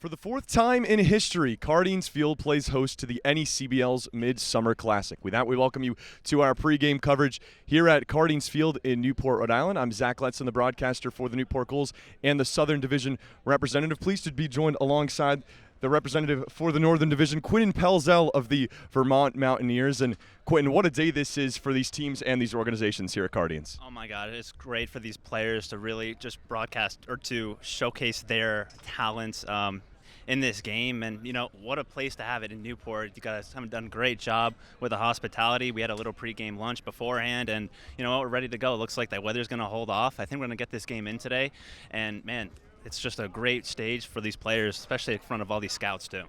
For the fourth time in history, Cardines Field plays host to the NECBL's Midsummer Classic. With that, we welcome you to our pregame coverage here at Cardines Field in Newport, Rhode Island. I'm Zach Letson, the broadcaster for the Newport Gulls and the Southern Division representative. Pleased to be joined alongside the representative for the Northern Division, Quitin Pelzel of the Vermont Mountaineers. And Quitin, what a day this is for these teams and these organizations here at Cardines. Oh my God, it's great for these players to really just broadcast or to showcase their talents in this game. And, you know, what a place to have it in Newport. You guys have done a great job with the hospitality. We had a little pregame lunch beforehand, and, you know, we're ready to go. It looks like the weather's going to hold off. I think we're going to get this game in today. And, man, it's just a great stage for these players, especially in front of all these scouts, too.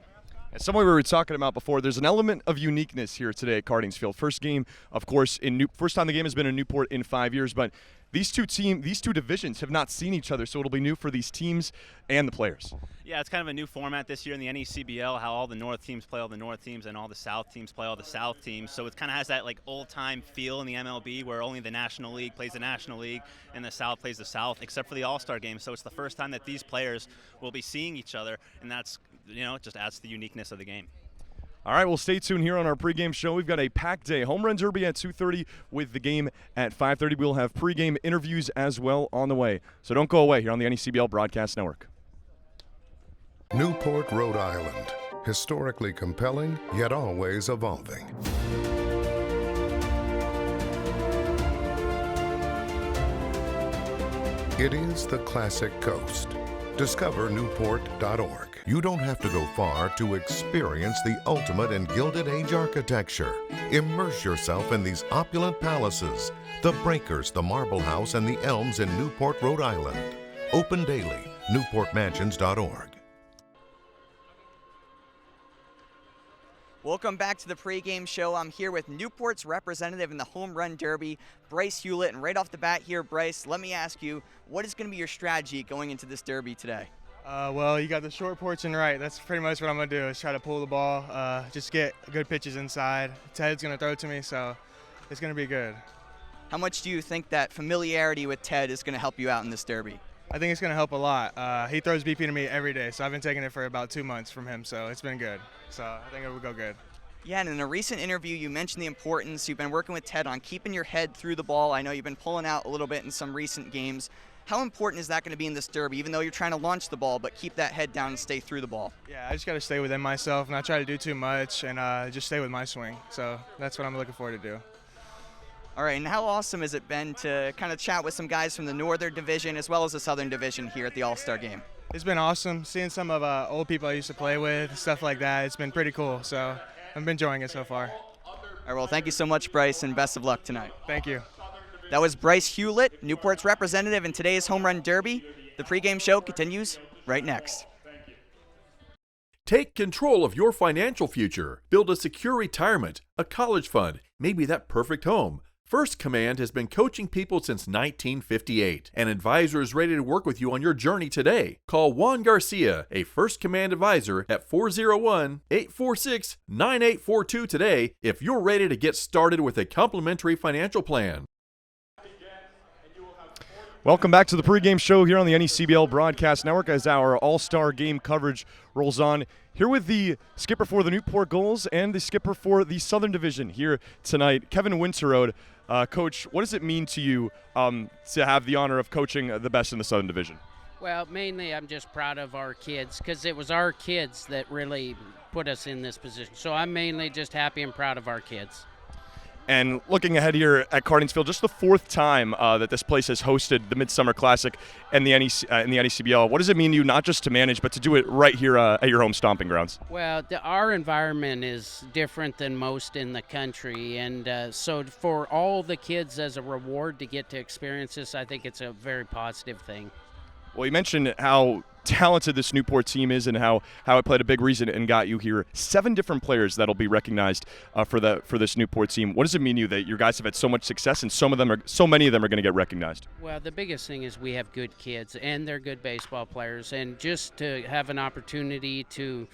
As somewhere we were talking about before, there's an element of uniqueness here today at Cardines Field. First game, of course, first time the game has been in Newport in 5 years, but these two divisions have not seen each other, so it'll be new for these teams and the players. Yeah, it's kind of a new format this year in the NECBL, how all the North teams play all the North teams and all the South teams play all the South teams. So it kind of has that like old-time feel in the MLB where only the National League plays the National League and the South plays the South, except for the All-Star game. So it's the first time that these players will be seeing each other, and that's, you know, it just adds to the uniqueness of the game. All right, well, stay tuned here on our pregame show. We've got a packed day. Home Run Derby at 2:30 with the game at 5:30. We'll have pregame interviews as well on the way. So don't go away here on the NECBL Broadcast Network. Newport, Rhode Island. Historically compelling, yet always evolving. It is the Classic Coast. Discover Newport.org. You don't have to go far to experience the ultimate in Gilded Age architecture. Immerse yourself in these opulent palaces, the Breakers, the Marble House, and the Elms in Newport, Rhode Island. Open daily, newportmansions.org. Welcome back to the pregame show. I'm here with Newport's representative in the Home Run Derby, Bryce Hewlett. And right off the bat here, Bryce, let me ask you, what is going to be your strategy going into this derby today? Well, you got the short porch and right. That's pretty much what I'm going to do is try to pull the ball, just get good pitches inside. Ted's going to throw to me, so it's going to be good. How much do you think that familiarity with Ted is going to help you out in this derby? I think it's going to help a lot. He throws BP to me every day, so I've been taking it for about 2 months from him, so it's been good. So I think it will go good. Yeah, and in a recent interview, you mentioned the importance. You've been working with Ted on keeping your head through the ball. I know you've been pulling out a little bit in some recent games. How important is that going to be in this derby, even though you're trying to launch the ball, but keep that head down and stay through the ball? Yeah, I just got to stay within myself, not try to do too much, and just stay with my swing. So that's what I'm looking forward to do. All right, and how awesome has it been to kind of chat with some guys from the Northern Division as well as the Southern Division here at the All-Star Game? It's been awesome seeing some of old people I used to play with, stuff like that. It's been pretty cool, so I've been enjoying it so far. All right, well, thank you so much, Bryce, and best of luck tonight. Thank you. That was Bryce Hewlett, Newport's representative in today's Home Run Derby. The pregame show continues right next. Take control of your financial future. Build a secure retirement, a college fund, maybe that perfect home. First Command has been coaching people since 1958. An advisor is ready to work with you on your journey today. Call Juan Garcia, a First Command advisor, at 401-846-9842 today if you're ready to get started with a complimentary financial plan. Welcome back to the pregame show here on the NECBL Broadcast Network as our All-Star Game coverage rolls on. Here with the skipper for the Newport Gulls and the skipper for the Southern Division here tonight, Kevin Winterode. Coach, what does it mean to you to have the honor of coaching the best in the Southern Division? Well, mainly I'm just proud of our kids because it was our kids that really put us in this position. So I'm mainly just happy and proud of our kids. And looking ahead here at Cardines Field, just the fourth time that this place has hosted the Midsummer Classic and the NECBL. What does it mean to you not just to manage, but to do it right here at your home stomping grounds? Well, our environment is different than most in the country, and so for all the kids as a reward to get to experience this, I think it's a very positive thing. Well, you mentioned how talented this Newport team is and how it played a big reason and got you here. 7 different players that'll be recognized for this Newport team. What does it mean to you that your guys have had so much success and so many of them are going to get recognized? Well, the biggest thing is we have good kids and they're good baseball players, and just to have an opportunity to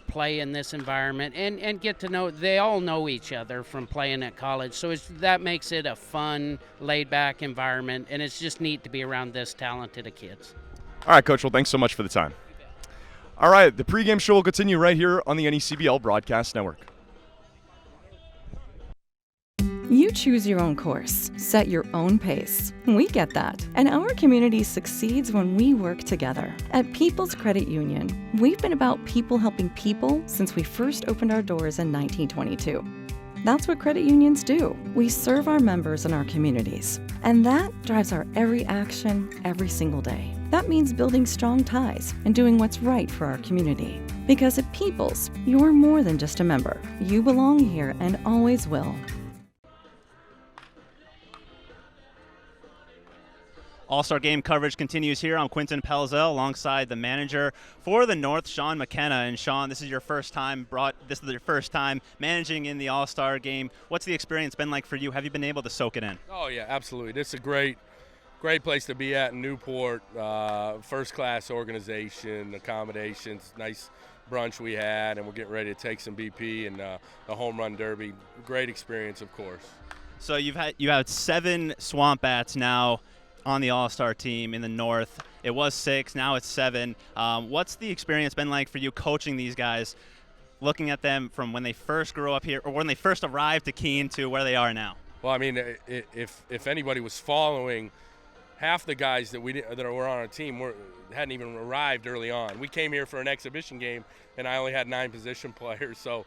play in this environment and get to know, they all know each other from playing at college, so that makes it a fun, laid-back environment, and it's just neat to be around this talented of kids. All right, Coach, well, thanks so much for the time. All right, the pregame show will continue right here on the NECBL Broadcast Network. You choose your own course, set your own pace. We get that. And our community succeeds when we work together. At People's Credit Union, we've been about people helping people since we first opened our doors in 1922. That's what credit unions do. We serve our members and our communities. And that drives our every action, every single day. That means building strong ties and doing what's right for our community. Because at People's, you're more than just a member. You belong here and always will. All-Star Game coverage continues here. I'm Quitin Pelzel alongside the manager for the North, Sean McKenna. And Sean, this is your first time managing in the All-Star Game. What's the experience been like for you? Have you been able to soak it in? Oh yeah, absolutely. This is a great place to be at in Newport. First-class organization, accommodations, nice brunch we had, and we're getting ready to take some BP and the home run derby. Great experience, of course. So you had 7 Swamp Bats now on the All-Star team in the North. It was 6, now it's 7. What's the experience been like for you coaching these guys, looking at them from when they first grew up here or when they first arrived to Keene to where they are now? Well, I mean, if anybody was following, half the guys that were on our team hadn't even arrived early on. We came here for an exhibition game, and I only had 9 position players. So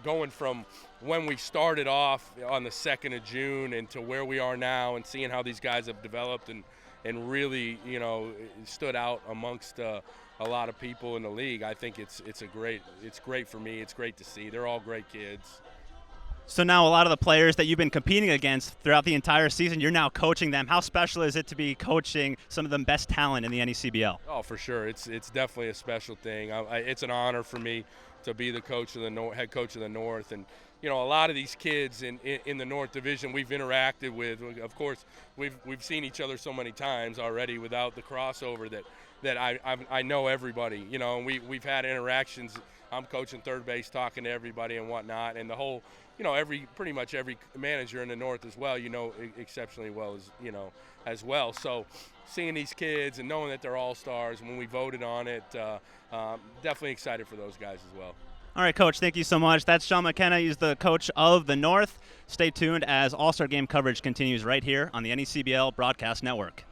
going from when we started off on the 2nd of June and to where we are now, and seeing how these guys have developed and really, stood out amongst a lot of people in the league, I think it's great for me. It's great to see. They're all great kids. So now a lot of the players that you've been competing against throughout the entire season, you're now coaching them. How special is it to be coaching some of the best talent in the NECBL? Oh, for sure. It's definitely a special thing. It's an honor for me to be the coach of the head coach of the North. And, a lot of these kids in the North Division we've interacted with. Of course, we've seen each other so many times already without the crossover that I know everybody, and we've had interactions. I'm coaching third base, talking to everybody and whatnot, and the whole, pretty much every manager in the North as well, exceptionally well as well. So seeing these kids and knowing that they're all-stars when we voted on it, definitely excited for those guys as well. All right, Coach, thank you so much. That's Sean McKenna. He's the coach of the North. Stay tuned as All-Star Game coverage continues right here on the NECBL Broadcast Network.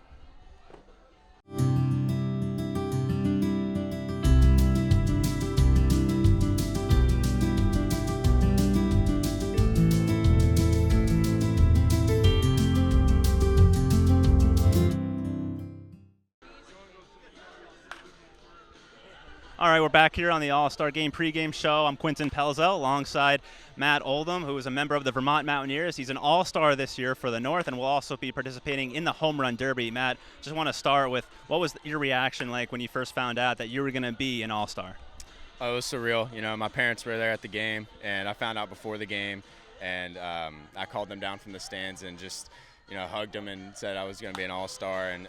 All right, we're back here on the All-Star Game pregame show. I'm Quitin Pelzel alongside Matt Oldham, who is a member of the Vermont Mountaineers. He's an All-Star this year for the North and will also be participating in the Home Run Derby. Matt, just want to start with, what was your reaction like when you first found out that you were going to be an All-Star? Oh, it was surreal. My parents were there at the game, and I found out before the game, and I called them down from the stands and just, hugged them and said I was going to be an All-Star, and,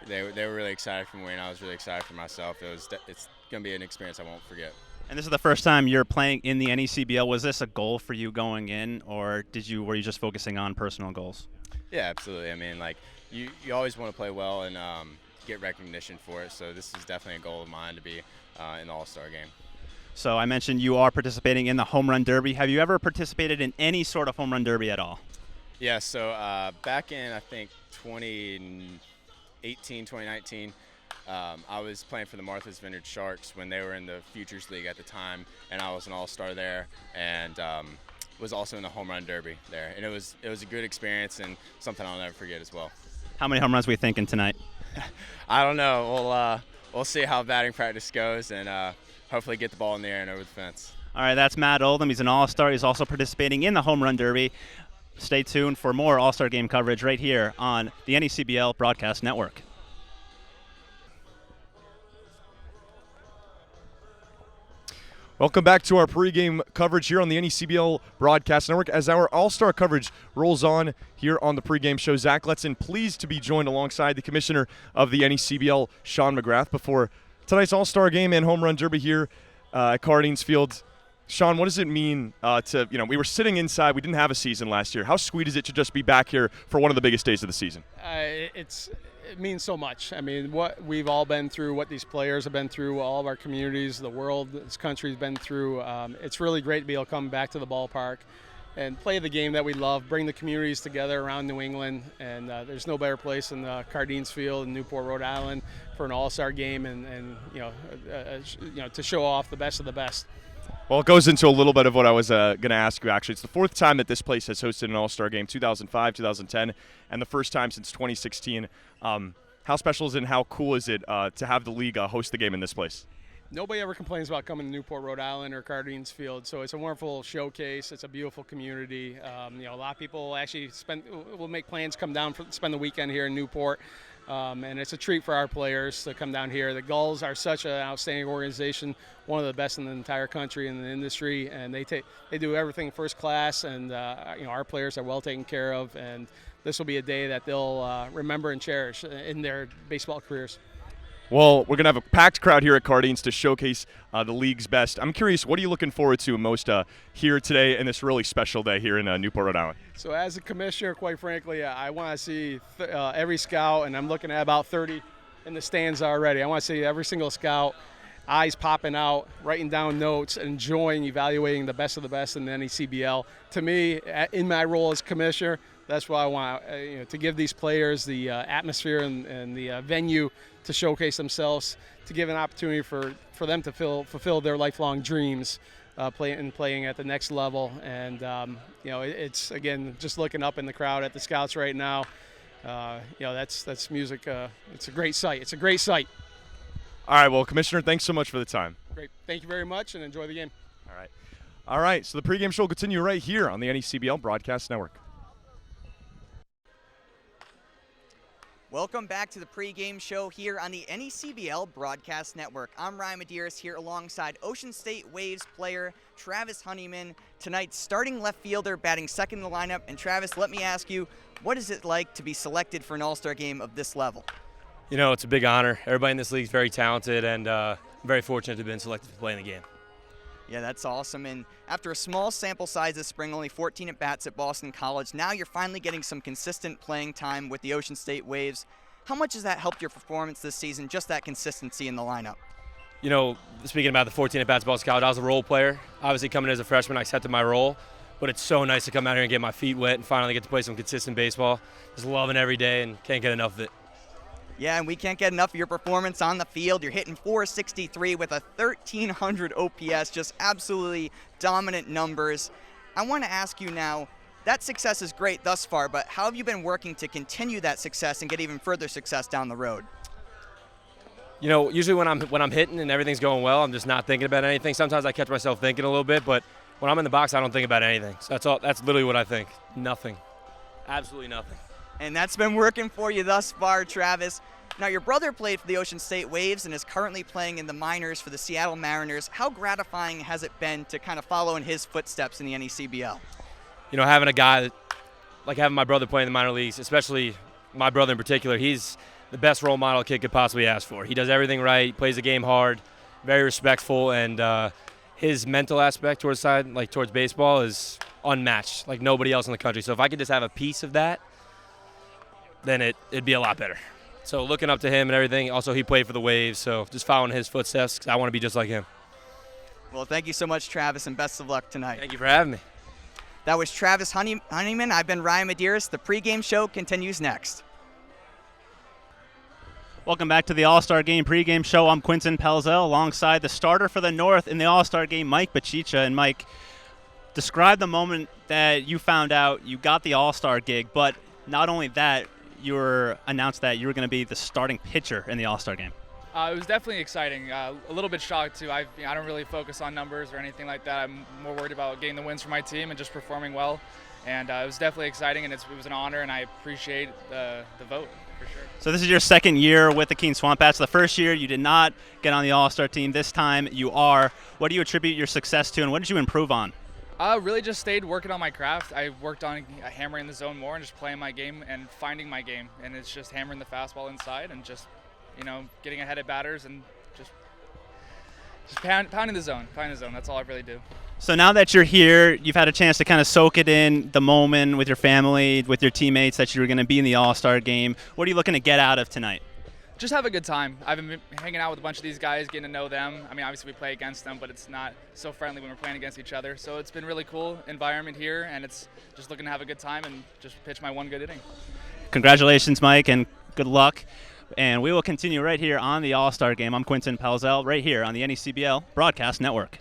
They were really excited for me, and I was really excited for myself. It's going to be an experience I won't forget. And this is the first time you're playing in the NECBL. Was this a goal for you going in, or were you just focusing on personal goals? Yeah, absolutely. I mean, you always want to play well and get recognition for it. So this is definitely a goal of mine to be in the All-Star Game. So I mentioned you are participating in the Home Run Derby. Have you ever participated in any sort of Home Run Derby at all? Yeah. So back in, I think, 2019, I was playing for the Martha's Vineyard Sharks when they were in the Futures League at the time, and I was an All-Star there, and was also in the Home Run Derby there. And it was a good experience and something I'll never forget as well. How many home runs were you thinking tonight? I don't know. We'll see how batting practice goes, and hopefully get the ball in the air and over the fence. All right, that's Matt Oldham. He's an All-Star. He's also participating in the Home Run Derby. Stay tuned for more All-Star Game coverage right here on the NECBL Broadcast Network. Welcome back to our pregame coverage here on the NECBL Broadcast Network. As our All-Star coverage rolls on here on the pregame show, Zach Letson pleased to be joined alongside the commissioner of the NECBL, Sean McGrath, before tonight's All-Star Game and Home Run Derby here at Cardines Field. Sean, what does it mean we were sitting inside, we didn't have a season last year. How sweet is it to just be back here for one of the biggest days of the season? It's it means so much. I mean, what we've all been through, what these players have been through, all of our communities, the world, this country's been through. It's really great to be able to come back to the ballpark and play the game that we love, bring the communities together around New England. And there's no better place than Cardines Field in Newport, Rhode Island for an all-star game and to show off the best of the best. Well, it goes into a little bit of what I was going to ask you, actually. It's the fourth time that this place has hosted an all-star game, 2005, 2010, and the first time since 2016. How special is it and how cool is it to have the league host the game in this place? Nobody ever complains about coming to Newport, Rhode Island or Cardines Field, so it's a wonderful showcase. It's a beautiful community. A lot of people actually will make plans, come down spend the weekend here in Newport, and it's a treat for our players to come down here. The Gulls are such an outstanding organization, one of the best in the entire country in the industry, and they do everything first class, and our players are well taken care of, and this will be a day that they'll remember and cherish in their baseball careers. Well, we're going to have a packed crowd here at Cardines to showcase the league's best. I'm curious, what are you looking forward to most here today in this really special day here in Newport, Rhode Island? So as a commissioner, quite frankly, I want to see every scout, and I'm looking at about 30 in the stands already. I want to see every single scout, eyes popping out, writing down notes, enjoying, evaluating the best of the best in the NECBL. To me, in my role as commissioner, that's what I want, to give these players the atmosphere and the venue to showcase themselves, to give an opportunity for them to fulfill their lifelong dreams, playing at the next level. And it's again just looking up in the crowd at the scouts right now. That's music. It's a great sight. It's a great sight. All right. Well, Commissioner, thanks so much for the time. Great. Thank you very much, and enjoy the game. All right. So the pregame show will continue right here on the NECBL Broadcast Network. Welcome back to the pregame show here on the NECBL Broadcast Network. I'm Ryan Medeiros here alongside Ocean State Waves player Travis Honeyman, tonight's starting left fielder batting second in the lineup. And Travis, let me ask you, what is it like to be selected for an all-star game of this level? You know, it's a big honor. Everybody in this league is very talented, and I'm very fortunate to have been selected to play in the game. Yeah, that's awesome. And after a small sample size this spring, only 14 at-bats at Boston College, now you're finally getting some consistent playing time with the Ocean State Waves. How much has that helped your performance this season, just that consistency in the lineup? You know, speaking about the 14 at-bats at Boston College, I was a role player. Obviously, coming in as a freshman, I accepted my role. But it's so nice to come out here and get my feet wet and finally get to play some consistent baseball. Just loving every day and can't get enough of it. Yeah, and we can't get enough of your performance on the field. You're hitting .463 with a 1,300 OPS, just absolutely dominant numbers. I want to ask you now, that success is great thus far, but how have you been working to continue that success and get even further success down the road? You know, usually when I'm hitting and everything's going well, I'm just not thinking about anything. Sometimes I catch myself thinking a little bit, but when I'm in the box, I don't think about anything. So that's literally what I think. Nothing. Absolutely nothing. And that's been working for you thus far, Travis. Now, your brother played for the Ocean State Waves and is currently playing in the minors for the Seattle Mariners. How gratifying has it been to kind of follow in his footsteps in the NECBL? You know, having a guy, like having my brother play in the minor leagues, especially my brother in particular, he's the best role model a kid could possibly ask for. He does everything right, plays the game hard, very respectful, and his mental aspect towards baseball is unmatched, like nobody else in the country. So if I could just have a piece of that, then it'd be a lot better. So looking up to him and everything. Also, he played for the Waves, so just following his footsteps because I want to be just like him. Well, thank you so much, Travis, and best of luck tonight. Thank you for having me. That was Travis Honeyman. I've been Ryan Medeiros. The pregame show continues next. Welcome back to the All-Star Game pregame show. I'm Quitin Pelzel alongside the starter for the North in the All-Star Game, Mike Bachicha. And Mike, describe the moment that you found out you got the All-Star gig, but not only that, you were announced that you were going to be the starting pitcher in the All-Star Game. It was definitely exciting. A little bit shocked too. I don't really focus on numbers or anything like that. I'm more worried about getting the wins for my team and just performing well. And it was definitely exciting, and it was an honor, and I appreciate the vote for sure. So this is your second year with the Keene Swamp Bats. The first year you did not get on the All-Star team. This time you are. What do you attribute your success to, and what did you improve on? Really just stayed working on my craft. I worked on hammering the zone more and just playing my game and finding my game. And it's just hammering the fastball inside and just, getting ahead of batters and just Just pounding the zone. That's all I really do. So now that you're here, you've had a chance to kind of soak it in, the moment with your family, with your teammates, that you were going to be in the All-Star game. What are you looking to get out of tonight? Just have a good time. I've been hanging out with a bunch of these guys, getting to know them. I mean, obviously we play against them, but it's not so friendly when we're playing against each other. So it's been really cool environment here, and it's just looking to have a good time and just pitch my one good inning. Congratulations, Mike, and good luck. And we will continue right here on the All-Star game. I'm Quitin, Pelzel, right here on the NECBL Broadcast Network.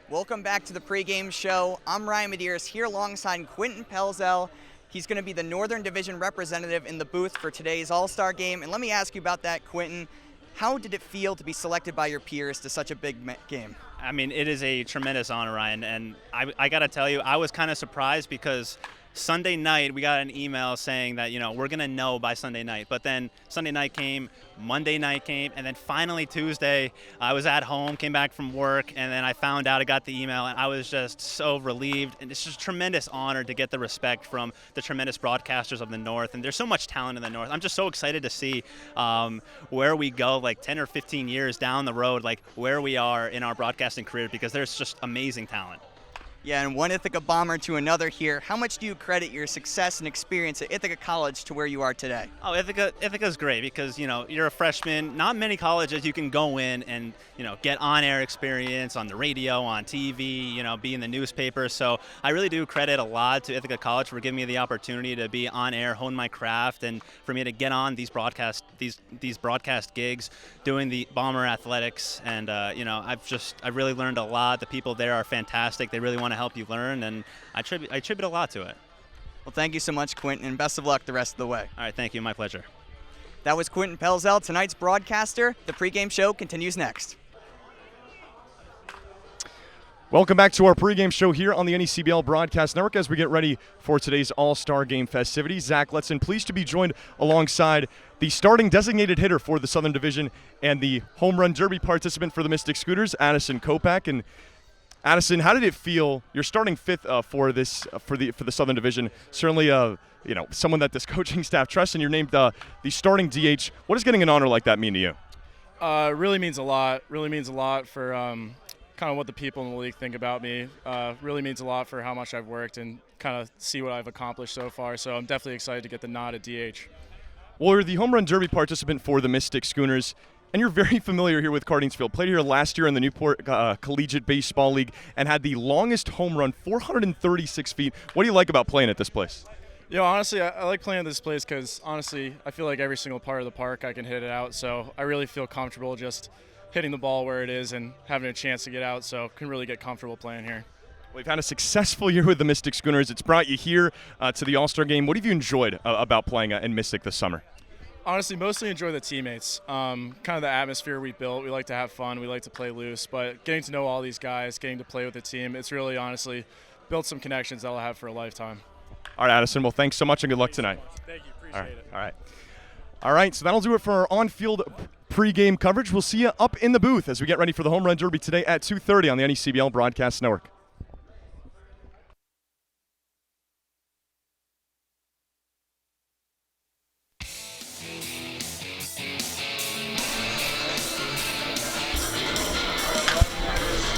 Welcome back to the pregame show. I'm Ryan Medeiros here alongside Quitin Pelzel. He's going to be the Northern Division representative in the booth for today's All-Star game. And let me ask you about that, Quitin. How did it feel to be selected by your peers to such a big game? I mean, it is a tremendous honor, Ryan. And I got to tell you, I was kind of surprised because Sunday night we got an email saying that, we're going to know by Sunday night. But then Sunday night came, Monday night came, and then finally Tuesday I was at home, came back from work, and then I found out I got the email, and I was just so relieved. And it's just a tremendous honor to get the respect from the tremendous broadcasters of the North. And there's so much talent in the North. I'm just so excited to see where we go, like 10 or 15 years down the road, like where we are in our broadcasting career, because there's just amazing talent. Yeah, and one Ithaca Bomber to another here. How much do you credit your success and experience at Ithaca College to where you are today? Oh, Ithaca's great because, you're a freshman. Not many colleges you can go in and, get on-air experience on the radio, on TV, be in the newspaper. So I really do credit a lot to Ithaca College for giving me the opportunity to be on air, hone my craft, and for me to get on these broadcast gigs, doing the Bomber athletics. And, I really learned a lot. The people there are fantastic. They really want to help you learn, and I attribute a lot to it. Well, thank you so much, Quitin, and best of luck the rest of the way. All right, thank you. My pleasure. That was Quitin Pelzel, tonight's broadcaster. The pregame show continues next. Welcome back to our pregame show here on the NECBL Broadcast Network as we get ready for today's All-Star Game festivities. Zach Letson, pleased to be joined alongside the starting designated hitter for the Southern Division and the Home Run Derby participant for the Mystic Scooters, Addison Kopak. And Addison, how did it feel? You're starting fifth for the Southern Division. Certainly, someone that this coaching staff trusts, and you're named the starting DH. What does getting an honor like that mean to you? Really means a lot. Really means a lot for kind of what the people in the league think about me. Really means a lot for how much I've worked and kind of see what I've accomplished so far. So I'm definitely excited to get the nod at DH. Well, you're the Home Run Derby participant for the Mystic Schooners. And you're very familiar here with Cardines Field. Played here last year in the Newport Collegiate Baseball League and had the longest home run, 436 feet. What do you like about playing at this place? Honestly, I like playing at this place because, honestly, I feel like every single part of the park I can hit it out. So I really feel comfortable just hitting the ball where it is and having a chance to get out. So can really get comfortable playing here. We've had a successful year with the Mystic Schooners. It's brought you here to the All-Star Game. What have you enjoyed about playing in Mystic this summer? Honestly, mostly enjoy the teammates, kind of the atmosphere we built. We like to have fun. We like to play loose. But getting to know all these guys, getting to play with the team, it's really, honestly, built some connections that I'll have for a lifetime. All right, Addison. Well, thanks so much and good luck tonight. Thank you. Appreciate it. All right, so that'll do it for our on-field pregame coverage. We'll see you up in the booth as we get ready for the Home Run Derby today at 2:30 on the NECBL Broadcast Network.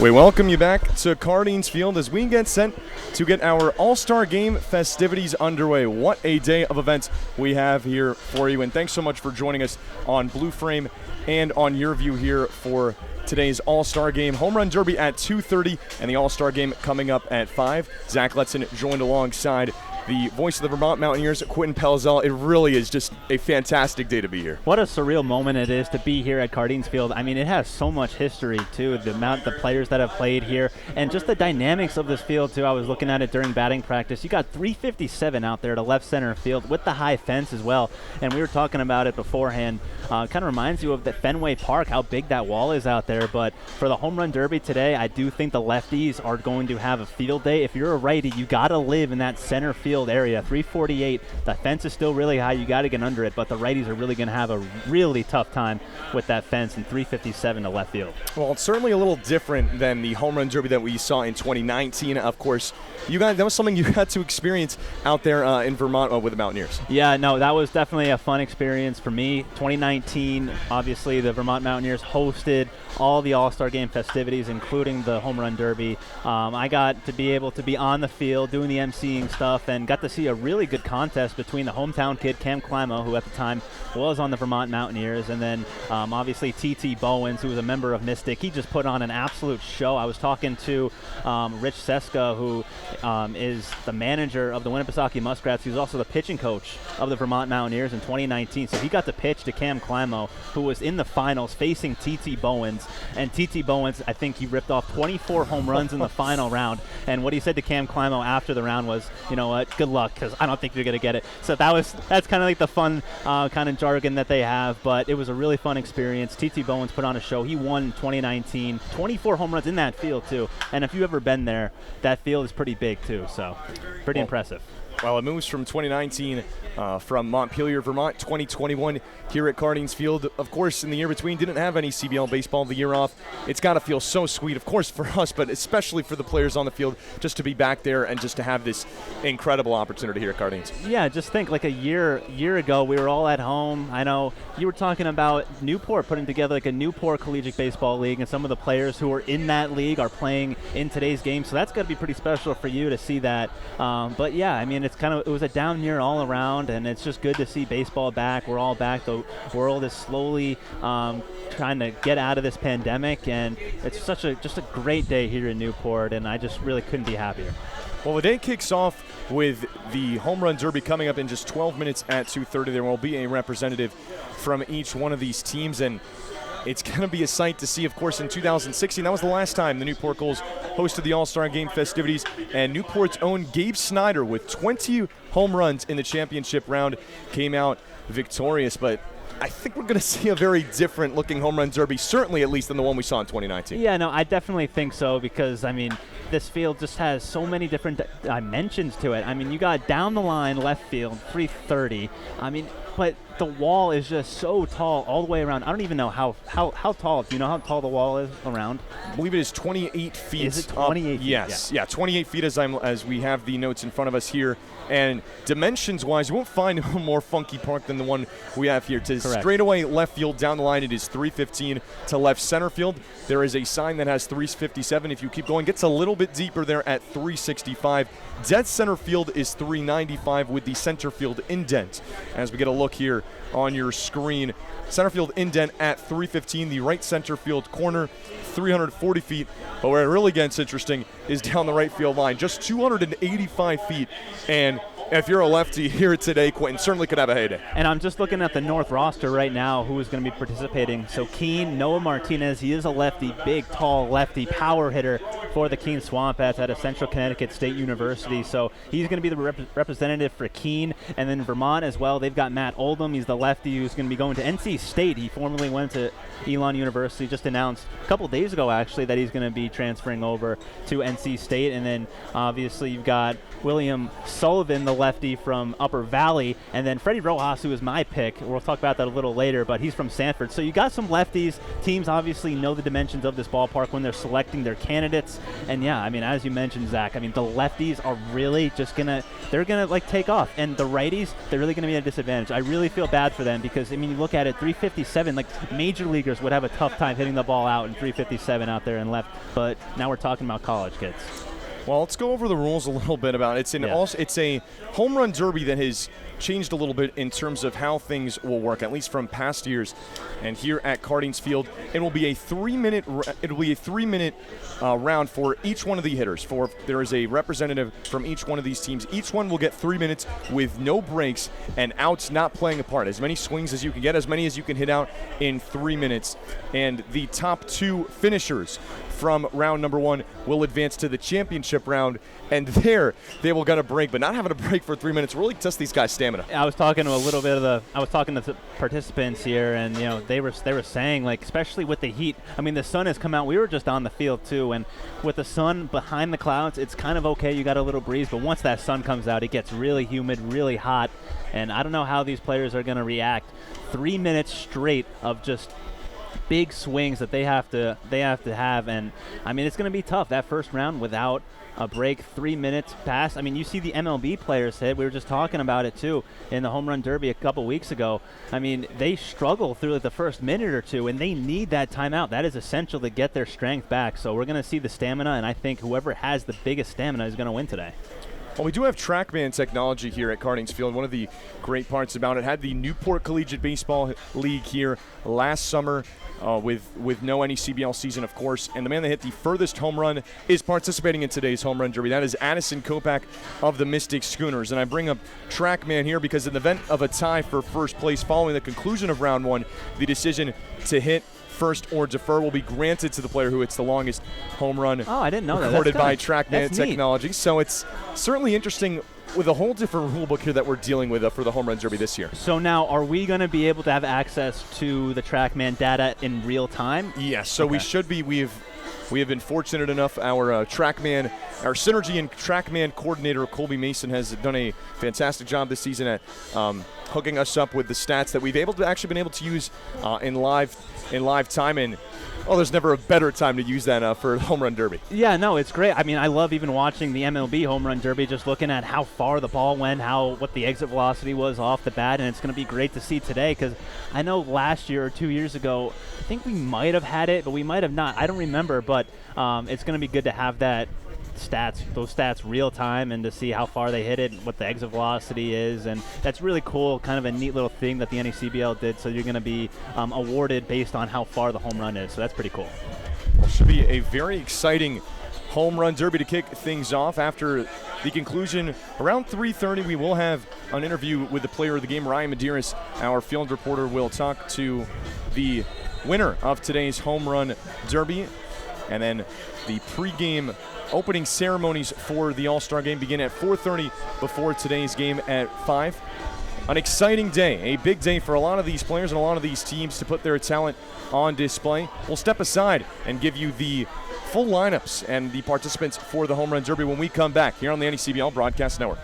We welcome you back to Cardines Field as we get set to get our All-Star Game festivities underway. What a day of events we have here for you, and thanks so much for joining us on Blue Frame and on your view here for today's All-Star Game. Home Run Derby at 2:30 and the All-Star Game coming up at 5. Zach Letson joined alongside the voice of the Vermont Mountaineers, Quitin Pelzel. It really is just a fantastic day to be here. What a surreal moment it is to be here at Cardines Field. I mean, it has so much history, too, the players that have played here, and just the dynamics of this field, too. I was looking at it during batting practice. You got 357 out there to left center field with the high fence as well, and we were talking about it beforehand. Kind of reminds you of the Fenway Park, how big that wall is out there, but for the Home Run Derby today, I do think the lefties are going to have a field day. If you're a righty, you got to live in that center field field area. 348. The fence is still really high. You got to get under it, but the righties are really going to have a really tough time with that fence, and 357 to left field. Well, it's certainly a little different than the home run derby that we saw in 2019. Of course, you guys, that was something you got to experience out there in Vermont with the Mountaineers. Yeah, no, that was definitely a fun experience for me. 2019, obviously, the Vermont Mountaineers hosted all the All-Star Game festivities, including the home run derby. I got to be able to be on the field doing the emceeing stuff and got to see a really good contest between the hometown kid, Cam Climo, who at the time was on the Vermont Mountaineers, and then obviously T.T. Bowens, who was a member of Mystic. He just put on an absolute show. I was talking to Rich Seska, who is the manager of the Winnipesaukee Muskrats. He was also the pitching coach of the Vermont Mountaineers in 2019. So he got to pitch to Cam Climo, who was in the finals facing T.T. Bowens. And T.T. Bowens, I think he ripped off 24 home runs in the final round. And what he said to Cam Climo after the round was, you know what, good luck, because I don't think you're going to get it. So that's kind of like the fun kind of jargon that they have. But it was a really fun experience. T.T. Bowens put on a show. He won in 2019. 24 home runs in that field, too. And if you've ever been there, that field is pretty big, too. So pretty impressive. Well, it moves from 2019 from Montpelier, Vermont, 2021 here at Cardines Field. Of course, in the year between, didn't have any CBL baseball the year off. It's got to feel so sweet, of course, for us, but especially for the players on the field, just to be back there and just to have this incredible opportunity here at Cardines. Yeah, just think like a year ago, we were all at home. I know you were talking about Newport putting together like a Newport Collegiate Baseball League, and some of the players who are in that league are playing in today's game, so that's got to be pretty special for you to see that. But yeah, I mean, it was a down year all around, and it's just good to see baseball back. We're all back. The world is slowly trying to get out of this pandemic, and it's just a great day here in Newport, and I just really couldn't be happier. Well, the day kicks off with the home run derby coming up in just 12 minutes at 2:30. There will be a representative from each one of these teams, and it's going to be a sight to see. Of course, in 2016, that was the last time the Newport Gulls hosted the All-Star Game festivities, and Newport's own Gabe Snyder, with 20 home runs in the championship round, came out victorious. But I think we're going to see a very different looking home run derby, certainly at least than the one we saw in 2019. Yeah, no, I definitely think so, because, I mean, this field just has so many different dimensions to it. I mean, you got down the line left field, 330. I mean, but the wall is just so tall all the way around. I don't even know how tall. Do you know how tall the wall is around? I believe it is 28 feet. Is it 28 feet? Yes. Yeah, 28 feet as we have the notes in front of us here. And dimensions-wise, you won't find a more funky park than the one we have here. To straightaway left field down the line, it is 315. To left center field, there is a sign that has 357. If you keep going, gets a little bit deeper there at 365. Dead center field is 395 with the center field indent. As we get a look here on your screen, center field indent at 315. The right center field corner, 340 feet. But where it really gets interesting is down the right field line, just 285 feet. And if you're a lefty here today, Quitin certainly could have a heyday. And I'm just looking at the North roster right now, who is going to be participating. So Keene, Noah Martinez, he is a lefty, big, tall lefty, power hitter for the Keene Swampats out of Central Connecticut State University. So he's going to be the representative for Keene. And then Vermont as well, they've got Matt Oldham. He's the lefty who's going to be going to NC State. He formerly went to Elon University, just announced a couple days ago, actually, that he's going to be transferring over to NC State. And then obviously you've got William Sullivan, the lefty from Upper Valley, and then Freddie Rojas, who is my pick. We'll talk about that a little later, but he's from Sanford. So you got some lefties. Teams obviously know the dimensions of this ballpark when they're selecting their candidates. And yeah, I mean, as you mentioned, Zach, I mean, the lefties are really just they're gonna like take off, and the righties, they're really gonna be at a disadvantage. I really feel bad for them, because I mean, you look at it, 357, like major leaguers would have a tough time hitting the ball out in 357 out there and left, but now we're talking about college kids. Well, let's go over the rules a little bit about it. It's a home run derby that has changed a little bit in terms of how things will work, at least from past years. And here at Cardines Field, it will be a 3-minute round for each one of the hitters. There is a representative from each one of these teams. Each one will get 3 minutes with no breaks and outs not playing a part. As many swings as you can get, as many as you can hit out in 3 minutes. And the top two finishers from round number one will advance to the championship round, and there they will get a break, but not having a break for 3 minutes really test these guys' stamina. stamina. I was talking to the participants here, and they were saying, like, especially with the heat. I mean, the sun has come out. We were just on the field too, and with the sun behind the clouds, it's kind of okay. You got a little breeze, but once that sun comes out, it gets really humid, really hot, and I don't know how these players are going to react. 3 minutes straight of just big swings that they have to have, and I mean, it's going to be tough. That first round without a break, 3 minutes past. I mean, you see the MLB players hit. We were just talking about it too in the home run derby a couple weeks ago. I mean, they struggle through the first minute or two, and they need that timeout. That is essential to get their strength back. So we're going to see the stamina, and I think whoever has the biggest stamina is going to win today. Well, we do have TrackMan technology here at Cardines Field. One of the great parts about it, had the Newport Collegiate Baseball League here last summer with no NECBL season, of course. And the man that hit the furthest home run is participating in today's home run derby. That is Addison Kopak of the Mystic Schooners. And I bring up TrackMan here because in the event of a tie for first place following the conclusion of round one, the decision to hit first or defer will be granted to the player who hits the longest home run. Oh, I didn't know that. Recorded by TrackMan technology. So it's certainly interesting with a whole different rule book here that we're dealing with for the home run derby this year. So now, are we going to be able to have access to the TrackMan data in real time? Yes. So we should be. We have been fortunate enough. Our TrackMan, our Synergy and TrackMan coordinator Colby Mason has done a fantastic job this season at hooking us up with the stats that we've actually been able to use in live time. And there's never a better time to use that for the home run derby. Yeah, no, it's great. I mean, I love even watching the MLB home run derby, just looking at how far the ball went, what the exit velocity was off the bat, and it's going to be great to see today because I know last year or 2 years ago, I think we might have had it, but we might have not. I don't remember, but it's going to be good to have those stats real time and to see how far they hit it, what the exit velocity is, and that's really cool, kind of a neat little thing that the NECBL did. So you're going to be awarded based on how far the home run is. So that's pretty cool. Well, should be a very exciting home run derby to kick things off. After the conclusion around 3:30, we will have an interview with the player of the game, Ryan Medeiros. Our field reporter will talk to the winner of today's home run derby, and then the pregame opening ceremonies for the All-Star game begin at 4:30 before today's game at 5. An exciting day, a big day for a lot of these players and a lot of these teams to put their talent on display. We'll step aside and give you the full lineups and the participants for the home run derby when we come back here on the NECBL Broadcast Network.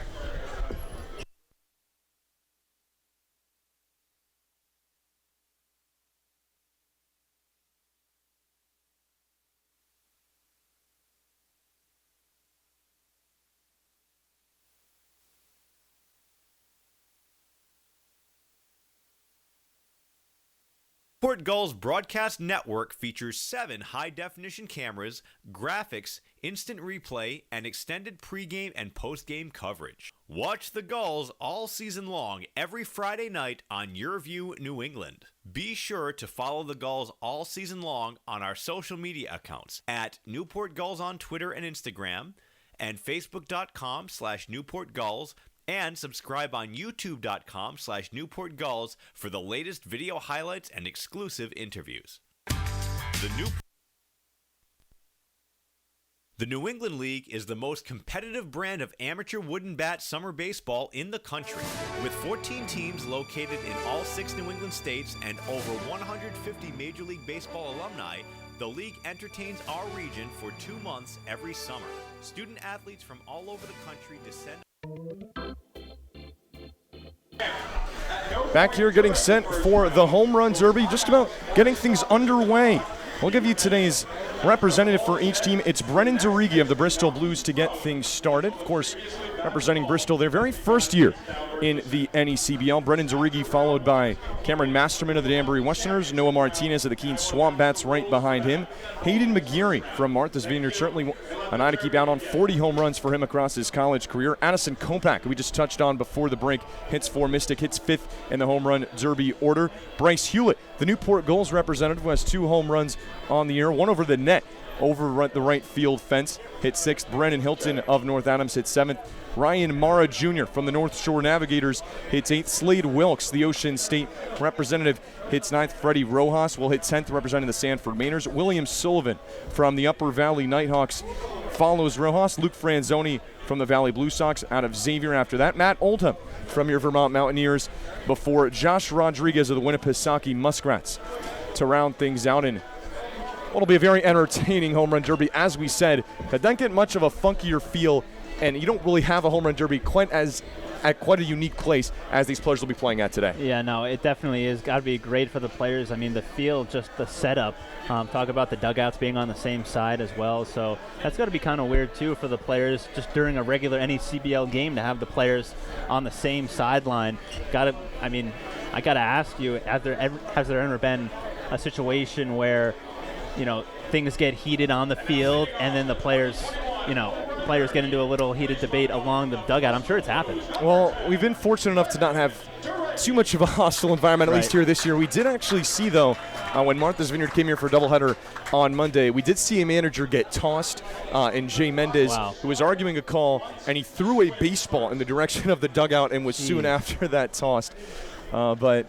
Newport Gulls broadcast network features 7 high-definition cameras, graphics, instant replay, and extended pregame and postgame coverage. Watch the Gulls all season long every Friday night on Your View New England. Be sure to follow the Gulls all season long on our social media accounts at Newport Gulls on Twitter and Instagram, and Facebook.com/Newport Gulls, and subscribe on YouTube.com/Newport Gulls for the latest video highlights and exclusive interviews. The New England League is the most competitive brand of amateur wooden bat summer baseball in the country. With 14 teams located in all 6 New England states and over 150 Major League Baseball alumni, the league entertains our region for 2 months every summer. Student athletes from all over the country descend. Back here getting set for the home run derby, just about getting things underway. We'll give you today's representative for each team. It's Brennan DeRigi of the Bristol Blues to get things started. Of course, representing Bristol their very first year in the NECBL. Brennan DeRigi followed by Cameron Masterman of the Danbury Westerners, Noah Martinez of the Keene Swamp Bats right behind him. Hayden McGeary from Martha's Vineyard, certainly an eye to keep out on. 40 home runs for him across his college career. Addison Kopak, who we just touched on before the break, hits for Mystic, hits 5th in the home run derby order. Bryce Hewlett, the Newport Gulls representative, who has 2 home runs on the year, one over the net, over the right field fence, hit 6th. Brennan Hilton of North Adams hit 7th. Ryan Mara Jr. from the North Shore Navigators hits 8th. Slade Wilkes, the Ocean State representative, hits 9th. Freddie Rojas will hit 10th, representing the Sanford Mainers. William Sullivan from the Upper Valley Nighthawks follows Rojas. Luke Franzoni from the Valley Blue Sox out of Xavier after that. Matt Oldham from your Vermont Mountaineers before Josh Rodriguez of the Winnipesaukee Muskrats to round things out. And it'll be a very entertaining home run derby. As we said, that doesn't get much of a funkier feel, and you don't really have a home run derby at quite a unique place as these players will be playing at today. Yeah, no, it definitely is. Got to be great for the players. I mean, the field, just the setup. Talk about the dugouts being on the same side as well. So that's got to be kind of weird, too, for the players just during a regular NECBL game to have the players on the same sideline. I got to ask you, has there ever been a situation where, things get heated on the field and then the players get into a little heated debate along the dugout? I'm sure it's happened. Well, we've been fortunate enough to not have too much of a hostile environment, at least here this year. We did actually see, though, when Martha's Vineyard came here for a doubleheader on Monday, we did see a manager get tossed, and Jay Mendez, who was arguing a call, and he threw a baseball in the direction of the dugout and was soon after that tossed. But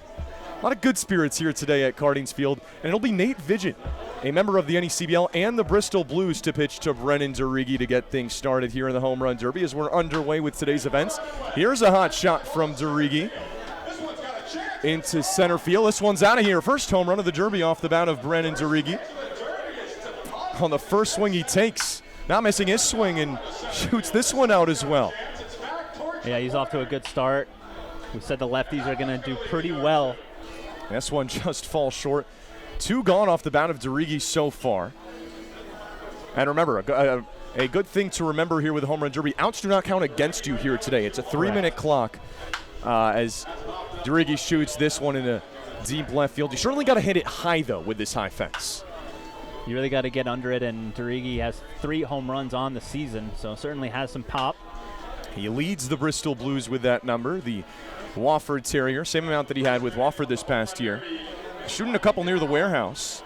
a lot of good spirits here today at Cardines Field, and it'll be Nate Vigent, a member of the NECBL and the Bristol Blues, to pitch to Brennan Durigi to get things started here in the Home Run Derby as we're underway with today's events. Here's a hot shot from Durigi into center field. This one's out of here. First home run of the Derby off the bat of Brennan Durigi. On the first swing he takes, not missing his swing, and shoots this one out as well. Yeah, he's off to a good start. We said the lefties are going to do pretty well. This one just falls short. 2 gone off the bat of Durigi so far. And remember, a good thing to remember here with the Home Run Derby, outs do not count against you here today. It's a 3-minute clock as Durigi shoots this one in a deep left field. You certainly got to hit it high, though, with this high fence. You really got to get under it, and Durigi has 3 home runs on the season, so certainly has some pop. He leads the Bristol Blues with that number, the Wofford Terrier, same amount that he had with Wofford this past year. Shooting a couple near the warehouse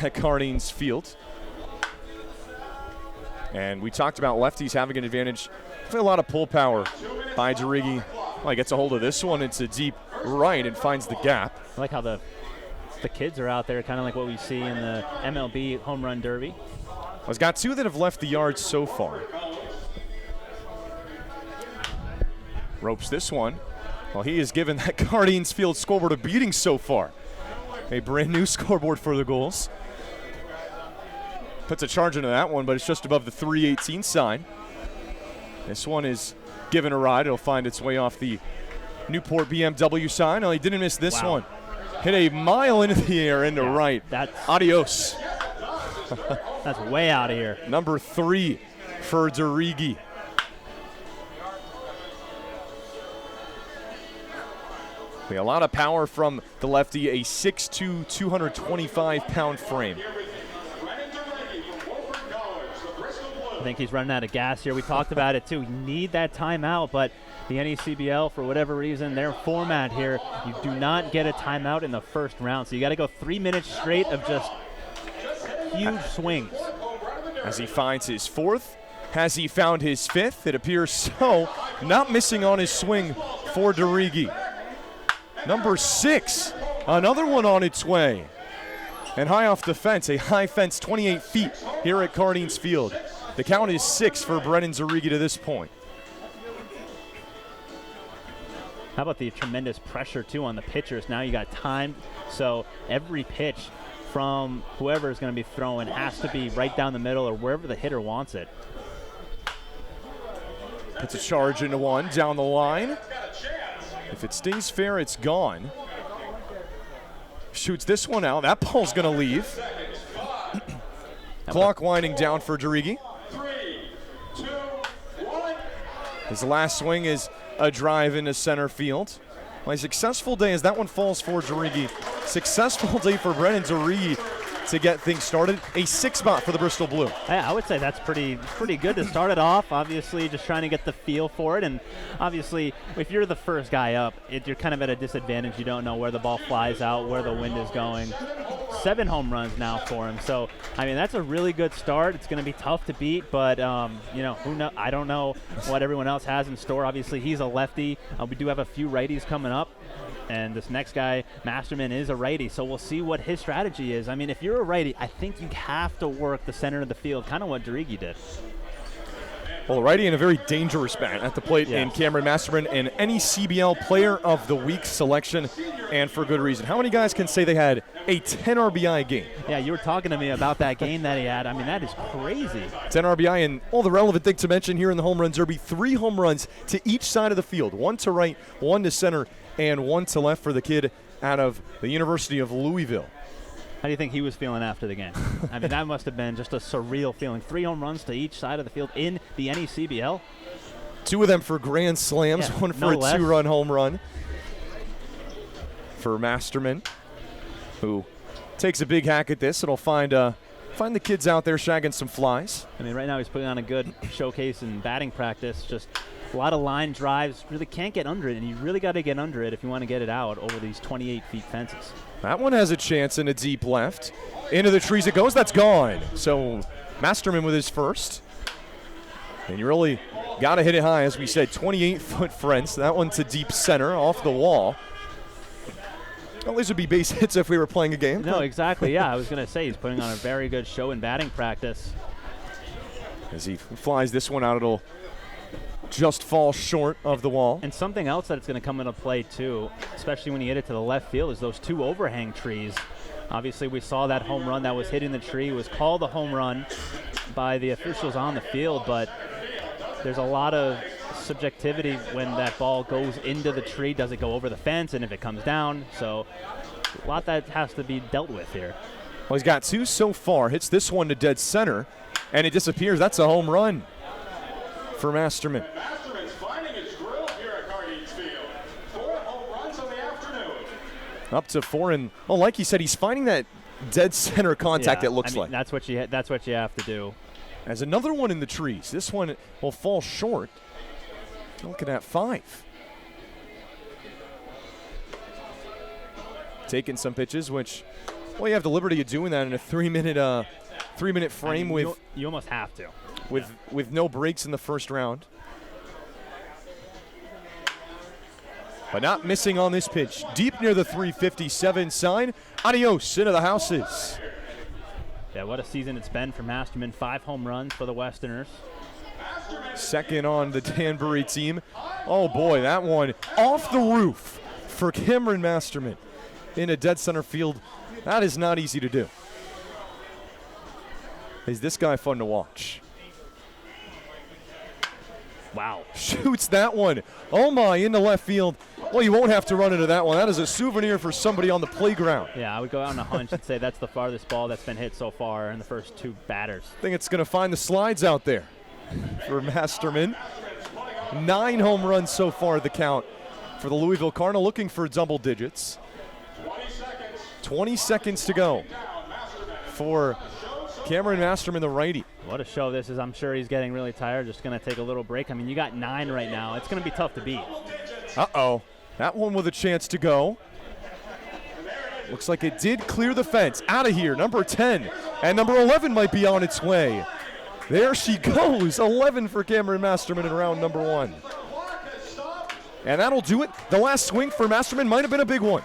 at Cardines Field. And we talked about lefties having an advantage. A lot of pull power by Durigi. Well, he gets a hold of this one. It's a deep right and finds the gap. I like how the kids are out there, kind of like what we see in the MLB Home Run Derby. Well, he's got 2 that have left the yard so far. Ropes this one. Well, he has given that Cardines Field scoreboard a beating so far. A brand new scoreboard for the Gulls. Puts a charge into that one, but it's just above the 318 sign. This one is given a ride. It'll find its way off the Newport BMW sign. Oh, he didn't miss this one. Hit a mile into the air into right. That's adios. That's way out of here. Number 3 for Durigi. A lot of power from the lefty, a 6'2", 225-pound frame. I think he's running out of gas here. We talked about it, too. You need that timeout, but the NECBL, for whatever reason, their format here, you do not get a timeout in the first round. So you got to go 3 minutes straight of just huge swings. As he finds his 4th, has he found his 5th? It appears so. Not missing on his swing for Durigi. Number 6, another one on its way. And high off the fence, a high fence 28 feet here at Cardines Field. The count is 6 for Brennan Durigi to this point. How about the tremendous pressure, too, on the pitchers? Now you got time, so every pitch from whoever is going to be throwing has to be right down the middle or wherever the hitter wants it. Puts a charge into one down the line. If it stays fair, it's gone. Shoots this one out. That ball's going to leave. Clock winding down for Durigi. His last swing is a drive into center field. Well, a successful day as that one falls for Durigi. Successful day for Brennan Durigi to get things started. A 6 spot for the Bristol Blue. I would say that's pretty good to start it off. Obviously, just trying to get the feel for it. And obviously, if you're the first guy up, you're kind of at a disadvantage. You don't know where the ball flies out, where the wind is going. 7 home runs now for him. So, I mean, that's a really good start. It's going to be tough to beat, but, who know? I don't know what everyone else has in store. Obviously, he's a lefty. We do have a few righties coming up. And this next guy, Masterman, is a righty, so we'll see what his strategy is. I mean, if you're a righty, I think you have to work the center of the field, kind of what Durigi did. Well, righty and a very dangerous bat at the plate in Cameron Masterman, an NECBL Player of the Week selection, and for good reason. How many guys can say they had a 10 RBI game? Yeah, you were talking to me about that game that he had. I mean, that is crazy. 10 RBI, and all the relevant thing to mention here in the Home Run Derby, 3 home runs to each side of the field, 1 to right, 1 to center, and 1 to left for the kid out of the University of Louisville. How do you think he was feeling after the game? I mean, that must have been just a surreal feeling. 3 home runs to each side of the field in the NECBL. 2 of them for grand slams, 1 for a 2-run home run for Masterman, who takes a big hack at this. It'll find the kids out there shagging some flies. I mean, right now he's putting on a good showcase in batting practice. Just a lot of line drives. Really can't get under it, and you really got to get under it if you want to get it out over these 28-feet fences. That one has a chance in a deep left. Into the trees it goes. That's gone. So Masterman with his first. And you really got to hit it high, as we said, 28-foot fence. That one to deep center off the wall. Well, these would be base hits if we were playing a game. No, exactly. Yeah, I was going to say he's putting on a very good show in batting practice. As he flies this one out, it'll just fall short of the wall. And something else that's going to come into play, too, especially when you hit it to the left field, is those 2 overhang trees. Obviously, we saw that home run that was hitting the tree. It was called a home run by the officials on the field, but there's a lot of subjectivity when that ball goes into the tree. Does it go over the fence, and if it comes down? So a lot that has to be dealt with here. Well, he's got 2 so far. Hits this one to dead center, and it disappears. That's a home run for Masterman. Masterman's finding his groove here at Cardines Field. 4 home runs on the afternoon. Up to 4, and like you said, he's finding that dead center contact. It looks like that's what you have to do. As another one in the trees. This one will fall short. Looking at 5. Taking some pitches, which, well, you have the liberty of doing that in a 3-minute frame. With you almost have to. With no breaks in the first round. But not missing on this pitch. Deep near the 357 sign. Adios into the houses. Yeah, what a season it's been for Masterman. 5 home runs for the Westerners. Second on the Danbury team. Oh, boy, that one off the roof for Cameron Masterman in a dead center field. That is not easy to do. Is this guy fun to watch? Wow. Shoots that one. Oh, my, into left field. Well, you won't have to run into that one. That is a souvenir for somebody on the playground. Yeah, I would go out on a hunch and say that's the farthest ball that's been hit so far in the first 2 batters. I think it's going to find the slides out there for Masterman. 9 home runs so far, the count for the Louisville Cardinal, looking for double digits. 20 seconds to go for Cameron Masterman, the righty. What a show this is. I'm sure he's getting really tired. Just going to take a little break. I mean, you got 9 right now. It's going to be tough to beat. Uh-oh. That one with a chance to go. Looks like it did clear the fence. Out of here, number 10. And number 11 might be on its way. There she goes. 11 for Cameron Masterman in round number 1. And that'll do it. The last swing for Masterman might have been a big one.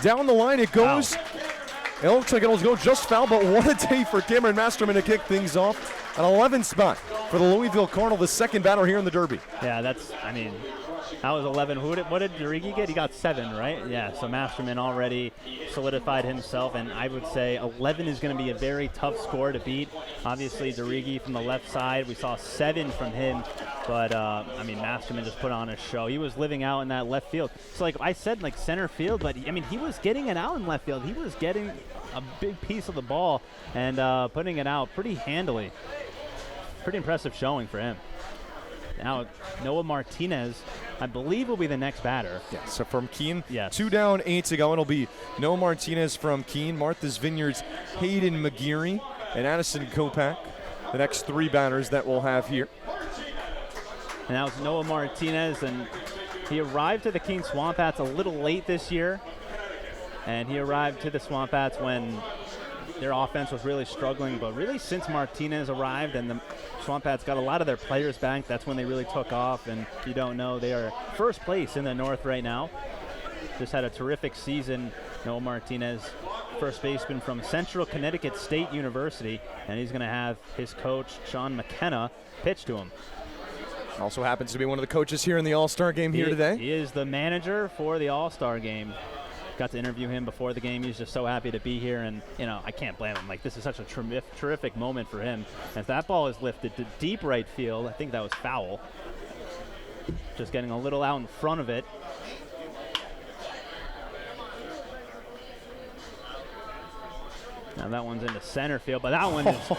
Down the line it goes. Wow. It looks like it'll go just foul, but what a day for Cameron Masterman to kick things off. An 11 spot for the Louisville Cardinal, the second batter here in the Derby. Yeah, that was 11. What did Derigi get? He got 7, right? Yeah, so Masterman already solidified himself, and I would say 11 is going to be a very tough score to beat. Obviously, Derigi from the left side, we saw 7 from him, but, Masterman just put on a show. He was living out in that left field. So, like I said, center field, but, he was getting it out in left field. He was getting a big piece of the ball and putting it out pretty handily. Pretty impressive showing for him. Now, Noah Martinez, I believe, will be the next batter. Yeah, so from Keene, yes. 2 down, 8 to go. It'll be Noah Martinez from Keene, Martha's Vineyards, Hayden McGeary, and Addison Kopak, the next 3 batters that we'll have here. And that was Noah Martinez, and he arrived to the Keene Swamp Bats a little late this year. And he arrived to the Swamp Bats when their offense was really struggling, but really since Martinez arrived and the Swamp Bats got a lot of their players back, that's when they really took off. And if you don't know, they are first place in the North right now. Just had a terrific season. Noah Martinez, first baseman from Central Connecticut State University, and he's going to have his coach, Sean McKenna, pitch to him. Also happens to be one of the coaches here in the All-Star game here today. He is the manager for the All-Star game. Got to interview him before the game. He's just so happy to be here, and I can't blame him. Like, this is such a terrific moment for him. As that ball is lifted to deep right field, I think that was foul. Just getting a little out in front of it. Now that one's into center field, but that one is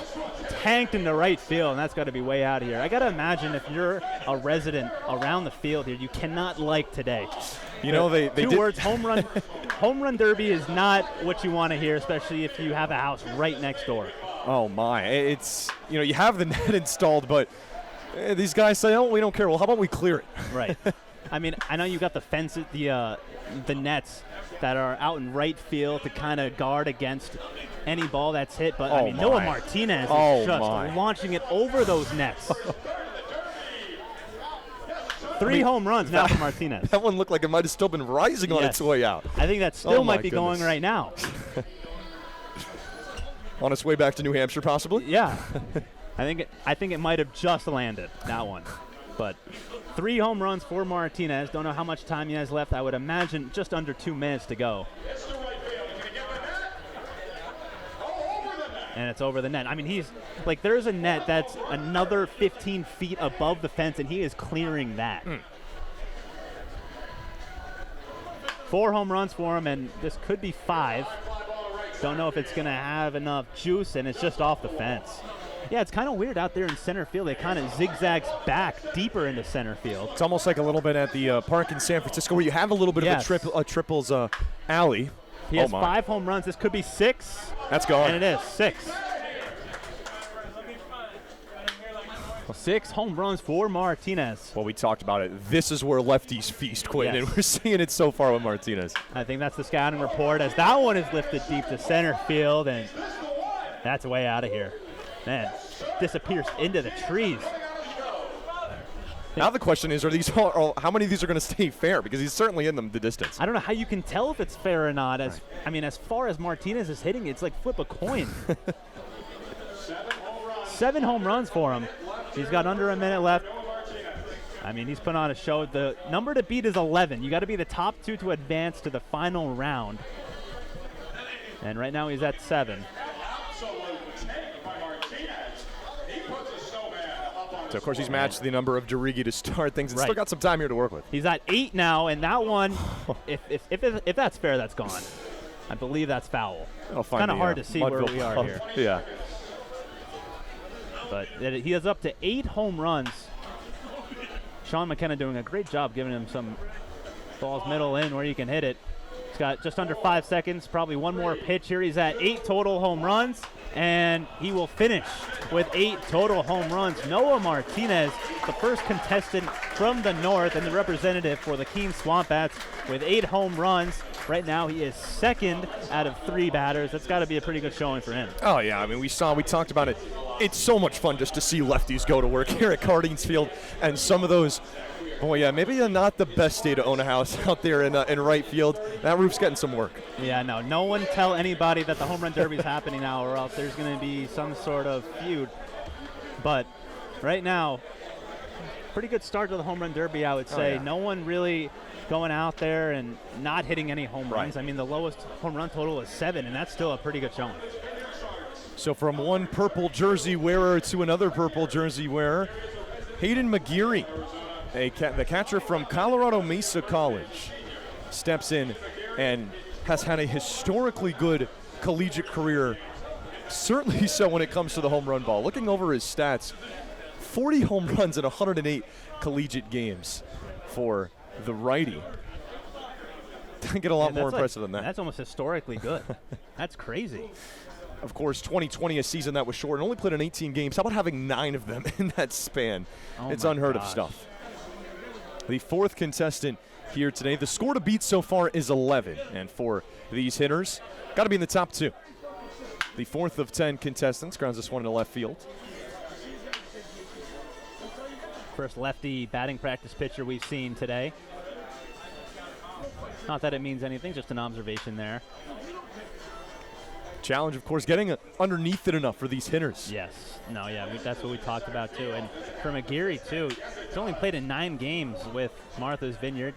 tanked into right field, and that's got to be way out of here. I got to imagine if you're a resident around the field here, you cannot like today. They two words, home run. Home run derby is not what you want to hear, especially if you have a house right next door. Oh my! It's you have the net installed, but these guys say, "Oh, we don't care." Well, how about we clear it? Right. I mean, I know you got the fences, the nets that are out in right field to kind of guard against any ball that's hit, but Noah Martinez is just launching it over those nets. 3 home runs now for Martinez. That one looked like it might have still been rising on its way out. I think that still might be going right now. On its way back to New Hampshire, possibly? Yeah. I think it might have just landed, that one. But 3 home runs for Martinez. Don't know how much time he has left. I would imagine just under 2 minutes to go. And it's over the net. I mean, he's like, there's a net that's another 15 feet above the fence, and he is clearing that. 4 home runs for him, and this could be 5. Don't know if it's going to have enough juice, and it's just off the fence. Yeah, it's kind of weird out there in center field. It kind of zigzags back deeper into center field. It's almost like a little bit at the park in San Francisco where you have a little bit of a triples alley. He has 5 home runs. This could be 6. That's gone. And it is 6. 6 home runs for Martinez. Well, we talked about it. This is where lefties feast, Quitin, and we're seeing it so far with Martinez. I think that's the scouting report as that one is lifted deep to center field, and that's way out of here. Man, disappears into the trees. Now the question is, how many of these are going to stay fair? Because he's certainly in the distance. I don't know how you can tell if it's fair or not. As far as Martinez is hitting, it's like flip a coin. 7 home runs for him. He's got under a minute left. I mean, he's put on a show. The number to beat is 11. You got to be the top 2 to advance to the final round. And right now he's at 7. So, of course, he's matched the number of Derigi to start things and still got some time here to work with. He's at 8 now, and that one, if that's fair, that's gone. I believe that's foul. It's kind of hard to see where we are here. Yeah. But he is up to 8 home runs. Sean McKenna doing a great job giving him some balls middle in where you can hit it. He's got just under 5 seconds, probably one more pitch here. He's at 8 total home runs, and he will finish with 8 total home runs. Noah Martinez, the first contestant from the north and the representative for the Keene Swamp Bats with 8 home runs. Right now he is 2nd out of 3 batters. That's got to be a pretty good showing for him. Oh, yeah. I mean, we talked about it. It's so much fun just to see lefties go to work here at Cardines Field, and some of those – oh, yeah, maybe not the best day to own a house out there in right field. That roof's getting some work. Yeah, no one tell anybody that the home run derby is happening now, or else there's going to be some sort of feud. But right now, pretty good start to the home run derby, I would say. Oh, yeah. No one really going out there and not hitting any home runs. I mean, the lowest home run total is 7, and that's still a pretty good showing. So from one purple jersey wearer to another purple jersey wearer, Hayden McGeary, the catcher from Colorado Mesa College, steps in and has had a historically good collegiate career, certainly so when it comes to the home run ball. Looking over his stats, 40 home runs in 108 collegiate games for the righty. Doesn't get a lot more impressive than that. That's almost historically good. That's crazy. Of course, 2020, a season that was short, and only played in 18 games. How about having 9 of them in that span? It's unheard of stuff. The 4th contestant here today. The score to beat so far is 11. And for these hitters, got to be in the top 2. The 4th of 10 contestants grounds this one in the left field. First lefty batting practice pitcher we've seen today. Not that it means anything, just an observation there. Challenge, of course, getting underneath it enough for these hitters. Yes. No, yeah, that's what we talked about, too. And for McGeary, too, he's only played in 9 games with Martha's Vineyard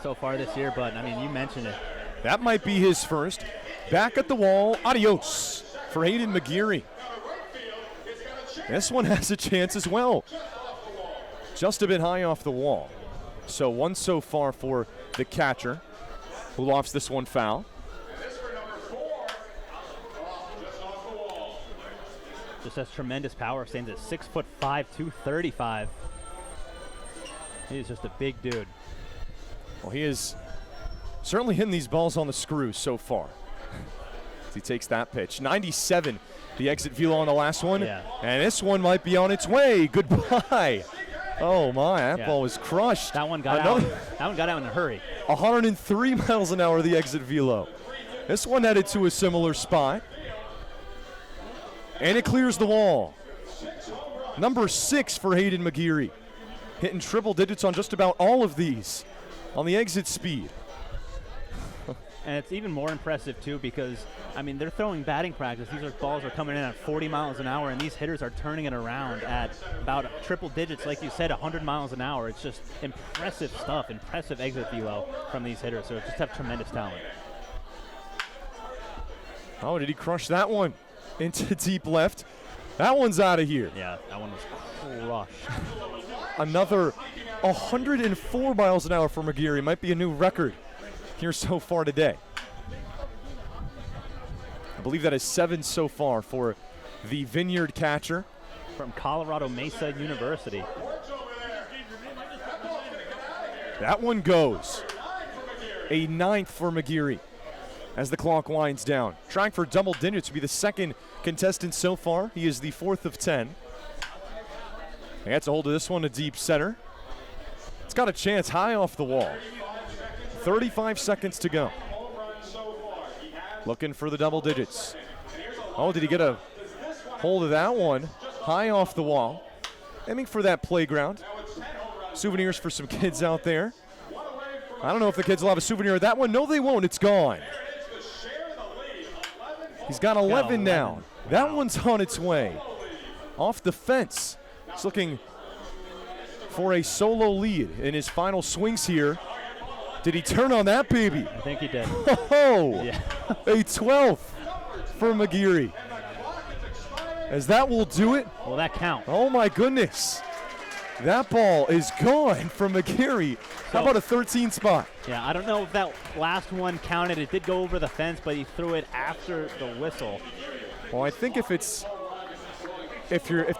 so far this year, but, I mean, you mentioned it. That might be his first. Back at the wall, adios for Hayden McGeary. This one has a chance as well. Just a bit high off the wall. So 1 so far for the catcher, who lofts this one foul. Just has tremendous power, stands at 6'5", 235. He is just a big dude. Well, he is certainly hitting these balls on the screws so far. As he takes that pitch. 97, the exit velo on the last one. Yeah. And this one might be on its way. Goodbye. Oh my, that ball was crushed. That one got out. That one got out in a hurry. 103 miles an hour, the exit velo. This one headed to a similar spot. And it clears the wall. Number 6 for Hayden McGeary. Hitting triple digits on just about all of these on the exit speed. And it's even more impressive, too, because, I mean, they're throwing batting practice. These balls are coming in at 40 miles an hour, and these hitters are turning it around at about triple digits, like you said, 100 miles an hour. It's just impressive stuff, impressive exit velo from these hitters. So just have tremendous talent. Oh, did he crush that one into deep left? That one's out of here. Yeah, that one was crushed. Another 104 miles an hour for McGeary. Might be a new record here so far today. I believe that is 7 so far for the Vineyard catcher. From Colorado Mesa University. That one goes. A 9th for McGeary as the clock winds down. Trying for double digits to be the second contestant so far. He is the 4th of 10. He gets a hold of this one to deep center. It's got a chance high off the wall. 35 seconds to go. Looking for the double digits. Oh, did he get a hold of that one? High off the wall. Aiming for that playground. Souvenirs for some kids out there. I don't know if the kids will have a souvenir of that one. No, they won't. It's gone. He's got 11 now. That one's on its way. Off the fence. He's looking for a solo lead in his final swings here. Did he turn on that baby? I think he did. Oh, yeah. A 12th for McGeary. As that will do it. Will that count? Oh, my goodness. That ball is gone from McGeary. How about a 13 spot? Yeah, I don't know if that last one counted. It did go over the fence, but he threw it after the whistle. Well, I think if the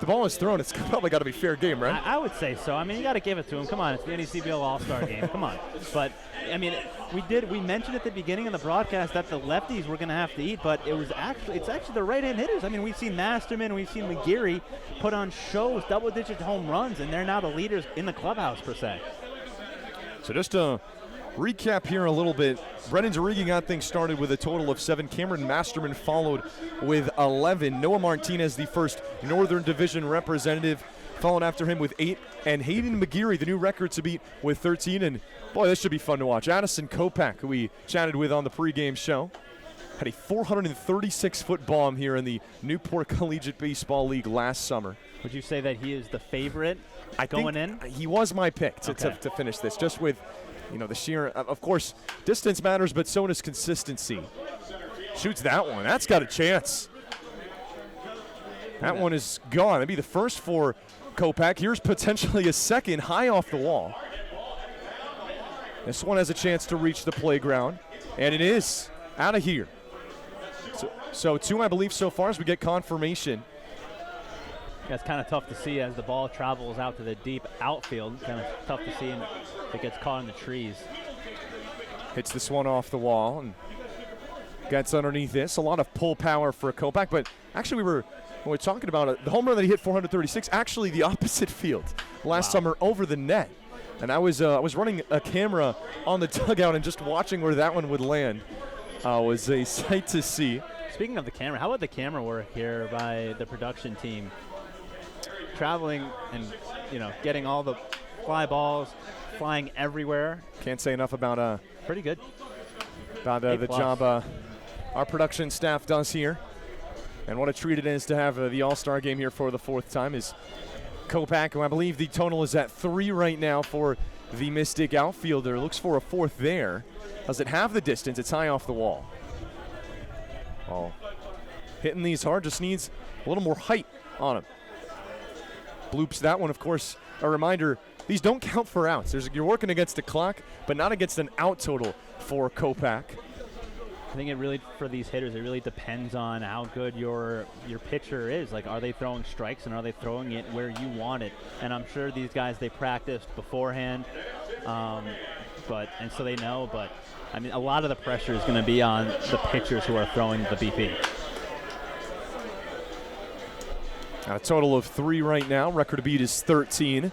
ball is thrown, it's probably got to be fair game, right? I would say so. I mean, you got to give it to him. Come on, it's the NECBL All-Star game. Come on. But I mean, we mentioned at the beginning of the broadcast that the lefties were going to have to eat, but it's actually the right-hand hitters. I mean, we've seen Masterman, we've seen McGeary put on shows, double-digit home runs, and they're now the leaders in the clubhouse per se. So just to recap here a little bit, Brennan Zarigi got things started with a total of 7. Cameron Masterman followed with 11. Noah Martinez, the first Northern Division representative, followed after him with 8. And Hayden McGeary, the new record to beat, with 13. And boy, this should be fun to watch. Addison Kopak, who we chatted with on the pregame show, had a 436-foot bomb here in the Newport Collegiate Baseball League last summer. Would you say that he is the favorite going in? He was my pick to finish this, just with the sheer, of course, distance matters, but so does consistency. Shoots that one. That's got a chance. That one is gone. That'd be the first for Kopak. Here's potentially a second, high off the wall. This one has a chance to reach the playground, and it is out of here. So 2, I believe, so far as we get confirmation. That's kind of tough to see as the ball travels out to the deep outfield. Kind of tough to see if it gets caught in the trees. Hits this one off the wall and gets underneath this. A lot of pull power for Kopak, but actually when we were talking about it, the home run that he hit 436, actually the opposite field last summer over the net. And I was running a camera on the dugout and just watching where that one would land was a sight to see. Speaking of the camera, how about the camera work here by the production team? Traveling and getting all the fly balls flying everywhere. Can't say enough about pretty good about the job our production staff does here. And what a treat it is to have the All-Star game here for the 4th time is Kopak, who I believe the total is at 3 right now for the Mystic outfielder. Looks for a 4th there. Does it have the distance? It's high off the wall. Oh, hitting these hard, just needs a little more height on him. Bloops that one, of course. A reminder, these don't count for outs. You're working against the clock, but not against an out total for Kopak. I think it really, for these hitters, it really depends on how good your pitcher is. Like, are they throwing strikes and are they throwing it where you want it? And I'm sure these guys, they practiced beforehand, and so they know. But I mean, a lot of the pressure is going to be on the pitchers who are throwing the BP. A total of 3 right now. Record to beat is 13.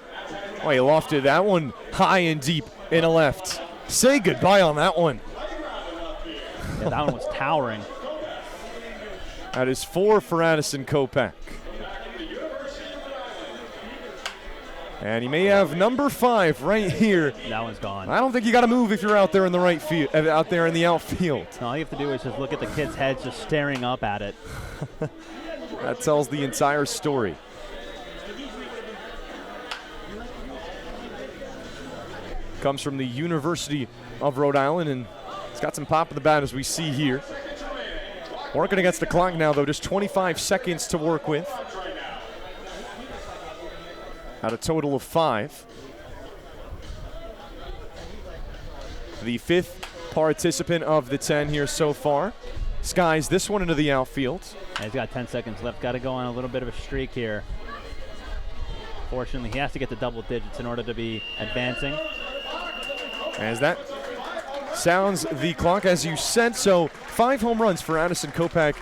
Oh, he lofted that one high and deep in a left. Say goodbye on that one. Yeah, that one was towering. That is 4 for Addison Kopak. And he may have number 5 right here. That one's gone. I don't think you got to move if you're out there in the right field, out there in the outfield. No, all you have to do is just look at the kid's head just staring up at it. That tells the entire story. Comes from the University of Rhode Island, and it's got some pop in the bat as we see here. Working against the clock now, though, just 25 seconds to work with. At a total of 5. The 5th participant of the 10 here so far. Skies this one into the outfield. And he's got 10 seconds left. Got to go on a little bit of a streak here. Fortunately, he has to get to double digits in order to be advancing. As that sounds the clock, as you said, so 5 home runs for Addison Kopak.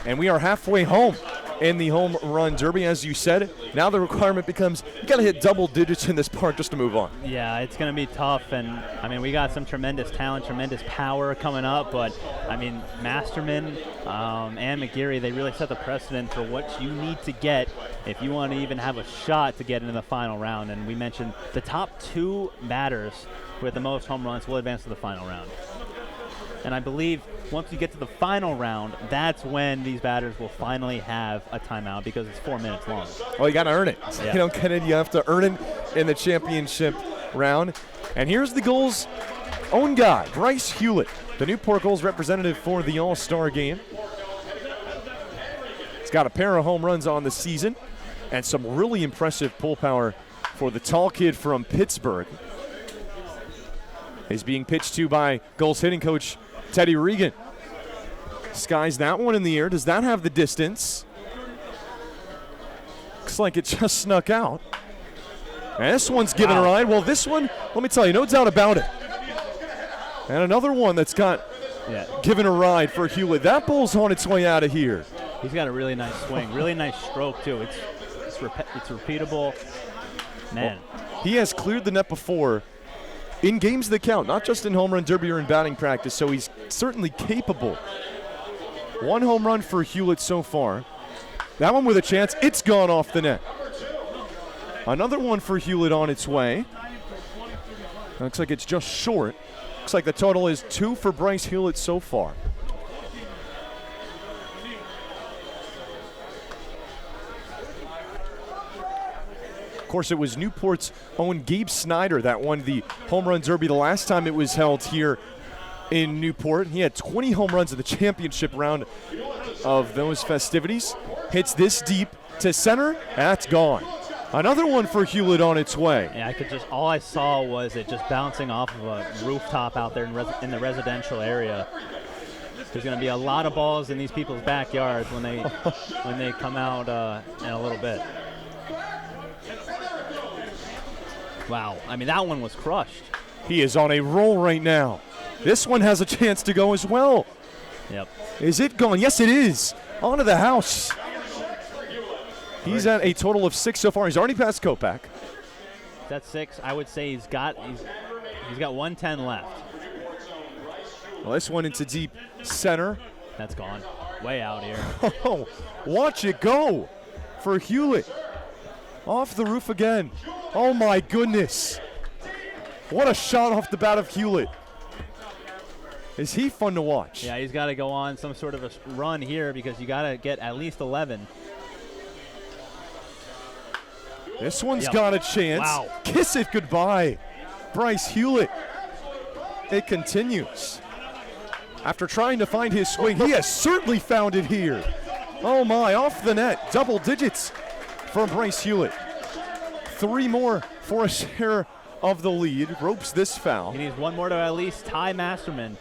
And we are halfway home in the home run derby, as you said. Now the requirement becomes you got to hit double digits in this park just to move on. Yeah, it's going to be tough. And, I mean, we got some tremendous talent, tremendous power coming up. But, I mean, Masterman and McGeary, they really set the precedent for what you need to get if you want to even have a shot to get into the final round. And we mentioned the top 2 batters with the most home runs will advance to the final round. And I believe once you get to the final round, that's when these batters will finally have a timeout because it's 4 minutes long. Well, you got to earn it. Yeah. You don't get it. You have to earn it in the championship round. And here's the Gulls' own guy, Bryce Hewlett, the Newport Gulls representative for the All-Star game. He's got a pair of home runs on the season and some really impressive pull power for the tall kid from Pittsburgh. He's being pitched to by Gulls hitting coach Teddy Regan. Skies that one in the air. Does that have the distance? Looks like it just snuck out. And this one's given a ride. Well, this one, let me tell you, no doubt about it. And another one that's got given a ride for Hewlett. That ball's on its way out of here. He's got a really nice swing, really nice stroke, too. It's repeatable. Man. Well, he has cleared the net before in games that count, not just in home run derby or in batting practice, so he's certainly capable. 1 home run for Hewlett so far. That one with a chance, it's gone off the net. Another one for Hewlett on its way. Looks like it's just short. Looks like the total is 2 for Bryce Hewlett so far. Of course, it was Newport's own Gabe Snyder that won the home run derby the last time it was held here in Newport. He had 20 home runs in the championship round of those festivities. Hits this deep to center. That's gone. Another one for Hewlett on its way. Yeah, all I saw was it just bouncing off of a rooftop out there in the residential area. There's going to be a lot of balls in these people's backyards when they come out in a little bit. Wow, I mean, that one was crushed. He is on a roll right now. This one has a chance to go as well. Yep. Is it gone? Yes, it is. Onto the house. He's at a total of 6 so far. He's already passed Kopak. That's 6. I would say he's got 110 left. Well, this one into deep center. That's gone. Way out here. Oh, watch it go for Hewlett. Off the roof again. Oh, my goodness. What a shot off the bat of Hewlett. Is he fun to watch? Yeah, he's got to go on some sort of a run here because you got to get at least 11. This one's got a chance. Wow. Kiss it goodbye, Bryce Hewlett. It continues. After trying to find his swing, he has certainly found it here. Oh my, off the net, double digits from Bryce Hewlett. 3 more for a share of the lead. Ropes this foul. He needs 1 more to at least tie Masterman.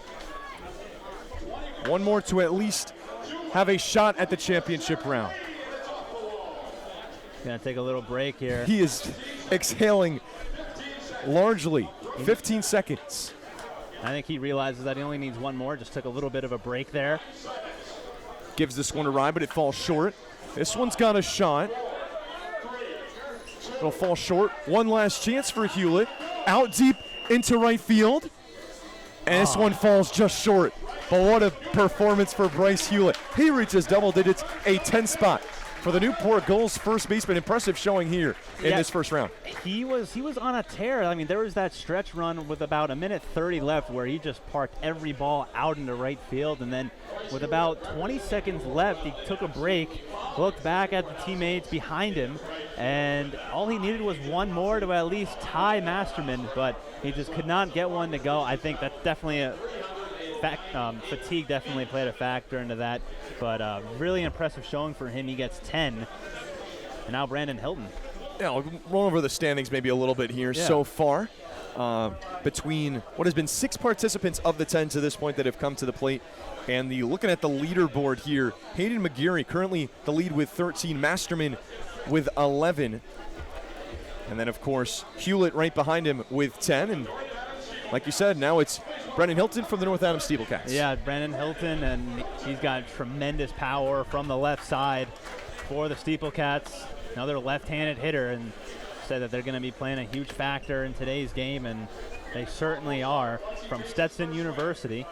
1 more to at least have a shot at the championship round. Gonna take a little break here. He is exhaling largely. 15 seconds. I think he realizes that he only needs 1 more. Just took a little bit of a break there. Gives this one a ride, but it falls short. This one's got a shot. It'll fall short. 1 last chance for Hewlett. Out deep into right field. And this one falls just short. But what a performance for Bryce Hewlett. He reaches double digits, a 10 spot for the Newport Gulls first baseman. Impressive showing here in this first round. He was on a tear. I mean, there was that stretch run with about 1:30 left where he just parked every ball out into right field, and then with about 20 seconds left, he took a break, looked back at the teammates behind him, and all he needed was 1 more to at least tie Masterman, but he just could not get one to go. I think that's definitely a fatigue definitely played a factor into that, but really impressive showing for him. He gets 10, and now Brandon Hilton. Yeah, I'll roll over the standings maybe a little bit here so far. Between what has been 6 participants of the 10 to this point that have come to the plate, and looking at the leaderboard here, Hayden McGeary currently the lead with 13, Masterman with 11, and then of course Hewlett right behind him with 10, and like you said, now it's Brendan Hilton from the North Adams Steeplecats. Yeah, Brendan Hilton, and he's got tremendous power from the left side for the Steeplecats. Another left-handed hitter, and said that they're going to be playing a huge factor in today's game, and they certainly are. From Stetson University,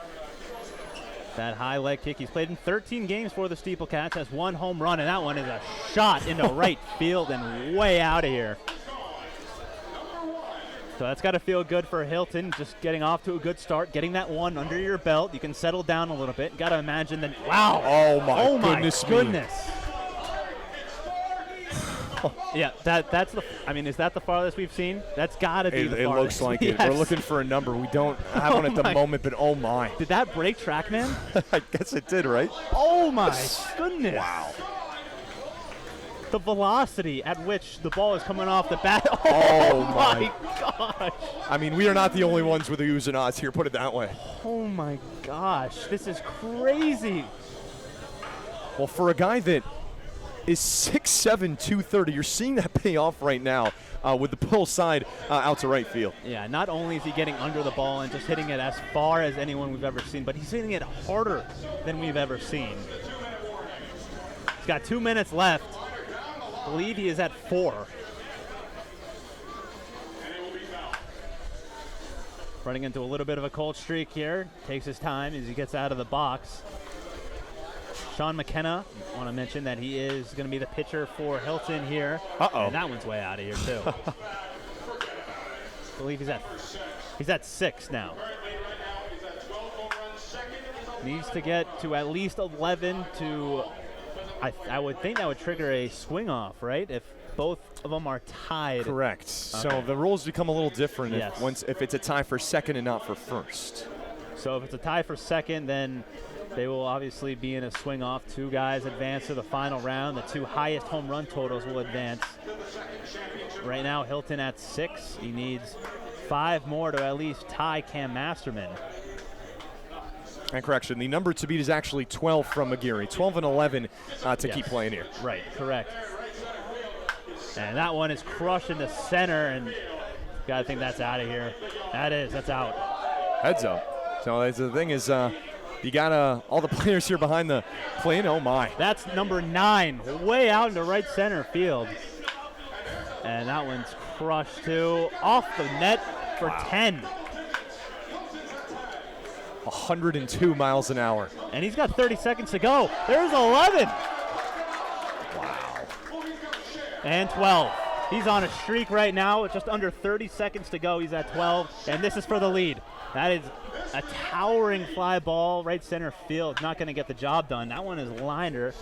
that high leg kick. He's played in 13 games for the Steeplecats, has 1 home run, and that one is a shot into right field and way out of here. So that's got to feel good for Hilton, just getting off to a good start, getting that 1 under your belt. You can settle down a little bit. Got to imagine that. Wow. Oh my goodness. Yeah, that's the. I mean, is that the farthest we've seen? That's got to be the farthest. It looks like it. We're looking for a number. We don't have one at the moment, but oh my. Did that break track, man? I guess it did, right? Oh my goodness. Wow. The velocity at which the ball is coming off the bat. Oh my gosh. I mean, we are not the only ones with the oohs and ahs here, put it that way. Oh my gosh, this is crazy. Well, for a guy that is 6'7", 230, you're seeing that pay off right now with the pull side out to right field. Yeah, not only is he getting under the ball and just hitting it as far as anyone we've ever seen, but he's hitting it harder than we've ever seen. He's got 2 minutes left. I believe he is at 4. Running into a little bit of a cold streak here. Takes his time as he gets out of the box. Sean McKenna, I want to mention that he is going to be the pitcher for Hilton here. Uh-oh. And that one's way out of here, too. I believe he's at 6 now. Needs to get to at least 11 to... I would think that would trigger a swing off, right? If both of them are tied. Correct. Okay. So the rules become a little different if it's a tie for second and not for first. So if it's a tie for second, then they will obviously be in a swing off. 2 guys advance to the final round. The 2 highest home run totals will advance. Right now, Hilton at 6. He needs 5 more to at least tie Cam Masterman. And correction, the number to beat is actually 12 from McGeary. 12 and 11 to keep playing here. Right, correct. And that one is crushed into center, and gotta think that's out of here. That's out. Heads up. So the thing is, you got all the players here behind the plate. Oh my. That's number 9, way out into right center field. And that one's crushed too. Off the net for 10. 102 miles an hour. And he's got 30 seconds to go. There's 11. Wow. And 12. He's on a streak right now with just under 30 seconds to go. He's at 12, and this is for the lead. That is a towering fly ball right center field. Not going to get the job done. That one is liner,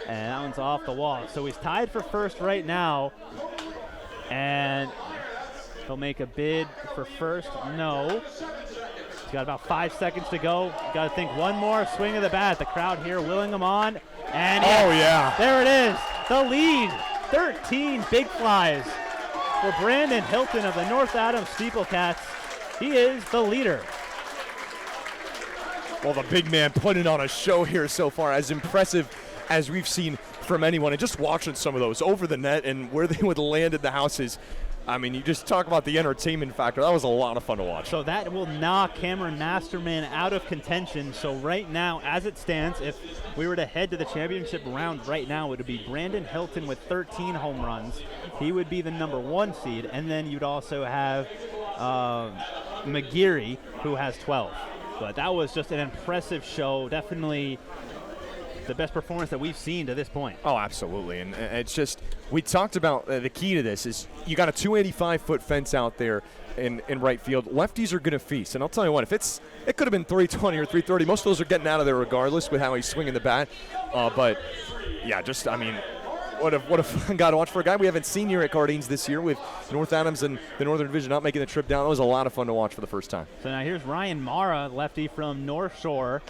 and that one's off the wall. So he's tied for first right now, and he'll make a bid for first. No. He's got about 5 seconds to go. Got to think one more swing of the bat. The crowd here willing him on. And there it is. The lead. 13 big flies for Brandon Hilton of the North Adams Steeplecats. He is the leader. Well, the big man putting on a show here so far, as impressive as we've seen from anyone. And just watching some of those over the net and where they would land at the houses. I mean, you just talk about the entertainment factor. That was a lot of fun to watch. So that will knock Cameron Masterman out of contention. So right now, as it stands, if we were to head to the championship round right now, it would be Brandon Hilton with 13 home runs. He would be the number 1 seed. And then you'd also have McGeary, who has 12. But that was just an impressive show. Definitely the best performance that we've seen to this point. Oh, absolutely. And it's just, we talked about the key to this is you got a 285-foot fence out there in right field. Lefties are going to feast. And I'll tell you what, it could have been 320 or 330. Most of those are getting out of there regardless with how he's swinging the bat. But, yeah, just, I mean, what a fun guy to watch for a guy we haven't seen here at Cardines this year with North Adams and the Northern Division not making the trip down. It was a lot of fun to watch for the first time. So now here's Ryan Mara, lefty from North Shore.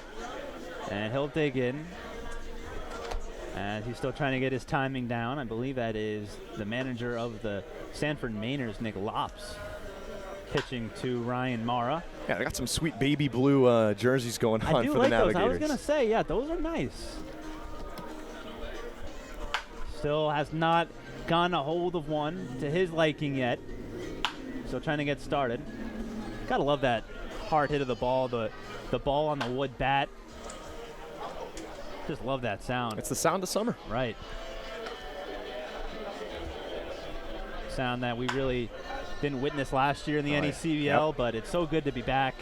And he'll dig in. And he's still trying to get his timing down. I believe that is the manager of the Sanford Mainers, Nick Lops, pitching to Ryan Mara. Yeah, they got some sweet baby blue jerseys going on for the Navigators. I was going to say, yeah, those are nice. Still has not gotten a hold of one to his liking yet. Still trying to get started. Gotta love that hard hit of the ball, the ball on the wood bat. Just love that sound. It's the sound of summer. Right. Sound that we really didn't witness last year in the NECBL, but it's so good to be back.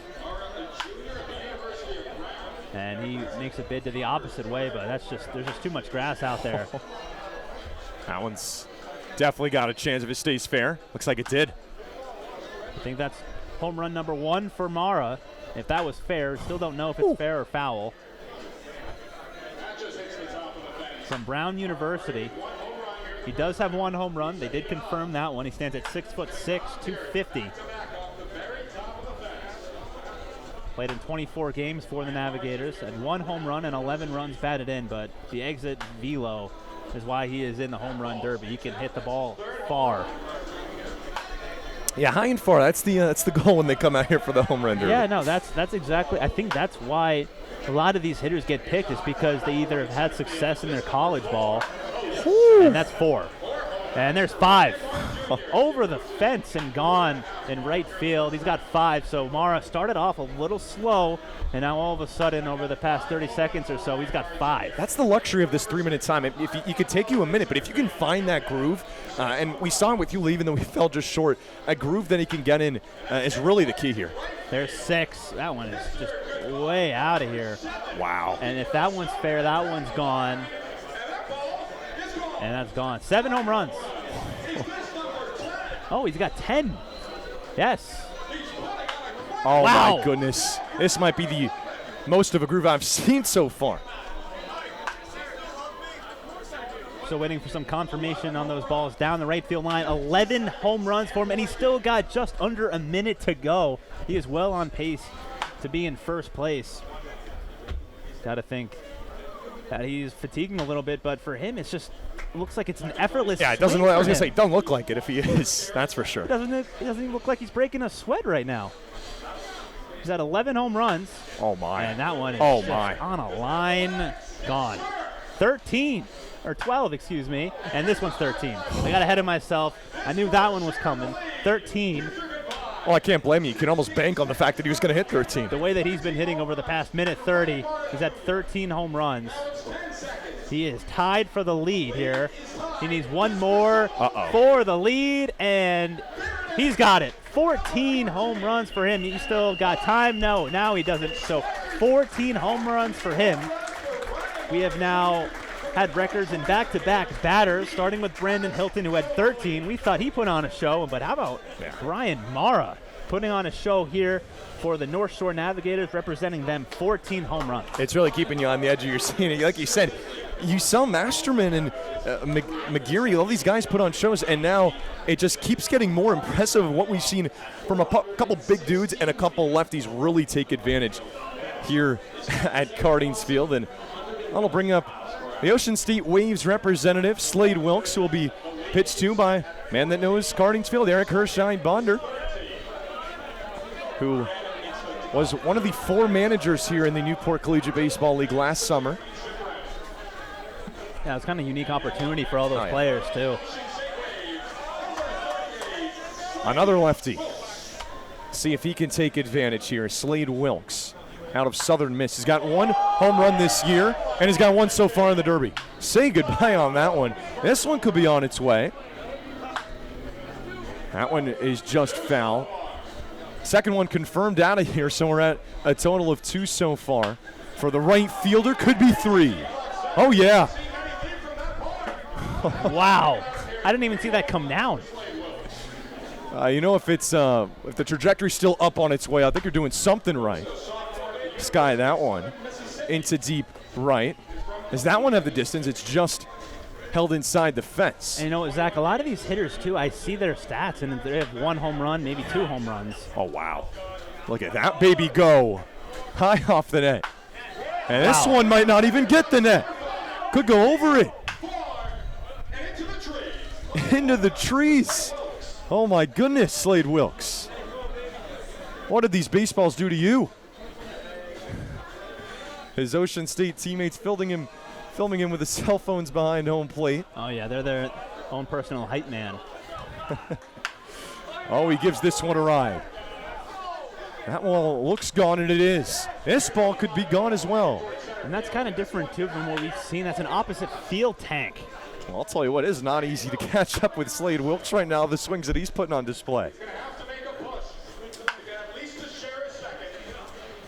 And he makes a bid to the opposite way, but there's just too much grass out there. That one's definitely got a chance if it stays fair. Looks like it did. I think that's home run number 1 for Mara. If that was fair, still don't know if it's fair or foul. From Brown University. He does have 1 home run. They did confirm that one. He stands at 6'6", 250. Played in 24 games for the Navigators. Had 1 home run and 11 runs batted in, but the exit velo is why he is in the home run derby. He can hit the ball far. Yeah, high and far. That's the goal when they come out here for the home run derby. Yeah, no, that's exactly. I think that's why a lot of these hitters get picked, is because they either have had success in their college ball, and that's 4. And there's 5. Over the fence and gone in right field. He's got 5, so Mara started off a little slow, and now all of a sudden, over the past 30 seconds or so, he's got 5. That's the luxury of this 3-minute time. If it could take you a minute, but if you can find that groove, and we saw it with you, even though we fell just short, a groove that he can get in is really the key here. There's 6. That one is just way out of here. Wow. And if that one's fair, that one's gone. And that's gone. 7 home runs. Oh, he's got 10. Yes. Oh, wow. My goodness. This might be the most of a groove I've seen so far. So waiting for some confirmation on those balls down the right field line. 11 home runs for him, and he's still got just under a minute to go. He is well on pace to be in first place. Got to think that he's fatiguing a little bit, but for him, it's just looks like it's an effortless. Yeah, it doesn't. I was gonna say, don't look like it if he is. That's for sure. It doesn't even look like he's breaking a sweat right now. He's at 11 home runs. Oh my! And that one is on a line, gone. 13 or 12, excuse me, and this one's 13. I got ahead of myself. I knew that one was coming. 13. Well, I can't blame you. You can almost bank on the fact that he was going to hit 13. The way that he's been hitting over the past minute 30, he's at 13 home runs. He is tied for the lead here. He needs one more for the lead, and he's got it. 14 home runs for him. He still got time. No, now he doesn't. So 14 home runs for him. We have now had records in back-to-back batters, starting with Brandon Hilton, who had 13. We thought he put on a show, but how about Ryan Mara? putting on a show here for the North Shore Navigators, representing them 14 home runs. It's really keeping you on the edge of your seat. Like you said, you saw Masterman and McGeary, all these guys put on shows, and now it just keeps getting more impressive of what we've seen from a couple big dudes and a couple lefties really take advantage here at Cardines Field. And that'll bring up the Ocean State Waves representative, Slade Wilkes, who will be pitched to by a man that knows Cardines Field, Eric Hershine Bonder, who was one of the 4 managers here in the Newport Collegiate Baseball League last summer. Yeah, it's kind of a unique opportunity for all those players, too. Another lefty. See if he can take advantage here. Slade Wilkes out of Southern Miss. He's got 1 home run this year, and he's got 1 so far in the Derby. Say goodbye on that one. This one could be on its way. That one is just foul. Second one confirmed out of here, so we're at a total of 2 so far. For the right fielder, could be 3. Oh, yeah. Wow. I didn't even see that come down. You know, if the trajectory's still up on its way, I think you're doing something right. Sky that one into deep right. Does that one have the distance? It's just held inside the fence. And you know, Zach, a lot of these hitters, too, I see their stats, and they have 1 home run, maybe 2 home runs. Oh, wow. Look at that baby go. High off the net. And this one might not even get the net. Could go over it. Into the trees. Oh, my goodness, Slade Wilkes. What did these baseballs do to you? His Ocean State teammates filming him with the cell phones behind home plate. Oh, yeah, they're their own personal hype man. Oh, he gives this one a ride. That one looks gone, and it is. This ball could be gone as well. And that's kind of different, too, from what we've seen. That's an opposite field tank. Well, I'll tell you what, it is not easy to catch up with Slade Wilkes right now, the swings that he's putting on display.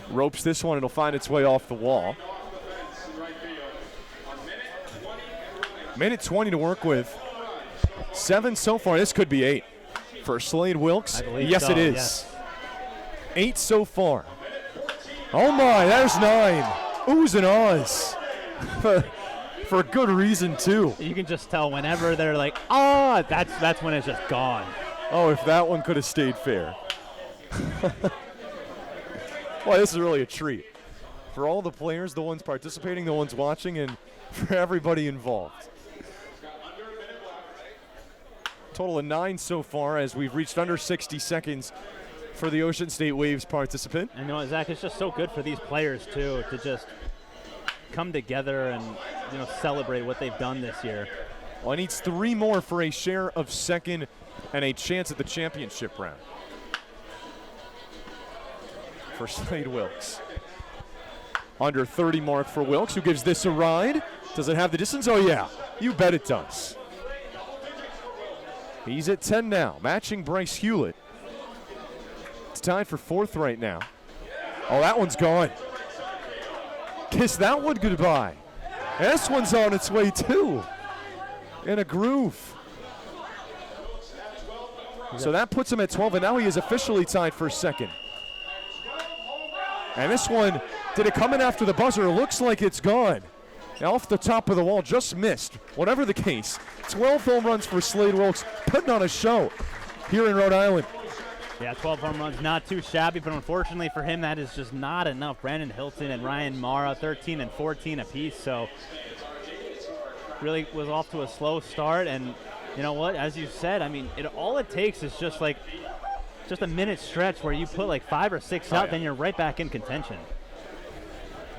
Ropes this one, it'll find its way off the wall. Minute 20 to work with. 7 so far, this could be 8 for Slade Wilkes. Yes, so, it is. Yes. 8 so far. Oh my, there's 9. Oohs and ahs. For good reason, too. You can just tell whenever they're like, ah, that's when it's just gone. Oh, if that one could have stayed fair. Well, this is really a treat for all the players, the ones participating, the ones watching, and for everybody involved. Total of 9 so far as we've reached under 60 seconds for the Ocean State Waves participant. I know, Zach, it's just so good for these players, too, to just come together and celebrate what they've done this year. Well, it needs 3 more for a share of second and a chance at the championship round for Slade Wilkes. Under 30 mark for Wilkes, who gives this a ride. Does it have the distance? Oh, yeah. You bet it does. He's at 10 now, matching Bryce Hewlett. It's tied for 4th right now. Oh, that one's gone. Kiss that one goodbye. This one's on its way, too. In a groove. So that puts him at 12, and now he is officially tied for 2nd. And this one, did it come in after the buzzer? It looks like it's gone. Off the top of the wall, just missed. Whatever the case, 12 home runs for Slade Wilkes, putting on a show here in Rhode Island. Yeah, 12 home runs, not too shabby, but unfortunately for him, that is just not enough. Brandon Hilton and Ryan Mara, 13 and 14 apiece, so really was off to a slow start. And you know what, as you said, I mean, all it takes is just a minute stretch where you put like 5 or 6 out, then you're right back in contention.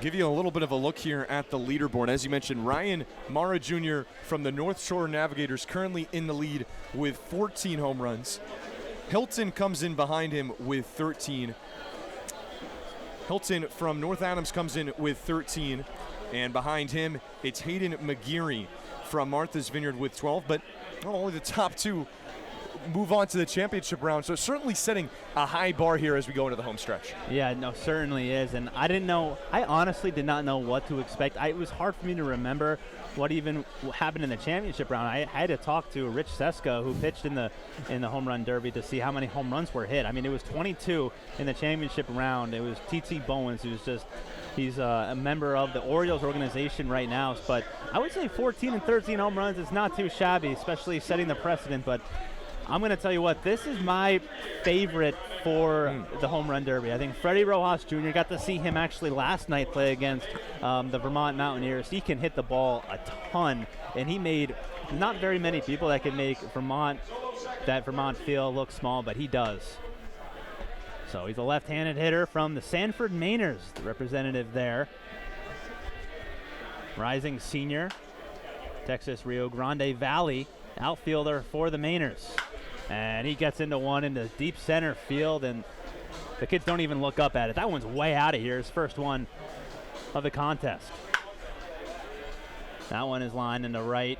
Give you a little bit of a look here at the leaderboard. As you mentioned, Ryan Mara Jr. from the North Shore Navigators currently in the lead with 14 home runs. Hilton comes in behind him with 13. Hilton from North Adams comes in with 13. And behind him, it's Hayden McGeary from Martha's Vineyard with 12. But not only the top 2 move on to the championship round. So certainly setting a high bar here as we go into the home stretch. Yeah, no, certainly is. And I honestly did not know what to expect. It was hard for me to remember what even happened in the championship round. I had to talk to Rich Seska, who pitched in the home run derby, to see how many home runs were hit. I mean, it was 22 in the championship round. It was T.T. Bowens, he's a member of the Orioles organization right now. But I would say 14 and 13 home runs is not too shabby, especially setting the precedent. But I'm going to tell you what, this is my favorite for the home run derby. I think Freddie Rojas Jr., got to see him actually last night play against the Vermont Mountaineers. He can hit the ball a ton, and he made not very many people that can make Vermont field look small, but he does. So he's a left-handed hitter from the Sanford Mainers, the representative there. Rising senior, Texas Rio Grande Valley outfielder for the Mainers. And he gets into one into deep center field, and the kids don't even look up at it. That one's way out of here. His first one of the contest. That one is lined into right,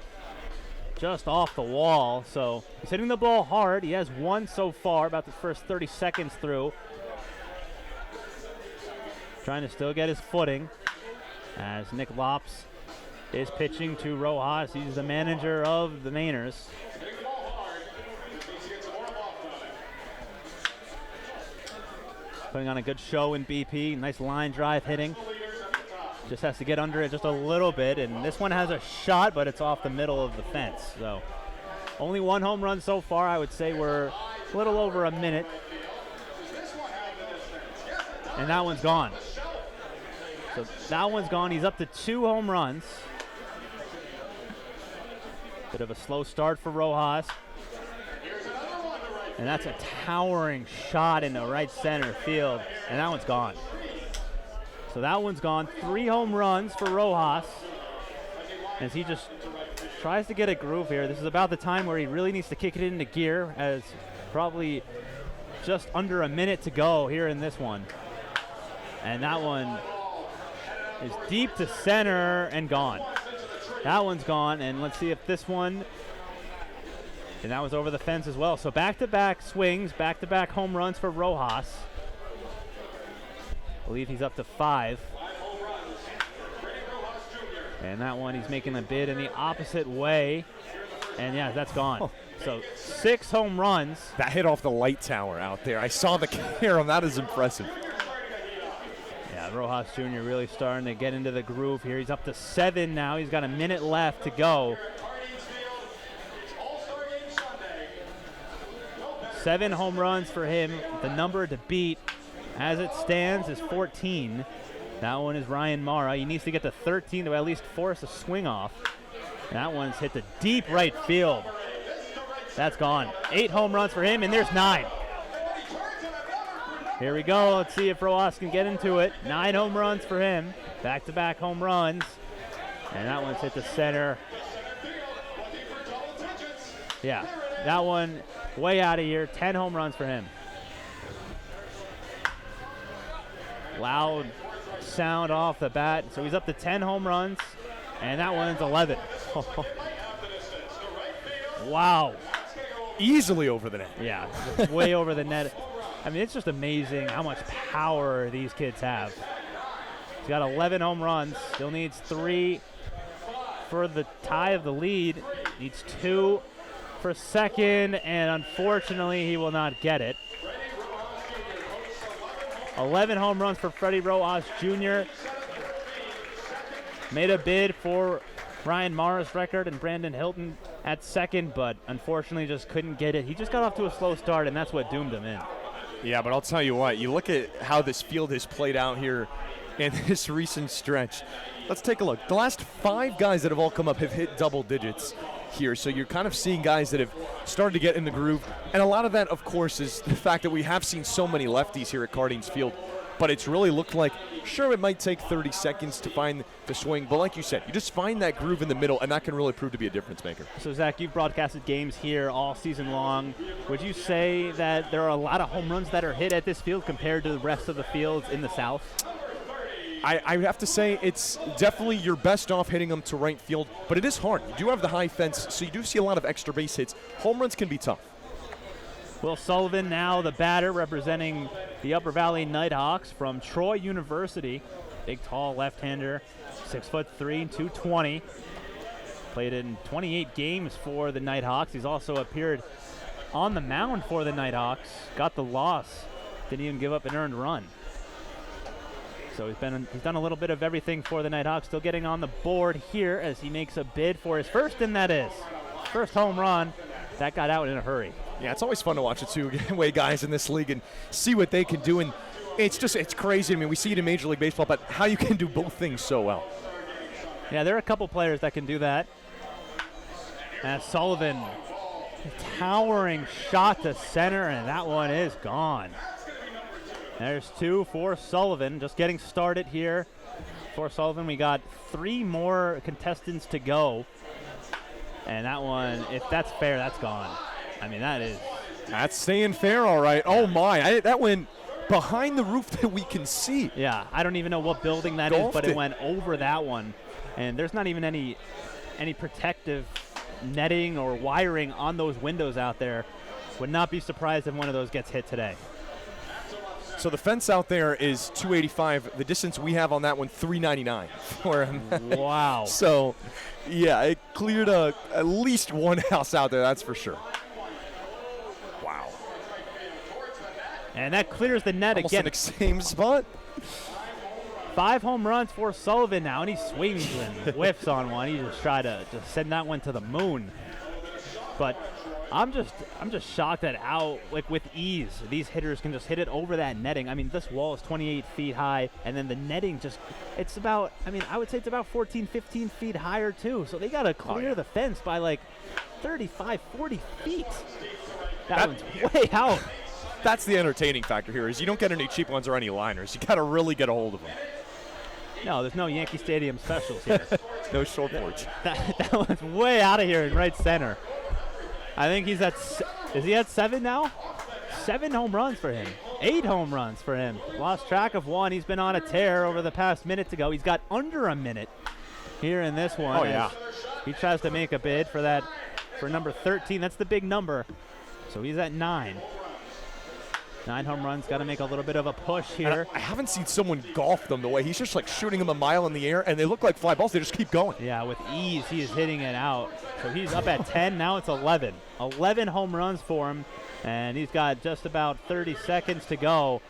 just off the wall. So he's hitting the ball hard. He has one so far, about the first 30 seconds through. Trying to still get his footing as Nick Lops is pitching to Rojas. He's the manager of the Mainers. Putting on a good show in BP. Nice line drive hitting. Just has to get under it just a little bit. And this one has a shot, but it's off the middle of the fence. So only one home run so far. I would say we're a little over a minute. And that one's gone. So that one's gone. He's up to 2 home runs. Bit of a slow start for Rojas. And that's a towering shot into right center field. And that one's gone. So that one's gone. 3 home runs for Rojas as he just tries to get a groove here. This is about the time where he really needs to kick it into gear, as probably just under a minute to go here in this one. And that one is deep to center and gone. That one's gone, and let's see if this one, and that was over the fence as well. So back-to-back swings, back-to-back home runs for Rojas. I believe he's up to 5. And that one, he's making a bid in the opposite way. And yeah, that's gone. Oh. So 6 home runs. That hit off the light tower out there. I saw the carom. That is impressive. Yeah, Rojas Jr. really starting to get into the groove here. He's up to 7 now. He's got a minute left to go. 7 home runs for him. The number to beat as it stands is 14. That one is Ryan Mara. He needs to get to 13 to at least force a swing off. That one's hit to deep right field. That's gone. 8 home runs for him, and there's 9. Here we go. Let's see if Rojas can get into it. 9 home runs for him. Back-to-back home runs. And that one's hit to center. Yeah, that one way out of here. 10 home runs for him. Loud sound off the bat. So he's up to 10 home runs, and that one's 11. Wow. Easily over the net. Yeah, way over the net. I mean, it's just amazing how much power these kids have. He's got 11 home runs. Still needs 3 for the tie of the lead. Needs 2 for second, and unfortunately, he will not get it. 11 home runs for Freddie Rojas Jr. Made a bid for Ryan Mara's record and Brandon Hilton at second, but unfortunately just couldn't get it. He just got off to a slow start, and that's what doomed him in. Yeah, but I'll tell you what, you look at how this field has played out here in this recent stretch. Let's take a look. The last 5 guys that have all come up have hit double digits here, so you're kind of seeing guys that have started to get in the groove, and a lot of that, of course, is the fact that we have seen so many lefties here at Cardines Field, but it's really looked like, sure, it might take 30 seconds to find the swing, but like you said, you just find that groove in the middle, and that can really prove to be a difference maker. So, Zach, you've broadcasted games here all season long. Would you say that there are a lot of home runs that are hit at this field compared to the rest of the fields in the South? I have to say it's definitely your best off hitting them to right field, but it is hard. You do have the high fence, so you do see a lot of extra base hits. Home runs can be tough. Will Sullivan now the batter representing the Upper Valley Nighthawks from Troy University. Big, tall left-hander, 6'3", 220. Played in 28 games for the Nighthawks. He's also appeared on the mound for the Nighthawks. Got the loss. Didn't even give up an earned run. So he's done a little bit of everything for the Nighthawks. Still getting on the board here as he makes a bid for his first, and that is first home run. That got out in a hurry. Yeah, it's always fun to watch the two-way guys in this league and see what they can do. And it's crazy. I mean, we see it in Major League Baseball, but how you can do both things so well. Yeah, there are a couple players that can do that. As Sullivan, towering shot to center, and that one is gone. There's two for Sullivan, just getting started here. For Sullivan, we got 3 more contestants to go. And that one, if that's fair, that's gone. I mean, that's staying fair, all right. Oh, my. That went behind the roof that we can see. Yeah, I don't even know what building that is, but it went over that one. And there's not even any protective netting or wiring on those windows out there. Would not be surprised if one of those gets hit today. So the fence out there is 285. The distance we have on that one, 399 for him. Wow. So, yeah, it cleared at least one house out there, that's for sure. Wow. And that clears the net almost again. In the same spot. 5 home runs for Sullivan now, and he swings and whiffs on one. He just tried to send that one to the moon. But I'm just shocked at how, like, with ease, these hitters can just hit it over that netting. I mean, this wall is 28 feet high, and then the netting it's about, I would say it's about 14, 15 feet higher too. So they got to clear the fence by like 35, 40 feet. That one's way out. That's the entertaining factor here, is you don't get any cheap ones or any liners. You got to really get a hold of them. No, there's no Yankee Stadium specials here. No short porch. That one's way out of here in right center. I think is he at 7 now? 7 home runs for him. 8 home runs for him. Lost track of one. He's been on a tear over the past minute to go. He's got under a minute here in this one. Oh, yeah. He tries to make a bid for number 13. That's the big number. So he's at 9. 9 home runs. Got to make a little bit of a push here. I haven't seen someone golf them the way he's just like shooting them a mile in the air, and they look like fly balls. They just keep going. Yeah, with ease, he is hitting it out. So he's up at 10. Now it's 11. 11 home runs for him, and he's got just about 30 seconds to go.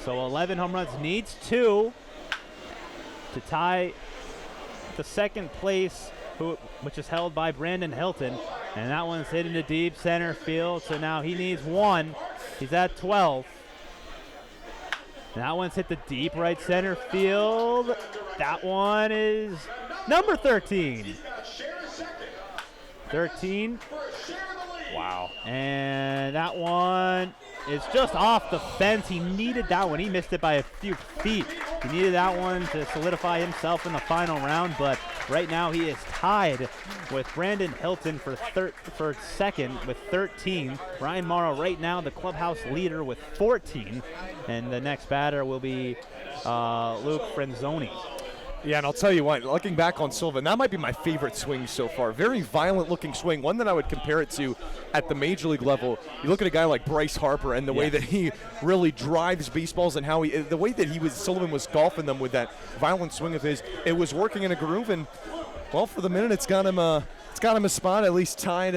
So 11 home runs, needs 2 to tie the second place, which is held by Brandon Hilton. And that one's hit into deep center field, so now he needs 1. He's at 12. That one's hit the deep right center field. That one is number 13. 13. Wow. And that one is just off the fence. He needed that one. He missed it by a few feet. He needed that one to solidify himself in the final round, but right now he is tied with Brandon Hilton for second with 13. Brian Morrow right now the clubhouse leader with 14. And the next batter will be Luke Frenzoni. Yeah, and I'll tell you what, looking back on Sullivan, that might be my favorite swing so far. Very violent-looking swing, one that I would compare it to at the Major League level. You look at a guy like Bryce Harper and the way that he really drives baseballs and how the way that Sullivan was golfing them with that violent swing of his, it was working in a groove, and, well, for the minute, it's got him a spot, at least tied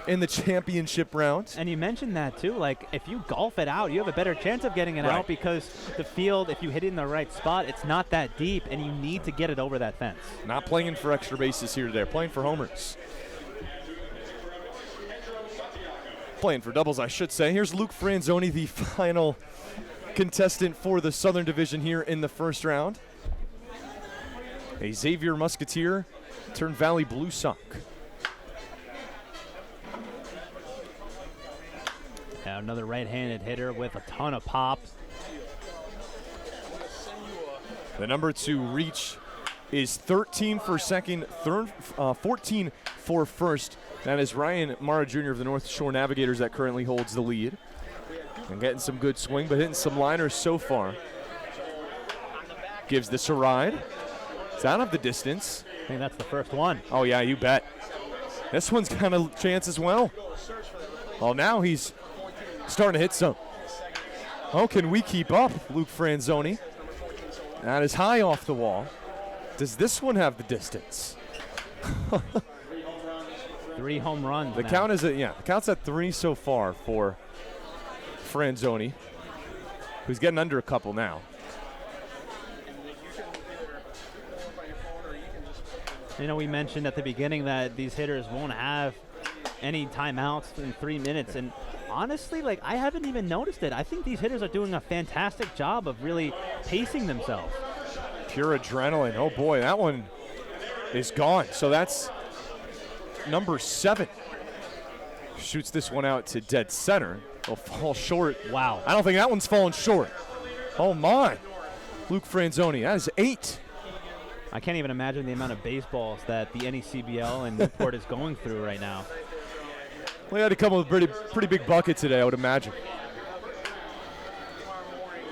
in the championship round. And you mentioned that too, like if you golf it out, you have a better chance of getting it out because the field, if you hit it in the right spot, it's not that deep and you need to get it over that fence. Not playing for extra bases here today, playing for homers. Playing for doubles, I should say. Here's Luke Franzoni, the final contestant for the Southern Division here in the first round. A Xavier Musketeer turned Valley Blue Sock. Now another right-handed hitter with a ton of pop. The number 2 reach is 13 for second, 14 for first. That is Ryan Mara Jr. of the North Shore Navigators that currently holds the lead. And getting some good swing, but hitting some liners so far. Gives this a ride. It's out of the distance. I think that's the first one. Oh, yeah, you bet. This one's got a chance as well. Well, now he's starting to hit some. Oh, can we keep up, Luke Franzoni? That is high off the wall. Does this one have the distance? 3 home runs. The now. count is the count's at 3 so far for Franzoni, who's getting under a couple now. You know, we mentioned at the beginning that these hitters won't have any timeouts in 3 minutes, and honestly, like, I haven't even noticed it. I think these hitters are doing a fantastic job of really pacing themselves. Pure adrenaline. Oh boy, that one is gone. So that's number 7. Shoots this one out to dead center. It'll fall short. Wow. I don't think that one's falling short. Oh my. Luke Franzoni, that is 8. I can't even imagine the amount of baseballs that the NECBL and Newport is going through right now. We had a couple of pretty big buckets today, I would imagine.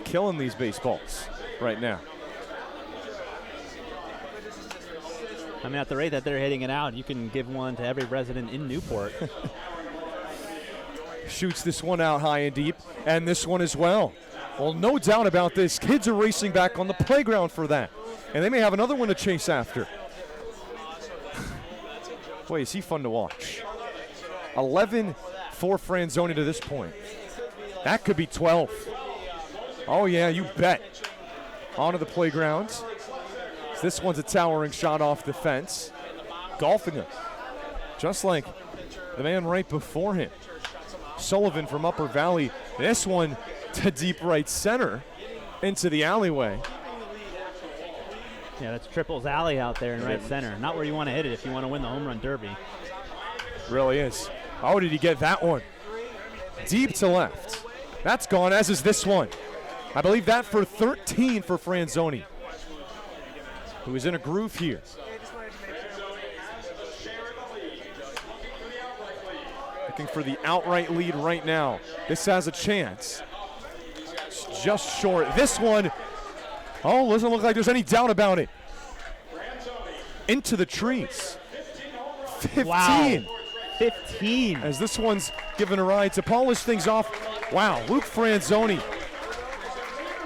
Killing these baseballs right now. I mean, at the rate that they're hitting it out, you can give one to every resident in Newport. Shoots this one out high and deep, and this one as well. Well, no doubt about this. Kids are racing back on the playground for that, and they may have another one to chase after. Boy, is he fun to watch. 11 for Franzoni to this point. That could be 12. Oh, yeah, you bet. Onto the playground. This one's a towering shot off the fence. Golfing him. Just like the man right before him. Sullivan from Upper Valley. This one to deep right center into the alleyway. Yeah, that's Triples Alley out there in right center. Not where you want to hit it if you want to win the home run derby. Really is. How did he get that one? Deep to left. That's gone, as is this one. I believe that for 13 for Franzoni, who is in a groove here. Looking for the outright lead right now. This has a chance. It's just short. This one, oh, doesn't look like there's any doubt about it. Into the trees. 15. Wow. 15. As this one's given a ride to polish things off. Wow, Luke Franzoni.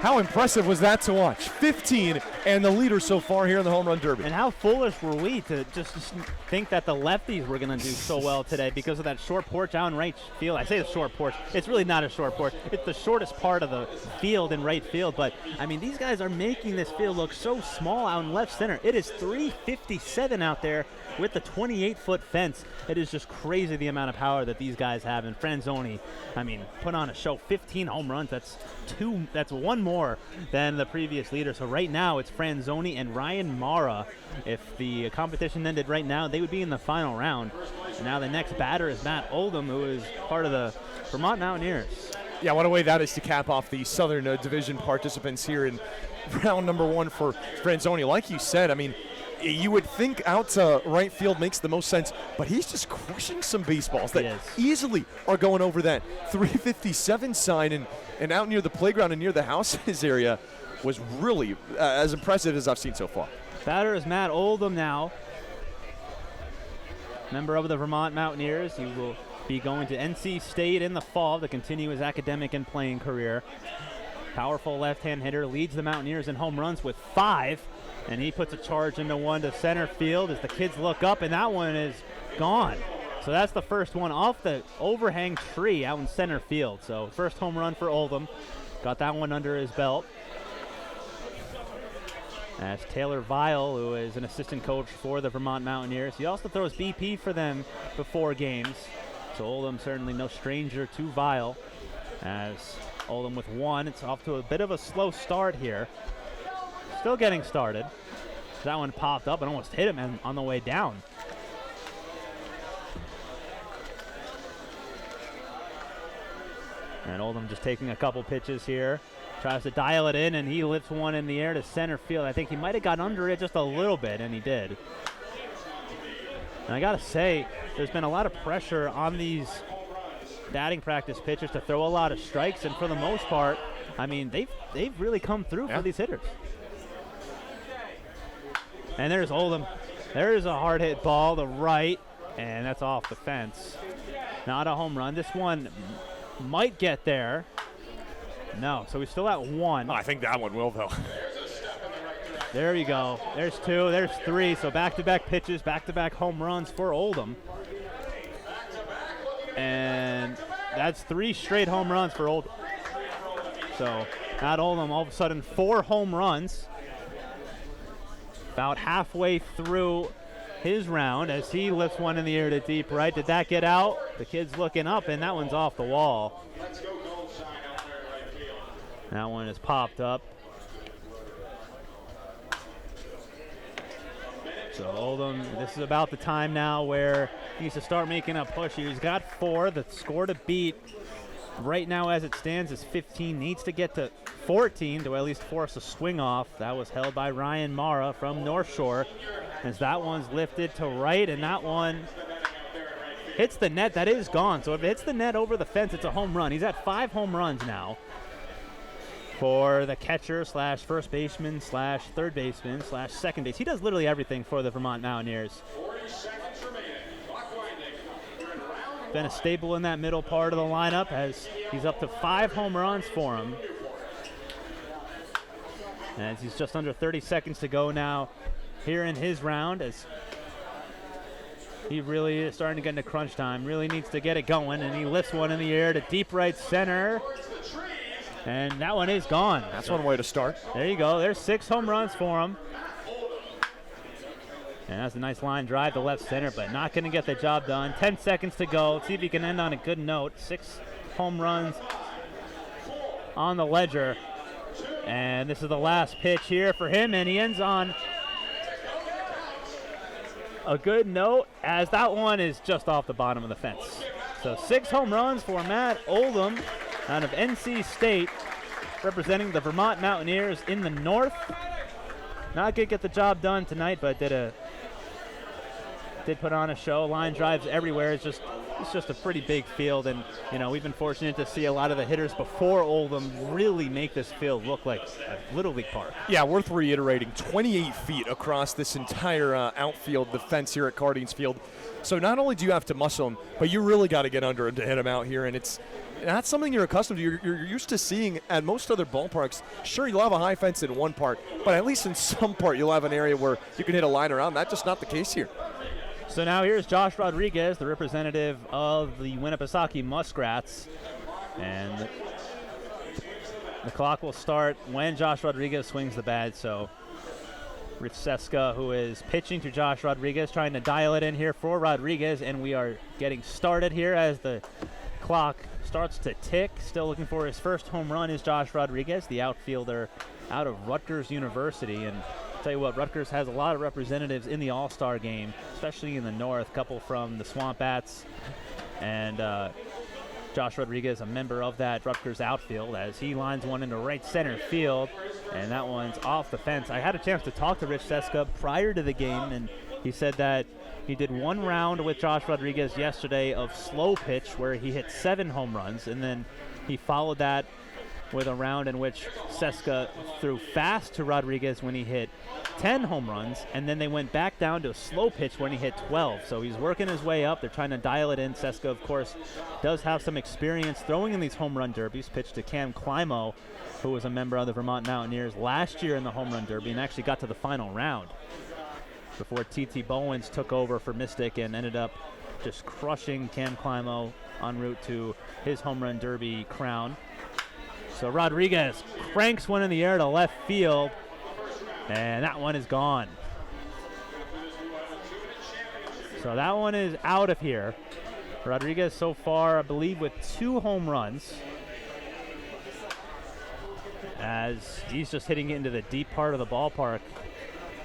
How impressive was that to watch? 15 and the leader so far here in the home run derby. And how foolish were we to just think that the lefties were going to do so well today because of that short porch out in right field. I say the short porch. It's really not a short porch. It's the shortest part of the field in right field. But, I mean, these guys are making this field look so small out in left center. It is 357 out there with the 28-foot fence. It is just crazy the amount of power that these guys have. And Franzoni, I mean, put on a show. 15 home runs. That's one more than the previous leader. So right now it's Franzoni and Ryan Mara. If the competition ended right now, they would be in the final round. And now the next batter is Matt Oldham, who is part of the Vermont Mountaineers. Yeah, what a way that is to cap off the Southern Division participants here in round number 1 for Franzoni. Like you said, I mean, you would think out to right field makes the most sense, but he's just crushing some baseballs that easily are going over that 357 sign, and out near the playground and near the houses area was really as impressive as I've seen so far. Batter is Matt Oldham now. Member of the Vermont Mountaineers. He will be going to NC State in the fall to continue his academic and playing career. Powerful left-hand hitter, leads the Mountaineers in home runs with 5. And he puts a charge into one to center field as the kids look up, and that one is gone. So that's the first one off the overhang tree out in center field. So first home run for Oldham. Got that one under his belt. As Taylor Vile, who is an assistant coach for the Vermont Mountaineers. He also throws BP for them before games. So Oldham certainly no stranger to Vile. As Oldham with 1, it's off to a bit of a slow start here. Still getting started. That one popped up and almost hit him on the way down. And Oldham just taking a couple pitches here. Tries to dial it in, and he lifts one in the air to center field. I think he might have got under it just a little bit, and he did. And I got to say, there's been a lot of pressure on these batting practice pitchers to throw a lot of strikes, and for the most part, I mean, they've really come through for these hitters. And there's Oldham. There's a hard hit ball to right, and that's off the fence. Not a home run. This one might get there. No, so we're still at 1. Oh, I think that one will, though. There you go. There's 2, there's 3. So back-to-back pitches, back-to-back home runs for Oldham. And that's 3 straight home runs for Oldham. So at Oldham, all of a sudden 4 home runs. About halfway through his round as he lifts one in the air to deep right. Did that get out? The kid's looking up, and that one's off the wall. That one is popped up. So Oldham, this is about the time now where he needs to start making a push. He's got 4. The score to beat right now as it stands is 15. Needs to get to 14 to at least force a swing off. That was held by Ryan Mara from North Shore as that one's lifted to right, and that one hits the net. That is gone. So if it hits the net over the fence, it's a home run. He's at 5 home runs now for the catcher slash first baseman slash third baseman slash second base. He does literally everything for the Vermont Mountaineers. Been a staple in that middle part of the lineup as he's up to 5 home runs for him. As he's just under 30 seconds to go now here in his round, as he really is starting to get into crunch time. Really needs to get it going, and he lifts one in the air to deep right center. And that one is gone. That's one way to start. There you go. There's 6 home runs for him. And that's a nice line drive to left center, but not going to get the job done. 10 seconds to go. Let's see if he can end on a good note. 6 home runs on the ledger. And this is the last pitch here for him, and he ends on a good note as that one is just off the bottom of the fence. So 6 home runs for Matt Oldham out of NC State, representing the Vermont Mountaineers in the north. Not going to get the job done tonight, but did put on a show. Line drives everywhere. It's just a pretty big field, and we've been fortunate to see a lot of the hitters before Oldham really make this field look like a Little League park. Yeah, worth reiterating, 28 feet across this entire outfield, the fence here at Cardines Field. So not only do you have to muscle him, but you really got to get under him to hit him out here, and it's not something you're accustomed to. You're used to seeing at most other ballparks. Sure, you'll have a high fence in one part, but at least in some part you'll have an area where you can hit a line around. That's just not the case here. So now here's Josh Rodriguez, the representative of the Winnipesaukee Muskrats. And the clock will start when Josh Rodriguez swings the bat. So Rich Seska, who is pitching to Josh Rodriguez, trying to dial it in here for Rodriguez. And we are getting started here as the clock starts to tick. Still looking for his first home run is Josh Rodriguez, the outfielder out of Rutgers University. And tell you what, Rutgers has a lot of representatives in the All-Star game, especially in the north. A couple from the Swamp Bats, and Josh Rodriguez, a member of that Rutgers outfield, as he lines one into right center field, and that one's off the fence. I had a chance to talk to Rich Seska prior to the game, and he said that he did one round with Josh Rodriguez yesterday of slow pitch where he hit 7 home runs, and then he followed that with a round in which Seska threw fast to Rodriguez when he hit 10 home runs, and then they went back down to a slow pitch when he hit 12. So he's working his way up. They're trying to dial it in. Seska, of course, does have some experience throwing in these home run derbies. Pitched to Cam Climo, who was a member of the Vermont Mountaineers last year in the home run derby and actually got to the final round before T.T. Bowens took over for Mystic and ended up just crushing Cam Climo en route to his home run derby crown. So Rodriguez cranks one in the air to left field, and that one is gone. So that one is out of here. Rodriguez so far, I believe, with 2 home runs, as he's just hitting it into the deep part of the ballpark,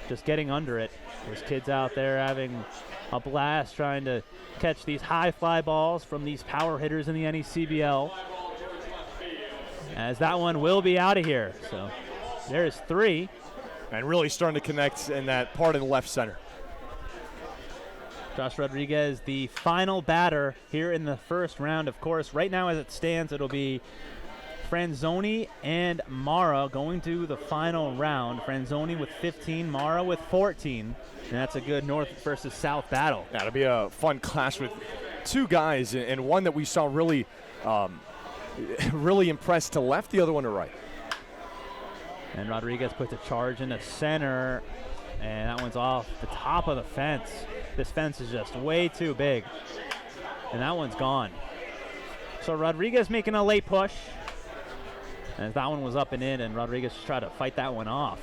just getting under it. There's kids out there having a blast trying to catch these high fly balls from these power hitters in the NECBL. As that one will be out of here. So there's 3. And really starting to connect in that part in the left center. Josh Rodriguez, the final batter here in the first round. Of course, right now as it stands, it'll be Franzoni and Mara going to the final round. Franzoni with 15, Mara with 14. And that's a good north versus south battle. That'll be a fun clash with 2 guys, and one that we saw really really impressed to left, the other one to right. And Rodriguez puts a charge in the center, and that one's off the top of the fence. This fence is just way too big, and that one's gone. So Rodriguez making a late push, and that one was up and in, and Rodriguez tried to fight that one off.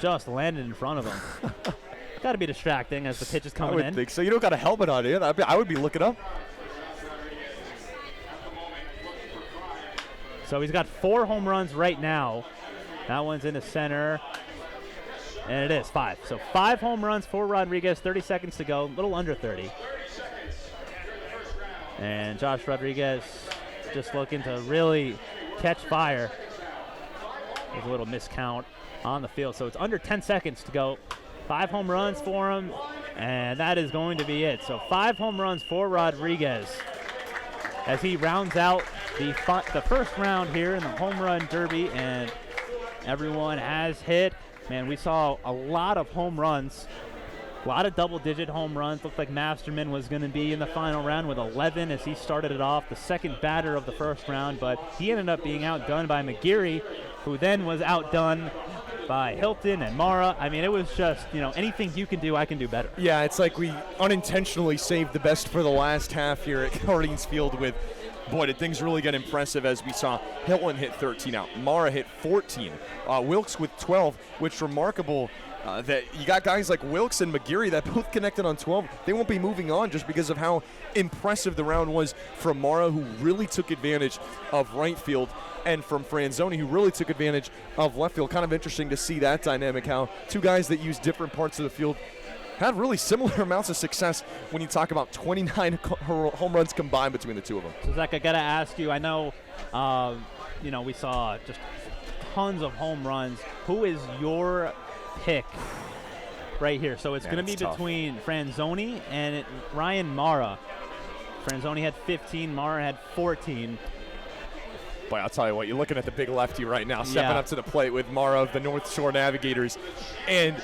Just landed in front of him. Got to be distracting as the pitch is coming in. I would think so. You don't got a helmet on, dude. I would be looking up. So he's got 4 home runs right now. That one's in the center. And it is 5. So 5 home runs for Rodriguez, 30 seconds to go, a little under 30. And Josh Rodriguez just looking to really catch fire. There's a little miscount on the field. So it's under 10 seconds to go. 5 home runs for him, and that is going to be it. So 5 home runs for Rodriguez as he rounds out the first round here in the home run derby, and everyone has hit. Man, we saw a lot of home runs, a lot of double-digit home runs. Looked like Masterman was going to be in the final round with 11 as he started it off, the second batter of the first round, but he ended up being outdone by McGeary, who then was outdone by Hilton and Mara. I mean, it was just, anything you can do, I can do better. Yeah, it's like we unintentionally saved the best for the last half here at Cardines Field with, boy, did things really get impressive as we saw Hilton hit 13 out. Mara hit 14. Wilkes with 12, which remarkable that you got guys like Wilkes and McGeary that both connected on 12. They won't be moving on just because of how impressive the round was from Mara, who really took advantage of right field, and from Franzoni, who really took advantage of left field. Kind of interesting to see that dynamic, how two guys that use different parts of the field had really similar amounts of success when you talk about 29 home runs combined between the two of them. So, Zach, I got to ask you, I know, we saw just tons of home runs. Who is your pick right here? So it's going to be between Franzoni and Ryan Mara. Franzoni had 15, Mara had 14. Boy, I'll tell you what, you're looking at the big lefty right now, stepping up to the plate with Mara of the North Shore Navigators. And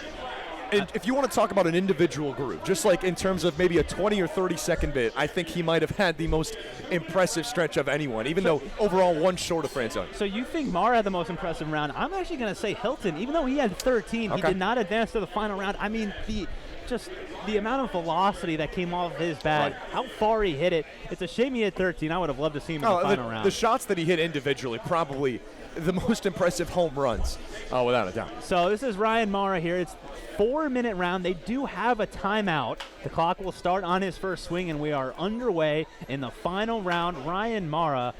if you want to talk about an individual group, just like in terms of maybe a 20 or 30 second bit, I think he might have had the most impressive stretch of anyone, even though overall one short of Franzoni. So you think Mara had the most impressive round? I'm actually going to say Hilton. Even though he had 13, he did not advance to the final round. I mean, the amount of velocity that came off his bat, how far he hit it. It's a shame he hit 13. I would have loved to see him in the final round. The shots that he hit individually, probably the most impressive home runs, without a doubt. So this is Ryan Mara here. It's 4-minute round. They do have a timeout. The clock will start on his first swing, and we are underway in the final round. Ryan Mara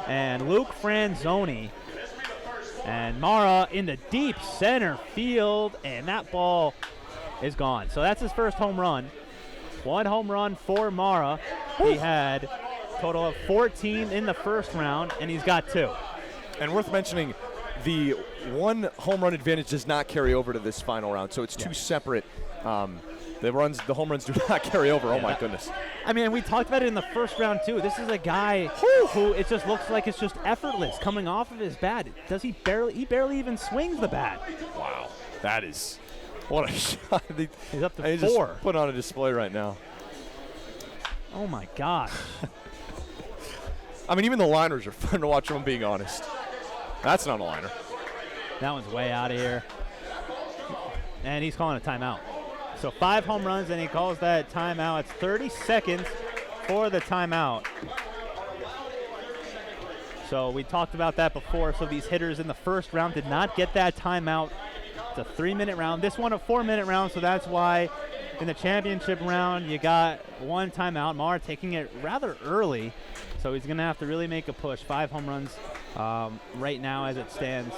and Luke Franzoni. And Mara in the deep center field, and that ball is gone. So that's his first home run. 1 home run for Mara. He had a total of 14 in the first round, and he's got 2. And worth mentioning, the 1 home run advantage does not carry over to this final round, so it's 2 separate. The home runs do not carry over. Oh my goodness! I mean, we talked about it in the first round too. This is a guy who it just looks like it's just effortless coming off of his bat. He barely even swings the bat. Wow, that is what a shot! He's up to 4. Just put on a display right now. Oh my gosh! I mean, even the liners are fun to watch. If I'm being honest. That's not a liner. That one's way out of here. And he's calling a timeout. So 5 home runs, and he calls that timeout. It's 30 seconds for the timeout. So we talked about that before. So these hitters in the first round did not get that timeout. It's a 3-minute round. This one a 4-minute round, so that's why in the championship round you got 1 timeout. Mara taking it rather early, so he's going to have to really make a push. 5 home runs right now as it stands.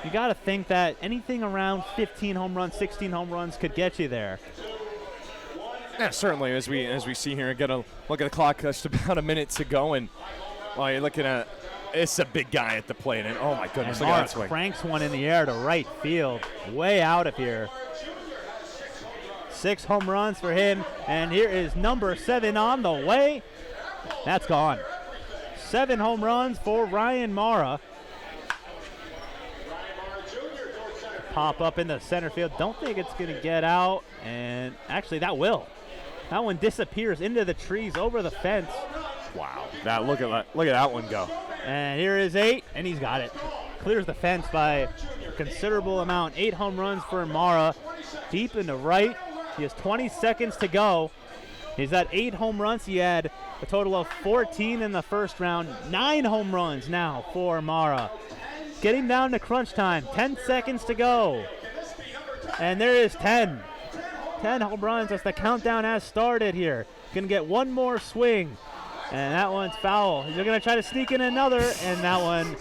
You got to think that anything around 15 home runs, 16 home runs could get you there. Yeah, certainly. As we see here, get a look at the clock. Just about a minute to go, and while you're looking at, it's a big guy at the plate, and oh my goodness, look at that swing. Cranks one in the air to right field, way out of here. 6 home runs for him, and here is number 7 on the way. That's gone. 7 home runs for Ryan Mara. Pop up in the center field. Don't think it's going to get out, and actually that will. That one disappears into the trees over the fence. Wow. Look at that one go. And here is 8, and he's got it. Clears the fence by a considerable amount. 8 home runs for Mara. Deep in the right. He has 20 seconds to go. He's at 8 home runs. He had a total of 14 in the first round. 9 home runs now for Mara. Getting down to crunch time. 10 seconds to go. And there is 10. 10 home runs as the countdown has started here. Gonna get one more swing. And that one's foul. They're gonna try to sneak in another, and that one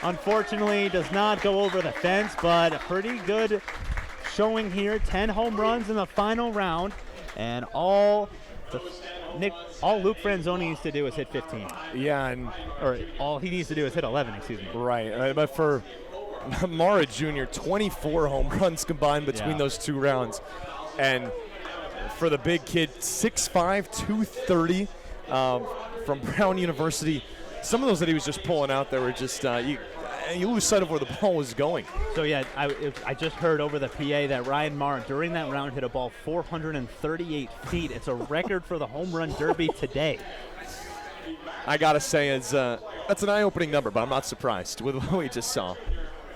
unfortunately does not go over the fence, but a pretty good showing here. 10 home runs in the final round, and all Luke Franzoni needs to do is hit 15. Yeah, or all he needs to do is hit 11, excuse me. Right, but for Mara Jr., 24 home runs combined between those 2 rounds. And for the big kid, 6'5", 230 from Brown University. Some of those that he was just pulling out there were just, you lose sight of where the ball was going. So, yeah, I just heard over the PA that Ryan Mara, during that round, hit a ball 438 feet. It's a record for the home run derby today. I got to say, that's an eye-opening number, but I'm not surprised with what we just saw.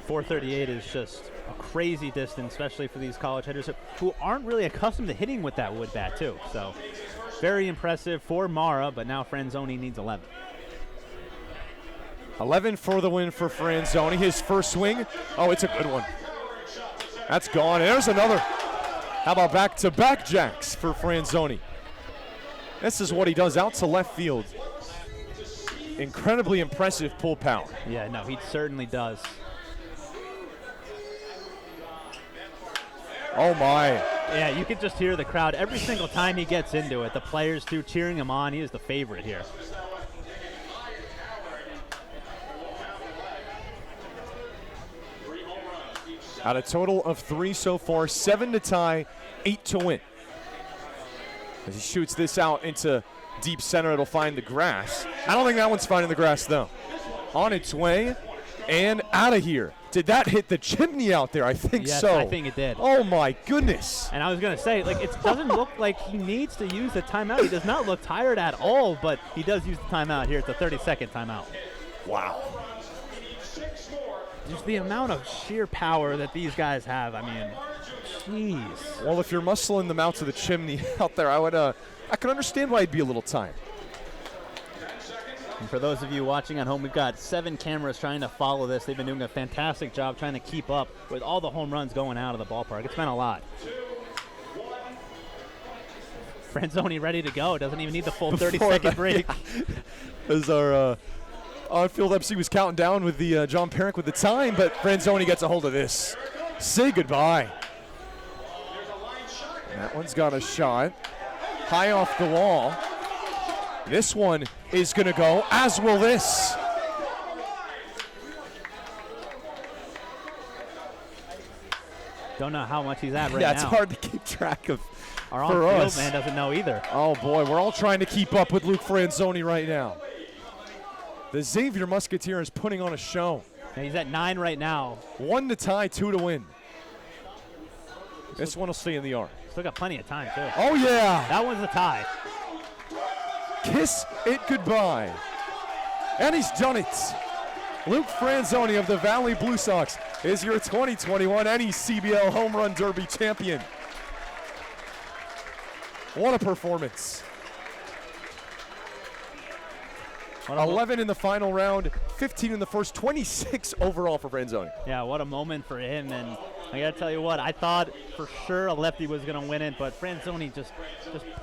438 is just a crazy distance, especially for these college hitters who aren't really accustomed to hitting with that wood bat, too. So, very impressive for Mara, but now Franzoni needs 11. 11 for the win for Franzoni. His first swing. Oh, it's a good one. That's gone. There's another. How about back-to-back jacks for Franzoni? This is what he does out to left field. Incredibly impressive pull power. Yeah, no, he certainly does. Oh, my. Yeah, you can just hear the crowd every single time he gets into it. The players, too, cheering him on. He is the favorite here. At a total of 3 so far, 7 to tie, 8 to win. As he shoots this out into deep center, it'll find the grass. I don't think that one's finding the grass, though. On its way and out of here. Did that hit the chimney out there? I think yes, so. I think it did. Oh, my goodness. And I was going to say, it doesn't look like he needs to use the timeout. He does not look tired at all, but he does use the timeout here. It's a 30-second timeout. Wow. Just the amount of sheer power that these guys have. I mean, jeez. Well, if you're muscling them out to the chimney out there, I could understand why he'd be a little tired. And for those of you watching at home, we've got 7 cameras trying to follow this. They've been doing a fantastic job trying to keep up with all the home runs going out of the ballpark. It's been a lot. Franzoni ready to go. Doesn't even need the full 30-second break. Yeah. As our on-field MC was counting down with the John Parent with the time, but Franzoni gets a hold of this. Say goodbye. That one's got a shot. High off the wall. This one is going to go, as will this. Don't know how much he's at right now. Yeah, it's hard to keep track of. Our on-field man doesn't know either. Oh, boy, we're all trying to keep up with Luke Franzoni right now. The Xavier Musketeer is putting on a show. And he's at 9 right now. 1 to tie, 2 to win. This one will stay in the yard. Still got plenty of time, too. Oh, yeah. That one's a tie. Kiss it goodbye. And he's done it. Luke Franzoni of the Valley Blue Sox is your 2021 NECBL Home Run Derby champion. What a performance. 11 in the final round, 15 in the first, 26 overall for Franzoni. Yeah, what a moment for him. And I got to tell you what, I thought for sure a lefty was going to win it, but Franzoni just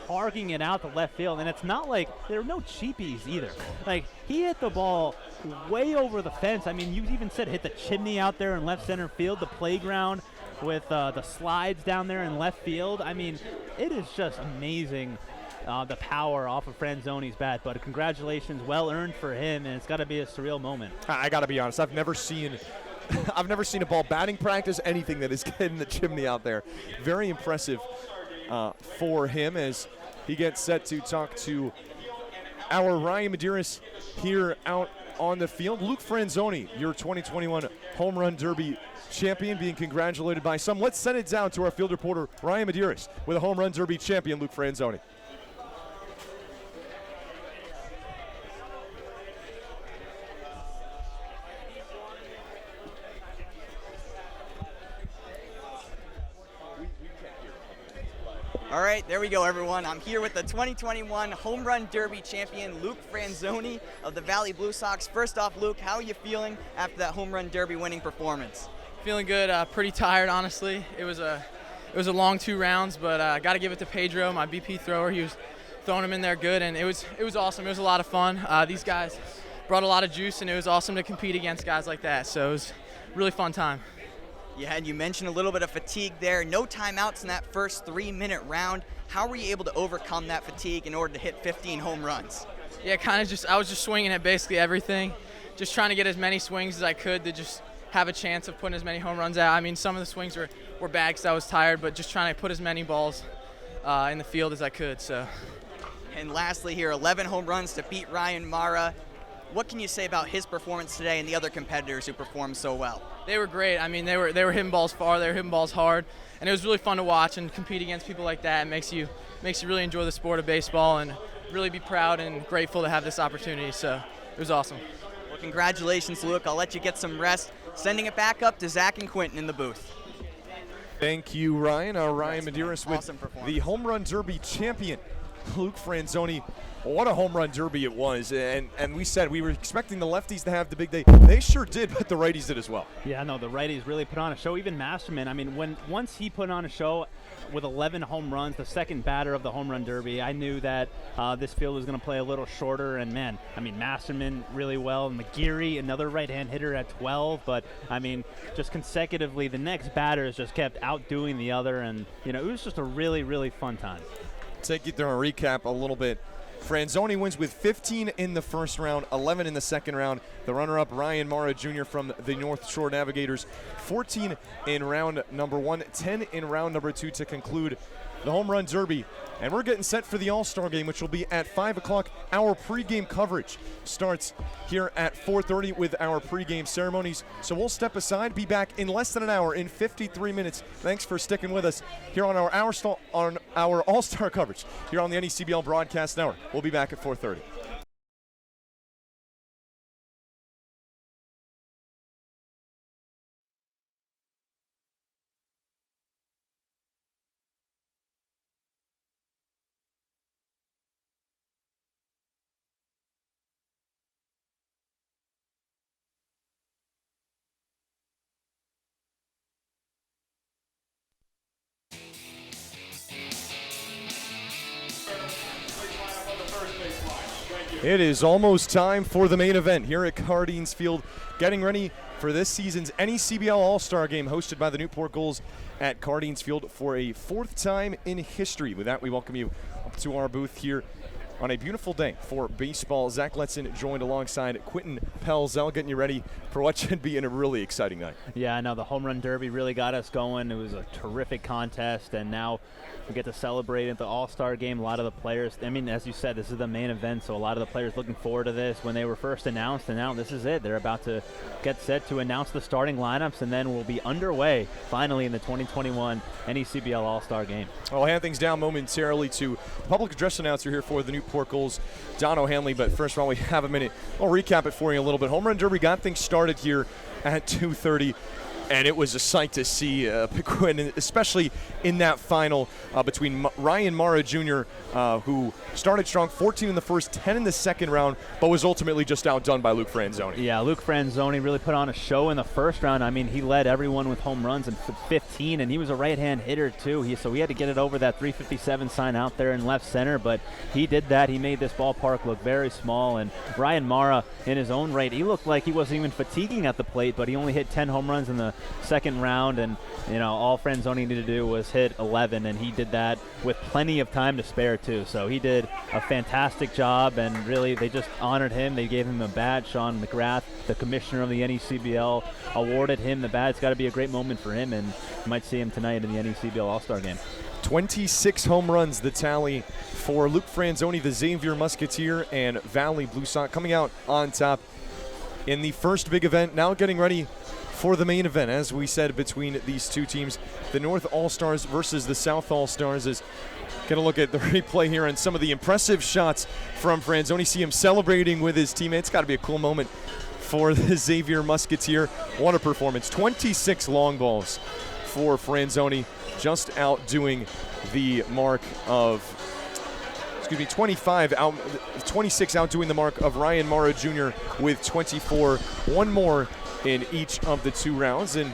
parking it out to left field. And it's not like there were no cheapies either. Like, he hit the ball way over the fence. I mean, you even said hit the chimney out there in left center field, the playground with the slides down there in left field. I mean, it is just amazing. The power off of Franzoni's bat, but congratulations, well earned for him, and it's got to be a surreal moment. I got to be honest, I've never seen a ball batting practice, anything that is getting the chimney out there. Very impressive for him as he gets set to talk to our Ryan Medeiros here out on the field. Luke Franzoni, your 2021 Home Run Derby champion, being congratulated by some. Let's send it down to our field reporter, Ryan Medeiros, with a Home Run Derby champion, Luke Franzoni. All right, there we go, everyone. I'm here with the 2021 Home Run Derby champion, Luke Franzoni of the Valley Blue Sox. First off, Luke, how are you feeling after that Home Run Derby winning performance? Feeling good. Pretty tired, honestly. It was a long 2 rounds, but I got to give it to Pedro, my BP thrower. He was throwing them in there good, and it was awesome. It was a lot of fun. These guys brought a lot of juice, and it was awesome to compete against guys like that. So it was a really fun time. Yeah, and you mentioned a little bit of fatigue there. No timeouts in that first 3-minute round. How were you able to overcome that fatigue in order to hit 15 home runs? Yeah, I was just swinging at basically everything, just trying to get as many swings as I could to just have a chance of putting as many home runs out. I mean, some of the swings were bad because I was tired, but just trying to put as many balls in the field as I could. So. And lastly here, 11 home runs to beat Ryan Mara. What can you say about his performance today and the other competitors who performed so well? They were great. I mean, they were hitting balls far, they were hitting balls hard, and it was really fun to watch and compete against people like that. It makes you really enjoy the sport of baseball and really be proud and grateful to have this opportunity. So it was awesome. Well, congratulations, Luke. I'll let you get some rest. Sending it back up to Zach and Quitin in the booth. Thank you, Ryan. Ryan Medeiros with awesome the Home Run Derby champion, Luke Franzoni. What a home run derby it was, and we said we were expecting the lefties to have the big day. They sure did, but the righties did as well. Yeah, no, the righties really put on a show. Even Masterman, I mean, once he put on a show with 11 home runs, the second batter of the home run derby, I knew that this field was going to play a little shorter. And man, I mean, Masterman really well. McGeary, another right-hand hitter at 12. But I mean, just consecutively, the next batters just kept outdoing the other, and you know, it was just a really, really fun time. Take you through a recap a little bit. Franzoni wins with 15 in the first round, 11 in the second round. The runner-up, Ryan Mara Jr. from the North Shore Navigators, 14 in round number 1, 10 in round number 2 to conclude the Home Run Derby. And we're getting set for the All-Star Game, which will be at 5 o'clock. Our pregame coverage starts here at 4:30 with our pregame ceremonies. So we'll step aside, be back in less than an hour, in 53 minutes. Thanks for sticking with us here on our All-Star coverage here on the NECBL Broadcast Network. We'll be back at 4:30. It is almost time for the main event here at Cardines Field, getting ready for this season's NECBL All-Star Game hosted by the Newport Gulls at Cardines Field for a 4th time in history. With that, we welcome you up to our booth here on a beautiful day for baseball. Zach Letson joined alongside Quitin Pelzel, getting you ready for what should be a really exciting night. Yeah, I know the Home Run Derby really got us going. It was a terrific contest, and now we get to celebrate at the All-Star Game. A lot of the players, I mean, as you said, this is the main event, so a lot of the players looking forward to this when they were first announced, and now this is it. They're about to get set to announce the starting lineups, and then we'll be underway finally in the 2021 NECBL All-Star Game. I'll hand things down momentarily to public address announcer here for the Newport Gulls, Don O'Hanley, but first, while we have a minute, I'll recap it for you a little bit. Home Run Derby got things started here at 2:30. And it was a sight to see Quitin, especially in that final between Ryan Mara Jr., who started strong, 14 in the first, 10 in the second round, but was ultimately just outdone by Luke Franzoni. Yeah, Luke Franzoni really put on a show in the first round. I mean, he led everyone with home runs in 15, and he was a right-hand hitter, too. So he had to get it over that 357 sign out there in left center, but he did that. He made this ballpark look very small, and Ryan Mara, in his own right, he looked like he wasn't even fatiguing at the plate, but he only hit 10 home runs in the second round, and you know, all Franzoni needed to do was hit 11, and he did that with plenty of time to spare too. So he did a fantastic job, and really they just honored him. They gave him a badge. Sean McGrath, the commissioner of the NECBL, awarded him the badge. It's got to be a great moment for him, and you might see him tonight in the NECBL All-Star Game. 26 home runs, the tally for Luke Franzoni, the Xavier Musketeer, and Valley Blue Sox coming out on top in the first big event. Now getting ready for the main event, as we said, between these two teams, the North All-Stars versus the South All-Stars. Is going to look at the replay here and some of the impressive shots from Franzoni. See him celebrating with his teammates. Got to be a cool moment for the Xavier Musketeer. What a performance. 26 long balls for Franzoni, just outdoing the mark of, 26 outdoing the mark of Ryan Morrow Jr. with 24. One more in each of the 2 rounds. And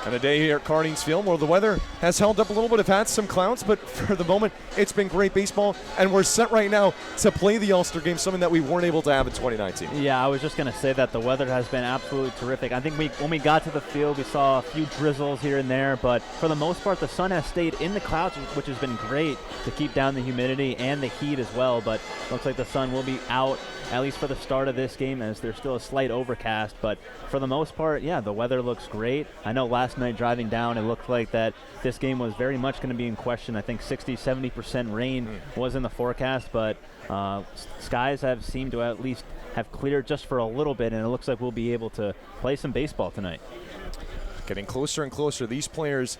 a day here at Cardines Field where the weather has held up a little bit. Have had some clouds, but for the moment, it's been great baseball, and we're set right now to play the All-Star Game, something that we weren't able to have in 2019. Yeah, I was just going to say that the weather has been absolutely terrific. I think when we got to the field, we saw a few drizzles here and there, but for the most part, the sun has stayed in the clouds, which has been great to keep down the humidity and the heat as well, but looks like the sun will be out at least for the start of this game, as there's still a slight overcast. But for the most part, yeah, the weather looks great. I know last night driving down, it looked like that this game was very much going to be in question. I think 60-70% rain was in the forecast, but skies have seemed to at least have cleared just for a little bit, and it looks like we'll be able to play some baseball tonight. Getting closer and closer. These players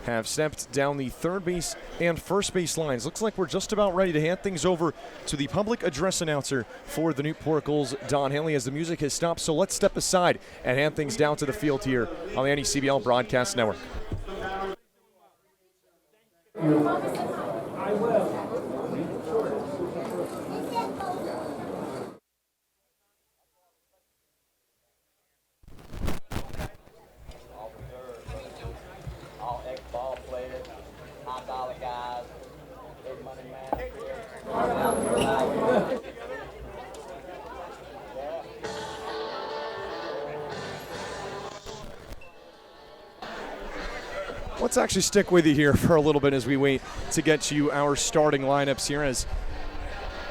have stepped down the third base and first base lines. Looks like we're just about ready to hand things over to the public address announcer for the Newport Gulls, Don Haley, as the music has stopped. So let's step aside and hand things down to the field here on the NECBL Broadcast Network. Let's actually stick with you here for a little bit as we wait to get you our starting lineups here, as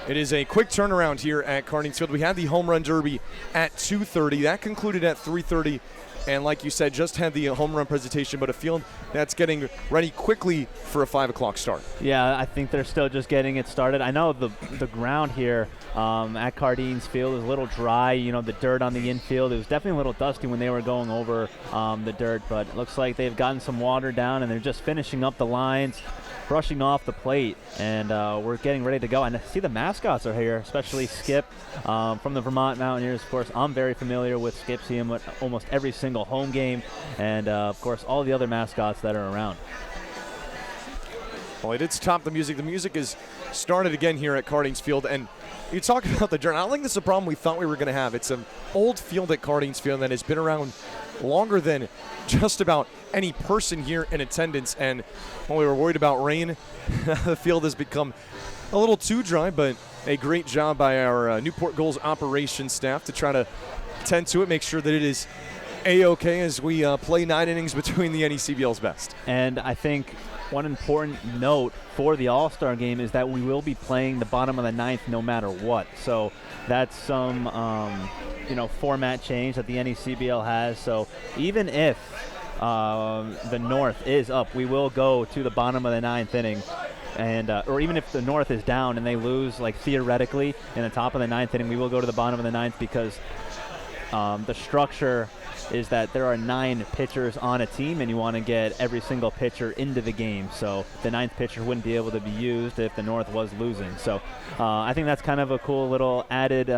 it is a quick turnaround here at Cardines Field. We had the home run derby at 2:30. That concluded at 3:30. And like you said, just had the home run presentation, but a field that's getting ready quickly for a 5 o'clock start. Yeah, I think they're still just getting it started. I know the ground here at Cardines Field is a little dry. You know, the dirt on the infield, it was definitely a little dusty when they were going over the dirt, but it looks like they've gotten some water down, and they're just finishing up the lines, brushing off the plate, and we're getting ready to go. And I see the mascots are here, especially Skip from the Vermont Mountaineers. Of course, I'm very familiar with Skip, see him at almost every single home game, and of course all the other mascots that are around. Well, I did stop the music. The music is started again here at Cardines Field, and you talk about the dirt. I don't think this is a problem we thought we were going to have. It's an old field at Cardines Field that has been around longer than just about any person here in attendance, and when we were worried about rain, the field has become a little too dry, but a great job by our Newport Gulls operations staff to try to tend to it, make sure that it is A-okay as we play 9 innings between the NECBL's best. And I think one important note for the All-Star game is that we will be playing the bottom of the 9th no matter what. So that's some, format change that the NECBL has. So even if the North is up, we will go to the bottom of the 9th inning. And or even if the North is down and they lose, like theoretically, in the top of the 9th inning, we will go to the bottom of the 9th, because the structure is that there are 9 pitchers on a team, and you want to get every single pitcher into the game. So the 9th pitcher wouldn't be able to be used if the North was losing. So I think that's kind of a cool little added,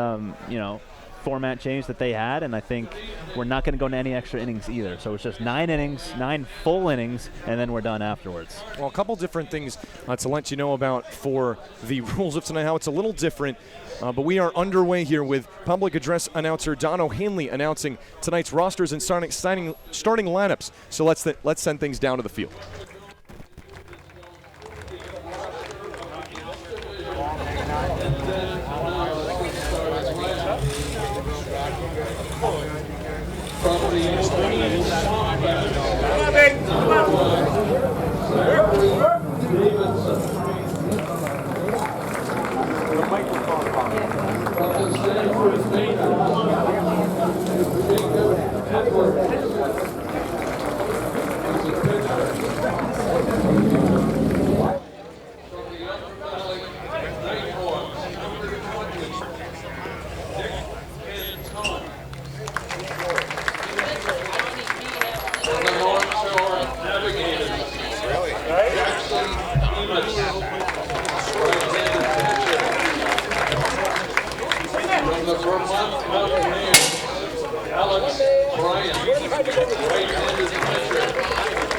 format change that they had, and I think we're not going to go into any extra innings either. So it's just 9 innings, 9 full innings, and then we're done afterwards. Well, a couple different things to let you know about for the rules of tonight, how it's a little different. But we are underway here with public address announcer Don O'Hanley announcing tonight's rosters and starting lineups. So let's send things down to the field. Right-handed pitcher.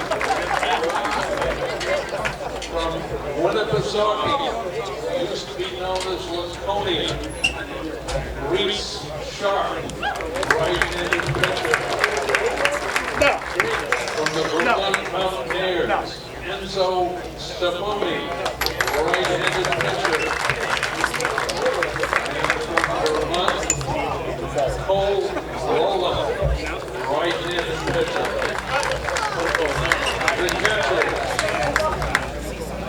Winnipesaukee, used to be known as Laconia. Reese Sharp, right-handed pitcher. From the Vermont Mountaineers, Enzo Stefani, right-handed pitcher. And from Vermont, Cole Lola, right-handed pitcher. The catcher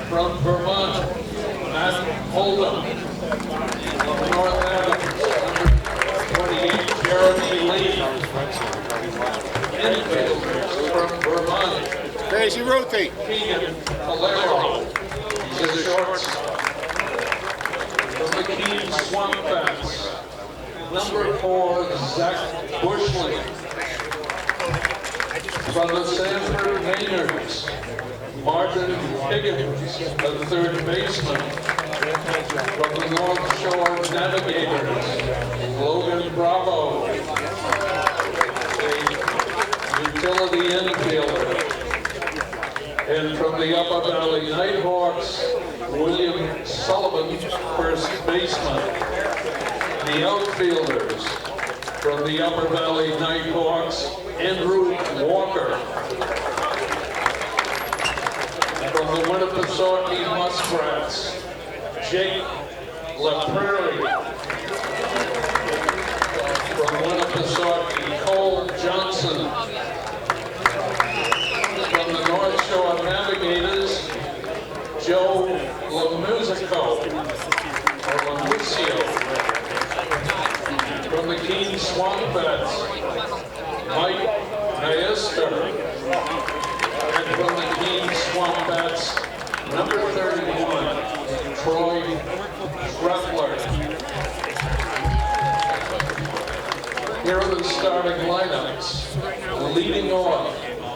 from Vermont, Matt Oldham. From North Adams, number 28, Jeremy Lee. Infielders from Vermont. Crazy rotate. Keegan Valero. He's a shortstop. From the Keene Swamp Bats, number 4, Zach Bushling. From the Sanford Maynards, Martin Higgins, the third baseman. From the North Shore Navigators, Logan Bravo, a utility infielder. And from the Upper Valley Nighthawks, William Sullivan, first baseman. The outfielders from the Upper Valley Nighthawks, Andrew Walker. From the Winnipesaukee Muskrats, Jake LaPrairie. From Winnipesaukee, Cole Johnson. From the North Shore Navigators, Joe LaMusico, or LaMucio. From the Keene Swamp Bats, Mike Naister. And from the Keene Swamp Bats, number 31, Troy Schreffler. Here are the starting lineups. Leading off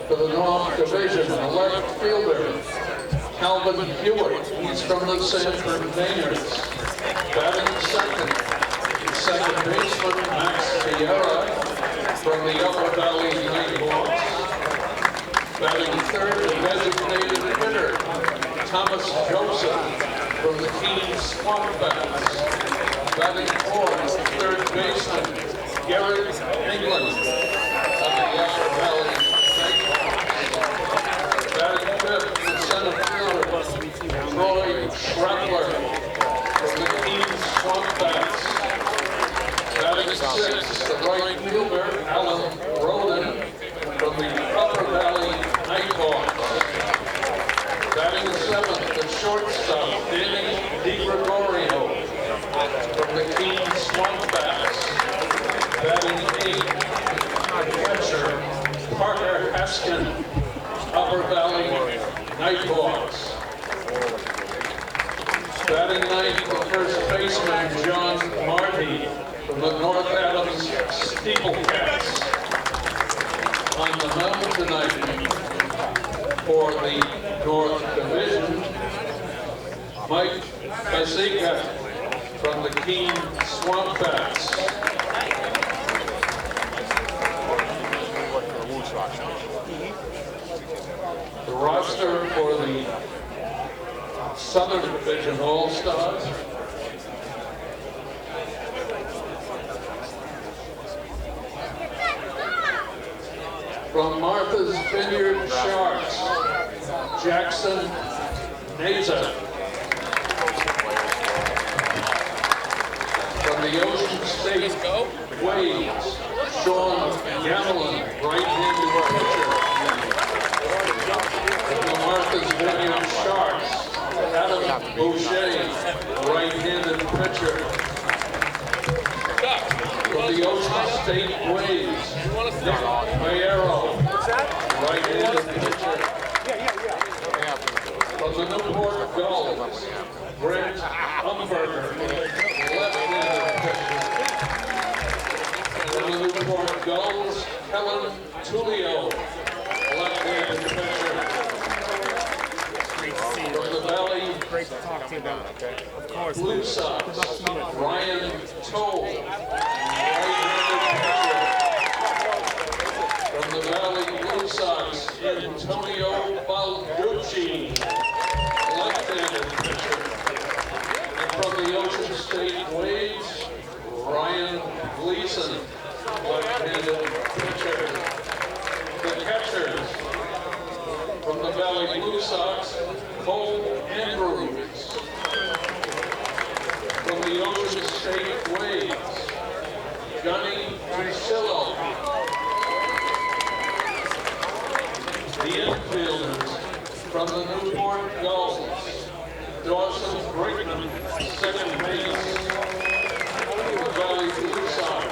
for the North Division, a left fielder, Calvin Hewitt. He's from the Sanford Maynards. Batting second baseman, Max Vieira, from the Upper Valley Nighthawks. Batting third, designated hitter, Thomas Joseph, from the Keene Swamp Bats. Batting fourth, third baseman, Garrett England, of the Upper Valley Nighthawks. Batting fifth, the center fielder, Troy Schreffler, from the Keene Swamp Bats. Batting sixth, the right fielder, Alan Roden, from the Upper Valley Nighthawks. Batting seventh, the shortstop, Danny DiGregorio, from the Keene Swamp Bats. Batting eighth, catcher, Parker Haskin, Upper Valley Nighthawks. Batting ninth, the first baseman, John Marty, from the North Adams Steeplecats. On the mound tonight for the North Division, Mike Bazika from the Keene Swamp Bats. The roster for the Southern Division All-Stars. From Martha's Vineyard Sharks, Jackson Naza. From the Ocean State Waves, Sean Gamelin, right-handed pitcher. From the Martha's Vineyard Sharks, Adam Boucher, right-handed pitcher. From the Ocean State Waves, Nick Mayero, right-handed pitcher. From the Newport Gulls, Brent Umberger, left-handed pitcher. From the Newport Gulls, Helen Tullio, left-handed pitcher. From the Valley Great to talk to you about. Okay. Of course. Blue Sox, Ryan Toll, from the Valley Blue Sox, Antonio Balducci, left-handed pitcher. From the Valley Blue Sox, Cole Andrews. From the Ocean State Waves, Johnny Priscillo. The infielders from the Newport Gulls, Dawson Brickman, second base. From the Valley Blue Sox,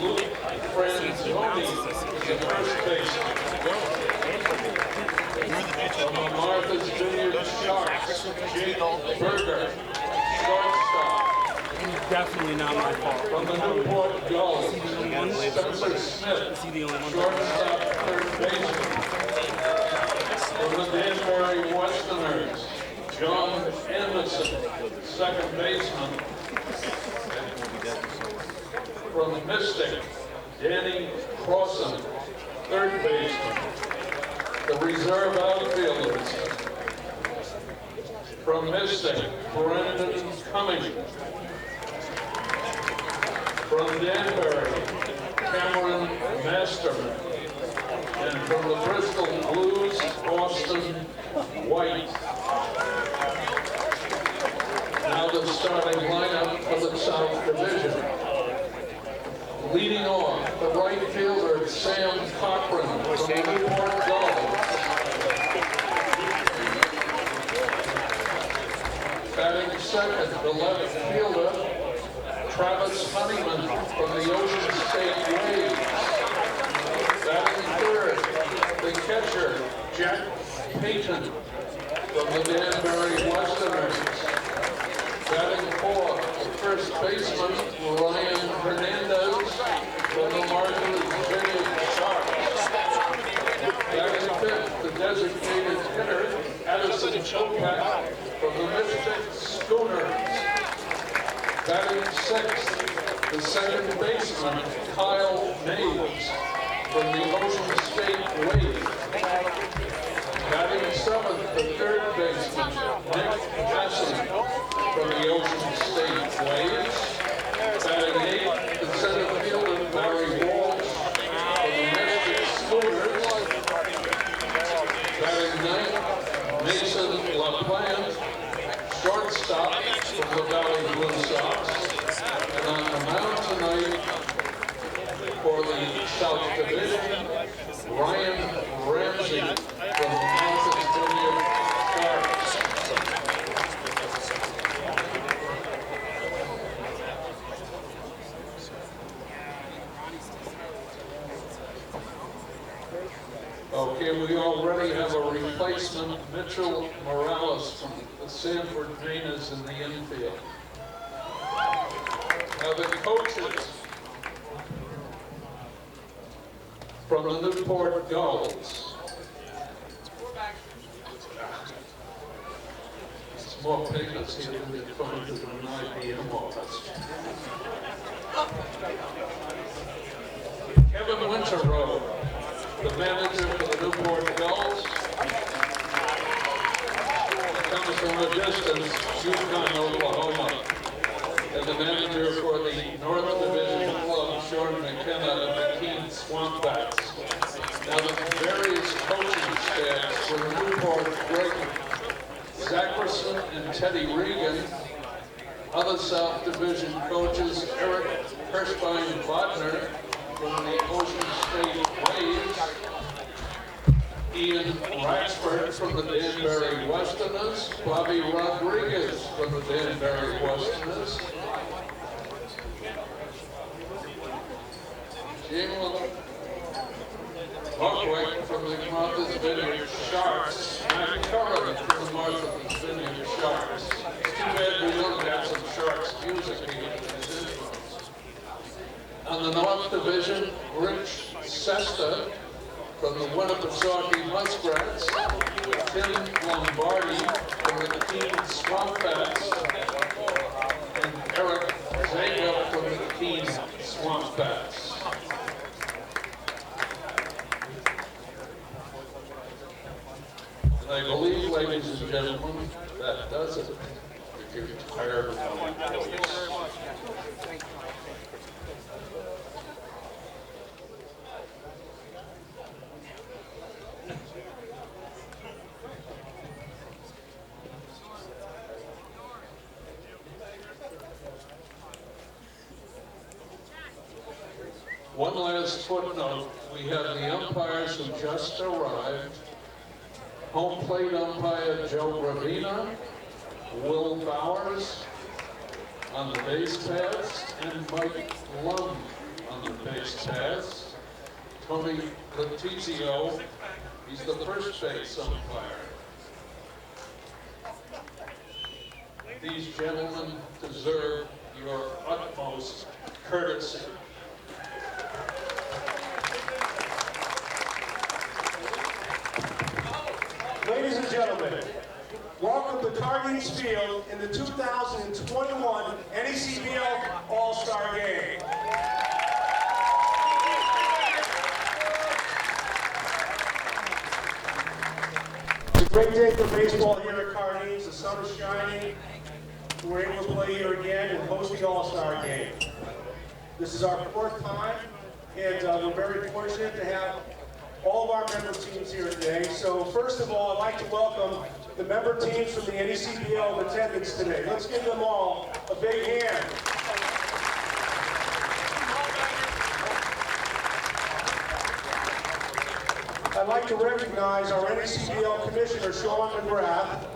Luke Franzoni, the first baseman. From the Martha's Vineyard Sharks, Jake Berger, shortstop. Definitely not my fault. From the Newport Gulls, Spencer Smith, shortstop, third baseman. From the Danbury Westerners, John Anderson, second baseman. From Mystic, Danny Crossan, third baseman. The reserve outfielders. From Mystic, Brendan Cummings. From Danbury, Cameron Masterman. And from the Bristol Blues, Austin White. Now the starting lineup for the South Division. Leading off, the right fielder, Sam Cochran from the Newport Gulls. Batting second, the left fielder, Travis Honeyman from the Ocean State Waves. Batting third, the catcher, Jack Payton from the Danbury Westerners. Batting fourth, the first baseman, Ryan Hernandez from the Martha's Vineyard Sharks. Batting fifth, the designated hitter, Addison Chopak from the Mystic Schooners. Batting sixth, the second baseman, Kyle Mays from the Ocean State Waves. Batting seventh, the third baseman, Nick Hassan from the Ocean State Waves. Batting eighth, the center fielder, Barry Walsh from the Mystic Schooners. Batting ninth, Mason LaPlante, shortstop from the Valley Blue Sox. And on the mound tonight for the South Division, Ryan Ramsey from the Martha's Vineyard Sharks. Okay, we already have a replacement, Mitchell Morales from the Sanford Mainers in the infield. Now the coaches from the Newport Gulls. It's more papers here than they're going to do an IBM office. Kevin Winterrow, the manager for the Newport Gulls. Comes from a distance, Yukon, Oklahoma. And the manager for the North Division club, Sean McKenna of the Keene Swamp Bats. Now the various coaching staffs for Newport, Greg Zackerson and Teddy Regan. Other South Division coaches, Eric Hirschbein-Bodner from the Ocean State Waves. Ian Raxford from the Danbury Westerners. Bobby Rodriguez from the Danbury Westerners. Jim Buckwick from the Martha's Vineyard Sharks. Matt Curran from the Martha's Vineyard Sharks. It's too bad we don't have some Sharks music here in this influence. On the North Division, Rich Sesta from the Winnipesaukee Muskrats. Tim Lombardi from the Keene Swamp Bats. And Eric Zaga from the Keene Swamp Bats. And I believe, ladies and gentlemen, that does it. If you're tired of my voice. One last footnote, we have the umpires who just arrived. Home plate umpire Joe Gravina, Will Bowers on the base paths, and Mike Lum on the base paths. Tony Letizio, he's the first base umpire. These gentlemen deserve your utmost courtesy. Ladies and gentlemen, welcome to Cardines Field in the 2021 NECBL All-Star Game. It's a great day for baseball here at Cardines. The sun is shining. We're able to play here again and host the All-Star Game. This is our fourth time, and we're very fortunate to have all of our member teams here today. So first of all, I'd like to welcome the member teams from the NECBL in attendance today. Let's give them all a big hand. I'd like to recognize our NECBL Commissioner, Sean McGrath.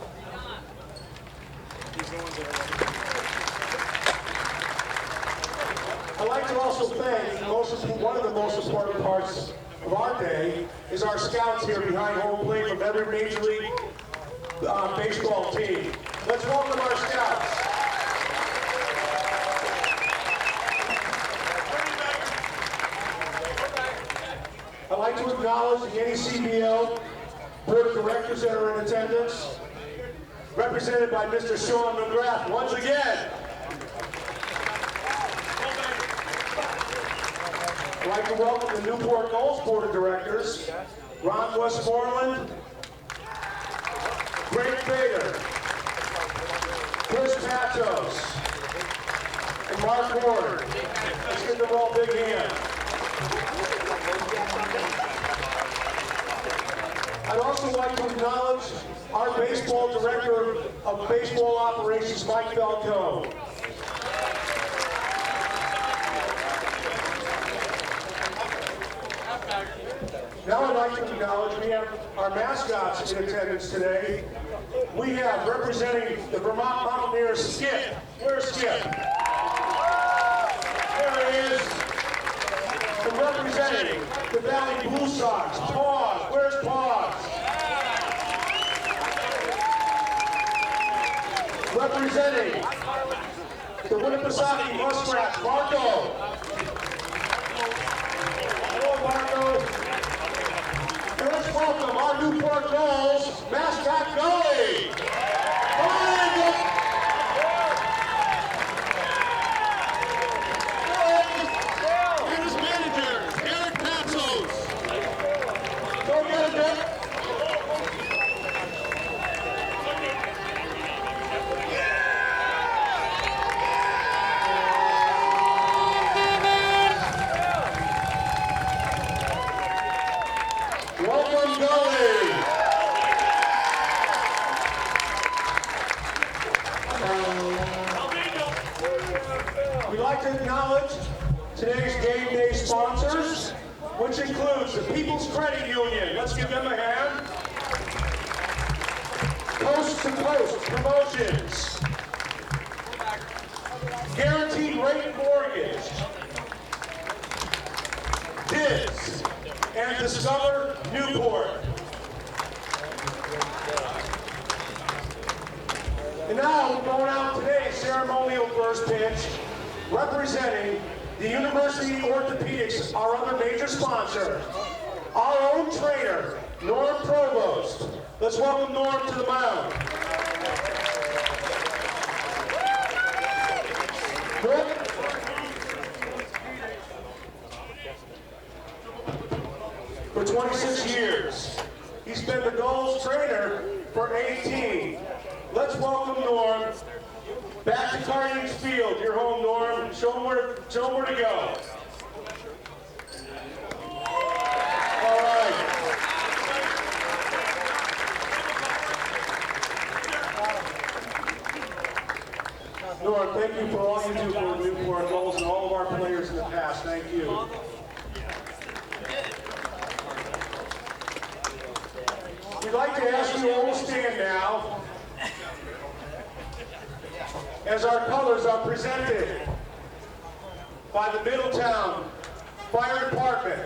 I'd like to also thank one of the most important parts of our day is our scouts here behind home plate from every Major League Baseball team. Let's welcome our scouts. I'd like to acknowledge the NECBL Board of Directors that are in attendance, represented by Mr. Sean McGrath once again. I'd like to welcome the Newport Gulls Board of Directors, Ron Westmoreland, Greg Bader, Chris Patos, and Mark Ward. Let's give them all a big hand. I'd also like to acknowledge our baseball director of baseball operations, Mike Falcone. Now I'd like to acknowledge we have our mascots in attendance today. We have representing the Vermont Mountaineers, Skip. Where's Skip? There he is. And representing the Valley Blue Sox, Paws. Where's Paws? Representing the Winnipesaukee Muskrats, Marco. Hello, Marco. And let's welcome our Newport Gulls mascot Gully. And his manager, Eric Patzos. Go get it, Dick. Welcome, Gully. We'd like to acknowledge today's game day sponsors, which includes the People's Credit Union. Let's give them a hand. Coast to Coast Promotions. Guaranteed Rate Mortgage. Diz. And Discover Newport. And now we're going out today's ceremonial first pitch, representing the University Orthopedics, our other major sponsor, our own trainer, Norm Provost. Let's welcome Norm to the mound. Norm? For 26 years. He's been the Gulls trainer for 18. Let's welcome Norm back to Cardines Field. Your home, Norm. Show him where to go. All right. Norm, thank you for all you do for the Newport Gulls and all of our players in the past. Thank you. We'd like to ask you all to stand now as our colors are presented by the Middletown Fire Department.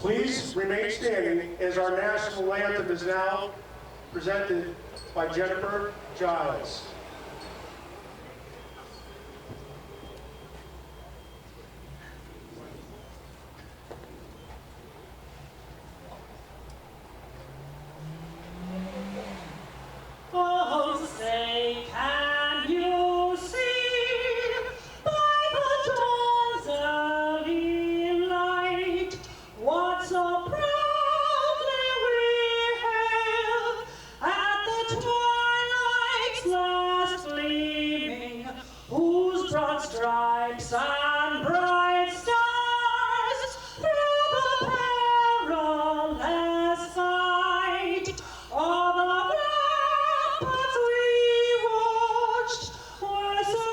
Please remain standing as our national anthem is now presented by Jennifer Giles. Oh, say, can you see by the dawn's early light what so proudly we hailed at the twilight's last gleaming, whose broad stripes and bright stars through the perilous fight all the ramparts we watched were so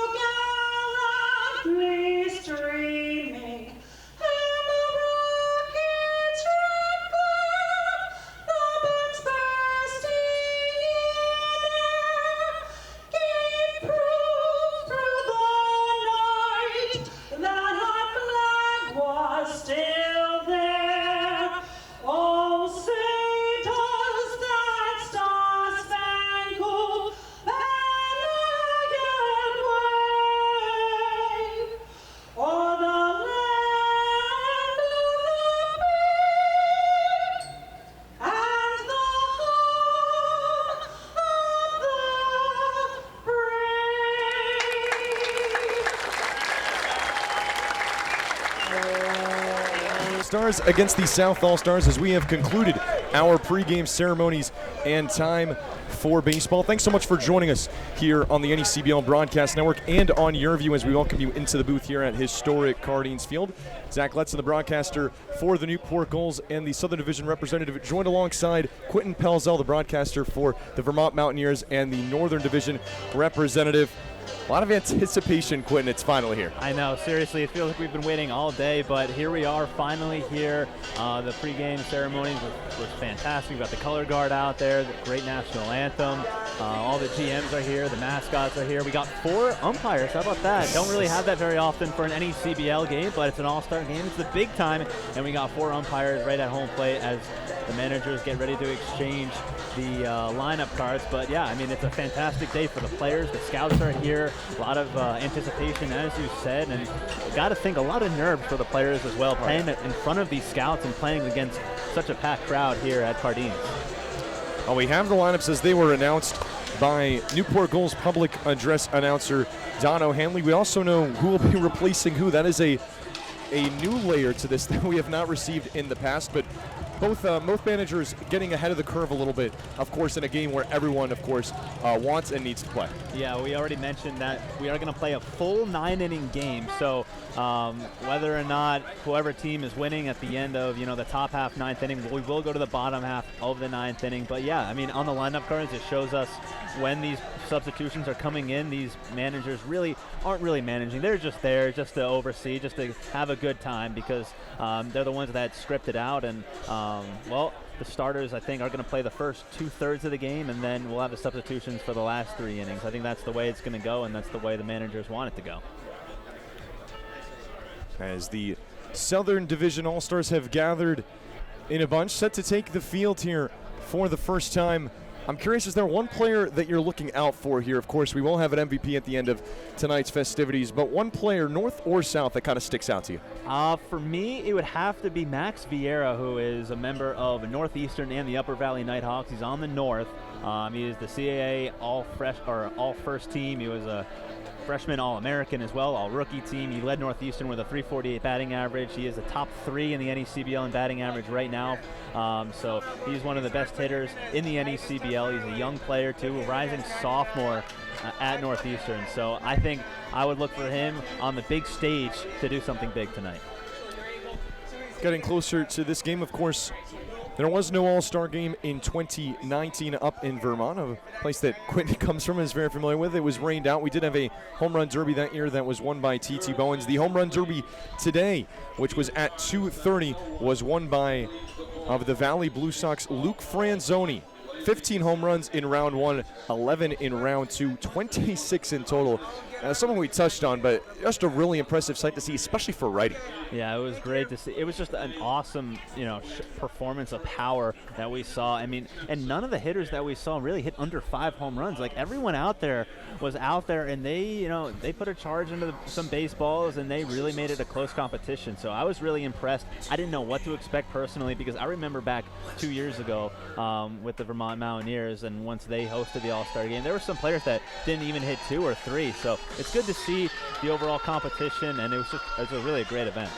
gallantly streaming, and the rocket's red glare, the birds bursting in air, gave proof through the night that our flag was still there. Oh, say does that star-spangled banner yet wave o'er the land of the free and the home of the Stars against the South All-Stars as we have concluded our pregame ceremonies and time for baseball. Thanks so much for joining us here on the NECBL Broadcast Network and on your view as we welcome you into the booth here at historic Cardines Field. Zach Letson, the broadcaster for the Newport Gulls and the Southern Division representative, joined alongside Quitin Pelzel, the broadcaster for the Vermont Mountaineers and the Northern Division representative. A lot of anticipation, Quitin. It's finally here. I know, seriously, it feels like we've been waiting all day, but here we are finally here. The pregame ceremony was fantastic. We've got the color guard out there, the great national anthem. All the GMs are here, the mascots are here. We got 4 umpires. How about that? Don't really have that very often for an NECBL game, but it's an all-star game. It's the big time, and we got 4 umpires right at home plate as the managers get ready to exchange the lineup cards. But yeah, I mean, it's a fantastic day for the players. The scouts are here. A lot of anticipation, as you said, and got to think a lot of nerves for the players as well, playing in front of these scouts and playing against such a packed crowd here at Cardines. Well, we have the lineups as they were announced by Newport Gulls public address announcer Don O'Hanley. We also know who will be replacing who. That is a new layer to this that we have not received in the past, but both managers getting ahead of the curve a little bit, of course, in a game where everyone, of course, wants and needs to play. Yeah, we already mentioned that we are going to play a full 9-inning game, so whether or not whoever team is winning at the end of, the top half 9th inning, we will go to the bottom half of the 9th inning. But yeah, I mean, on the lineup cards, it shows us when these substitutions are coming in. These managers really aren't really managing. They're just there just to oversee, just to have a good time, because they're the ones that script it out. And well, the starters, I think, are going to play the first 2/3 of the game, and then we'll have the substitutions for the last 3 innings. I think that's the way it's going to go, and that's the way the managers want it to go. As the Southern Division All-Stars have gathered in a bunch, set to take the field here for the first time I'm curious, is there one player that you're looking out for here? Of course, we will have an MVP at the end of tonight's festivities, but one player, north or south, that kind of sticks out to you? For me, it would have to be Max Vieira, who is a member of Northeastern and the Upper Valley Nighthawks. He's on the north. He is the CAA all-first team. He was a freshman All-American as well, all-rookie team. He led Northeastern with a .348 batting average. He is the top 3 in the NECBL in batting average right now. So he's one of the best hitters in the NECBL. He's a young player too, a rising sophomore at Northeastern. So I think I would look for him on the big stage to do something big tonight. Getting closer to this game, of course, there was no All-Star game in 2019 up in Vermont, a place that Quitin comes from and is very familiar with. It was rained out. We did have a home run derby that year that was won by T.T. Bowens. The home run derby today, which was at 2:30, was won by of the Valley Blue Sox Luke Franzoni. 15 home runs in round 1, 11 in round 2, 26 in total. Something we touched on, but just a really impressive sight to see, especially for righty. Yeah, it was great to see. It was just an awesome, performance of power that we saw. I mean, and none of the hitters that we saw really hit under 5 home runs. Like, everyone out there was out there, and they put a charge into some baseballs, and they really made it a close competition. So I was really impressed. I didn't know what to expect personally, because I remember back 2 years ago with the Vermont Mountaineers, and once they hosted the All-Star game, there were some players that didn't even hit 2 or 3. So it's good to see the overall competition, and it was really a great event.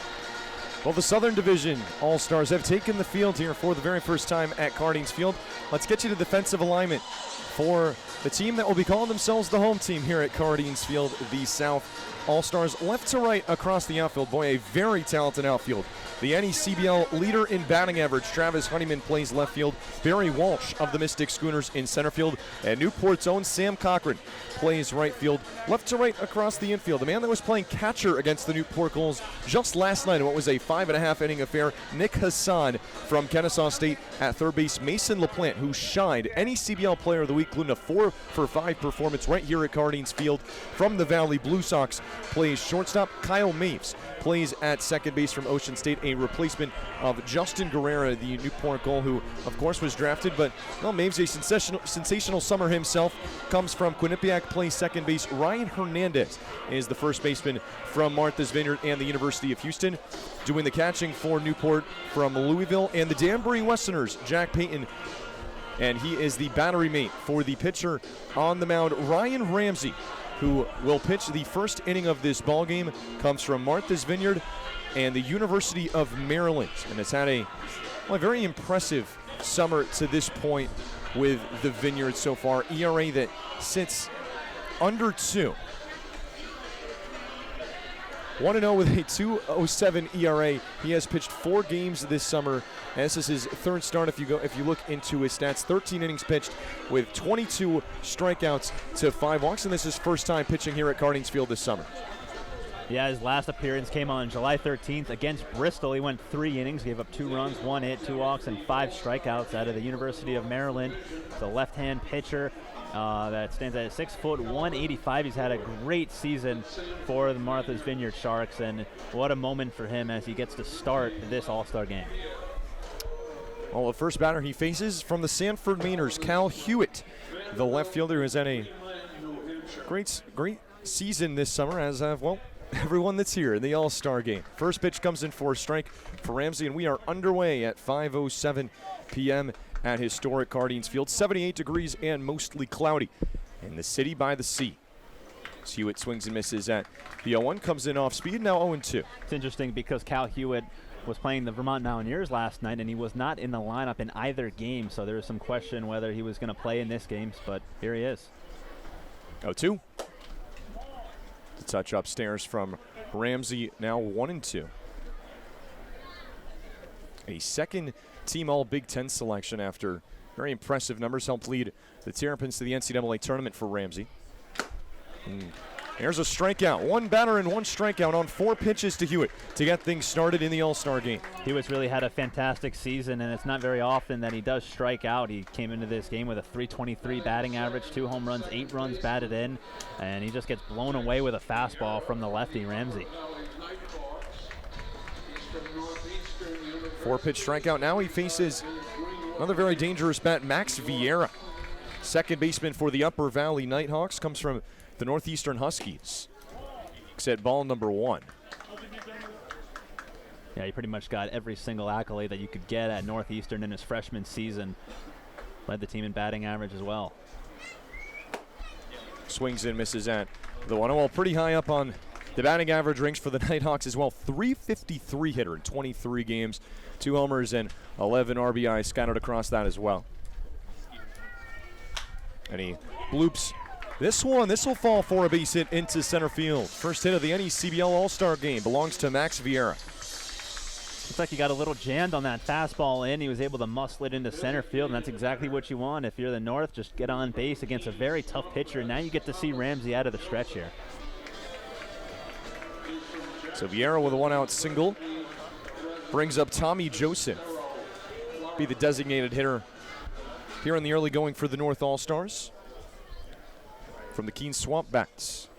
Well, the Southern Division All-Stars have taken the field here for the very first time at Cardines Field. Let's get you to defensive alignment for the team that will be calling themselves the home team here at Cardines Field, the South All-Stars. Left to right across the outfield. Boy, a very talented outfield. The NECBL leader in batting average, Travis Honeyman, plays left field. Barry Walsh of the Mystic Schooners in center field. And Newport's own Sam Cochran plays right field. Left to right across the infield. The man that was playing catcher against the Newport Gulls just last night in what was a 5.5 inning affair, Nick Hassan from Kennesaw State. At third base, Mason LaPlante, who shined. NECBL Player of the Week, including a 4-for-5 performance right here at Cardines Field. From the Valley Blue Sox plays shortstop. Kyle Maves plays at second base from Ocean State, a replacement of Justin Guerrera, the Newport Gull, who of course was drafted, but Maves, a sensational summer himself, comes from Quinnipiac, plays second base. Ryan Hernandez is the first baseman from Martha's Vineyard and the University of Houston. Doing the catching for Newport from Louisville, and the Danbury Westerners, Jack Payton, and he is the battery mate for the pitcher on the mound, Ryan Ramsey, who will pitch the first inning of this ball game, comes from Martha's Vineyard and the University of Maryland, and has had a very impressive summer to this point with the Vineyard so far. ERA that sits under 2. 1-0 with a 2.07 ERA. He has pitched 4 games this summer. And this is his third start. If you look into his stats, 13 innings pitched with 22 strikeouts to 5 walks, and this is his first time pitching here at Cardines Field this summer. Yeah, his last appearance came on July 13th against Bristol. He went 3 innings, gave up 2 runs, 1 hit, 2 walks, and 5 strikeouts out of the University of Maryland. He's a left-hand pitcher that stands at 6 foot 185. He's had a great season for the Martha's Vineyard Sharks, and what a moment for him as he gets to start this All-Star game. Well, the first batter he faces from the Sanford Mainers, Cal Hewitt, the left fielder, who has had a great season this summer, as have, everyone that's here in the All-Star game. First pitch comes in for a strike for Ramsey, and we are underway at 5:07 p.m. at historic Cardines Field. 78 degrees and mostly cloudy in the city by the sea. Hewitt swings and misses at the 0-1, comes in off speed, now 0-2. It's interesting because Cal Hewitt was playing the Vermont Mountaineers last night, and he was not in the lineup in either game, so there was some question whether he was going to play in this game, but here he is. 0-2. The touch upstairs from Ramsey, now 1-2. A second team All-Big Ten selection after very impressive numbers, helped lead the Terrapins to the NCAA tournament for Ramsey. Here's a strikeout. 1 batter and 1 strikeout on 4 pitches to Hewitt to get things started in the All-Star game. Hewitt's really had a fantastic season, and it's not very often that he does strike out. He came into this game with a .323 batting average, 2 home runs, 8 runs batted in, and he just gets blown away with a fastball from the lefty, Ramsey. 4-pitch strikeout. Now he faces another very dangerous bat, Max Vieira. Second baseman for the Upper Valley Nighthawks comes from the Northeastern Huskies. At ball number 1. Yeah, he pretty much got every single accolade that you could get at Northeastern in his freshman season. Led the team in batting average as well. Swings and misses at the 1-0. Well, pretty high up on the batting average ranks for the Nighthawks as well. 353 hitter in 23 games. 2 homers and 11 RBIs scattered across that as well. And he bloops this one. This will fall for a base hit into center field. First hit of the NECBL All-Star game belongs to Max Vieira. Looks like he got a little jammed on that fastball in. He was able to muscle it into center field, and that's exactly what you want. If you're the North, just get on base against a very tough pitcher. Now you get to see Ramsey out of the stretch here. So Vieira with a 1-out single brings up Tommy Joseph. Be the designated hitter here in the early going for the North All-Stars. From the Keene Swamp Bats,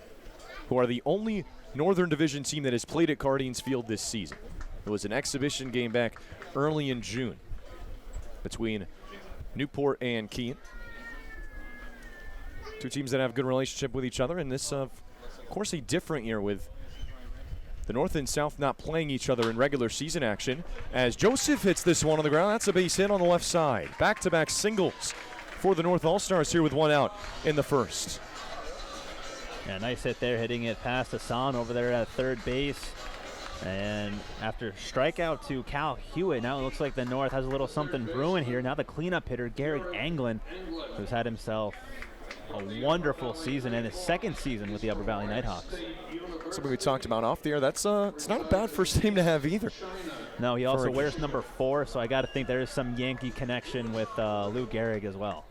who are the only Northern Division team that has played at Cardines Field this season. It was an exhibition game back early in June between Newport and Keene. Two teams that have a good relationship with each other, and this, of course, a different year with the North and South not playing each other in regular season action. As Joseph hits this one on the ground, that's a base hit on the left side. Back-to-back singles for the North All-Stars here with 1 out in the first. Yeah, nice hit there, hitting it past Hassan over there at third base. And after strikeout to Cal Hewitt, now it looks like the North has a little something brewing here. Now the cleanup hitter, Garrett Anglin, who's had himself a wonderful season and his second season with the Upper Valley Nighthawks. Something we talked about off the air. That's it's not a bad first name to have either. No, he also wears number 4, so I got to think there is some Yankee connection with Lou Gehrig as well.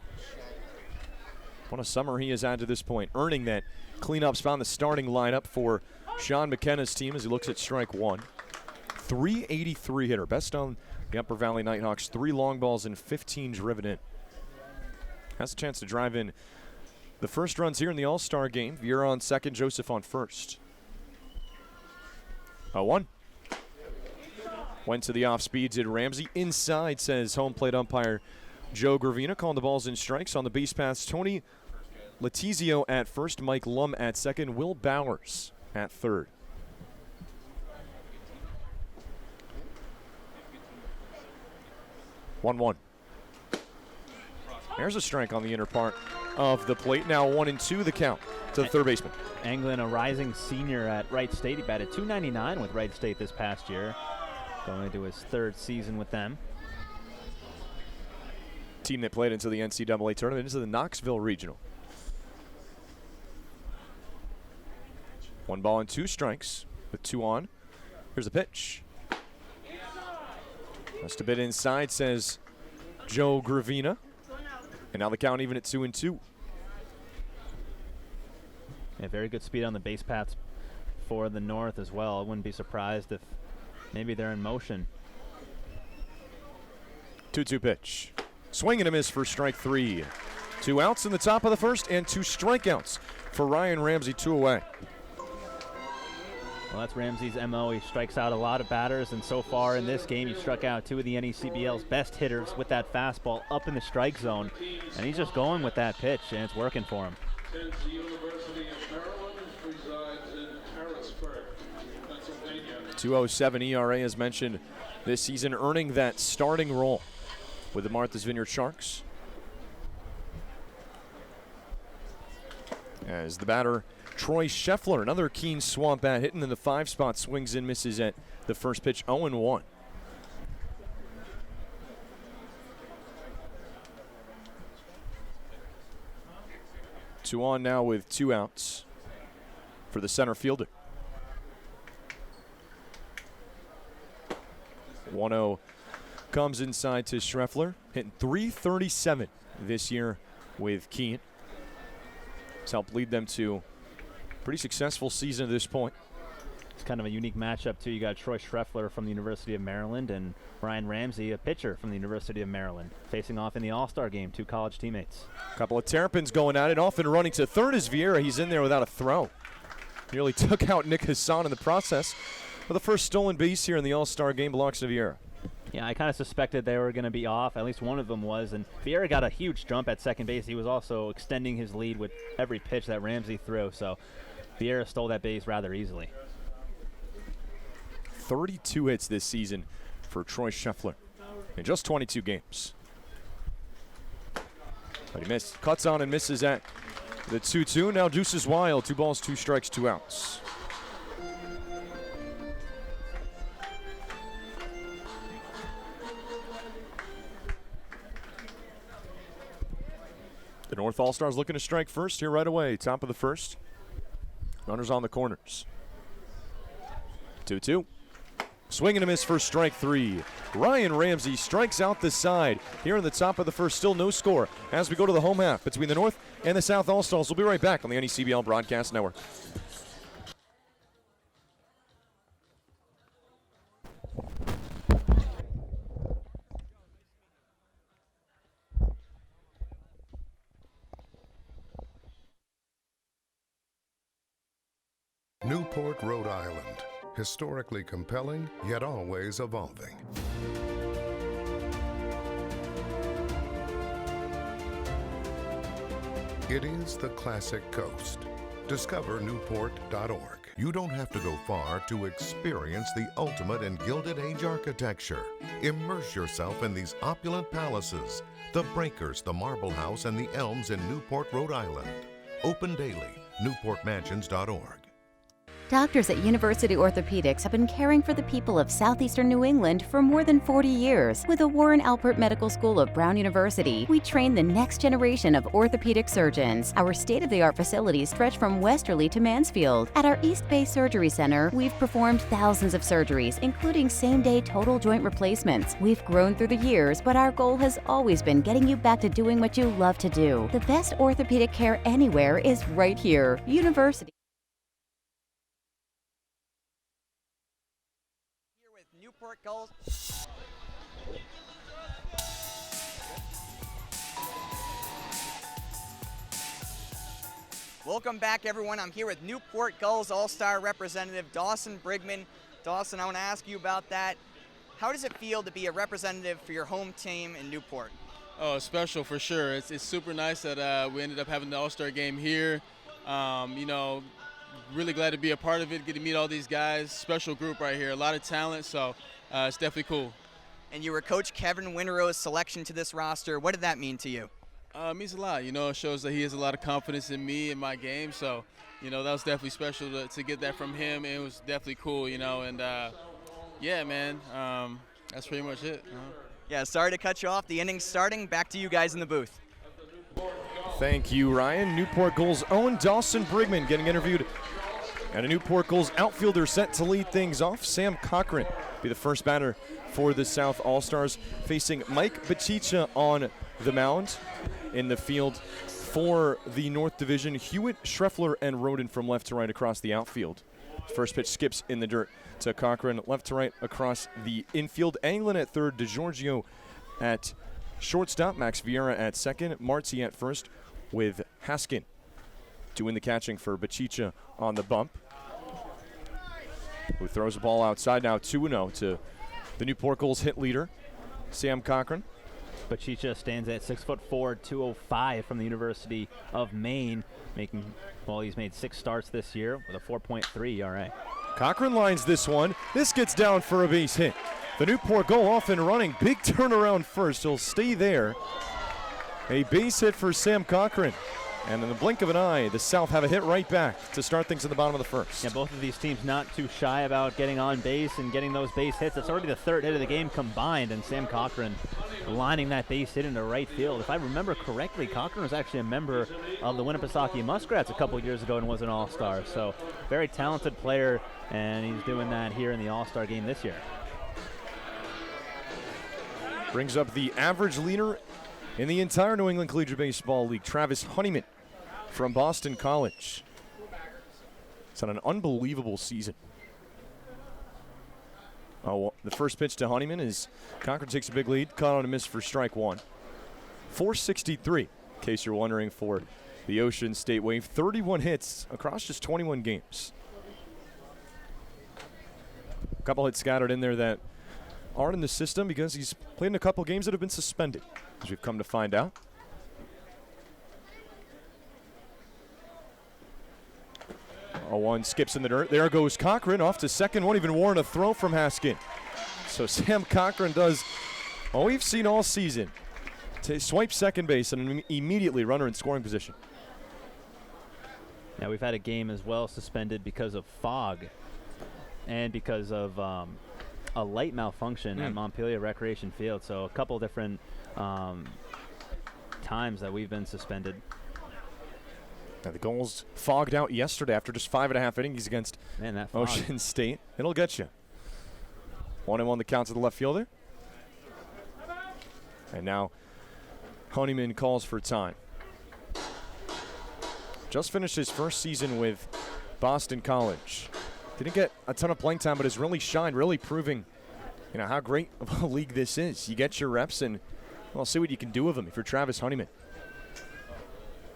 What a summer he has had to this point, earning that cleanup spot in the starting lineup for Sean McKenna's team as he looks at strike 1. 383 hitter, best on the Upper Valley Nighthawks. 3 long balls and 15 driven in. Has a chance to drive in the first runs here in the All-Star game. Vieira on second, Joseph on first. 0-1. Went to the off speed, did Ramsey. Inside, says home plate umpire Joe Gravina, calling the balls and strikes on the base paths. Tony Letizio at first, Mike Lum at second, Will Bowers at third. One. There's a strike on the inner part of the plate. Now 1-2 the count to the third baseman. Anglin, a rising senior at Wright State. He batted .299 with Wright State this past year. Going into his third season with them. Team that played into the NCAA tournament, into the Knoxville Regional. 1 ball and 2 strikes with 2 on. Here's the pitch. Just a bit inside, says Joe Gravina. And now the count even at 2-2. Yeah, very good speed on the base paths for the North as well. I wouldn't be surprised if maybe they're in motion. 2-2 pitch. Swing and a miss for strike 3. 2 outs in the top of the first and 2 strikeouts for Ryan Ramsey, 2 away. Well, that's Ramsey's MO. He strikes out a lot of batters, and so far in this game, he struck out 2 of the NECBL's best hitters with that fastball up in the strike zone. And he's just going with that pitch, and it's working for him. 2.07 ERA, as mentioned this season, earning that starting role with the Martha's Vineyard Sharks. As the batter, Troy Scheffler, another Keene Swamp bat, hitting in the 5 spot, swings and misses at the first pitch, 0-1. Two on now with 2 outs for the center fielder. 1-0 comes inside to Scheffler, hitting .337 this year with Keene. It's helped lead them to a pretty successful season at this point. It's kind of a unique matchup, too. You got Troy Scheffler from the University of Maryland and Ryan Ramsey, a pitcher from the University of Maryland, facing off in the All-Star game, 2 college teammates. A couple of Terrapins going at it, off and running to third is Vieira. He's in there without a throw. Nearly took out Nick Hassan in the process. But the first stolen base here in the All-Star game belongs to Vieira. Yeah, I kind of suspected they were going to be off. At least one of them was. And Vieira got a huge jump at second base. He was also extending his lead with every pitch that Ramsey threw. So Vieira stole that base rather easily. 32 hits this season for Troy Scheffler in just 22 games. But he missed. Cuts on and misses at the 2-2. Now Deuces Wild. 2 balls, 2 strikes, 2 outs. The North All-Stars looking to strike first here right away. Top of the first. Runners on the corners. 2-2. Swing and a miss for strike 3. Ryan Ramsey strikes out the side. Here in the top of the first, still no score as we go to the home half between the North and the South All-Stars. We'll be right back on the NECBL Broadcast Network. Newport, Rhode Island. Historically compelling, yet always evolving. It is the classic coast. Discover Newport.org. You don't have to go far to experience the ultimate in Gilded Age architecture. Immerse yourself in these opulent palaces, the breakers, the marble house, and the elms in Newport, Rhode Island. Open daily. NewportMansions.org. Doctors at University Orthopedics have been caring for the people of southeastern New England for more than 40 years. With the Warren Alpert Medical School of Brown University, we train the next generation of orthopedic surgeons. Our state-of-the-art facilities stretch from Westerly to Mansfield. At our East Bay Surgery Center, we've performed thousands of surgeries, including same-day total joint replacements. We've grown through the years, but our goal has always been getting you back to doing what you love to do. The best orthopedic care anywhere is right here. University. Newport Gulls. Welcome back, everyone. I'm here with Newport Gulls All-Star representative Dawson Brigman. Dawson, I want to ask you about that. How does it feel to be a representative for your home team in Newport? Oh, special for sure. It's super nice that we ended up having the All-Star game here. You know, really glad to be a part of it, get to meet all these guys. Special group right here, a lot of talent, so it's definitely cool. And you were Coach Kevin Winterow's selection to this roster. What did that mean to you? It means a lot. You know, it shows that he has a lot of confidence in me and my game, so, you know, that was definitely special to get that from him. It was definitely cool, you know, and, yeah, man, that's pretty much it. Yeah, sorry to cut you off. The inning's starting. Back to you guys in the booth. Thank you, Ryan. Newport Gulls' own Dawson Brigman getting interviewed. And a Newport Gulls outfielder set to lead things off. Sam Cochran be the first batter for the South All-Stars, facing Mike Bachicha on the mound. In the field for the North Division, Hewitt, Schreffler, and Roden from left to right across the outfield. First pitch skips in the dirt to Cochran, left to right across the infield. Anglin at third, DiGiorgio at shortstop, Max Vieira at second, Marzi at first, with Haskin doing the catching for Bachicha on the bump, who throws the ball outside now 2-0 to the Newport Gulls hit leader, Sam Cochran. Bachicha stands at 6'4", 205 from the University of Maine, he's made 6 starts this year with a 4.3 ERA. Cochran lines this one. This gets down for a base hit. The Newport Gull off and running. Big turnaround first. He'll stay there. A base hit for Sam Cochran. And in the blink of an eye, the South have a hit right back to start things at the bottom of the first. Yeah, both of these teams not too shy about getting on base and getting those base hits. It's already the third hit of the game combined, and Sam Cochran lining that base hit into right field. If I remember correctly, Cochran was actually a member of the Winnipesaukee Muskrats a couple years ago and was an All-Star. So very talented player, and he's doing that here in the All-Star game this year. Brings up the average leader in the entire New England Collegiate Baseball League, Travis Honeyman from Boston College. It's had an unbelievable season. The first pitch to Honeyman is Cochran takes a big lead, caught on a miss for strike one. 463, in case you're wondering, for the Ocean State Wave. 31 hits across just 21 games. A couple hits scattered in there that aren't in the system because he's played in a couple games that have been suspended, as we've come to find out. Oh, one skips in the dirt. There goes Cochran off to second. Won't even warrant a throw from Haskin. So Sam Cochran does all we've seen all season. Swipe second base and immediately runner in scoring position. Now we've had a game as well suspended because of fog and because of a light malfunction at Montpelier Recreation Field. So a couple different times that we've been suspended. Now the Gulls fogged out yesterday after just 5.5 innings against Ocean State. It'll get you. 1-1 the count to the left fielder. And now Honeyman calls for time. Just finished his first season with Boston College. Didn't get a ton of playing time, but has really shined, really proving, how great of a league this is. You get your reps, and well, see what you can do with them if you're Travis Honeyman.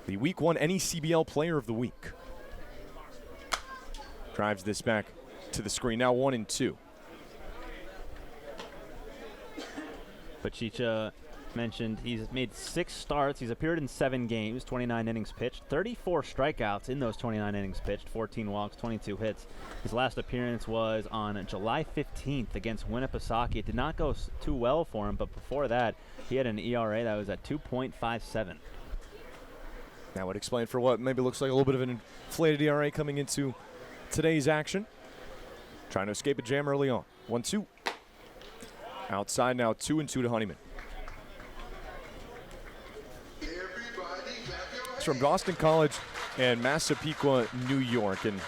The Week 1 NECBL Player of the Week. Drives this back to the screen. Now 1-2. Bachicha mentioned he's made 6 starts. He's appeared in 7 games, 29 innings pitched, 34 strikeouts in those 29 innings pitched, 14 walks, 22 hits. His last appearance was on July 15th against Winnipesaukee. It did not go too well for him, but before that, he had an ERA that was at 2.57. That would explain for what maybe looks like a little bit of an inflated ERA coming into today's action. Trying to escape a jam early on. 1-2. Outside now, 2-2 to Honeyman. It's from Boston College and Massapequa, New York. And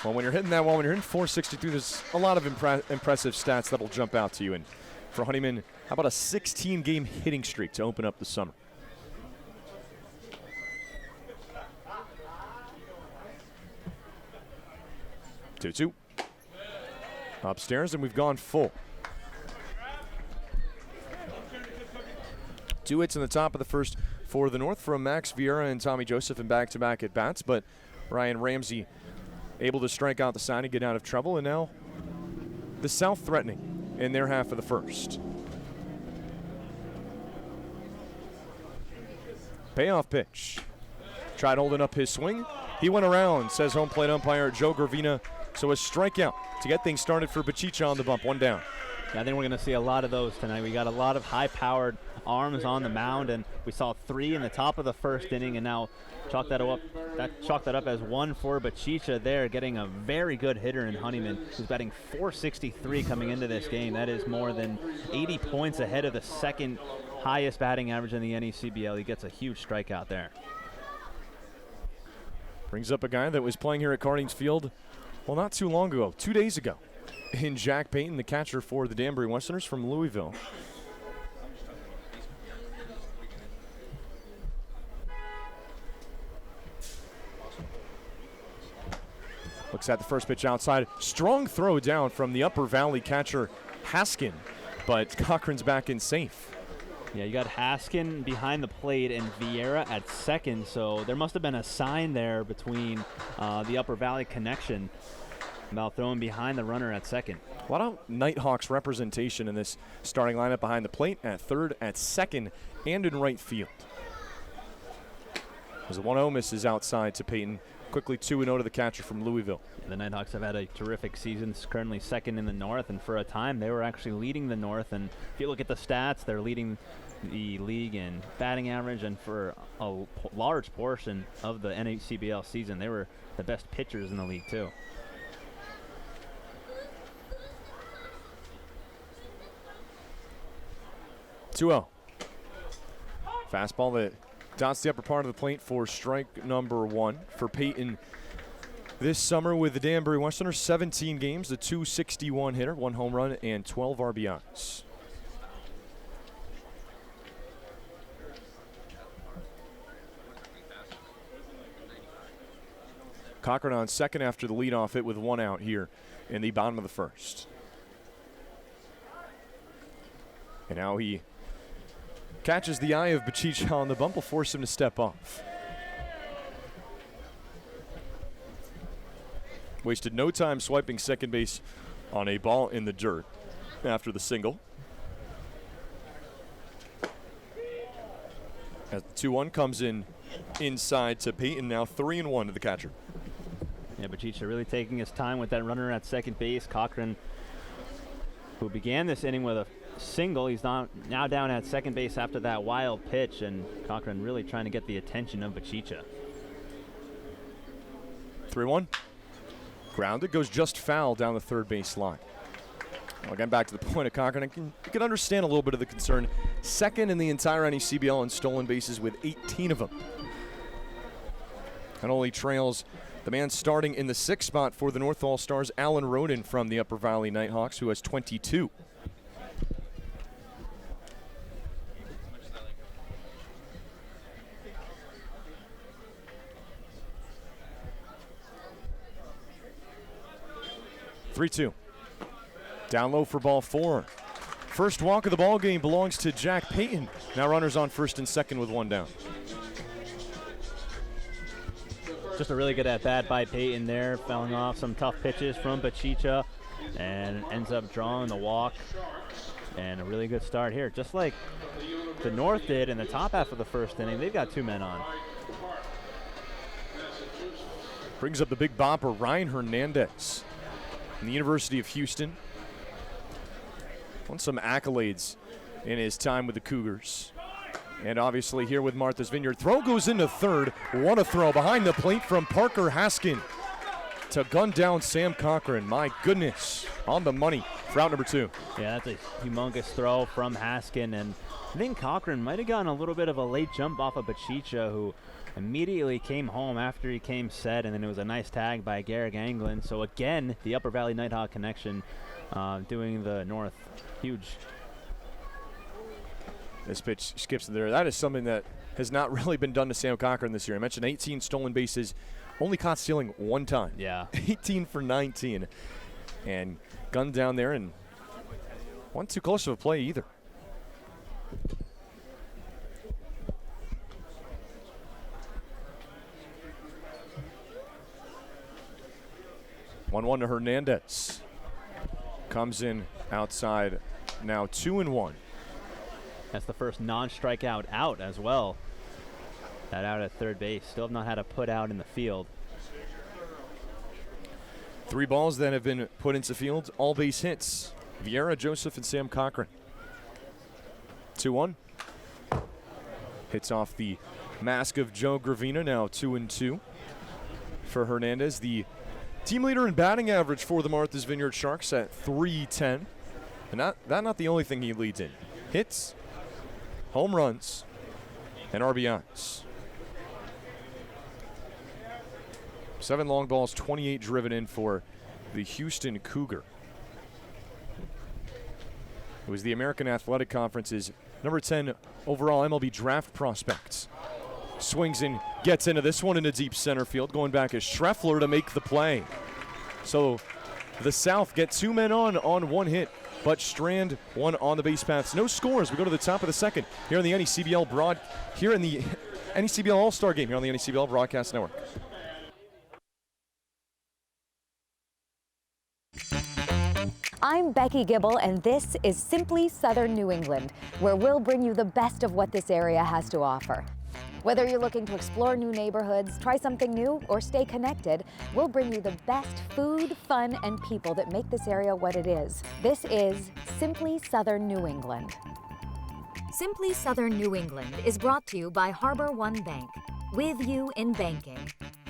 well, when you're hitting that wall, when you're hitting 462, there's a lot of impressive stats that'll jump out to you. And for Honeyman, how about a 16-game hitting streak to open up the summer? Two. Upstairs, and we've gone full. 2 hits in the top of the first for the North from Max Vieira and Tommy Joseph in back-to-back at-bats, but Ryan Ramsey able to strike out the side and get out of trouble, and now the South threatening in their half of the first. Payoff pitch. Tried holding up his swing. He went around, says home plate umpire Joe Gravina. So a strikeout to get things started for Bachicha on the bump. 1 down. Yeah, I think we're going to see a lot of those tonight. We got a lot of high-powered arms on the mound, and we saw 3 in the top of the first inning, and now chalk that up as 1 for Bachicha there, getting a very good hitter in Honeyman, who's batting .463 coming into this game. That is more than 80 points ahead of the second highest batting average in the NECBL. He gets a huge strikeout there. Brings up a guy that was playing here at Cardines Field, well, not too long ago, 2 days ago, in Jack Payton, the catcher for the Danbury Westerners from Louisville. Looks at the first pitch outside. Strong throw down from the Upper Valley catcher, Haskin, but Cochran's back in safe. Yeah, you got Haskin behind the plate and Vieira at second, so there must have been a sign there between the Upper Valley connection about throwing behind the runner at second. A lot of Nighthawks representation in this starting lineup behind the plate, at third, at second, and in right field. As the 1-0 misses outside to Payton. Quickly 2-0 to the catcher from Louisville. The Nighthawks have had a terrific season. It's currently second in the North, and for a time they were actually leading the North. And if you look at the stats, they're leading the league in batting average, and for a large portion of the NECBL season, they were the best pitchers in the league too. Fastball that dots the upper part of the plate for strike number 1 for Payton. This summer with the Danbury Westerners, 17 games, a .261 hitter, 1 home run, and 12 RBIs. Cochran on second after the leadoff hit with 1 out here in the bottom of the first. And now he catches the eye of Bachicha on the bump, will force him to step off. Wasted no time swiping second base on a ball in the dirt. after the single. As the 2-1 comes in inside to Peyton, now 3-1 to the catcher. Yeah, Bachicha really taking his time with that runner at second base. Cochran, who began this inning with a single, he's now down at second base after that wild pitch, and Cochran really trying to get the attention of Bachicha. 3-1. Grounded, goes just foul down the third base line. Well, again, back to the point of Cochran, I can understand a little bit of the concern. Second in the entire NECBL in stolen bases with 18 of them. And only trails the man starting in the 6th spot for the North All-Stars, Alan Roden from the Upper Valley Nighthawks, who has 22. (3-2). Down low for ball 4. First walk of the ball game belongs to Jack Peyton. Now runners on first and second with 1 down. Just a really good at-bat by Peyton there, fouling off some tough pitches from Bachicha, and ends up drawing the walk. And a really good start here. Just like the North did in the top half of the first inning, they've got 2 men on. Brings up the big bopper, Ryan Hernandez from the University of Houston. Won some accolades in his time with the Cougars. And obviously here with Martha's Vineyard. Throw goes into third. What a throw behind the plate from Parker Haskin to gun down Sam Cochran. My goodness, on the money for out number 2. Yeah, that's a humongous throw from Haskin. And I think Cochran might have gotten a little bit of a late jump off of Bachicha, who immediately came home after he came set. And then it was a nice tag by Garrick Anglin. So again, the Upper Valley Nighthawk connection doing the North huge. This pitch skips there. That is something that has not really been done to Sam Cochran this year. I mentioned 18 stolen bases, only caught stealing 1 time. Yeah. 18 for 19. And gunned down there and wasn't too close of a play either. (1-1) to Hernandez. Comes in outside, now 2-1. That's the first non-strikeout out as well. That out at third base. Still have not had a put out in the field. 3 balls that have been put into field, all base hits. Vieira, Joseph, and Sam Cochran. 2-1. Hits off the mask of Joe Gravina, now 2-2 for Hernandez. The team leader in batting average for the Martha's Vineyard Sharks at .310. And not the only thing he leads in. Hits, home runs, and RBIs. 7 long balls, 28 driven in for the Houston Cougar. It was the American Athletic Conference's number 10 overall MLB draft prospects. Swings and gets into this one into deep center field. Going back is Schreffler to make the play. So the South get 2 men on 1 hit, but Strand 1 on the base paths. No scores. We go to the top of the second here in the NECBL NECBL All-Star Game here on the NECBL Broadcast Network. I'm Becky Gibble, and this is Simply Southern New England, where we'll bring you the best of what this area has to offer. Whether you're looking to explore new neighborhoods, try something new, or stay connected, we'll bring you the best food, fun, and people that make this area what it is. This is Simply Southern New England. Simply Southern New England is brought to you by Harbor One Bank, with you in banking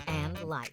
and life.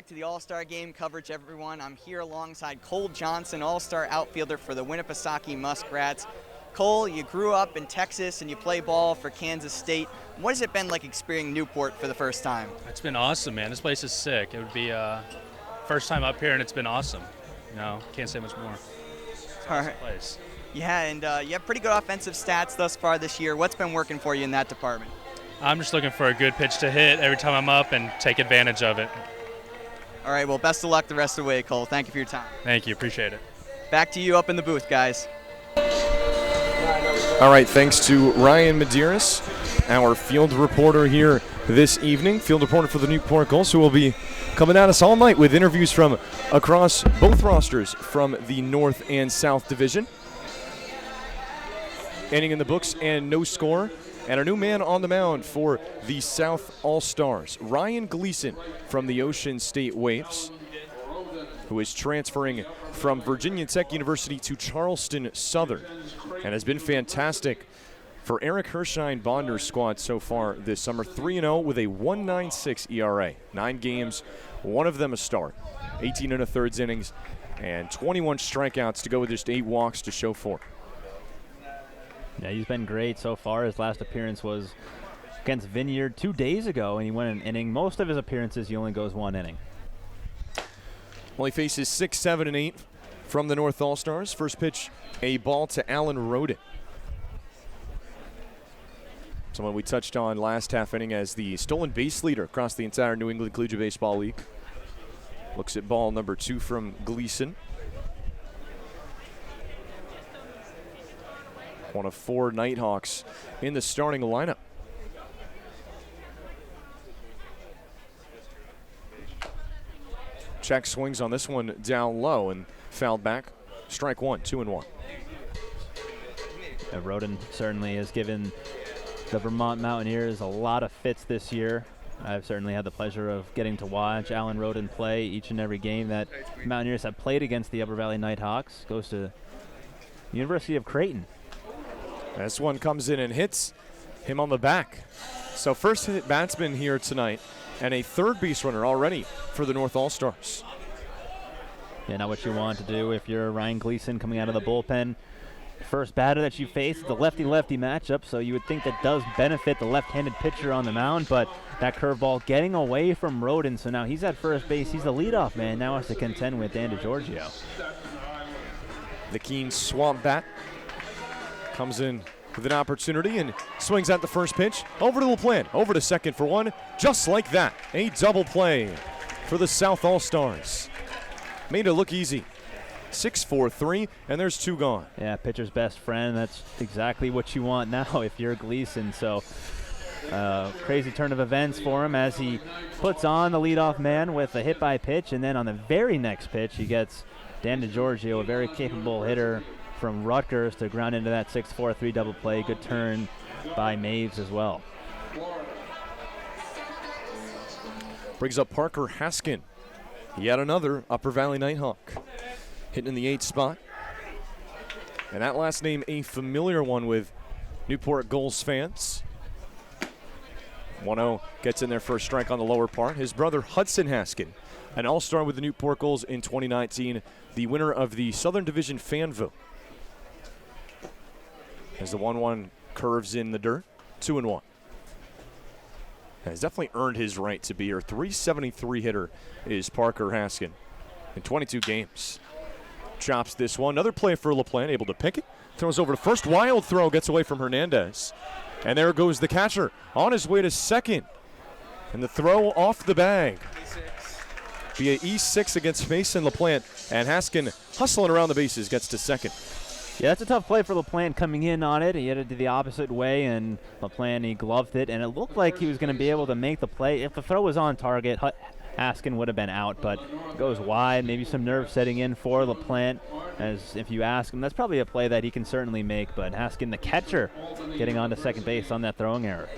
back to the All-Star Game coverage, everyone. I'm here alongside Cole Johnson, All-Star outfielder for the Winnipesaukee Muskrats. Cole, you grew up in Texas and you play ball for Kansas State. What has it been like experiencing Newport for the first time? It's been awesome, man. This place is sick. It would be first time up here, and it's been awesome. Can't say much more. All right. Place. Yeah, and you have pretty good offensive stats thus far this year. What's been working for you in that department? I'm just looking for a good pitch to hit every time I'm up and take advantage of it. All right, well, best of luck the rest of the way, Cole. Thank you for your time. Thank you. Appreciate it. Back to you up in the booth, guys. All right, thanks to Ryan Medeiros, our field reporter here this evening, field reporter for the Newport Gulls, who will be coming at us all night with interviews from across both rosters from the North and South Division. Inning in the books and no score. And a new man on the mound for the South All-Stars, Ryan Gleason from the Ocean State Waves, who is transferring from Virginia Tech University to Charleston Southern and has been fantastic for Eric Hershine Bonder's squad so far this summer. 3-0 with a 1.96 ERA. 9 games, one of them a start. 18 1/3 innings and 21 strikeouts to go with just 8 walks to show for. Yeah, he's been great so far. His last appearance was against Vineyard 2 days ago, and he went an inning. Most of his appearances, he only goes 1 inning. Well, he faces 6, 7, and 8 from the North All-Stars. First pitch, a ball to Alan Roden. Someone we touched on last half inning as the stolen base leader across the entire New England Collegiate Baseball League. Looks at ball number 2 from Gleason. One of 4 Nighthawks in the starting lineup. Check swings on this one down low and fouled back. Strike 1, 2-1. Roden certainly has given the Vermont Mountaineers a lot of fits this year. I've certainly had the pleasure of getting to watch Alan Roden play each and every game that Mountaineers have played against the Upper Valley Nighthawks. Goes to University of Creighton. This one comes in and hits him on the back. So first hit batsman here tonight and a third base runner already for the North All-Stars. Yeah, now what you want to do if you're Ryan Gleason coming out of the bullpen. First batter that you face is the lefty-lefty matchup, so you would think that does benefit the left-handed pitcher on the mound, but that curveball getting away from Roden, so now he's at first base. He's the leadoff man, now has to contend with Dan DiGiorgio. The keen swamp bat comes in with an opportunity and swings at the first pitch. Over to LaPlante, over to second for one. Just like that, a double play for the South All-Stars. Made it look easy. 6-4-3, and there's 2 gone. Yeah, pitcher's best friend. That's exactly what you want now if you're Gleason. So crazy turn of events for him as he puts on the leadoff man with a hit by pitch, and then on the very next pitch he gets Dan DiGiorgio, a very capable hitter from Rutgers, to ground into that 6-4-3 double play. Good turn by Maves as well. Brings up Parker Haskin, yet another Upper Valley Nighthawk, hitting in the 8th spot. And that last name a familiar one with Newport Gulls fans. 1-0 gets in there for a strike on the lower part. His brother Hudson Haskin, an all-star with the Newport Gulls in 2019, the winner of the Southern Division fan vote. As the 1-1 curves in the dirt, 2-1. Has definitely earned his right to be here. 373 hitter is Parker Haskin in 22 games. Chops this one. Another play for LaPlante, able to pick it. Throws over to first. Wild throw, gets away from Hernandez. And there goes the catcher on his way to second. And the throw off the bag. Be an E6 against Mason LaPlante. And Haskin hustling around the bases gets to second. Yeah, that's a tough play for LaPlante coming in on it. He hit it the opposite way, and LaPlante, he gloved it, and it looked like he was going to be able to make the play. If the throw was on target, Haskin would have been out, but it goes wide. Maybe some nerve setting in for LaPlante, as if you ask him, that's probably a play that he can certainly make, but Haskin, the catcher, getting on to second base on that throwing error.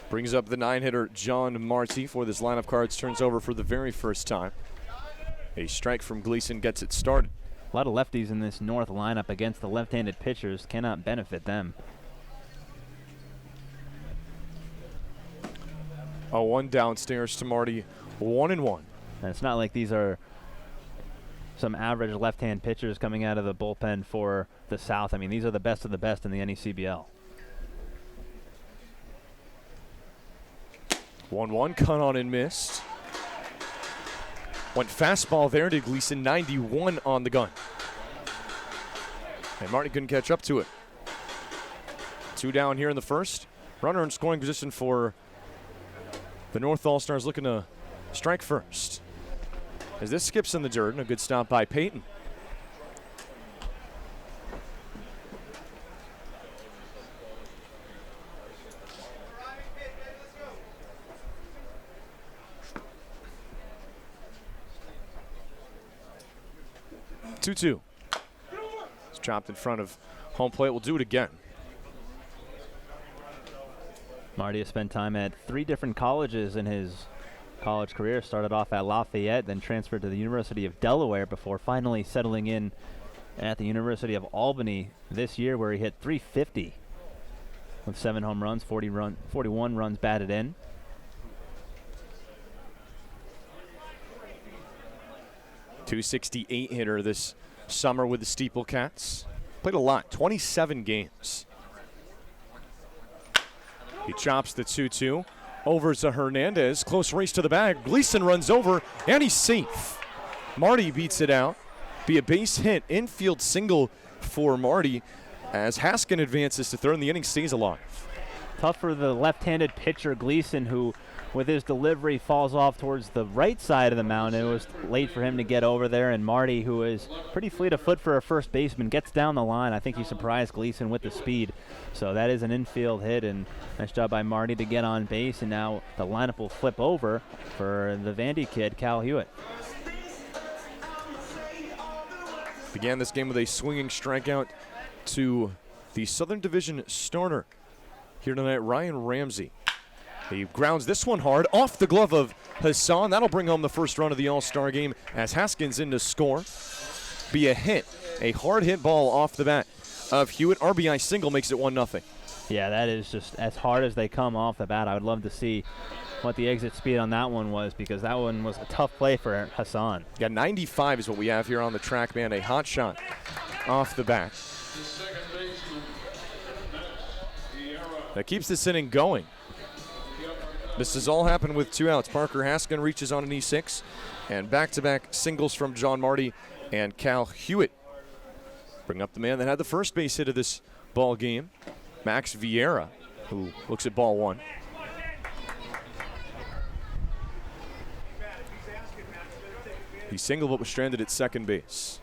Brings up the 9-hitter John Marty for this line of cards, turns over for the very first time. A strike from Gleason gets it started. A lot of lefties in this North lineup against the left-handed pitchers, cannot benefit them. A 1 downstairs to Marty, 1-1. And it's not like these are some average left-hand pitchers coming out of the bullpen for the South. I mean, these are the best of the best in the NECBL. 1-1, cut on and missed. Went fastball there to Gleason, 91 on the gun. And Marty couldn't catch up to it. 2 down here in the first. Runner in scoring position for the North All-Stars, looking to strike first. As this skips in the dirt, and a good stop by Peyton. Two. It's chopped in front of home plate. We'll do it again. Marty has spent time at 3 different colleges in his college career. Started off at Lafayette, then transferred to the University of Delaware before finally settling in at the University of Albany this year, where he hit .350 with 7 home runs, 41 runs batted in. .268 hitter this summer with the Steeple Cats. Played a lot, 27 games. He chops the 2-2. Over to Hernandez. Close race to the bag. Gleason runs over, and he's safe. Marty beats it out. Be a base hit. Infield single for Marty as Haskin advances to third, and the inning stays alive. Tough for the left-handed pitcher Gleason, who with his delivery falls off towards the right side of the mound. It was late for him to get over there, and Marty, who is pretty fleet of foot for a first baseman, gets down the line. I think he surprised Gleason with the speed. So that is an infield hit, and nice job by Marty to get on base, and now the lineup will flip over for the Vandy kid, Cal Hewitt. Began this game with a swinging strikeout to the Southern Division starter here tonight, Ryan Ramsey. He grounds this one hard off the glove of Hassan. That'll bring home the first run of the All-Star game as Haskins in to score. Be a hit, a hard hit ball off the bat of Hewitt. RBI single makes it 1-0. Yeah, that is just as hard as they come off the bat. I would love to see what the exit speed on that one was, because that one was a tough play for Hassan. Yeah, 95 is what we have here on the track, man. A hot shot off the bat. That keeps this inning going. This has all happened with 2 outs. Parker Haskin reaches on an E6, and back-to-back singles from John Marty and Cal Hewitt. Bring up the man that had the first base hit of this ball game, Max Vieira, who looks at ball 1. He singled but was stranded at second base.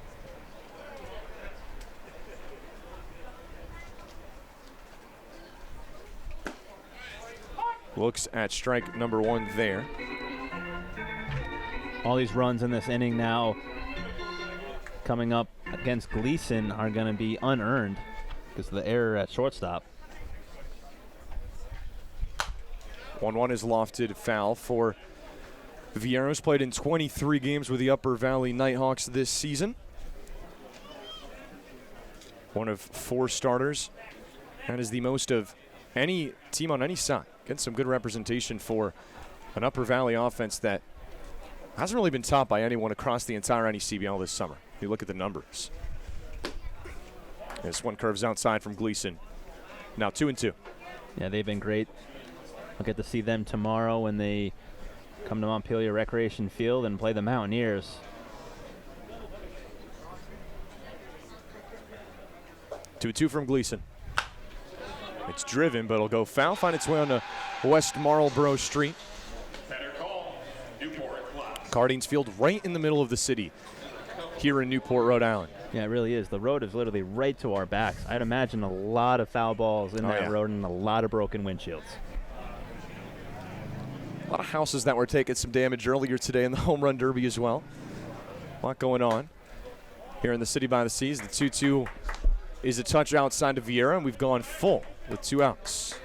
Looks at strike number 1 there. All these runs in this inning now coming up against Gleason are going to be unearned because of the error at shortstop. 1-1 is lofted foul for Vieira's. Played in 23 games with the Upper Valley Nighthawks this season. One of 4 starters. That is the most of any team on any side. Getting some good representation for an Upper Valley offense that hasn't really been topped by anyone across the entire NECBL this summer. You look at the numbers. This one curves outside from Gleason. Now 2-2. Yeah, they've been great. I'll get to see them tomorrow when they come to Montpelier Recreation Field and play the Mountaineers. 2-2 from Gleason. It's driven, but it'll go foul. Find its way onto West Marlboro Street. Cardines Field right in the middle of the city here in Newport, Rhode Island. Yeah, it really is. The road is literally right to our backs. I'd imagine a lot of foul balls in that road and a lot of broken windshields. A lot of houses that were taking some damage earlier today in the home run derby as well. A lot going on here in the city by the seas. The 2-2 is a touch outside of Vieira, and we've gone full with 2 outs.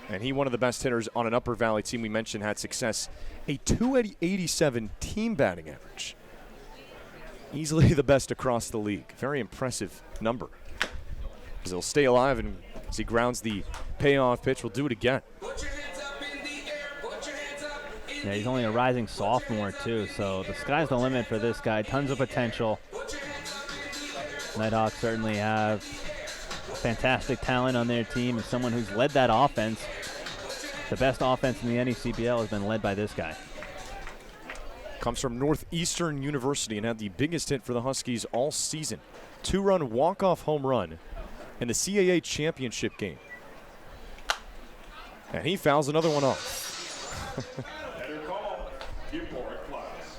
And he, one of the best hitters on an Upper Valley team we mentioned, had success. A .287 team batting average. Easily the best across the league. Very impressive number. Because he'll stay alive and as he grounds the payoff pitch. We'll do it again. Yeah, he's only a rising sophomore too, so the sky's the limit for this guy. Tons of potential. Nighthawks certainly have fantastic talent on their team, and someone who's led that offense. The best offense in the NECBL has been led by this guy. Comes from Northeastern University and had the biggest hit for the Huskies all season. 2-run walk-off home run in the CAA championship game. And he fouls another one off. Better call. Newport flies.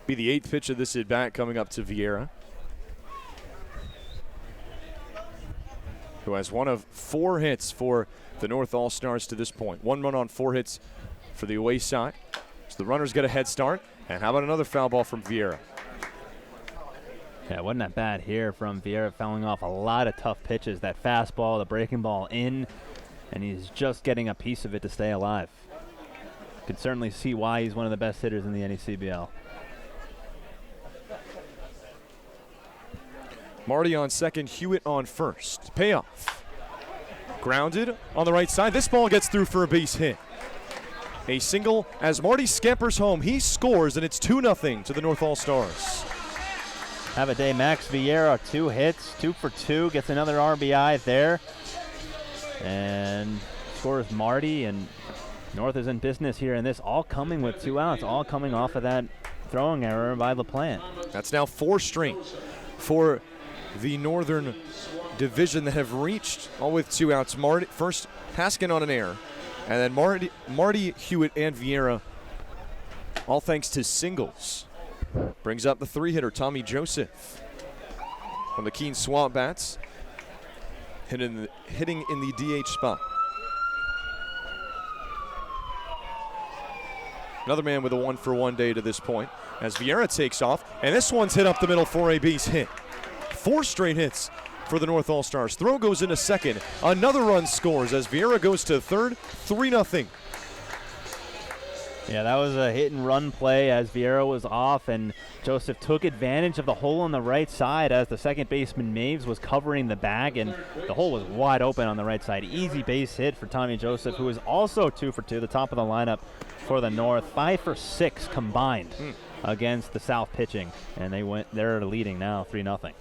Be the 8th pitch of this at-bat coming up to Vieira, who has one of 4 hits for the North All-Stars to this point. 1 run on 4 hits for the away side. So the runners get a head start. And how about another foul ball from Vieira? Yeah, wasn't that bad here from Vieira, fouling off a lot of tough pitches. That fastball, the breaking ball in, and he's just getting a piece of it to stay alive. You can certainly see why he's one of the best hitters in the NECBL. Marty on second, Hewitt on first. Payoff. Grounded on the right side. This ball gets through for a base hit. A single as Marty scampers home. He scores, and it's 2-0 to the North All-Stars. Have a day, Max Vieira, 2 hits, 2 for 2, gets another RBI there. And scores Marty, and North is in business here, and this all coming with 2 outs, all coming off of that throwing error by LaPlante. That's now 4 straight for the Northern Division that have reached all with 2 outs. Marty, first Haskin on an error, and then Marty, Hewitt, and Vieira, all thanks to singles. Brings up the 3-hitter, Tommy Joseph. From the Keene Swamp Bats, hitting in the DH spot. Another man with a 1-for-1 day to this point as Vieira takes off, and this one's hit up the middle for a base hit. 4 straight hits for the North All-Stars. Throw goes into second. Another run scores as Vieira goes to third. 3-0. Yeah, that was a hit-and-run play as Vieira was off, and Joseph took advantage of the hole on the right side as the second baseman Maves was covering the bag, and the hole was wide open on the right side. Easy base hit for Tommy Joseph, who is also 2 for 2, the top of the lineup for the North. 5 for 6 combined against the South pitching, and they're leading now 3-0.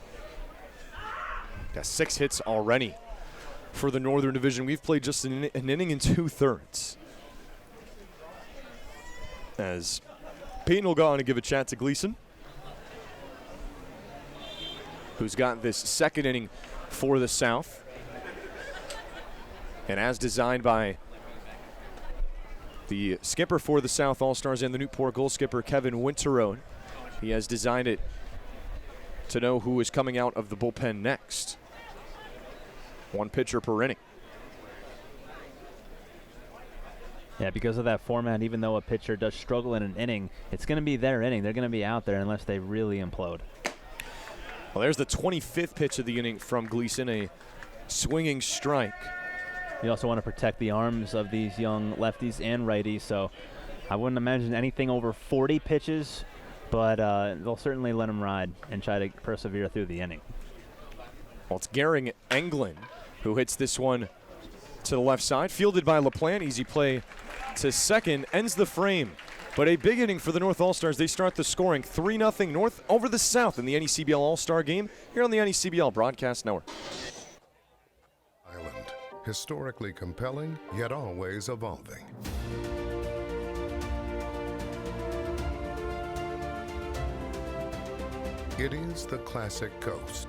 Got 6 hits already for the Northern Division. We've played just an inning and 2/3. As Peyton will go on and give a chat to Gleason, who's got this second inning for the South. And as designed by the skipper for the South All-Stars and the Newport Gulls skipper, Kevin Winterode, he has designed it to know who is coming out of the bullpen next. 1 pitcher per inning. Yeah, because of that format, even though a pitcher does struggle in an inning, it's going to be their inning. They're going to be out there unless they really implode. Well, there's the 25th pitch of the inning from Gleason, a swinging strike. You also want to protect the arms of these young lefties and righties, so I wouldn't imagine anything over 40 pitches, but they'll certainly let them ride and try to persevere through the inning. Well, it's Gehring Englund who hits this one to the left side, fielded by LaPlante. Easy play to second, ends the frame. But a big inning for the North All-Stars. They start the scoring 3-0 North over the South in the NECBL All-Star Game here on the NECBL Broadcast Network. Island, historically compelling, yet always evolving. It is the classic coast.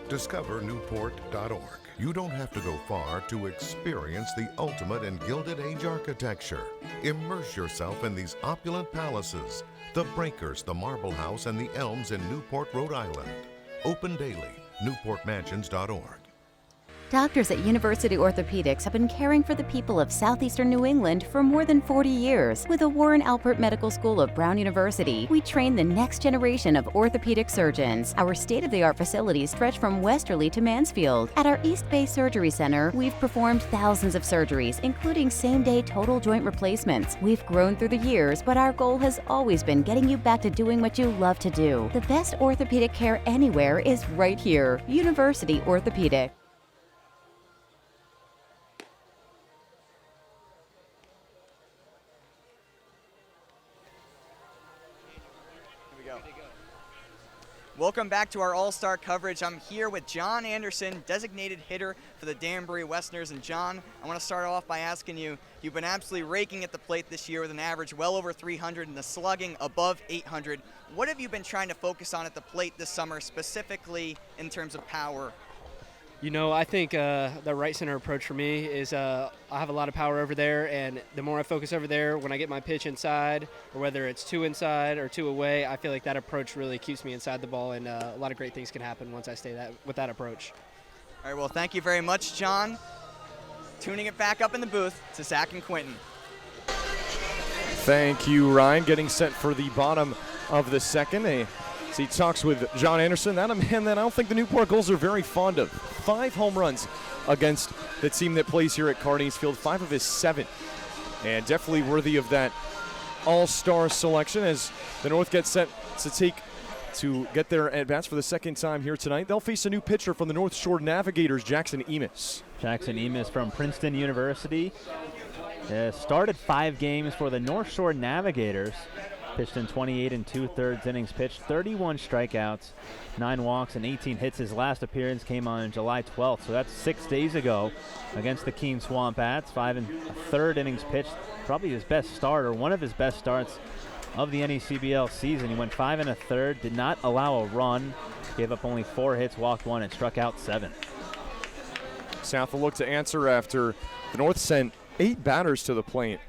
Discover Newport.org. You don't have to go far to experience the ultimate in Gilded Age architecture. Immerse yourself in these opulent palaces, the Breakers, the Marble House, and the Elms in Newport, Rhode Island. Open daily, newportmansions.org. Doctors at University Orthopedics have been caring for the people of southeastern New England for more than 40 years. With the Warren Alpert Medical School of Brown University, we train the next generation of orthopedic surgeons. Our state-of-the-art facilities stretch from Westerly to Mansfield. At our East Bay Surgery Center, we've performed thousands of surgeries, including same-day total joint replacements. We've grown through the years, but our goal has always been getting you back to doing what you love to do. The best orthopedic care anywhere is right here. University Orthopedic. Welcome back to our All-Star coverage. I'm here with John Anderson, designated hitter for the Danbury Westerners. And John, I want to start off by asking you, you've been absolutely raking at the plate this year with an average well over 300 and the slugging above 800. What have you been trying to focus on at the plate this summer, specifically in terms of power? You know, I think the right center approach for me is I have a lot of power over there, and the more I focus over there, when I get my pitch inside, or whether it's 2 inside or 2 away, I feel like that approach really keeps me inside the ball, and a lot of great things can happen once I stay with that approach. All right, well, thank you very much, John. Tuning it back up in the booth to Zach and Quitin. Thank you, Ryan. Getting set for the bottom of the second. As he talks with John Anderson, that a man that I don't think the Newport Gulls are very fond of. 5 home runs against the team that plays here at Cardines Field, 5 of his 7. And definitely worthy of that all-star selection as the North gets set to get their at-bats for the second time here tonight. They'll face a new pitcher from the North Shore Navigators, Jackson Emis. Jackson Emis from Princeton University. Started 5 games for the North Shore Navigators. Pitched in 28 2/3 innings pitched, 31 strikeouts, 9 walks, and 18 hits. His last appearance came on July 12th, so that's 6 days ago against the Keene Swamp Bats. 5 1/3 innings pitched, probably his best start, or one of his best starts of the NECBL season. He went 5 1/3, did not allow a run, gave up only 4 hits, walked 1, and struck out 7. South will look to answer after the North sent 8 batters to the plate.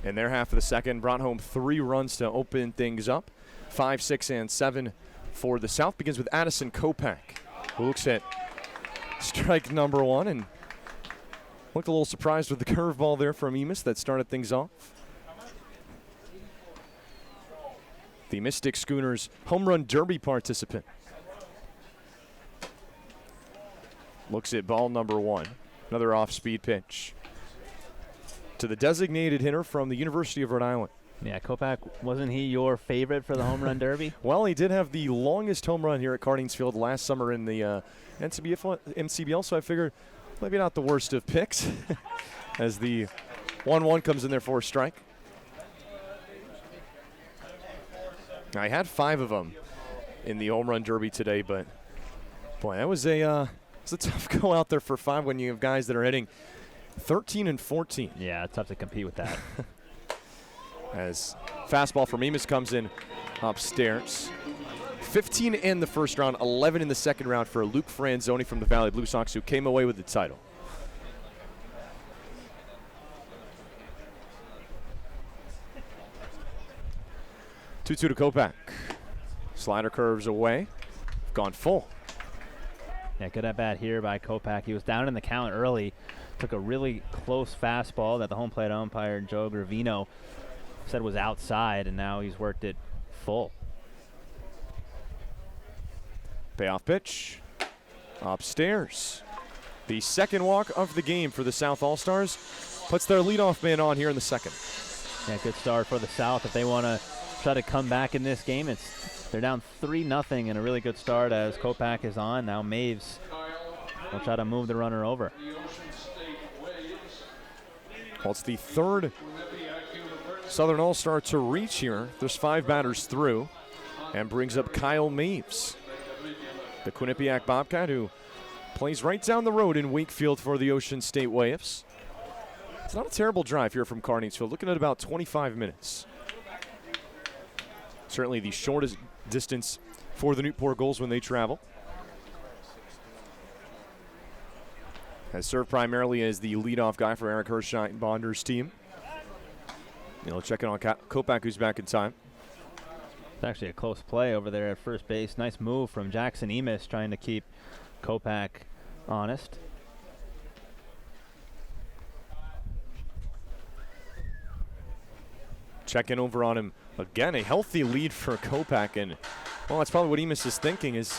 In their half of the second, brought home 3 runs to open things up. 5, 6, and 7 for the South. Begins with Addison Kopak, who looks at strike number 1 and looked a little surprised with the curveball there from Emis that started things off. The Mystic Schooners home run derby participant. Looks at ball number 1. Another off-speed pitch to the designated hitter from the University of Rhode Island. Yeah, Kopak, wasn't he your favorite for the home run derby? Well, he did have the longest home run here at Cardines Field last summer in the NCBL, so I figured maybe not the worst of picks as the 1-1 comes in there for a strike. I had 5 of them in the home run derby today, but boy, that was it's a tough go out there for 5 when you have guys that are hitting 13 and 14. Yeah, it's tough to compete with that. As fastball from Emis comes in upstairs. 15 in the first round, 11 in the second round for Luke Franzoni from the Valley Blue Sox, who came away with the title. Two to Kopak. Slider curves away. Gone full. Yeah, good at bat here by Kopak. He was down in the count early. Took a really close fastball that the home plate umpire, Joe Gravino, said was outside, and now he's worked it full. Payoff pitch. Upstairs. The second walk of the game for the South All-Stars puts their leadoff man on here in the second. Yeah, good start for the South. If they want to try to come back in this game, they're down 3-0 and a really good start as Kopak is on. Now Maves will try to move the runner over. Well, it's the third Southern All-Star to reach here. There's 5 batters through and brings up Kyle Maves, the Quinnipiac Bobcat, who plays right down the road in Wakefield for the Ocean State Waifs. It's not a terrible drive here from Cardines Field, looking at about 25 minutes. Certainly the shortest distance for the Newport Gulls when they travel. Has served primarily as the leadoff guy for Eric Hirschbonder's team. Checking on Kopak, who's back in time. It's actually a close play over there at first base. Nice move from Jackson Emis trying to keep Kopak honest. Checking over on him again. A healthy lead for Kopak, and well, that's probably what Emus is thinking as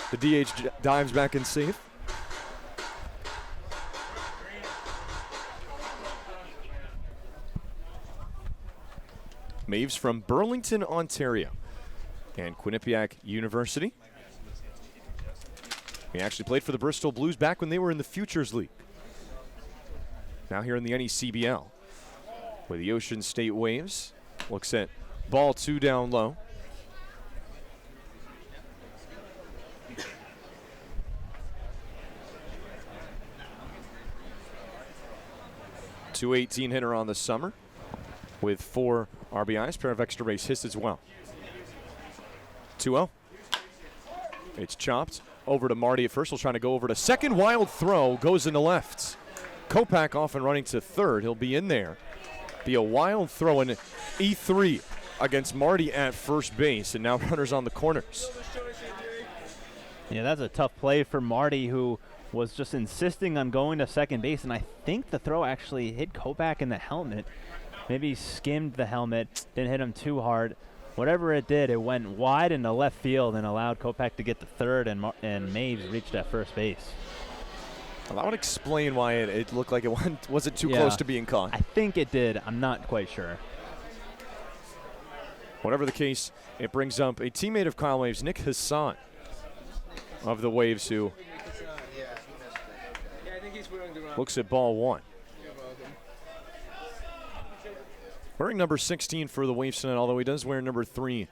the DH dives back in safe. Maves from Burlington, Ontario, and Quinnipiac University. He actually played for the Bristol Blues back when they were in the Futures League. Now here in the NECBL with the Ocean State Waves. Looks at ball 2 down low. .218 hitter on the summer with 4 RBIs, pair of extra base hits as well. 2-0. It's chopped over to Marty at first. He'll try to go over to second. Wild throw goes into left. Kopak off and running to third. He'll be in there. Be a wild throw in E3 against Marty at first base, and now runners on the corners. Yeah, that's a tough play for Marty, who was just insisting on going to second base, and I think the throw actually hit Kopak in the helmet. Maybe skimmed the helmet, didn't hit him too hard. Whatever it did, it went wide into left field and allowed Kopak to get to third, and Maves reached at first base. Well, that would explain why it looked like it wasn't too close to being caught. I think it did. I'm not quite sure. Whatever the case, it brings up a teammate of Kyle Waves, Nick Hassan of the Waves, who looks at ball 1. Wearing number 16 for the Waves tonight, although he does wear number 3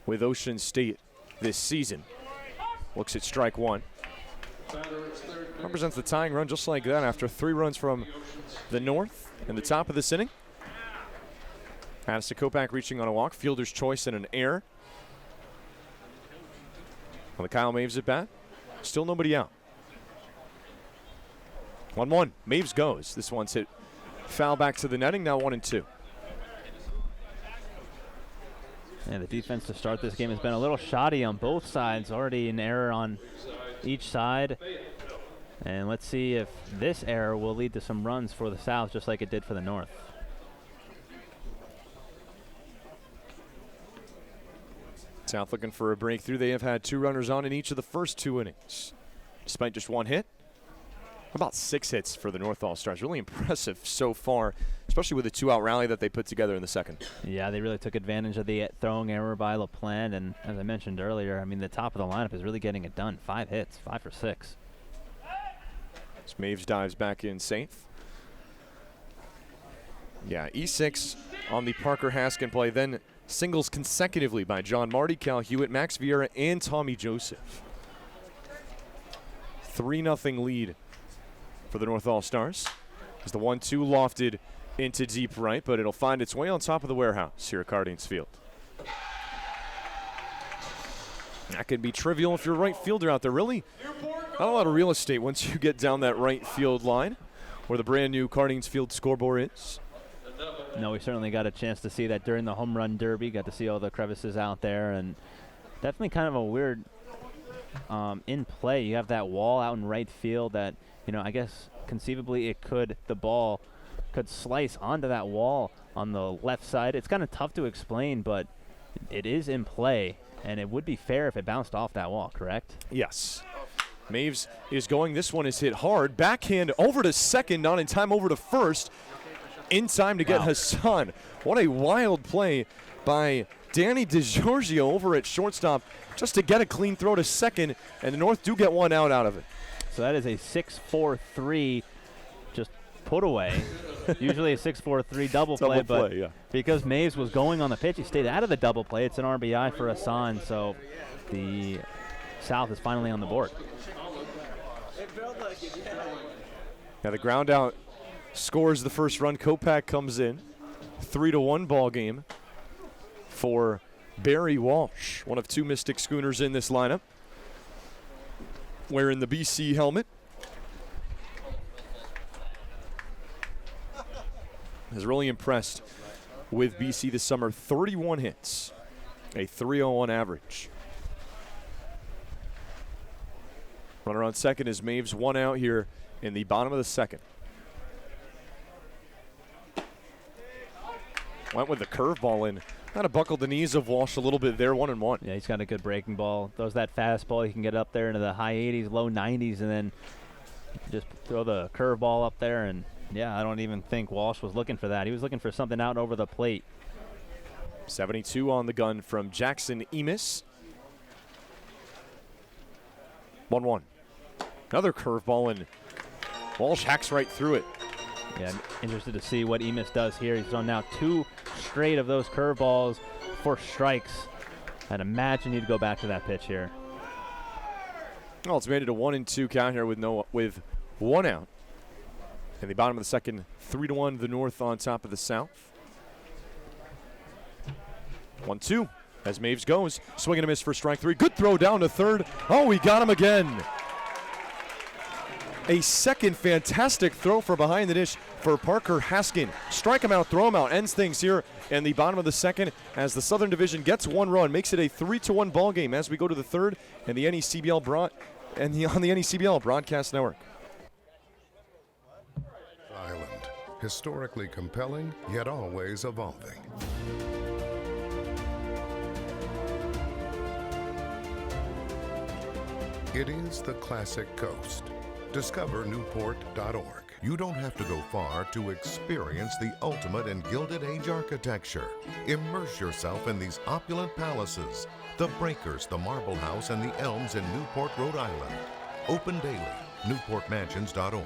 with Ocean State this season. Looks at strike 1. Represents the tying run just like that after 3 runs from the north in the top of this inning. Addison Kopak reaching on a walk, fielder's choice and an error. On the Kyle Maves at bat, still nobody out. 1-1, Maves goes. This one's hit foul back to the netting, now 1-2. Yeah, the defense to start this game has been a little shoddy on both sides. Already an error on each side. And let's see if this error will lead to some runs for the South, just like it did for the North. South looking for a breakthrough. They have had 2 runners on in each of the first 2 innings, despite just 1 hit. About 6 hits for the North All-Stars. Really impressive so far, especially with the 2-out rally that they put together in the second. Yeah, they really took advantage of the throwing error by LaPlante, and as I mentioned earlier, I mean, the top of the lineup is really getting it done. 5 hits, 5 for 6. As Maves dives back in safe. Yeah, E6 on the Parker Haskin play, then singles consecutively by John Marty, Cal Hewitt, Max Vieira, and Tommy Joseph. 3-0 lead for the North All-Stars. As the 1-2 lofted into deep right, but it'll find its way on top of the warehouse here at Cardines Field. That could be trivial if you're a right fielder out there. Really, not a lot of real estate once you get down that right field line where the brand new Cardines Field scoreboard is. No, we certainly got a chance to see that during the home run derby. Got to see all the crevices out there, and definitely kind of a weird in play. You have that wall out in right field that, you know, I guess conceivably the ball could slice onto that wall on the left side. It's kind of tough to explain, but it is in play, and it would be fair if it bounced off that wall, correct? Yes. Maves is going. This one is hit hard. Backhand over to second, not in time, over to first. In time to get Hassan. What a wild play by Danny DiGiorgio over at shortstop just to get a clean throw to second, and the North do get 1 out of it. So that is a 6-4-3 just put away. Usually a 6-4-3 double play, but yeah. Because Maves was going on the pitch, he stayed out of the double play. It's an RBI for Hassan, so the South is finally on the board. Now the ground out scores the first run. Kopak comes in. 3-1 ball game for Barry Walsh, one of 2 Mystic Schooners in this lineup, wearing the BC helmet. Has really impressed with BC this summer. 31 hits, a 3.01 average. Runner on second is Maves, 1 out here in the bottom of the second. Went with the curveball in. Kind of buckled the knees of Walsh a little bit there, 1-1. Yeah, he's got a good breaking ball. Throws that fastball. He can get up there into the high 80s, low 90s, and then just throw the curveball up there. And, yeah, I don't even think Walsh was looking for that. He was looking for something out over the plate. 72 on the gun from Jackson Emis. 1-1. Another curveball, and Walsh hacks right through it. Yeah, I'm interested to see what Emis does here. He's on now 2 straight of those curveballs for strikes. I'd imagine he'd go back to that pitch here. Well, it's made it a 1-2 count here with 1 out. In the bottom of the second, 3-1 the North on top of the South. 1-2 as Maves goes. Swing and a miss for strike 3. Good throw down to third. Oh, he got him again. A second fantastic throw for behind the dish for Parker Haskin. Strike him out, throw him out. Ends things here in the bottom of the second as the Southern Division gets 1 run, makes it a 3-1 ball game as we go to the third and the NECBL on the NECBL Broadcast Network. Island, historically compelling, yet always evolving. It is the classic coast. Discover Newport.org. You don't have to go far to experience the ultimate in Gilded Age architecture. Immerse yourself in these opulent palaces, the Breakers, the Marble House, and the Elms in Newport, Rhode Island. Open daily. NewportMansions.org.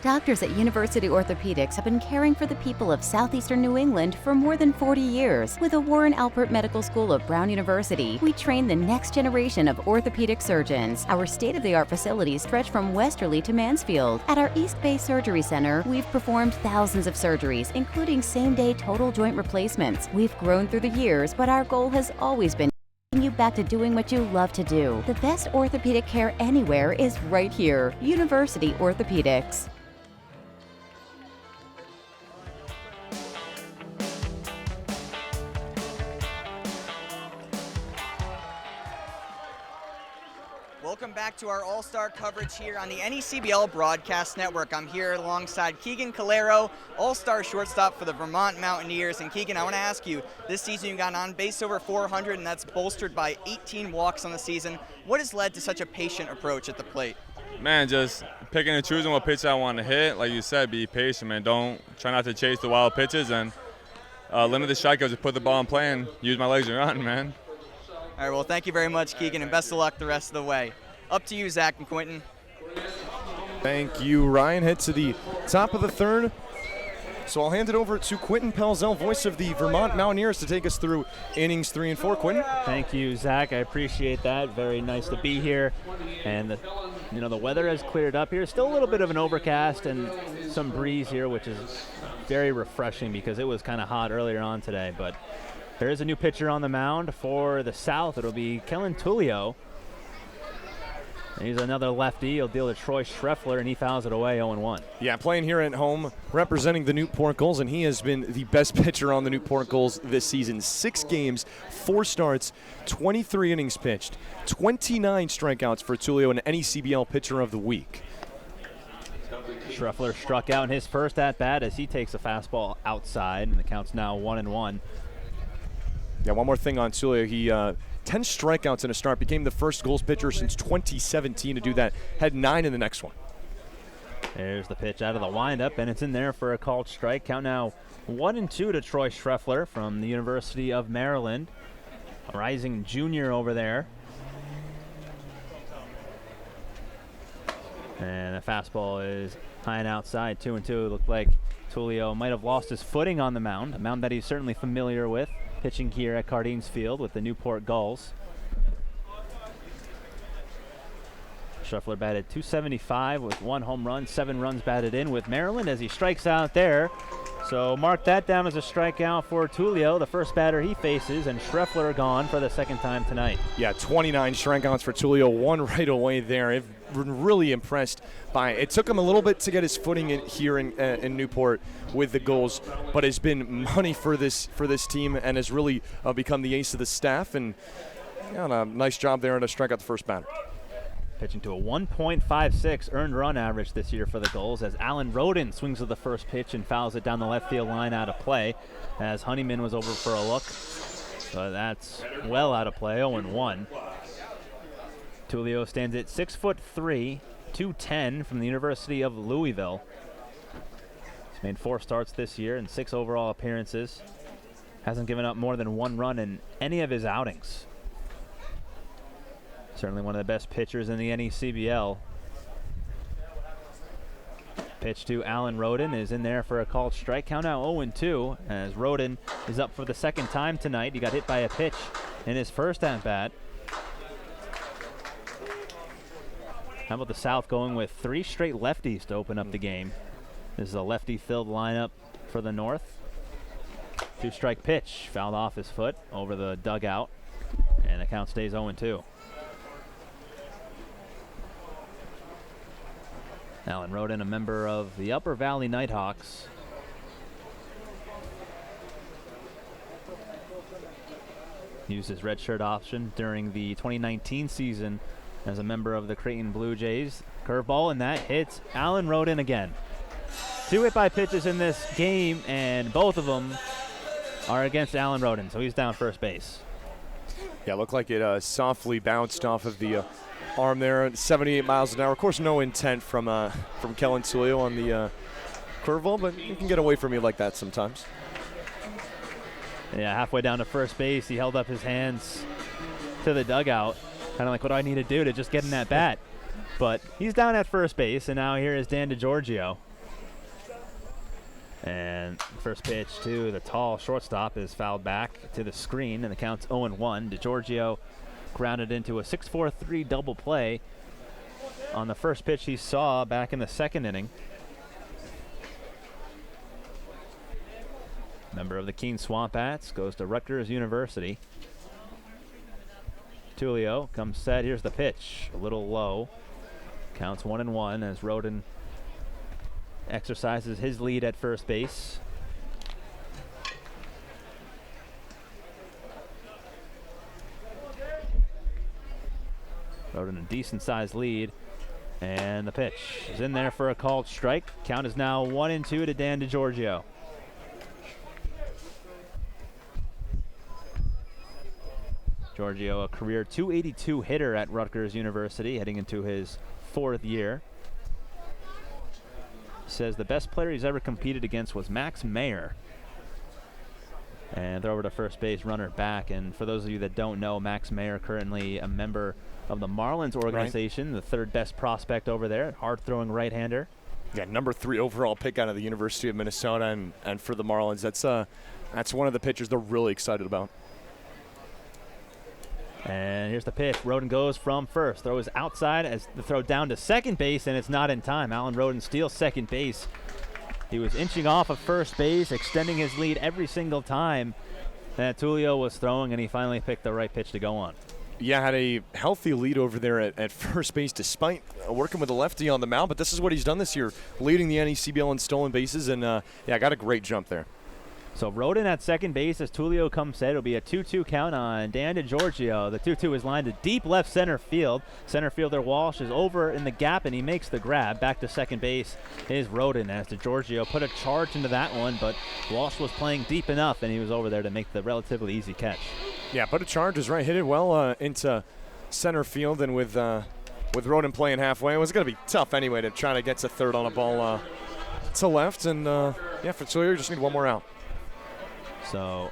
Doctors at University Orthopedics have been caring for the people of southeastern New England for more than 40 years. With the Warren Alpert Medical School of Brown University, we train the next generation of orthopedic surgeons. Our state-of-the-art facilities stretch from Westerly to Mansfield. At our East Bay Surgery Center, we've performed thousands of surgeries, including same-day total joint replacements. We've grown through the years, but our goal has always been you back to doing what you love to do. The best orthopedic care anywhere is right here. University Orthopedics. Welcome back to our All-Star coverage here on the NECBL Broadcast Network. I'm here alongside Keegan Calero, All-Star shortstop for the Vermont Mountaineers. And Keegan, I want to ask you, this season you got on base over 400, and that's bolstered by 18 walks on the season. What has led to such a patient approach at the plate? Man, just picking and choosing what pitch I want to hit. Like you said, be patient, man. Don't try not to chase the wild pitches and limit the strikeouts. Just put the ball in play and use my legs and run, man. All right, well, thank you very much, Keegan, and best of luck the rest of the way. Up to you, Zach and Quentin. Thank you, Ryan. Head to the top of the third. So I'll hand it over to Quentin Pelzel, voice of the Vermont Mountaineers, to take us through innings 3 and 4. Quentin? Thank you, Zach. I appreciate that. Very nice to be here. And the weather has cleared up here. Still a little bit of an overcast and some breeze here, which is very refreshing because it was kind of hot earlier on today. But there is a new pitcher on the mound for the South. It'll be Kellen Tullio. He's another lefty. He'll deal to Troy Schreffler, and he fouls it away 0-1. Yeah, playing here at home, representing the Newport Gulls, and he has been the best pitcher on the Newport Gulls this season. 6 games, 4 starts, 23 innings pitched, 29 strikeouts for Tullio, an NECBL Pitcher of the Week. Schreffler struck out in his first at-bat as he takes a fastball outside, and the count's now 1-1. Yeah, one more thing on Tullio. He 10 strikeouts in a start, became the first Gulls pitcher since 2017 to do that. Had 9 in the next one. There's the pitch out of the windup, and it's in there for a called strike. Count now 1-2 to Troy Schreffler from the University of Maryland. A rising junior over there. And the fastball is high and outside, 2-2. It looked like Tullio might have lost his footing on the mound, a mound that he's certainly familiar with, pitching here at Cardines Field with the Newport Gulls. Schreffler batted .275 with 1 home run, 7 runs batted in with Maryland as he strikes out there. So mark that down as a strikeout for Tullio, the first batter he faces, and Schreffler gone for the second time tonight. Yeah, 29 strikeouts for Tullio, 1 right away there. I've been really impressed by it. It took him a little bit to get his footing here in Newport with the Gulls, but has been money for this team and has really become the ace of the staff, and a nice job there to strike out the first batter. pitching to a 1.56 earned run average this year for the Gulls as Alan Roden swings to the first pitch and fouls it down the left field line out of play as Honeyman was over for a look. So that's well out of play, 0-1. Tulio stands at 6'3", 210 from the University of Louisville. He's made 4 starts this year and 6 overall appearances. Hasn't given up more than 1 run in any of his outings. Certainly one of the best pitchers in the NECBL. Pitch to Alan Roden is in there for a called strike. Count now 0-2 as Roden is up for the second time tonight. He got hit by a pitch in his first at-bat. How about the South going with 3 straight lefties to open up the game? This is a lefty-filled lineup for the North. 2-strike pitch, fouled off his foot over the dugout, and the count stays 0-2. Alan Roden, a member of the Upper Valley Nighthawks. Used his redshirt option during the 2019 season as a member of the Creighton Blue Jays. Curveball, and that hits Alan Roden again. 2 hit-by pitches in this game, and both of them are against Alan Roden, so he's down first base. Yeah, looked like it softly bounced off of the arm there at 78 miles an hour. Of course, no intent from Kellen Tulio on the curveball, but you can get away from you like that sometimes. Yeah, halfway down to first base, he held up his hands to the dugout, kind of like, what do I need to do to just get in that bat? But he's down at first base, and now here is Dan DiGiorgio. And first pitch to the tall shortstop is fouled back to the screen, and the count's 0-1. DiGiorgio grounded into a 6-4-3 double play on the first pitch he saw back in the second inning. Member of the Keene Swamp Bats, goes to Rutgers University. Tulio comes set. Here's the pitch, a little low. Counts 1-1 as Roden exercises his lead at first base. Roden a decent-sized lead, and the pitch is in there for a called strike. Count is now 1-2 to Dan DiGiorgio. Giorgio, a career .282 hitter at Rutgers University, heading into his 4th year. Says the best player he's ever competed against was Max Mayer. And throw over to first base, runner back. And for those of you that don't know, Max Mayer, currently a member of the Marlins organization, the 3rd best prospect over there, hard-throwing right-hander. Yeah, number 3 overall pick out of the University of Minnesota, and for the Marlins, that's one of the pitchers they're really excited about. And here's the pitch. Roden goes from first. Throw is outside as the throw down to second base, and it's not in time. Alan Roden steals second base. He was inching off of first base, extending his lead every single time that Tulio was throwing, and he finally picked the right pitch to go on. Yeah, had a healthy lead over there at first base despite working with a lefty on the mound, but this is what he's done this year, leading the NECBL in stolen bases, and got a great jump there. So Roden at second base as Tulio comes set. It'll be a 2-2 count on Dan DiGiorgio. The 2-2 is lined to deep left center field. Center fielder Walsh is over in the gap, and he makes the grab. Back to second base is Roden as DiGiorgio put a charge into that one, but Walsh was playing deep enough, and he was over there to make the relatively easy catch. Yeah, put a charge, is right, hit it well into center field, and with Roden playing halfway, it was going to be tough anyway to try to get to third on a ball to left, and for Tulio, you just need one more out. So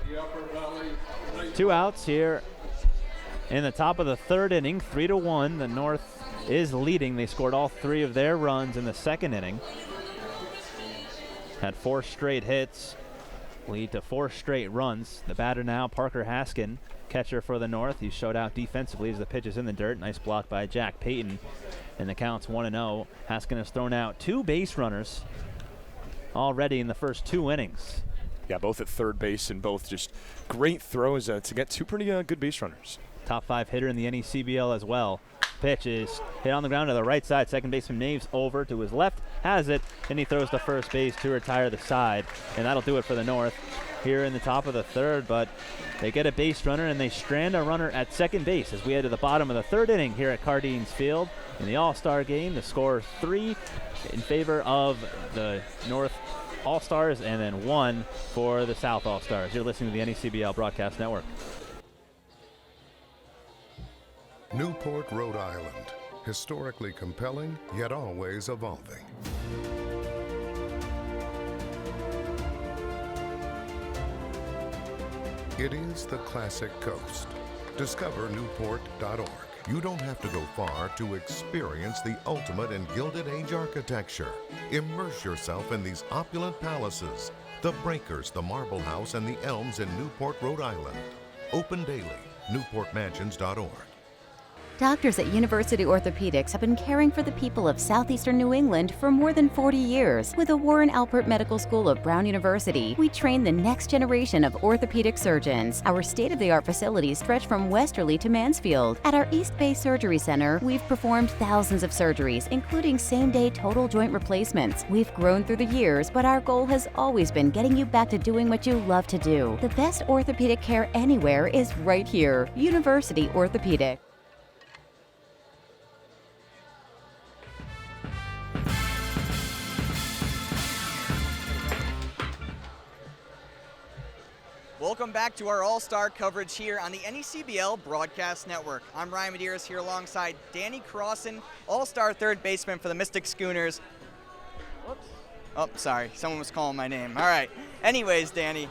2 outs here in the top of the 3rd inning, 3-1. The North is leading. They scored all 3 of their runs in the 2nd inning. Had 4 straight hits, lead to 4 straight runs. The batter now, Parker Haskin, catcher for the North. He showed out defensively as the pitch is in the dirt. Nice block by Jack Payton. And the count's 1-0. Haskin has thrown out 2 base runners already in the first 2 innings. Yeah, both at third base and both just great throws to get 2 pretty good base runners. Top 5 hitter in the NECBL as well. Pitch is hit on the ground to the right side. Second baseman Naves over to his left, has it, and he throws to first base to retire the side. And that'll do it for the North. here in the top of the third, but they get a base runner and they strand a runner at second base as we head to the bottom of the third inning here at Cardines Field. In the All-Star game, the score 3 in favor of the North All-Stars and then 1 for the South All-Stars. You're listening to the NECBL Broadcast Network. Newport, Rhode Island. Historically compelling, yet always evolving. It is the classic coast. Discover Newport.org. You don't have to go far to experience the ultimate in Gilded Age architecture. Immerse yourself in these opulent palaces, the breakers, the marble house, and the elms in Newport, Rhode Island. Open daily. NewportMansions.org. Doctors at University Orthopedics have been caring for the people of southeastern New England for more than 40 years. With the Warren Alpert Medical School of Brown University, we train the next generation of orthopedic surgeons. Our state-of-the-art facilities stretch from Westerly to Mansfield. At our East Bay Surgery Center, we've performed thousands of surgeries, including same-day total joint replacements. We've grown through the years, but our goal has always been getting you back to doing what you love to do. The best orthopedic care anywhere is right here. University Orthopedic. Welcome back to our All-Star coverage here on the NECBL Broadcast Network. I'm Ryan Medeiros here alongside Danny Carlson, All-Star third baseman for the Mystic Schooners. Whoops. Oh, sorry, someone was calling my name. All right. Anyways, Danny,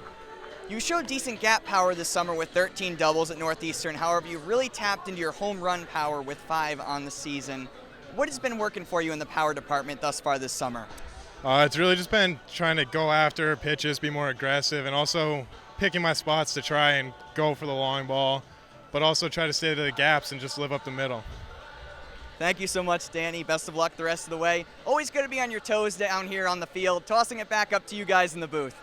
you showed decent gap power this summer with 13 doubles at Northeastern. However, you really tapped into your home run power with 5 on the season. What has been working for you in the power department thus far this summer? It's really just been trying to go after pitches, be more aggressive, and also picking my spots to try and go for the long ball, but also try to stay to the gaps and just live up the middle. Thank you so much, Danny. Best of luck the rest of the way. Always good to be on your toes down here on the field. Tossing it back up to you guys in the booth.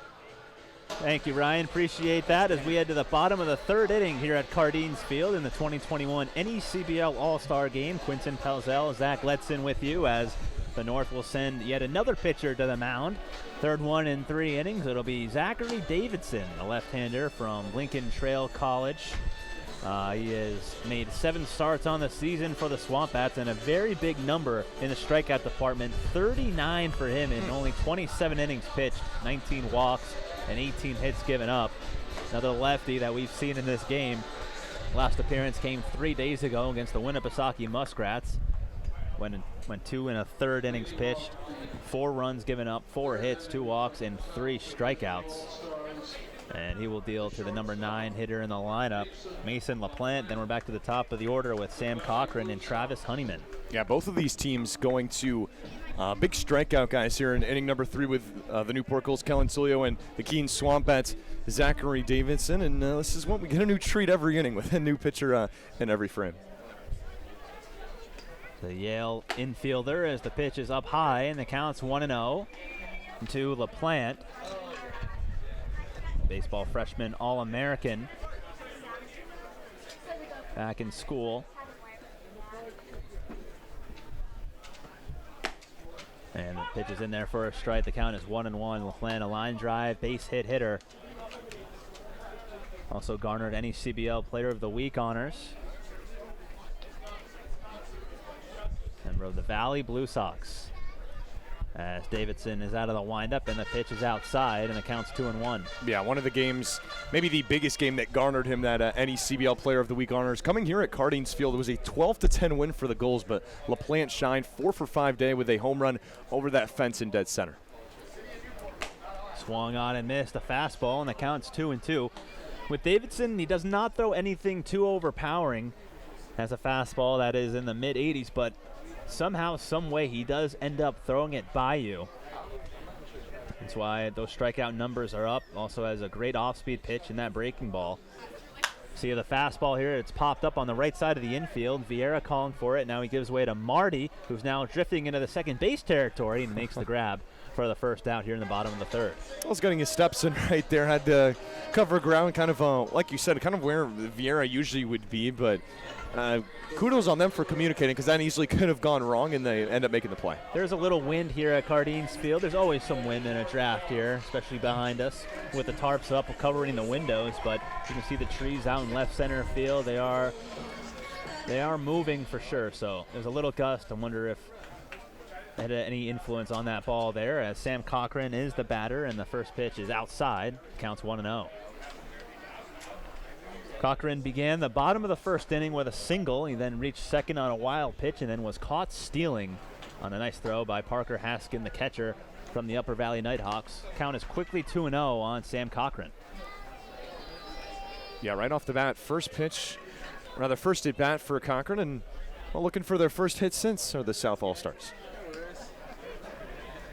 Thank you, Ryan. Appreciate that as we head to the bottom of the third inning here at Cardines Field in the 2021 NECBL All-Star Game. Quitin, Pelzel, Zach Letson with you as the North will send yet another pitcher to the mound. Third one in 3 innings. It'll be Zachary Davidson, a left-hander from Lincoln Trail College. He has made 7 starts on the season for the Swamp Bats and a very big number in the strikeout department. 39 for him in only 27 innings pitched, 19 walks and 18 hits given up. Another lefty that we've seen in this game. Last appearance came 3 days ago against the Winnipesaukee Muskrats. Went 2 in a third innings pitched, 4 runs given up, 4 hits, 2 walks, and 3 strikeouts. And he will deal to the number 9 hitter in the lineup, Mason LaPlante. Then we're back to the top of the order with Sam Cochran and Travis Honeyman. Yeah, both of these teams going to big strikeout guys here in inning number 3 with the Newport Gulls, Kellen Silio, and the Keene Swamp Bats, Zachary Davidson. And this is what we get a new treat every inning with a new pitcher in every frame. The Yale infielder as the pitch is up high and the count's 1-0 to LaPlante. Baseball freshman All-American back in school. And the pitch is in there for a strike. The count is 1-1. LaPlante, a line drive, base hit hitter. Also garnered NECBL Player of the Week honors. And rode the Valley Blue Sox. As Davidson is out of the windup and the pitch is outside and the count's 2-1. Yeah, one of the games, maybe the biggest game that garnered him that NECBL Player of the Week honors. Coming here at Cardines Field, it was a 12-10 win for the Gulls, but LaPlante shined 4 for 5 day with a home run over that fence in dead center. Swung on and missed a fastball and the count's 2-2. With Davidson, he does not throw anything too overpowering. Has a fastball that is in the mid-80s, but somehow, some way, he does end up throwing it by you. That's why those strikeout numbers are up. Also has a great off-speed pitch in that breaking ball. See the fastball here, it's popped up on the right side of the infield. Vieira calling for it. Now he gives way to Marty, who's now drifting into the second base territory and makes the grab for the first out here in the bottom of the third. I was getting his steps in right there. Had to cover ground, kind of like you said, kind of where Vieira usually would be. But kudos on them for communicating, because that easily could have gone wrong, and they end up making the play. There's a little wind here at Cardines Field. There's always some wind in a draft here, especially behind us with the tarps up covering the windows. But you can see the trees out in left center field. They are moving for sure. So there's a little gust. I wonder if had any influence on that ball there, as Sam Cochran is the batter, and the first pitch is outside. Counts 1-0. Cochran began the bottom of the first inning with a single. He then reached second on a wild pitch and then was caught stealing on a nice throw by Parker Haskin, the catcher from the Upper Valley Nighthawks. Count is quickly 2-0 on Sam Cochran. Yeah, right off the bat, first at bat for Cochran, and looking for their first hit since the South All-Stars.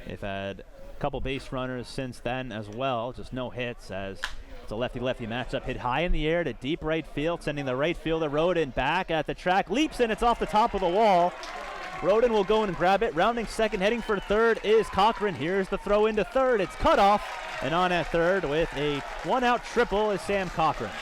They've had a couple base runners since then as well, just no hits, as it's a lefty-lefty matchup. Hit high in the air to deep right field, sending the right fielder Roden back at the track. Leaps in, it's off the top of the wall. Roden will go in and grab it. Rounding second, heading for third is Cochran. Here's the throw into third. It's cut off, and on at third with a one-out triple is Sam Cochran.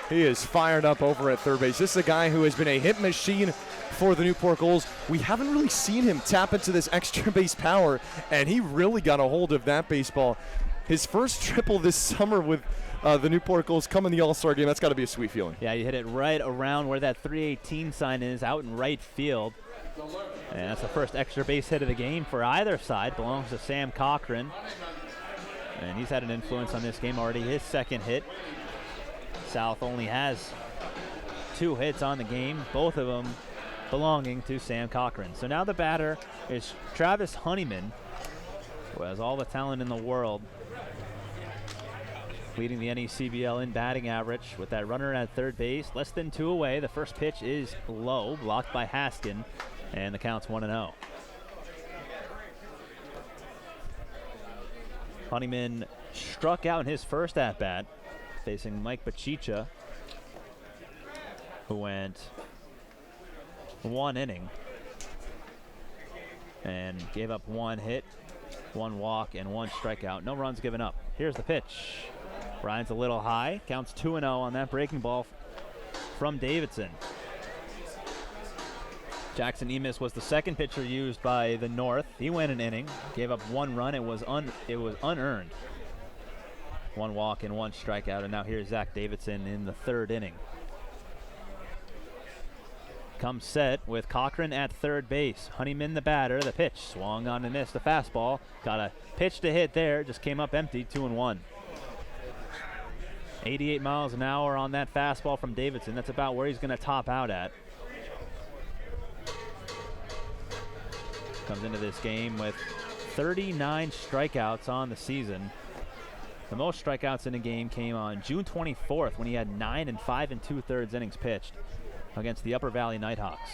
He is fired up over at third base. This is a guy who has been a hit machine for the Newport Gulls. We haven't really seen him tap into this extra base power, and he really got a hold of that baseball. His first triple this summer with the Newport Gulls come in the All-Star game. That's got to be a sweet feeling. Yeah, you hit it right around where that 318 sign is, out in right field. And that's the first extra base hit of the game for either side. Belongs to Sam Cochran. And he's had an influence on this game already. His second hit. South only has 2 hits on the game, both of them belonging to Sam Cochran. So now the batter is Travis Honeyman, who has all the talent in the world, leading the NECBL in batting average with that runner at third base. Less than 2 away. The first pitch is low, blocked by Haskin, and the count's 1-0. Honeyman struck out in his first at-bat, facing Mike Bachicha, who went 1 inning and gave up 1 hit, 1 walk, and 1 strikeout. No runs given up. Here's the pitch. Ryan's a little high. Counts 2-0 on that breaking ball from Davidson. Jackson Emis was the second pitcher used by the North. He went an inning, gave up 1 run. It was unearned. 1 walk and 1 strikeout, and now here's Zach Davidson in the third inning. Comes set with Cochran at third base. Honeyman the batter. The pitch swung on and missed. The fastball. Got a pitch to hit there. Just came up empty. 2-1. 88 miles an hour on that fastball from Davidson. That's about where he's going to top out at. Comes into this game with 39 strikeouts on the season. The most strikeouts in a game came on June 24th when he had 9 5 2/3 innings pitched against the Upper Valley Nighthawks.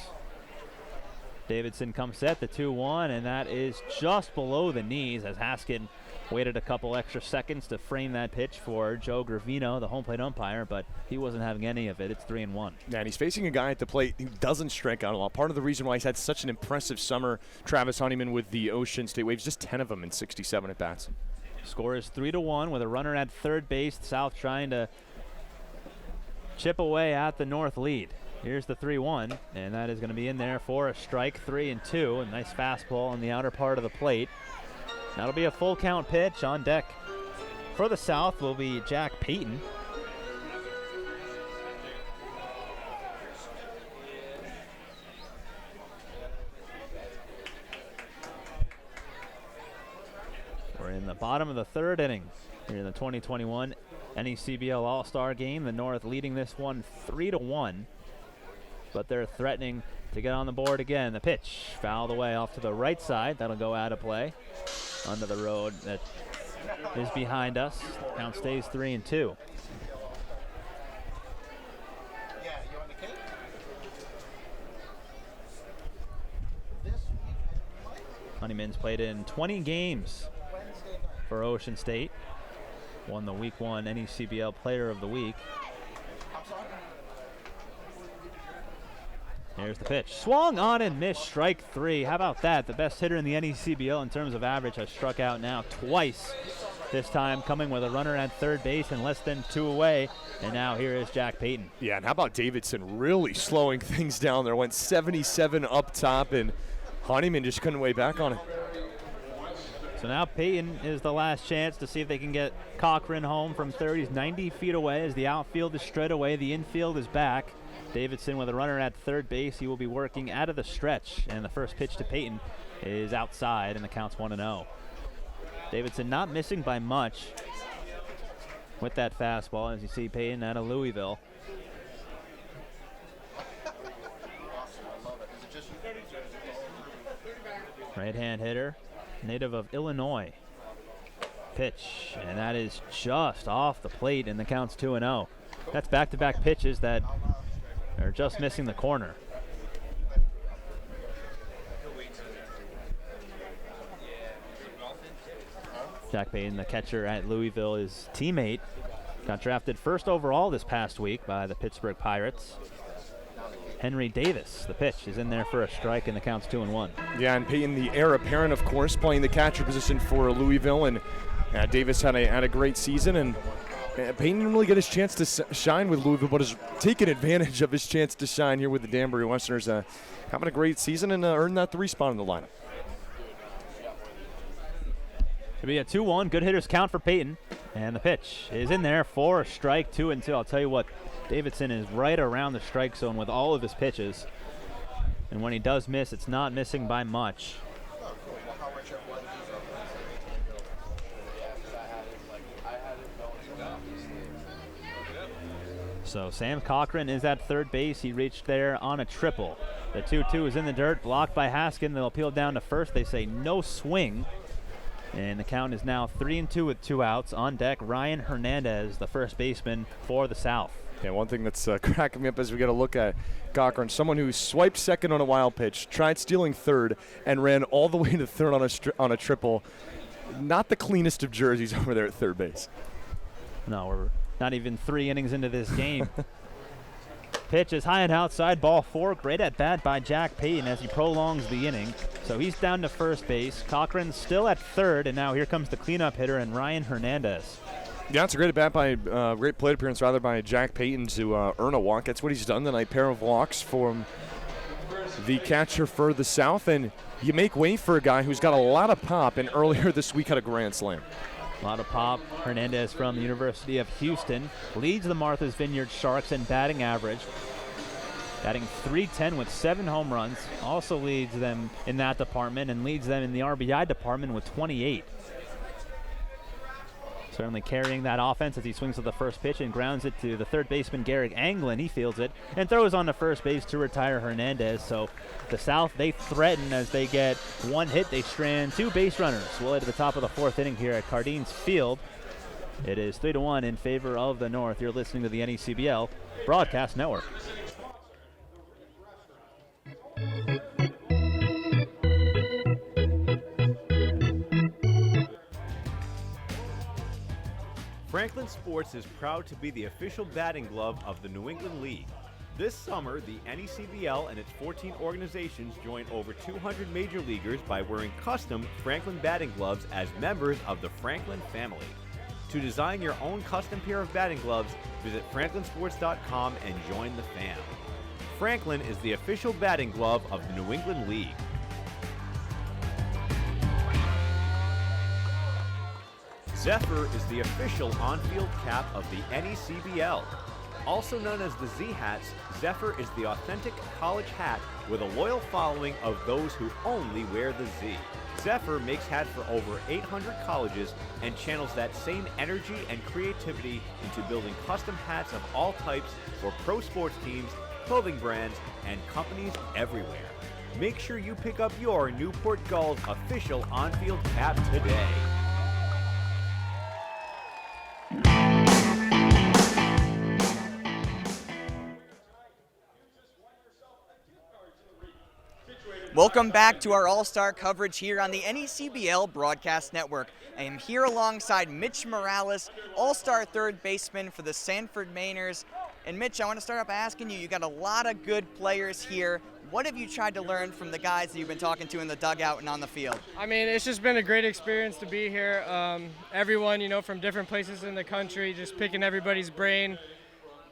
Davidson comes set, the 2-1, and that is just below the knees as Haskin waited a couple extra seconds to frame that pitch for Joe Gravino, the home plate umpire, but he wasn't having any of it. It's 3-1. Yeah, and he's facing a guy at the plate who doesn't strike out a lot. Part of the reason why he's had such an impressive summer, Travis Honeyman with the Ocean State Waves, just 10 of them in 67 at-bats. Score is 3-1 with a runner at third base. South trying to chip away at the North lead. Here's the 3-1, and that is going to be in there for a strike. 3-2. A nice fastball on the outer part of the plate. That'll be a full count pitch. On deck for the South will be Jack Payton. We're in the bottom of the third inning here in the 2021 NECBL All-Star game. The North leading this one 3-1, but they're threatening to get on the board again. The pitch fouled away off to the right side. That'll go out of play under the road that is behind us. Count stays 3-2. Honeyman's played in 20 games for Ocean State. Won the Week 1 NECBL Player of the Week. Here's the pitch. Swung on and missed, strike 3. How about that? The best hitter in the NECBL in terms of average has struck out now twice. This time coming with a runner at third base and less than 2 away. And now here is Jack Payton. Yeah, and how about Davidson really slowing things down there? Went 77 up top, and Honeyman just couldn't weigh back on it. So now Payton is the last chance to see if they can get Cochran home from third. He's 90 feet away as the outfield is straight away. The infield is back. Davidson with a runner at third base. He will be working out of the stretch, and the first pitch to Payton is outside, and the count's 1-0. Davidson not missing by much with that fastball, as you see Payton out of Louisville. Right-hand hitter, native of Illinois. Pitch, and that is just off the plate, and the count's 2-0. That's back-to-back pitches that are just missing the corner. Jack Payton, the catcher at Louisville, his teammate, got drafted first overall this past week by the Pittsburgh Pirates. Henry Davis, the pitch, is in there for a strike, and the count's 2-1. Yeah, and Payton, the heir apparent, of course, playing the catcher position for Louisville, and Davis had a great season, and Payton didn't really get his chance to shine with Louisville, but has taken advantage of his chance to shine here with the Danbury Westerners, having a great season and earned that 3 spot in the lineup. It'll be a 2-1, good hitters count for Payton, and the pitch is in there for a strike, 2-2. I'll tell you what, Davidson is right around the strike zone with all of his pitches, and when he does miss, it's not missing by much. So Sam Cochran is at third base. He reached there on a triple. The 2-2 is in the dirt, blocked by Haskin. They'll appeal down to first. They say no swing. And the count is now 3-2 with 2 outs. On deck, Ryan Hernandez, the first baseman for the South. Yeah, one thing that's cracking me up as we get a look at Cochran, someone who swiped second on a wild pitch, tried stealing third, and ran all the way to third on a triple. Not the cleanest of jerseys over there at third base. No, we're not even 3 innings into this game. Pitch is high and outside, ball 4. Great at bat by Jack Payton as he prolongs the inning. So he's down to first base. Cochran's still at third, and now here comes the cleanup hitter and Ryan Hernandez. Yeah, it's a great at bat by great plate appearance rather by Jack Payton to earn a walk. That's what he's done tonight. Pair of walks from the catcher for the South, and you make way for a guy who's got a lot of pop, and earlier this week had a grand slam. A lot of pop. Hernandez from the University of Houston leads the Martha's Vineyard Sharks in batting average. Batting .310 with 7 home runs. Also leads them in that department and leads them in the RBI department with 28. Certainly carrying that offense as he swings to the first pitch and grounds it to the third baseman, Garrick Anglin. He fields it and throws on to first base to retire Hernandez. So the South, they threaten as they get 1 hit. They strand 2 base runners. Well into the top of the 4th inning here at Cardines Field. It is 3-1 in favor of the North. You're listening to the NECBL Broadcast Network. Franklin Sports is proud to be the official batting glove of the New England League. This summer, the NECBL and its 14 organizations join over 200 major leaguers by wearing custom Franklin batting gloves as members of the Franklin family. To design your own custom pair of batting gloves, visit franklinsports.com and join the fam. Franklin is the official batting glove of the New England League. Zephyr is the official on-field cap of the NECBL. Also known as the Z-Hats, Zephyr is the authentic college hat with a loyal following of those who only wear the Z. Zephyr makes hats for over 800 colleges and channels that same energy and creativity into building custom hats of all types for pro sports teams, clothing brands, and companies everywhere. Make sure you pick up your Newport Gulls official on-field cap today. Welcome back to our All-Star coverage here on the NECBL Broadcast Network. I am here alongside Mitch Morales, All-Star third baseman for the Sanford Mainers, And Mitch, I want to start off by asking you got a lot of good players here. What have you tried to learn from the guys that you've been talking to in the dugout and on the field? I mean, it's just been a great experience to be here. Everyone, from different places in the country, just picking everybody's brain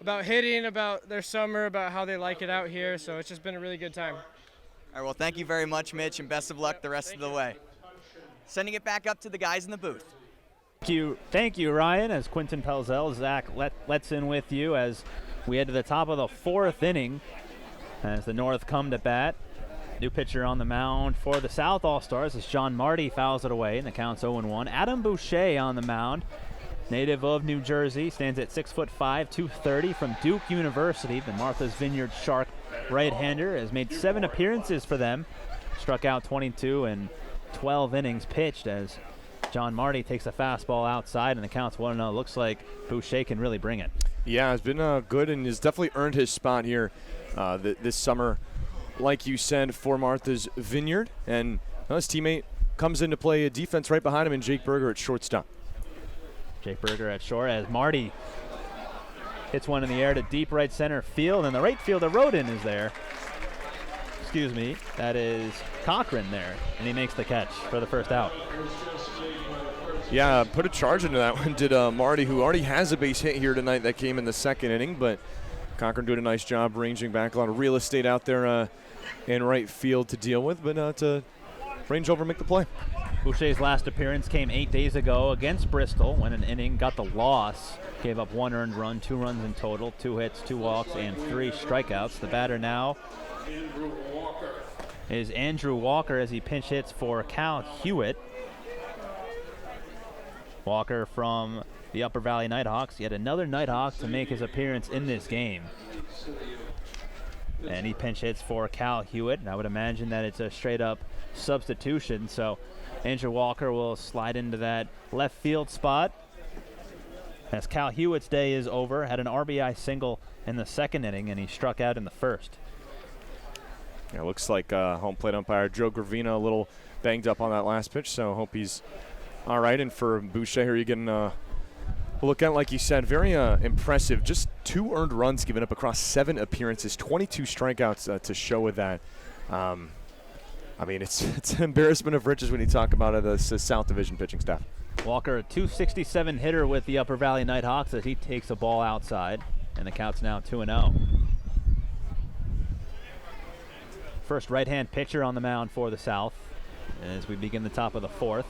about hitting, about their summer, about how they like it out here. So it's just been a really good time. All right, well, thank you very much, Mitch, and best of luck the rest of the way. Sending it back up to the guys in the booth. Thank you, Ryan, as Quinton Pelzel, Zach Letson with you as we head to the top of the 4th inning as the North come to bat. New pitcher on the mound for the South All-Stars as John Marty fouls it away, and the count's 0-1. Adam Boucher on the mound, native of New Jersey, stands at 6'5", 230 from Duke University. The Martha's Vineyard Shark right-hander has made 7 appearances for them, struck out 22 in 12 innings pitched as John Marty takes a fastball outside, and the count's 1-0. Looks like Boucher can really bring it. Yeah, it's been good and has definitely earned his spot here this summer, like you said, for Martha's Vineyard. And his teammate comes in to play a defense right behind him, and Jake Berger at shortstop. Jake Berger at short as Marty hits one in the air to deep right center field, and the right fielder Rodin is there. Excuse me, that is Cochran there, and he makes the catch for the first out. Yeah, put a charge into that one, did Marty, who already has a base hit here tonight that came in the 2nd inning, but Cochran doing a nice job ranging back. A lot of real estate out there in right field to deal with, but to range over and make the play. Boucher's last appearance came 8 days ago against Bristol, when an inning, got the loss, gave up 1 earned run, 2 runs in total, 2 hits, 2 walks, and 3 strikeouts. The batter now is Andrew Walker as he pinch hits for Cal Hewitt. Walker from the Upper Valley Nighthawks, yet another Nighthawk to make his appearance in this game. And he pinch hits for Cal Hewitt, and I would imagine that it's a straight-up substitution. So Andrew Walker will slide into that left field spot as Cal Hewitt's day is over. Had an RBI single in the 2nd inning, and he struck out in the 1st. Yeah, looks like home plate umpire Joe Gravina a little banged up on that last pitch, so I hope he's all right. And for Boucher here, you can look at, like you said, very impressive. Just 2 earned runs given up across 7 appearances, 22 strikeouts to show with that. I mean, it's an embarrassment of riches when you talk about the South Division pitching staff. Walker, a .267 hitter with the Upper Valley Nighthawks as he takes a ball outside, and the count's now 2-0. First right-hand pitcher on the mound for the South as we begin the top of the 4th.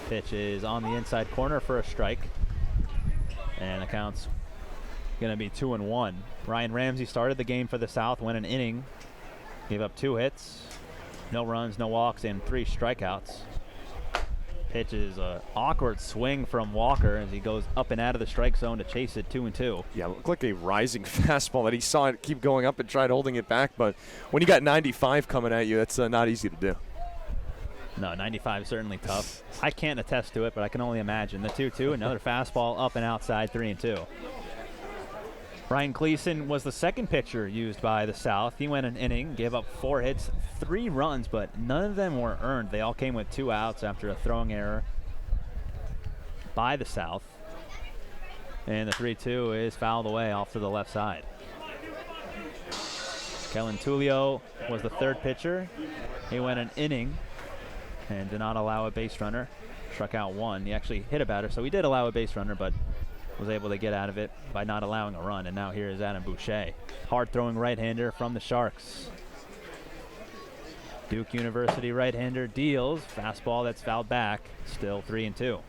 Pitch is on the inside corner for a strike, and the count's going to be 2-1. Ryan Ramsey started the game for the South, went an inning, gave up 2 hits, no runs, no walks, and 3 strikeouts. Pitch is an awkward swing from Walker as he goes up and out of the strike zone to chase it 2-2. Yeah, it looked like a rising fastball that he saw it keep going up and tried holding it back, but when you got 95 coming at you, that's not easy to do. No, 95 is certainly tough. I can't attest to it, but I can only imagine. The 2-2, another fastball up and outside, 3-2. Ryan Gleason was the 2nd pitcher used by the South. He went an inning, gave up 4 hits, 3 runs, but none of them were earned. They all came with 2 outs after a throwing error by the South. And the 3-2 is fouled away off to the left side. Kellen Tullio was the 3rd pitcher. He went an inning and did not allow a base runner. Struck out 1. He actually hit a batter, so he did allow a base runner, but was able to get out of it by not allowing a run. And now here is Adam Boucher, hard-throwing right-hander from the Sharks. Duke University right-hander deals. Fastball that's fouled back. Still 3-2.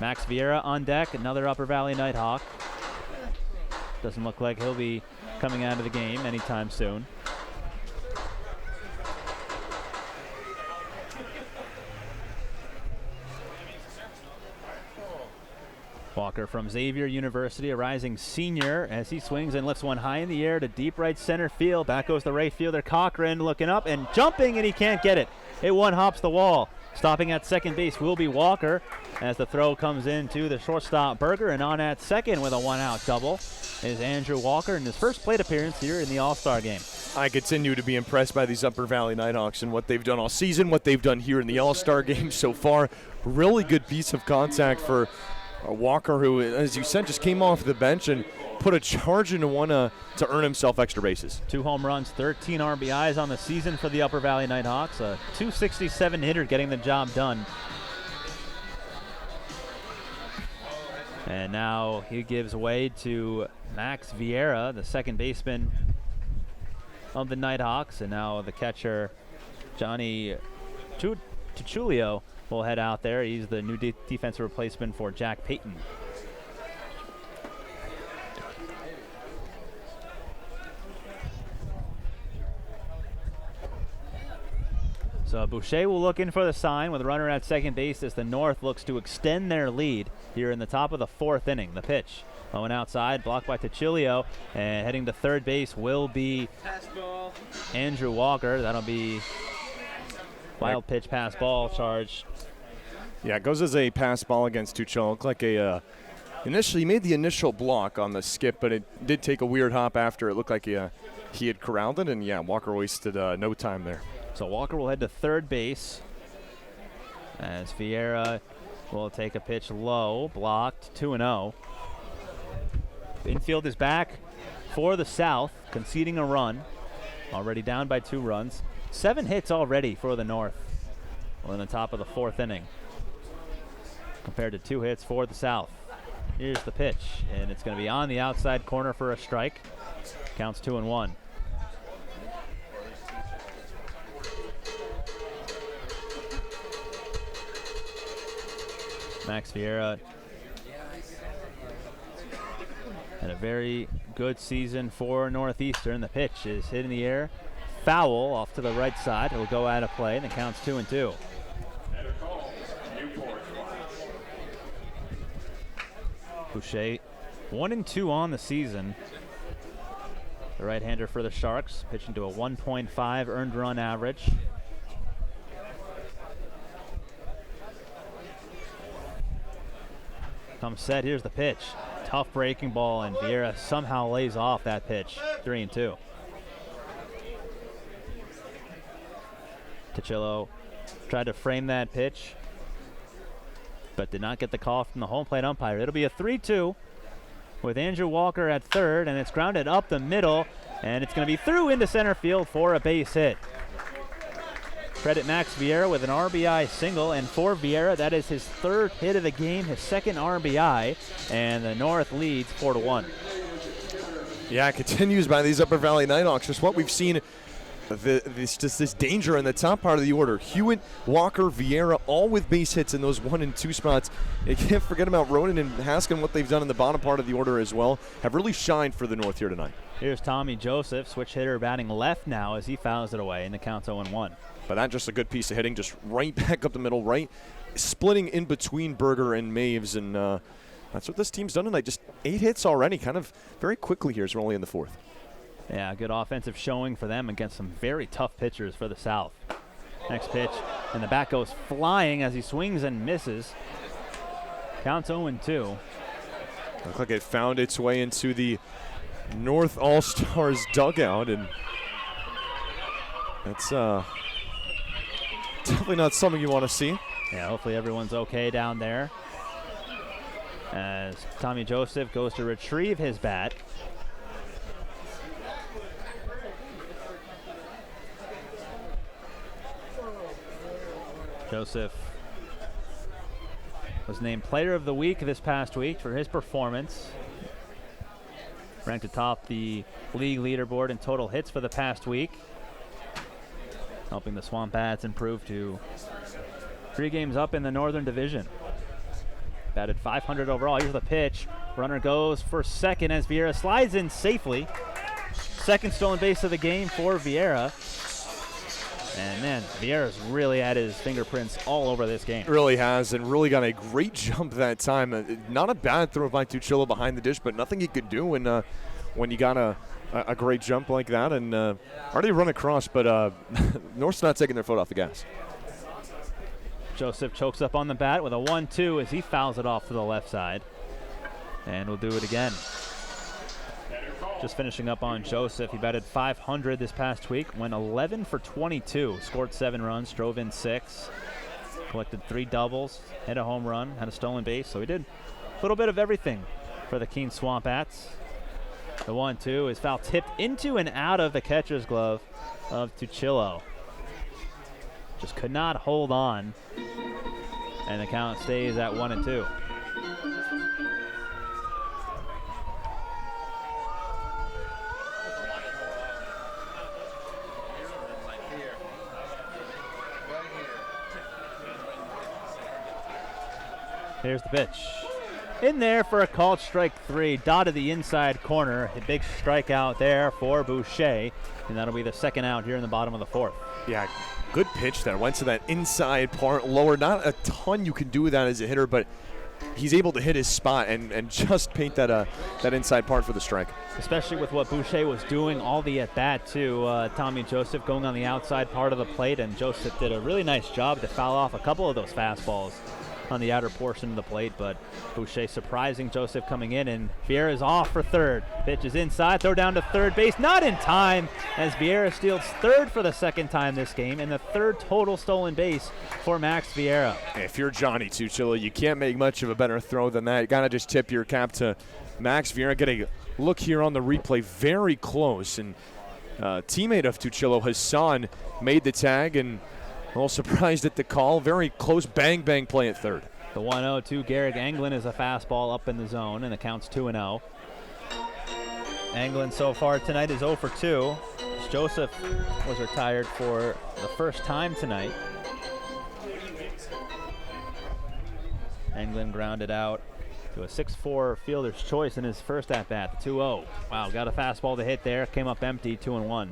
Max Vieira on deck, another Upper Valley Nighthawk. Doesn't look like he'll be coming out of the game anytime soon. Walker from Xavier University, a rising senior, as he swings and lifts one high in the air to deep right center field. Back goes the right fielder Cochran, looking up and jumping, and he can't get it. It one-hops the wall. Stopping at second base will be Walker as the throw comes in to the shortstop Berger, and on at second with a one-out double is Andrew Walker in his first plate appearance here in the All-Star game. I continue to be impressed by these Upper Valley Nighthawks and what they've done all season, what they've done here in the All-Star game so far. Really good piece of contact for Walker, who, as you said, just came off the bench and put a charge into one to earn himself extra bases. 2 home runs, 13 RBIs on the season for the Upper Valley Nighthawks. A .267 hitter getting the job done. And now he gives way to Max Vieira, the second baseman of the Nighthawks. And now the catcher, Johnny Tuchulio, will head out there. He's the new defensive replacement for Jack Payton. So Boucher will look in for the sign with a runner at second base as the North looks to extend their lead here in the top of the 4th inning. The pitch going outside, blocked by Tuchulio, and heading to third base will be Andrew Walker. That'll be wild pitch pass ball charge. Yeah, it goes as a pass ball against Tuchel. Looked like initially he made the initial block on the skip, but it did take a weird hop after. It looked like he had corralled it, and yeah, Walker wasted no time there. So Walker will head to third base as Vieira will take a pitch low, blocked, 2-0. Infield is back for the South, conceding a run, already down by 2 runs. 7 hits already for the North. Well, in the top of the 4th inning, compared to 2 hits for the South. Here's the pitch, and it's going to be on the outside corner for a strike. Counts 2-1. Max Vieira had a very good season for Northeastern. The pitch is hit in the air. Foul off to the right side. It'll go out of play, and it counts 2-2. Boucher 1-2 on the season. The right-hander for the Sharks, pitching to a 1.5 earned run average. Come set, here's the pitch. Tough breaking ball, and Vieira somehow lays off that pitch. 3-2. Tuchillo tried to frame that pitch, but did not get the call from the home plate umpire. It'll be a 3-2 with Andrew Walker at third, and it's grounded up the middle, and it's going to be through into center field for a base hit. Credit Max Vieira with an RBI single, and for Vieira, that is his 3rd hit of the game, his 2nd RBI, and the North leads 4-1. Yeah, it continues by these Upper Valley Nighthawks. Just what we've seen, this danger in the top part of the order. Hewitt, Walker, Vieira, all with base hits in those 1 and 2 spots. You can't forget about Ronan and Haskin, what they've done in the bottom part of the order as well. Have really shined for the North here tonight. Here's Tommy Joseph, switch hitter, batting left now as he fouls it away, and the count's 0-1. But that's just a good piece of hitting, just right back up the middle, right, splitting in between Berger and Maves, and that's what this team's done tonight. Just 8 hits already, kind of very quickly here as we're only in the 4th. Yeah, good offensive showing for them against some very tough pitchers for the South. Next pitch, and the bat goes flying as he swings and misses. Counts 0-2. Looks like it found its way into the North All-Stars dugout, and that's definitely not something you want to see. Yeah, hopefully everyone's okay down there. As Tommy Joseph goes to retrieve his bat. Joseph was named Player of the Week this past week for his performance. Ranked atop the league leaderboard in total hits for the past week, helping the Swamp Bats improve to 3 games up in the Northern Division. Batted .500 overall. Here's the pitch. Runner goes for second as Vieira slides in safely. 2nd stolen base of the game for Vieira. And man, Vieira's really had his fingerprints all over this game. Really has, and really got a great jump that time. Not a bad throw by Tuchillo behind the dish, but nothing he could do when you got a great jump like that. And already run across, but North's not taking their foot off the gas. Joseph chokes up on the bat with a 1-2 as he fouls it off to the left side. And we'll do it again. Just finishing up on Joseph, he batted .500 this past week, went 11 for 22, scored 7 runs, drove in 6, collected 3 doubles, hit a home run, had a stolen base, so he did little bit of everything for the Keene Swampats. The 1-2 is foul tipped into and out of the catcher's glove of Tuchillo. Just could not hold on, and the count stays at 1-2. Here's the pitch. In there for a called strike 3, dotted the inside corner. A big strikeout there for Boucher, and that'll be the second out here in the bottom of the 4th. Yeah, good pitch there. Went to that inside part, lower. Not a ton you can do with that as a hitter, but he's able to hit his spot and just paint that inside part for the strike. Especially with what Boucher was doing all the at-bat, too. Tommy Joseph going on the outside part of the plate, and Joseph did a really nice job to foul off a couple of those fastballs on the outer portion of the plate, but Boucher surprising Joseph coming in, and Vieira's off for third. Pitch is inside, throw down to third base, not in time, as Vieira steals third for the second time this game, and the third total stolen base for Max Vieira. If you're Johnny Tuchillo, you can't make much of a better throw than that. You gotta just tip your cap to Max Vieira. Get a look here on the replay, very close, and teammate of Tuchillo, Hassan, made the tag, and a little surprised at the call. Very close bang-bang play at third. The 1-0 to Garrick Anglin is a fastball up in the zone, and the count's 2-0. Anglin so far tonight is 0 for 2. Joseph was retired for the first time tonight. Anglin grounded out to a 6-4 fielder's choice in his first at-bat, the 2-0. Wow, got a fastball to hit there, came up empty, 2-1.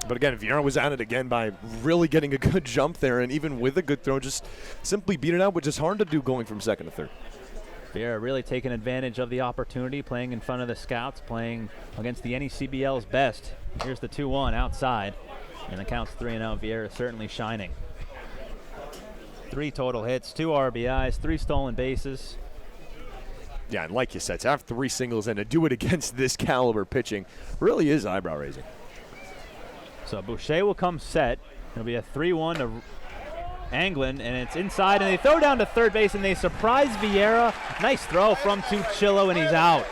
But again, Vieira was at it again by really getting a good jump there, and even with a good throw, just simply beat it out, which is hard to do going from second to third. Vieira really taking advantage of the opportunity, playing in front of the scouts, playing against the NECBL's best. Here's the 2-1 outside, and the count's 3-0. Vieira certainly shining. 3 total hits, 2 RBIs, 3 stolen bases. Yeah, and like you said, to have 3 singles and to do it against this caliber pitching really is eyebrow-raising. So Boucher will come set. It'll be a 3-1 to Anglin, and it's inside, and they throw down to third base, and they surprise Vieira. Nice throw from Tuchillo, and he's out.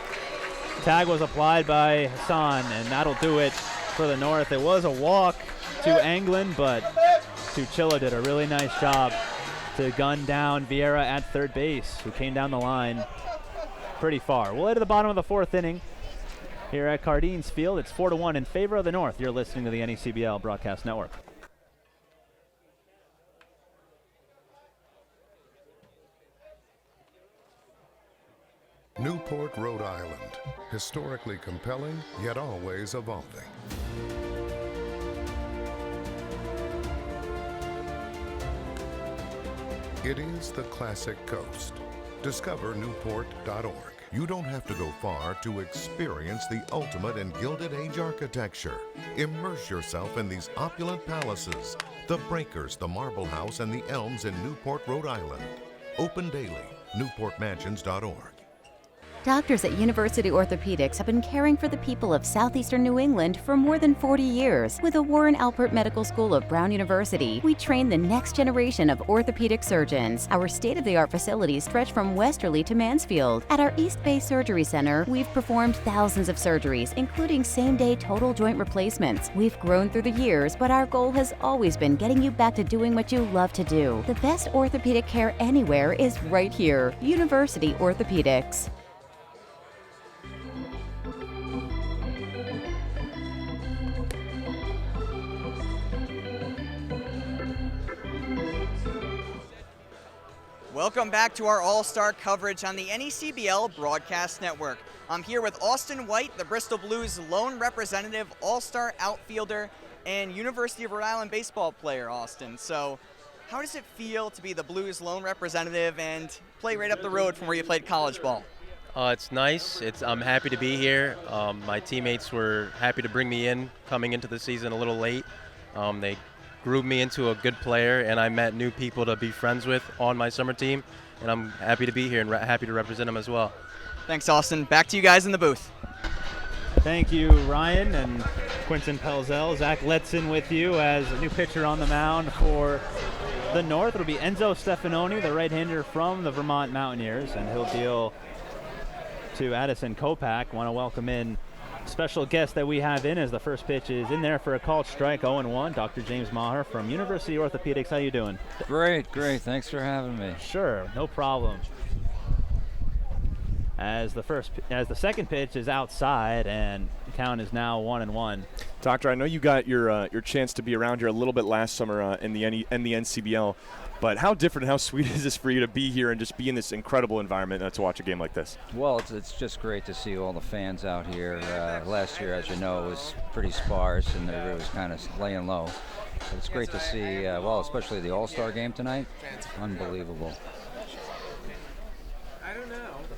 Tag was applied by Hassan, and that'll do it for the North. It was a walk to Anglin, but Tuchillo did a really nice job to gun down Vieira at third base, who came down the line pretty far. We'll head to the bottom of the 4th inning. Here at Cardines Field, it's 4-1 in favor of the North. You're listening to the NECBL Broadcast Network. Newport, Rhode Island. Historically compelling, yet always evolving. It is the classic coast. Discover Newport.org. You don't have to go far to experience the ultimate in Gilded Age architecture. Immerse yourself in these opulent palaces, the breakers, the marble house, and the elms in Newport, Rhode Island. Open daily, newportmansions.org. Doctors at University Orthopedics have been caring for the people of southeastern New England for more than 40 years. With the Warren Alpert Medical School of Brown University, we train the next generation of orthopedic surgeons. Our state-of-the-art facilities stretch from Westerly to Mansfield. At our East Bay Surgery Center, we've performed thousands of surgeries, including same-day total joint replacements. We've grown through the years, but our goal has always been getting you back to doing what you love to do. The best orthopedic care anywhere is right here. University Orthopedics. Welcome back to our All-Star coverage on the NECBL Broadcast Network. I'm here with Austin White, the Bristol Blues lone representative, All-Star outfielder, and University of Rhode Island baseball player, Austin. So how does it feel to be the Blues lone representative and play right up the road from where you played college ball? It's nice. I'm happy to be here. My teammates were happy to bring me in coming into the season a little late. They grew me into a good player, and I met new people to be friends with on my summer team, and I'm happy to be here and happy to represent them as well. Thanks, Austin. Back to you guys in the booth. Thank you, Ryan and Quentin Pelzel. Zach Letson with you as a new pitcher on the mound for the North, it'll be Enzo Stefanoni, the right-hander from the Vermont Mountaineers, and he'll deal to Addison Kopak. Want to welcome in special guest that we have in as the first pitch is in there for a called strike, 0-1. Dr. James Maher from University Orthopedics. How you doing? Great. Thanks for having me. Sure, no problem. As the second pitch is outside, and the count is now 1-1. Doctor, I know you got your chance to be around here a little bit last summer in the NCBL, but how different and how sweet is this for you to be here and just be in this incredible environment to watch a game like this? Well, it's just great to see all the fans out here. Last year, as you know, it was pretty sparse and it was kind of laying low. But it's great to see, especially the All-Star game tonight. Unbelievable.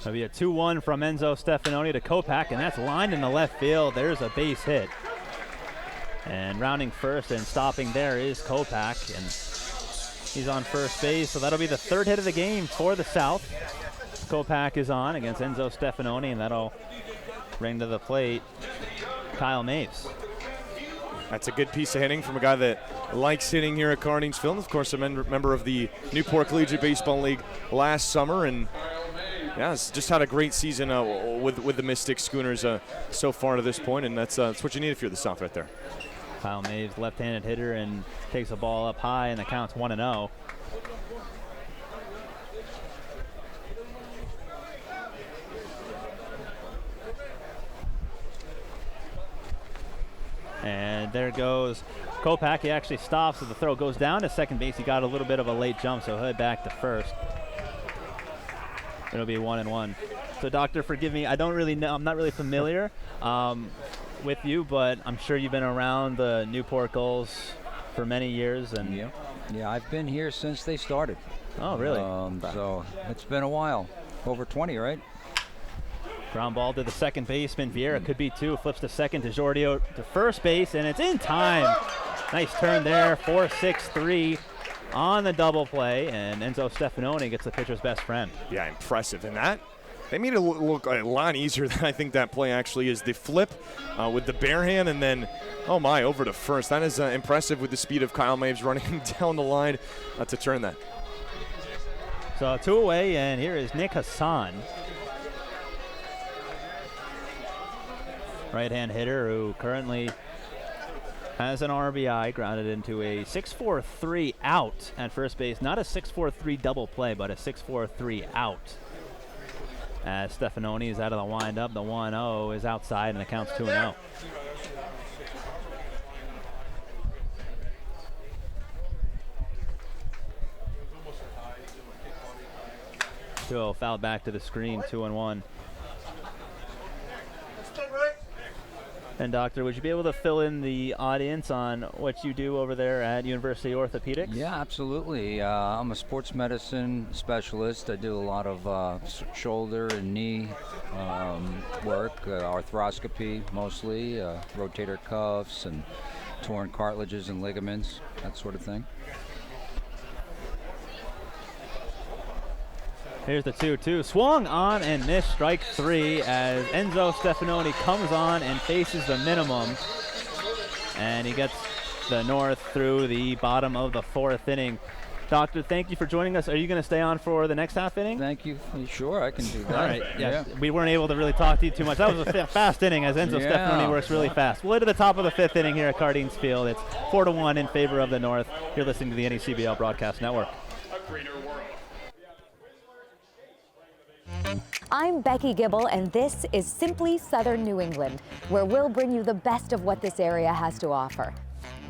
It'll be a 2-1 from Enzo Stefanoni to Kopak, and that's lined in the left field. There's a base hit. And rounding first and stopping there is Kopak, and he's on first base, so that'll be the third hit of the game for the South. Kopak is on against Enzo Stefanoni, and that'll bring to the plate Kyle Maves. That's a good piece of hitting from a guy that likes hitting here at Cardines Field. Of course, a member of the Newport Collegiate Baseball League last summer, and yeah, it's just had a great season with the Mystic Schooners so far to this point, and that's what you need if you're the South right there. Kyle Maves, left-handed hitter, and takes the ball up high, and the count's 1-0. And there goes Kopak. He actually stops, so the throw goes down to second base. He got a little bit of a late jump, so he'll head back to first. It'll be 1-1. So, Doctor, forgive me. I don't really know. I'm not really familiar with you, but I'm sure you've been around the Newport Gulls for many years. And yeah, I've been here since they started. Oh, really? So it's been a while. Over 20, right? Ground ball to the second baseman. Vieira could be two. Flips to second. DeJordio to first base, and it's in time. Nice turn there. 4-6-3 on the double play, and Enzo Stefanoni gets the pitcher's best friend. Yeah, impressive. And that, they made it look a lot easier than I think that play actually is. The flip with the bare hand, and then, oh my, over to first. That is impressive with the speed of Kyle Maves running down the line to turn that. So 2 away, and here is Nick Hassan. Right-hand hitter who currently has an RBI, grounded into a 6-4-3 out at first base. Not a 6-4-3 double play, but a 6-4-3 out. As Stefanoni is out of the windup, the 1-0 is outside, and the count's 2-0. Fouled back to the screen, 2-1. And Doctor, would you be able to fill in the audience on what you do over there at University Orthopedics? Yeah, absolutely. I'm a sports medicine specialist. I do a lot of shoulder and knee work, arthroscopy mostly, rotator cuffs and torn cartilages and ligaments, that sort of thing. Here's the 2-2. Swung on and missed, strike 3, as Enzo Stefanoni comes on and faces the minimum. And he gets the North through the bottom of the 4th inning. Doctor, thank you for joining us. Are you going to stay on for the next half inning? Thank you. Sure, I can do that. All right. Yeah. We weren't able to really talk to you too much. That was a fast inning, as Enzo Stefanoni works really fast. We'll head to the top of the 5th inning here at Cardines Field. It's 4-1 in favor of the North. You're listening to the NECBL Broadcast Network. I'm Becky Gibble, and this is Simply Southern New England, where we'll bring you the best of what this area has to offer.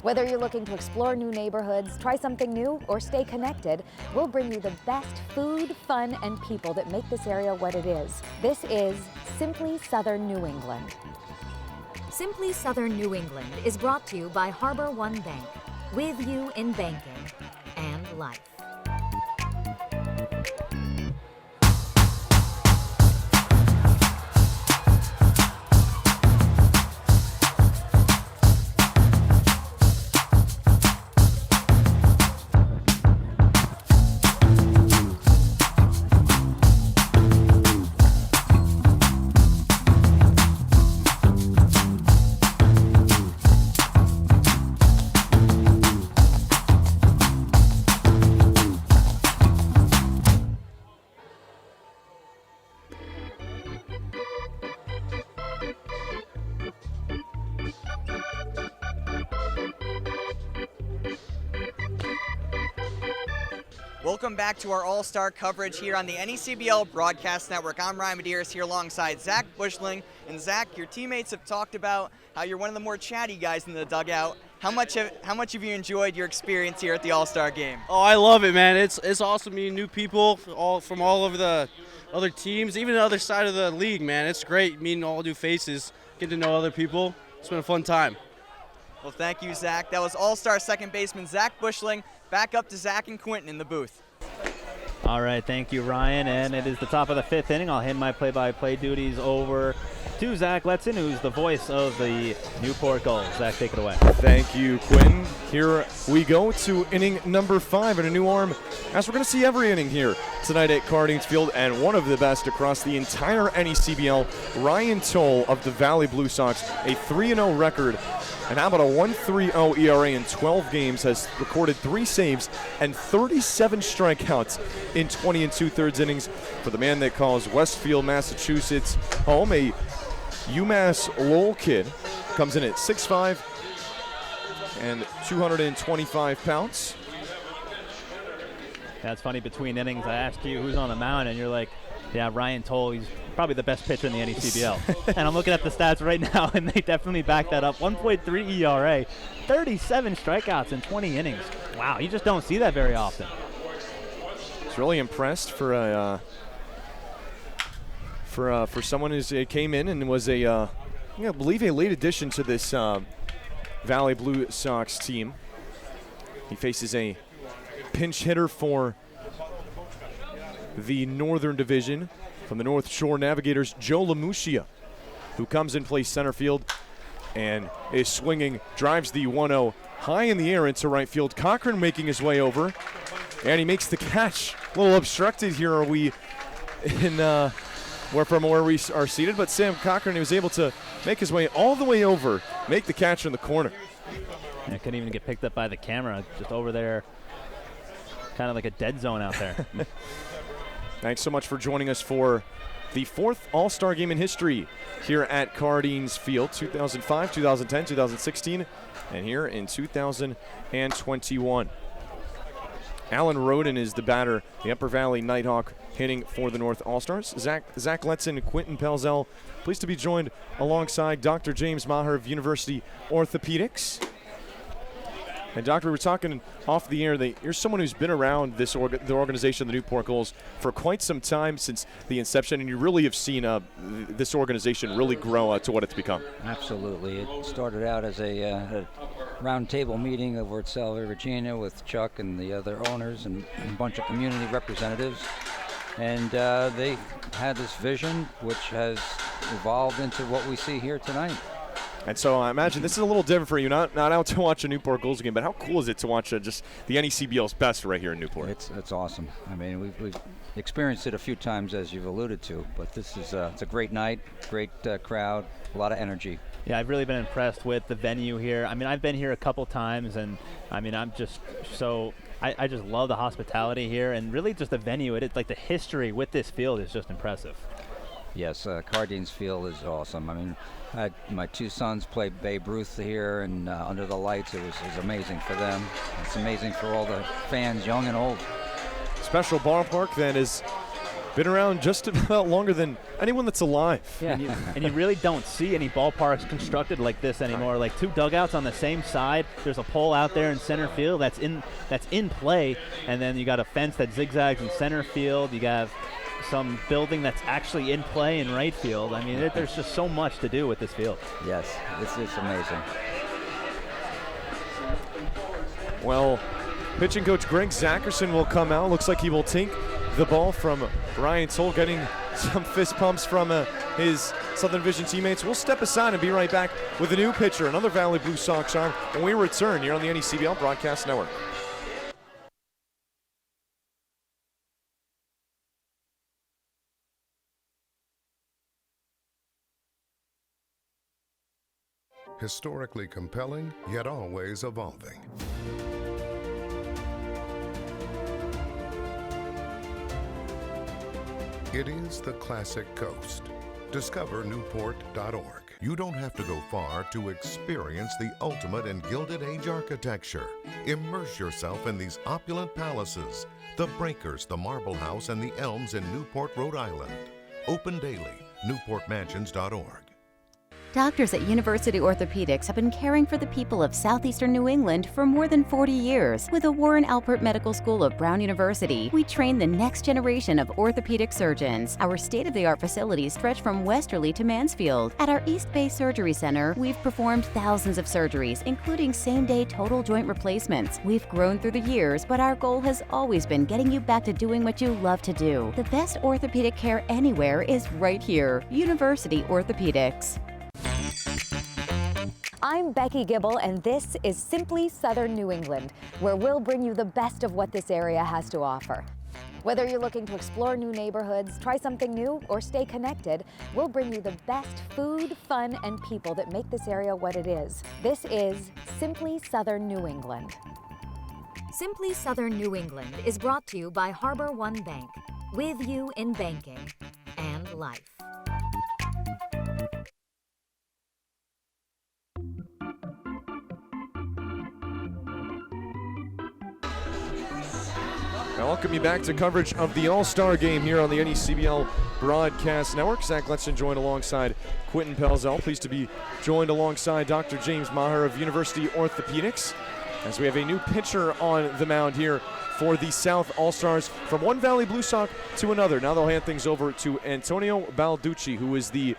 Whether you're looking to explore new neighborhoods, try something new, or stay connected, we'll bring you the best food, fun, and people that make this area what it is. This is Simply Southern New England. Simply Southern New England is brought to you by Harbor One Bank, with you in banking and life. Welcome back to our All-Star coverage here on the NECBL Broadcast Network. I'm Ryan Medeiros here alongside Zach Bushling. And Zach, your teammates have talked about how you're one of the more chatty guys in the dugout. How much have you enjoyed your experience here at the All-Star game? Oh, I love it, man. It's awesome meeting new people from all over the other teams, even the other side of the league, man. It's great meeting all new faces, getting to know other people. It's been a fun time. Well, thank you, Zach. That was All-Star second baseman Zach Bushling. Back up to Zach and Quitin in the booth. All right, thank you, Ryan. And it is the top of the 5th inning. I'll hand my play-by-play duties over to Zach Letson, who's the voice of the Newport Gulls. Zach, take it away. Thank you, Quinn. Here we go to inning number 5 and a new arm, as we're going to see every inning here tonight at Cardines Field, and one of the best across the entire NECBL, Ryan Toll of the Valley Blue Sox, a 3-0 record. And how about a 1.30 ERA in 12 games, has recorded 3 saves and 37 strikeouts in 20 2/3 innings for the man that calls Westfield, Massachusetts home. A UMass Lowell kid, comes in at 6'5" and 225 pounds. That's funny, between innings, I asked you who's on the mound, and you're like, yeah, Ryan Toll, he's probably the best pitcher in the NECBL. And I'm looking at the stats right now, and they definitely back that up. 1.3 ERA, 37 strikeouts in 20 innings. Wow, you just don't see that very often. It's really impressed for a for someone who came in and was I believe a late addition to this Valley Blue Sox team. He faces a pinch hitter for the Northern Division from the North Shore Navigators, Joe LaMuccia, who comes in, plays center field, and is swinging, drives the 1-0 high in the air into right field. Cochran making his way over, and he makes the catch. A little obstructed here, are we in where we are seated, but Sam Cochran, he was able to make his way all the way over, make the catch in the corner. And it couldn't even get picked up by the camera, just over there, kind of like a dead zone out there. Thanks so much for joining us for the 4th All-Star game in history here at Cardines Field, 2005, 2010, 2016, and here in 2021. Alan Roden is the batter, the Upper Valley Nighthawk, hitting for the North All-Stars. Zach Letson, Quinton Pelzel, pleased to be joined alongside Dr. James Maher of University Orthopedics. And Doctor, we were talking off the air that you're someone who's been around the organization, the Newport Gulls, for quite some time since the inception, and you really have seen this organization really grow to what it's become. Absolutely. It started out as a roundtable meeting over at Salve, Virginia, with Chuck and the other owners and a bunch of community representatives. And they had this vision, which has evolved into what we see here tonight. And so I imagine this is a little different for you, not out to watch a Newport Gulls game, but how cool is it to watch just the NECBL's best right here in Newport? It's awesome. I mean, we've experienced it a few times, as you've alluded to, but this is it's a great night, great crowd, a lot of energy. Yeah, I've really been impressed with the venue here. I mean, I've been here a couple times, and I mean, I'm just so I just love the hospitality here, and really just the venue. It's like the history with this field is just impressive. Yes, Cardines Field is awesome. I mean, my 2 sons played Babe Ruth here, and under the lights, it was amazing for them. It's amazing for all the fans, young and old. Special ballpark that has been around just about longer than anyone that's alive. Yeah, and you really don't see any ballparks constructed like this anymore. Like 2 dugouts on the same side. There's a pole out there in center field that's in play, and then you got a fence that zigzags in center field. You got some building that's actually in play in right field. I mean, there's just so much to do with this field. Yes, it's amazing. Well, pitching coach Greg Zackerson will come out. Looks like he will take the ball from Ryan Toll, getting some fist pumps from his Southern Division teammates. We'll step aside and be right back with a new pitcher, another Valley Blue Sox arm, when we return here on the NECBL Broadcast Network. Historically compelling, yet always evolving. It is the Classic Coast. Discover Newport.org. You don't have to go far to experience the ultimate in Gilded Age architecture. Immerse yourself in these opulent palaces, the Breakers, the Marble House, and the Elms in Newport, Rhode Island. Open daily. NewportMansions.org. Doctors at University Orthopedics have been caring for the people of southeastern New England for more than 40 years. With the Warren Alpert Medical School of Brown University, we train the next generation of orthopedic surgeons. Our state-of-the-art facilities stretch from Westerly to Mansfield. At our East Bay Surgery Center, we've performed thousands of surgeries, including same-day total joint replacements. We've grown through the years, but our goal has always been getting you back to doing what you love to do. The best orthopedic care anywhere is right here. University Orthopedics. I'm Becky Gibble, and this is Simply Southern New England, where we'll bring you the best of what this area has to offer. Whether you're looking to explore new neighborhoods, try something new, or stay connected, we'll bring you the best food, fun, and people that make this area what it is. This is Simply Southern New England. Simply Southern New England is brought to you by Harbor One Bank, with you in banking and life. I welcome you back to coverage of the All-Star Game here on the NECBL Broadcast Network. Zach Letson joined alongside Quitin Pelzel. Pleased to be joined alongside Dr. James Maher of University Orthopedics, as we have a new pitcher on the mound here for the South All-Stars from one Valley Blue Sock to another. Now they'll hand things over to Antonio Balducci, who is the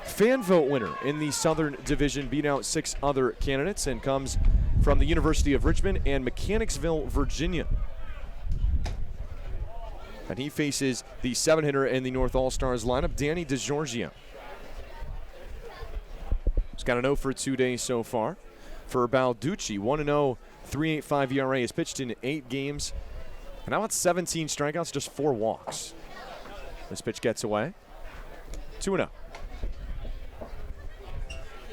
fan vote winner in the Southern Division, beat out 6 other candidates, and comes from the University of Richmond and Mechanicsville, Virginia. And he faces the 7-hitter in the North All-Stars lineup, Danny DiGiorgio. He's got an 0 for 2 days so far. For Balducci, 1-0, 3.85 ERA. Has pitched in 8 games. And how about 17 strikeouts, just 4 walks. This pitch gets away. 2-0.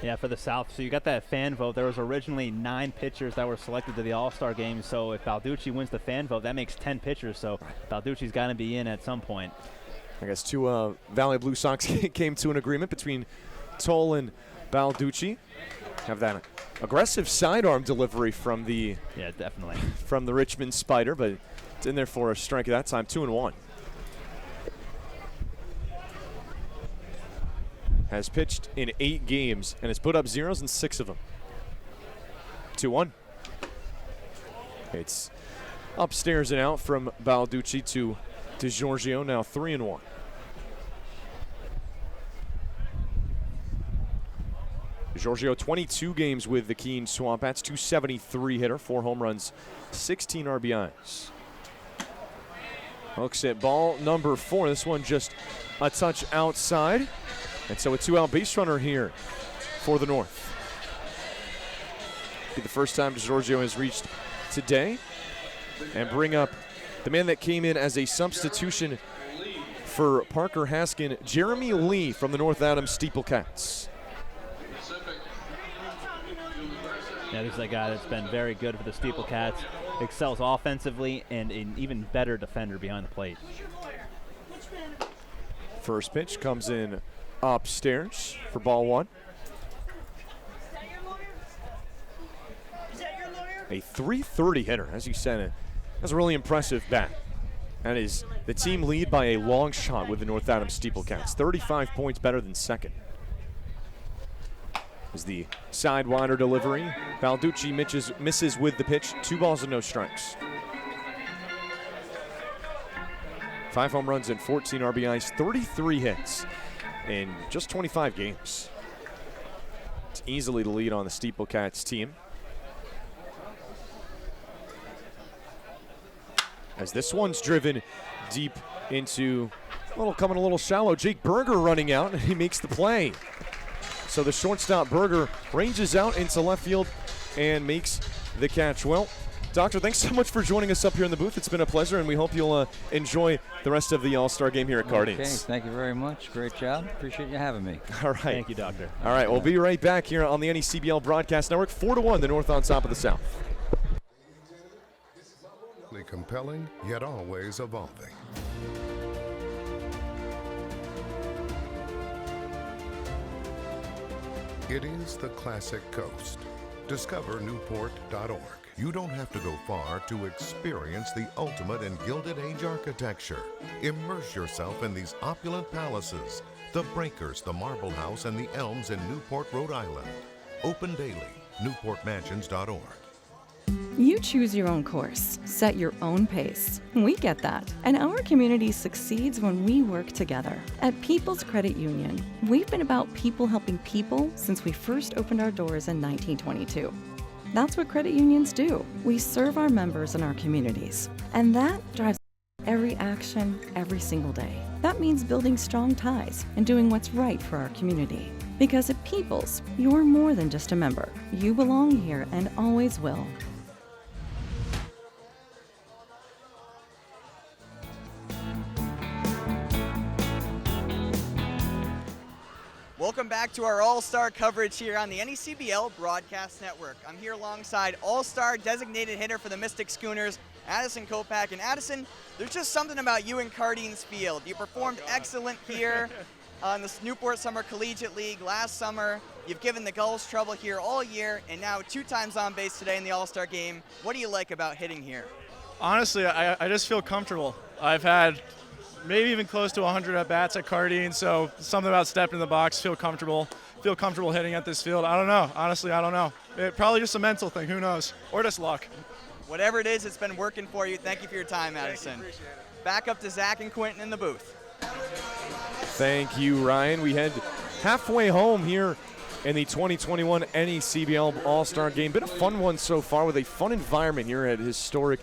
Yeah, for the South. So you got that fan vote. There was originally 9 pitchers that were selected to the All-Star game. So if Balducci wins the fan vote, that makes 10 pitchers. So Balducci's got to be in at some point. I guess 2 Valley Blue Sox came to an agreement between Toll and Balducci. Have that aggressive sidearm delivery from the definitely from the Richmond Spider, but it's in there for a strike at that time. 2-1. Has pitched in 8 games and has put up zeros in 6 of them. 2-1. It's upstairs and out from Balducci to DiGiorgio, now 3-1. DiGiorgio, 22 games with the Keene Swamp Bats, 273 hitter, 4 home runs, 16 RBIs. Hooks at ball number 4. This one just a touch outside. And so a 2-out base runner here for the North. Be the first time DiGiorgio has reached today. And bring up the man that came in as a substitution for Parker Haskin, Jeremy Lee from the North Adams Steeplecats. Yeah, this is a guy that's been very good for the Steeplecats. Excels offensively and an even better defender behind the plate. First pitch comes in upstairs for ball 1. A .330 hitter, as you said. That's a really impressive bat. That is the team lead by a long shot with the North Adams Steeplecats. 35 points better than second. Is the sidewinder delivery. Balducci misses with the pitch. 2 balls and no strikes. 5 home runs and 14 RBIs, 33 hits in just 25 games. It's easily the lead on the Steeplecats team. As this one's driven deep into, coming a little shallow. Jake Berger running out, and he makes the play. So the shortstop Berger ranges out into left field and makes the catch. Well, Doctor, thanks so much for joining us up here in the booth. It's been a pleasure, and we hope you'll enjoy the rest of the All-Star game here at Cardines. Okay, thank you very much. Great job. Appreciate you having me. All right. Thank you, Doctor. All right, we'll be right back here on the NECBL Broadcast Network. 4-1, the North on top of the South. Compelling, yet always evolving. It is the classic coast. Discover Newport.org. You don't have to go far to experience the ultimate in Gilded Age architecture. Immerse yourself in these opulent palaces, the breakers, the marble house, and the elms in Newport, Rhode Island. Open daily. NewportMansions.org. You choose your own course, set your own pace. We get that. And our community succeeds when we work together. At People's Credit Union, we've been about people helping people since we first opened our doors in 1922. That's what credit unions do. We serve our members and our communities. And that drives every action, every single day. That means building strong ties and doing what's right for our community. Because at People's, you're more than just a member. You belong here and always will. Welcome back to our All-Star coverage here on the NECBL Broadcast Network. I'm here alongside All-Star designated hitter for the Mystic Schooners, Addison Kopak. And Addison, there's just something about you in Cardines Field. You performed excellent here on the Newport Summer Collegiate League last summer. You've given the Gulls trouble here all year, and now 2 times on base today in the All-Star game. What do you like about hitting here? Honestly, I just feel comfortable. I've had maybe even close to 100 at-bats at Cardines, so something about stepping in the box, feel comfortable hitting at this field. I don't know. Honestly, I don't know. Probably just a mental thing. Who knows? Or just luck. Whatever it is, it's been working for you. Thank you for your time, Addison. Back up to Zach and Quentin in the booth. Thank you, Ryan. We head halfway home here in the 2021 NECBL All-Star Game. Been a fun one so far with a fun environment here at historic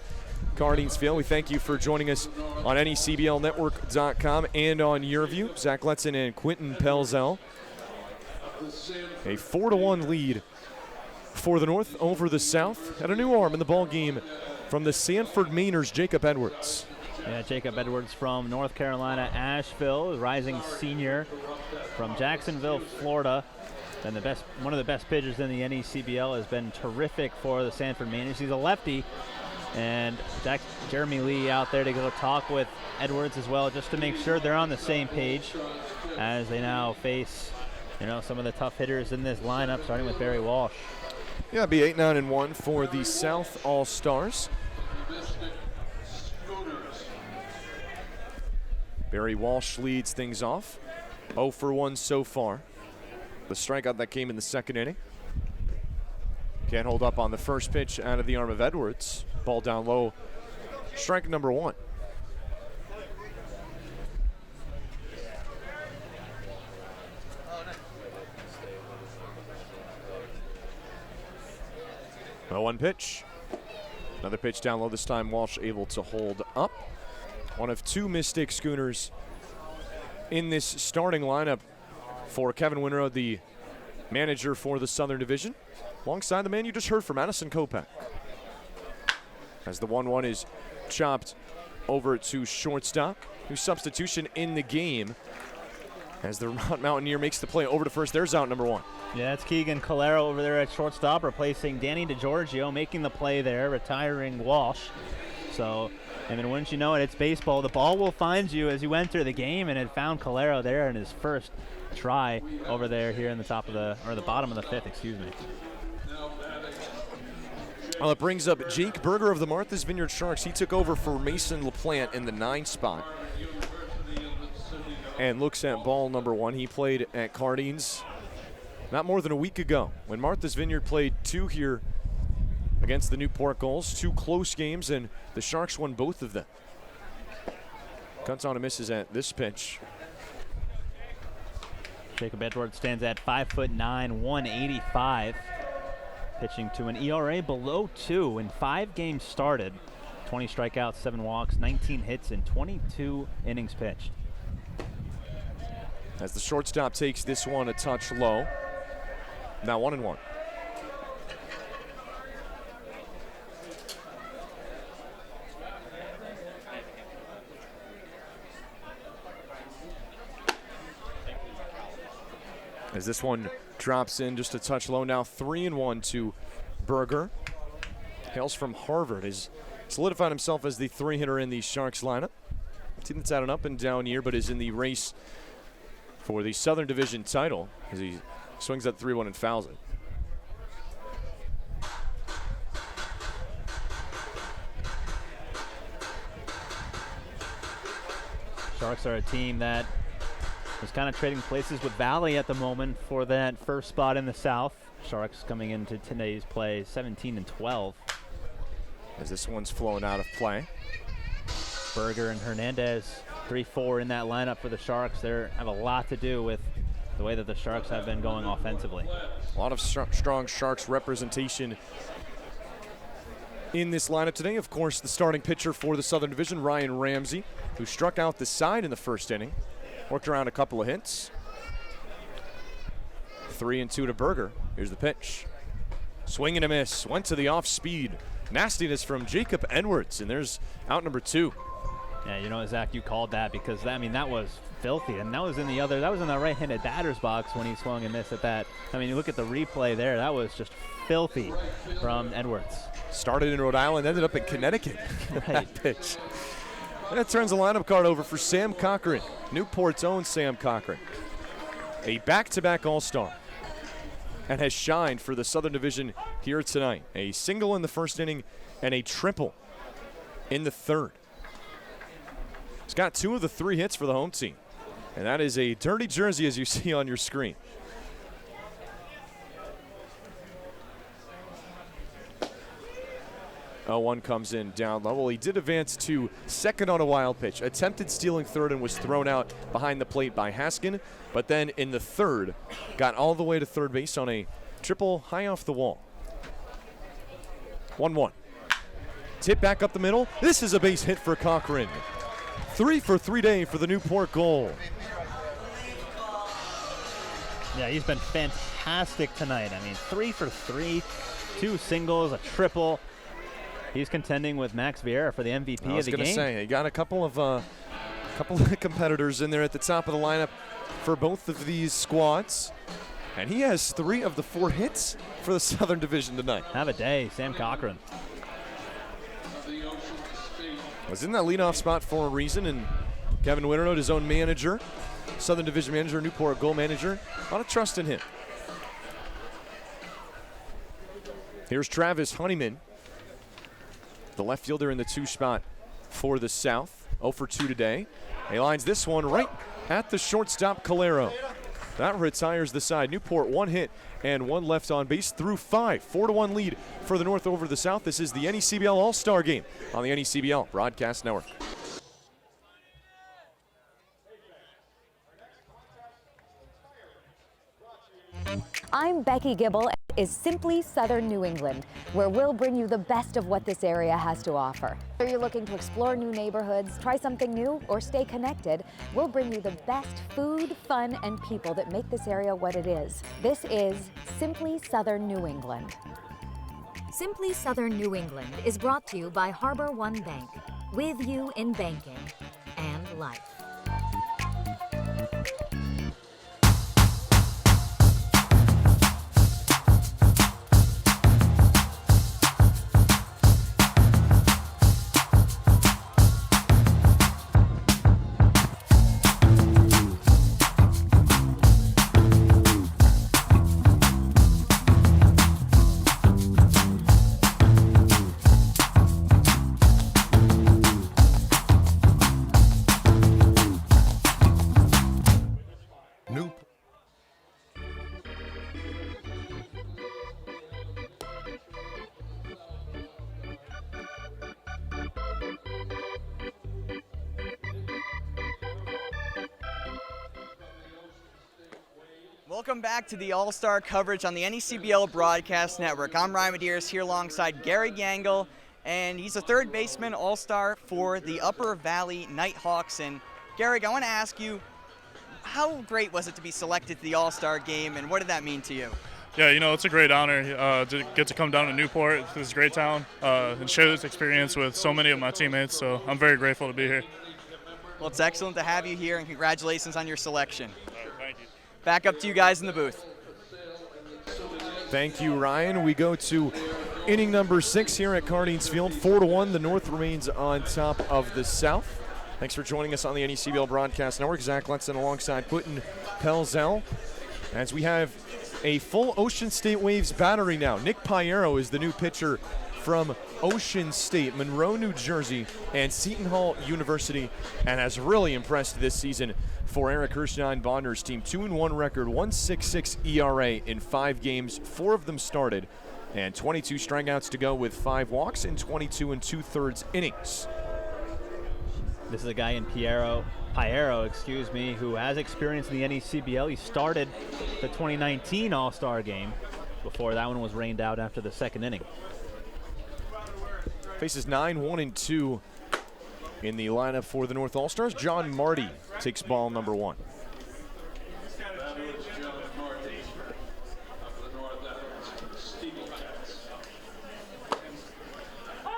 Cardines Field. We thank you for joining us on NECBLnetwork.com and on YourView. Zach Letson and Quentin Pelzel. A 4-1 lead for the North over the South. And a new arm in the ball game from the Sanford Mainers, Jacob Edwards. Yeah, Jacob Edwards from North Carolina, Asheville, rising senior from Jacksonville, Florida. And one of the best pitchers in the NECBL, has been terrific for the Sanford Mainers. He's a lefty. And Jeremy Lee out there to go talk with Edwards as well, just to make sure they're on the same page as they now face, some of the tough hitters in this lineup, starting with Barry Walsh. Yeah, it'll be 8-9-1 for the South All-Stars. Barry Walsh leads things off. 0 for 1 so far. The strikeout that came in the second inning. Can't hold up on the first pitch out of the arm of Edwards. Ball down low. Strike number 1. Oh, 1 pitch. Another pitch down low. This time Walsh able to hold up. One of 2 Mystic Schooners in this starting lineup for Kevin Winrow, the manager for the Southern Division, alongside the man you just heard from, Addison Kopak. As the 1-1 is chopped over to shortstop. New substitution in the game as the Mountaineer makes the play over to first. There's out number 1. Yeah, it's Keegan Calero over there at shortstop, replacing Danny DeGiorgio, making the play there, retiring Walsh. So, and then wouldn't you know it, it's baseball. The ball will find you as you enter the game, and it found Calero there in his first try over there here in the bottom of the 5th, excuse me. Well, it brings up Jake Berger of the Martha's Vineyard Sharks. He took over for Mason LaPlante in the 9 spot. And looks at ball number 1. He played at Cardines not more than a week ago when Martha's Vineyard played 2 here against the Newport Gulls. 2 close games, and the Sharks won both of them. Cuts on and misses at this pitch. Jacob Edwards stands at 5'9", 185. Pitching to an ERA below 2 in 5 games started. 20 strikeouts, 7 walks, 19 hits, and 22 innings pitched. As the shortstop takes this one a touch low. Now 1-1. As this one drops in just a touch low. Now 3-1 to Berger. Hails from Harvard. Has solidified himself as the 3-hitter in the Sharks lineup. A team that's had an up and down year, but is in the race for the Southern Division title, as he Swings at 3-1 and fouls it. Sharks are a team that is kind of trading places with Valley at the moment for that first spot in the South. Sharks coming into today's play 17-12. As this one's flown out of play. Berger and Hernandez, 3-4 in that lineup for the Sharks. They have a lot to do with the way that the Sharks have been going offensively. A lot of strong Sharks representation in this lineup today. Of course, the starting pitcher for the Southern Division, Ryan Ramsey, who struck out the side in the first inning. Worked around a couple of hits. 3-2 to Berger. Here's the pitch. Swing and a miss. Went to the off speed. Nastiness from Jacob Edwards, and there's out number 2. Yeah, you know, Zach, you called that because that was filthy, and that was in the right-handed batter's box when he swung and missed at that. I mean, you look at the replay there, that was just filthy from Edwards. Started in Rhode Island, ended up in Connecticut. Right. That pitch. And that turns the lineup card over for Sam Cochran, Newport's own Sam Cochran. A back-to-back All-Star, and has shined for the Southern Division here tonight. A single in the first inning and a triple in the third. He's got 2 of the 3 hits for the home team, and that is a dirty jersey, as you see on your screen. One comes in down low. Well, he did advance to second on a wild pitch. Attempted stealing third and was thrown out behind the plate by Haskin. But then in the third, got all the way to third base on a triple high off the wall. 1-1. Tip back up the middle. This is a base hit for Cochran. 3 for 3 day for the Newport goal. Yeah, he's been fantastic tonight. I mean, 3 for 3, 2 singles, a triple. He's contending with Max Vieira for the MVP of the game. I was going to say, he got a couple of competitors in there at the top of the lineup for both of these squads. And he has 3 of the 4 hits for the Southern Division tonight. Have a day, Sam Cochran. Was in that leadoff spot for a reason, and Kevin Winternote, his own manager, Southern Division manager, Newport goal manager, a lot of trust in him. Here's Travis Honeyman, the left fielder in the 2 spot for the South. 0 for 2 today. He lines this one right at the shortstop, Calero. That retires the side. Newport 1 hit and 1 left on base through 5. 4-1 lead for the North over the South. This is the NECBL All-Star Game on the NECBL Broadcast Network. I'm Becky Gibble, and this is Simply Southern New England, where we'll bring you the best of what this area has to offer. Whether you're looking to explore new neighborhoods, try something new, or stay connected, we'll bring you the best food, fun, and people that make this area what it is. This is Simply Southern New England. Simply Southern New England is brought to you by Harbor One Bank, with you in banking and life. Welcome back to the All-Star coverage on the NECBL Broadcast Network. I'm Ryan Medeiros here alongside Gary Gangle, and he's a third baseman All-Star for the Upper Valley Nighthawks. And Gary, I want to ask you, how great was it to be selected to the All-Star game, and what did that mean to you? Yeah, you know, it's a great honor to get to come down to Newport. This is a great town and share this experience with so many of my teammates, so I'm very grateful to be here. Well, it's excellent to have you here, and congratulations on your selection. Thank you. Back up to you guys in the booth. Thank you, Ryan. We go to inning number 6 here at Cardines Field. 4-1, the North remains on top of the South. Thanks for joining us on the NECBL Broadcast Network. Zach Letson alongside Quitin, Pelzel. As we have a full Ocean State Waves battery now. Nick Piero is the new pitcher from Ocean State, Monroe, New Jersey, and Seton Hall University, and has really impressed this season for Eric Hirschstein-Bonder's team. 2-1 record, 1.66 ERA in 5 games, 4 of them started, and 22 strikeouts to go with 5 walks in 22 2/3 innings. This is a guy in Piero, who has experience in the NECBL. He started the 2019 All-Star game before that one was rained out after the 2nd inning. Faces 9-1-2 in the lineup for the North All-Stars. John Marty takes ball number 1.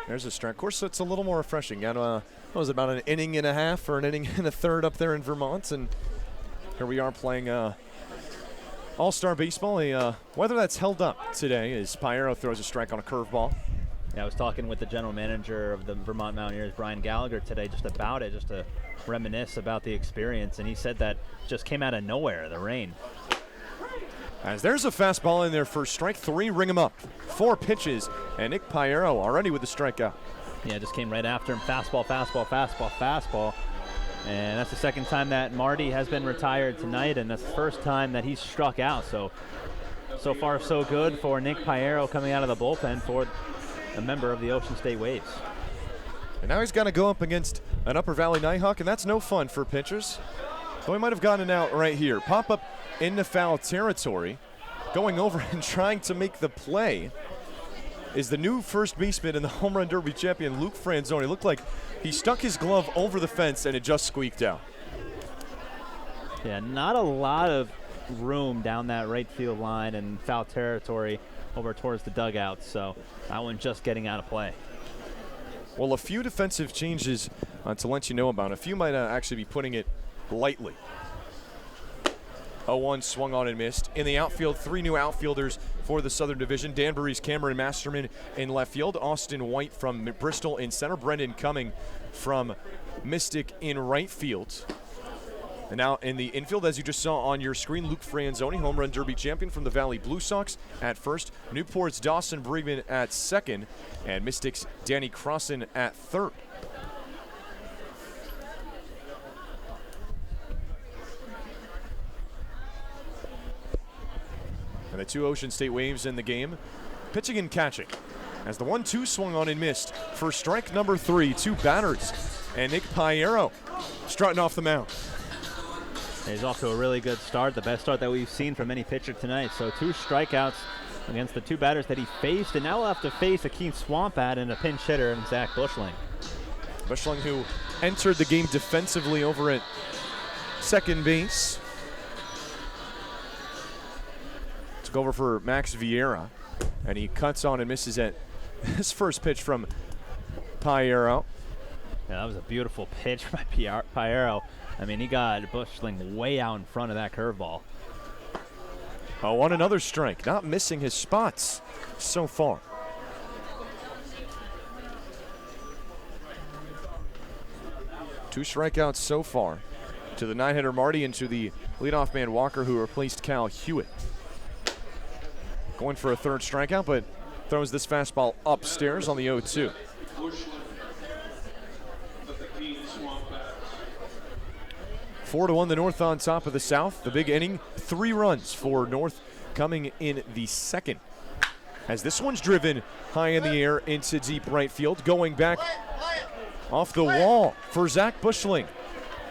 There's a strike. Of course, it's a little more refreshing. Got what was it, about an inning and a half or an inning and a third up there in Vermont, and here we are playing All-Star baseball. Weather that's held up today as Piero throws a strike on a curveball. Yeah, I was talking with the general manager of the Vermont Mountaineers, Brian Gallagher, today just about it, just to reminisce about the experience, and he said that just came out of nowhere, the rain. As there's a fastball in there for strike 3, ring him up. 4 pitches, and Nick Piero already with the strikeout. Yeah, just came right after him. Fastball, fastball, fastball, fastball. And that's the 2nd time that Marty has been retired tonight, and that's the 1st time that he's struck out. So far, so good for Nick Piero coming out of the bullpen for a member of the Ocean State Waves. And now he's going to go up against an Upper Valley Nighthawk, and that's no fun for pitchers. So he might have gotten out right here. Pop up into foul territory. Going over and trying to make the play is the new first baseman and the home run derby champion, Luke Franzoni. It looked like he stuck his glove over the fence and it just squeaked out. Yeah, not a lot of room down that right field line and foul territory over towards the dugout, so that one just getting out of play. Well, a few defensive changes to let you know about. A few might actually be putting it lightly. 0-1 swung on and missed. In the outfield, 3 new outfielders for the Southern Division. Danbury's Cameron Masterman in left field. Austin White from Bristol in center. Brendan Cumming from Mystic in right field. And now in the infield, as you just saw on your screen, Luke Franzoni, home run derby champion from the Valley Blue Sox at first. Newport's Dawson Brigman at second. And Mystic's Danny Crossan at third. And the 2 Ocean State Waves in the game, pitching and catching. As the 1-2 swung on and missed for strike number 3, 2 batters. And Nick Piero strutting off the mound. He's off to a really good start, the best start that we've seen from any pitcher tonight. So 2 strikeouts against the 2 batters that he faced, and now we'll have to face a keen swamp bat and a pinch hitter in Zach Bushling. Bushling, who entered the game defensively over at second base. Took over for Max Vieira, and he cuts on and misses at his first pitch from Piero. Yeah, that was a beautiful pitch by Piero. I mean, he got Bushling way out in front of that curveball. Oh, on another strike, not missing his spots so far. Two strikeouts so far to the 9-hitter Marty and to the leadoff man Walker, who replaced Cal Hewitt. Going for a 3rd strikeout, but throws this fastball upstairs on the 0-2. 4-1 the North on top of the South. The big inning, 3 runs for North coming in the 2nd. As this one's driven high in the air into deep right field, going back off the wall for Zach Bushling.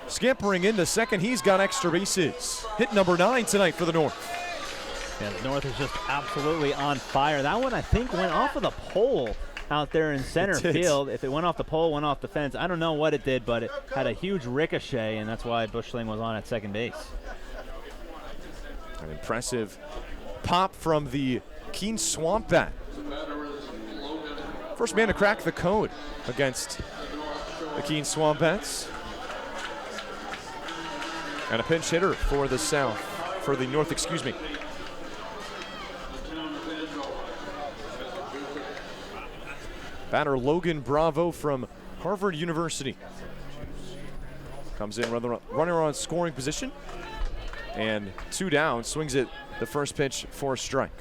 Scampering into second, he's got extra bases. Hit number 9 tonight for the North. Yeah, the North is just absolutely on fire. That one, I think, went off of the pole out there in center field. If it went off the pole, went off the fence, I don't know what it did, but it had a huge ricochet, and that's why Bushling was on at second base. An impressive pop from the Keen Swamp bat. First man to crack the code against the Keen Swamp bats. And a pinch hitter for the South, for the North, excuse me. Batter Logan Bravo from Harvard University. Comes in, runner on scoring position. And 2 down, swings it the first pitch for a strike.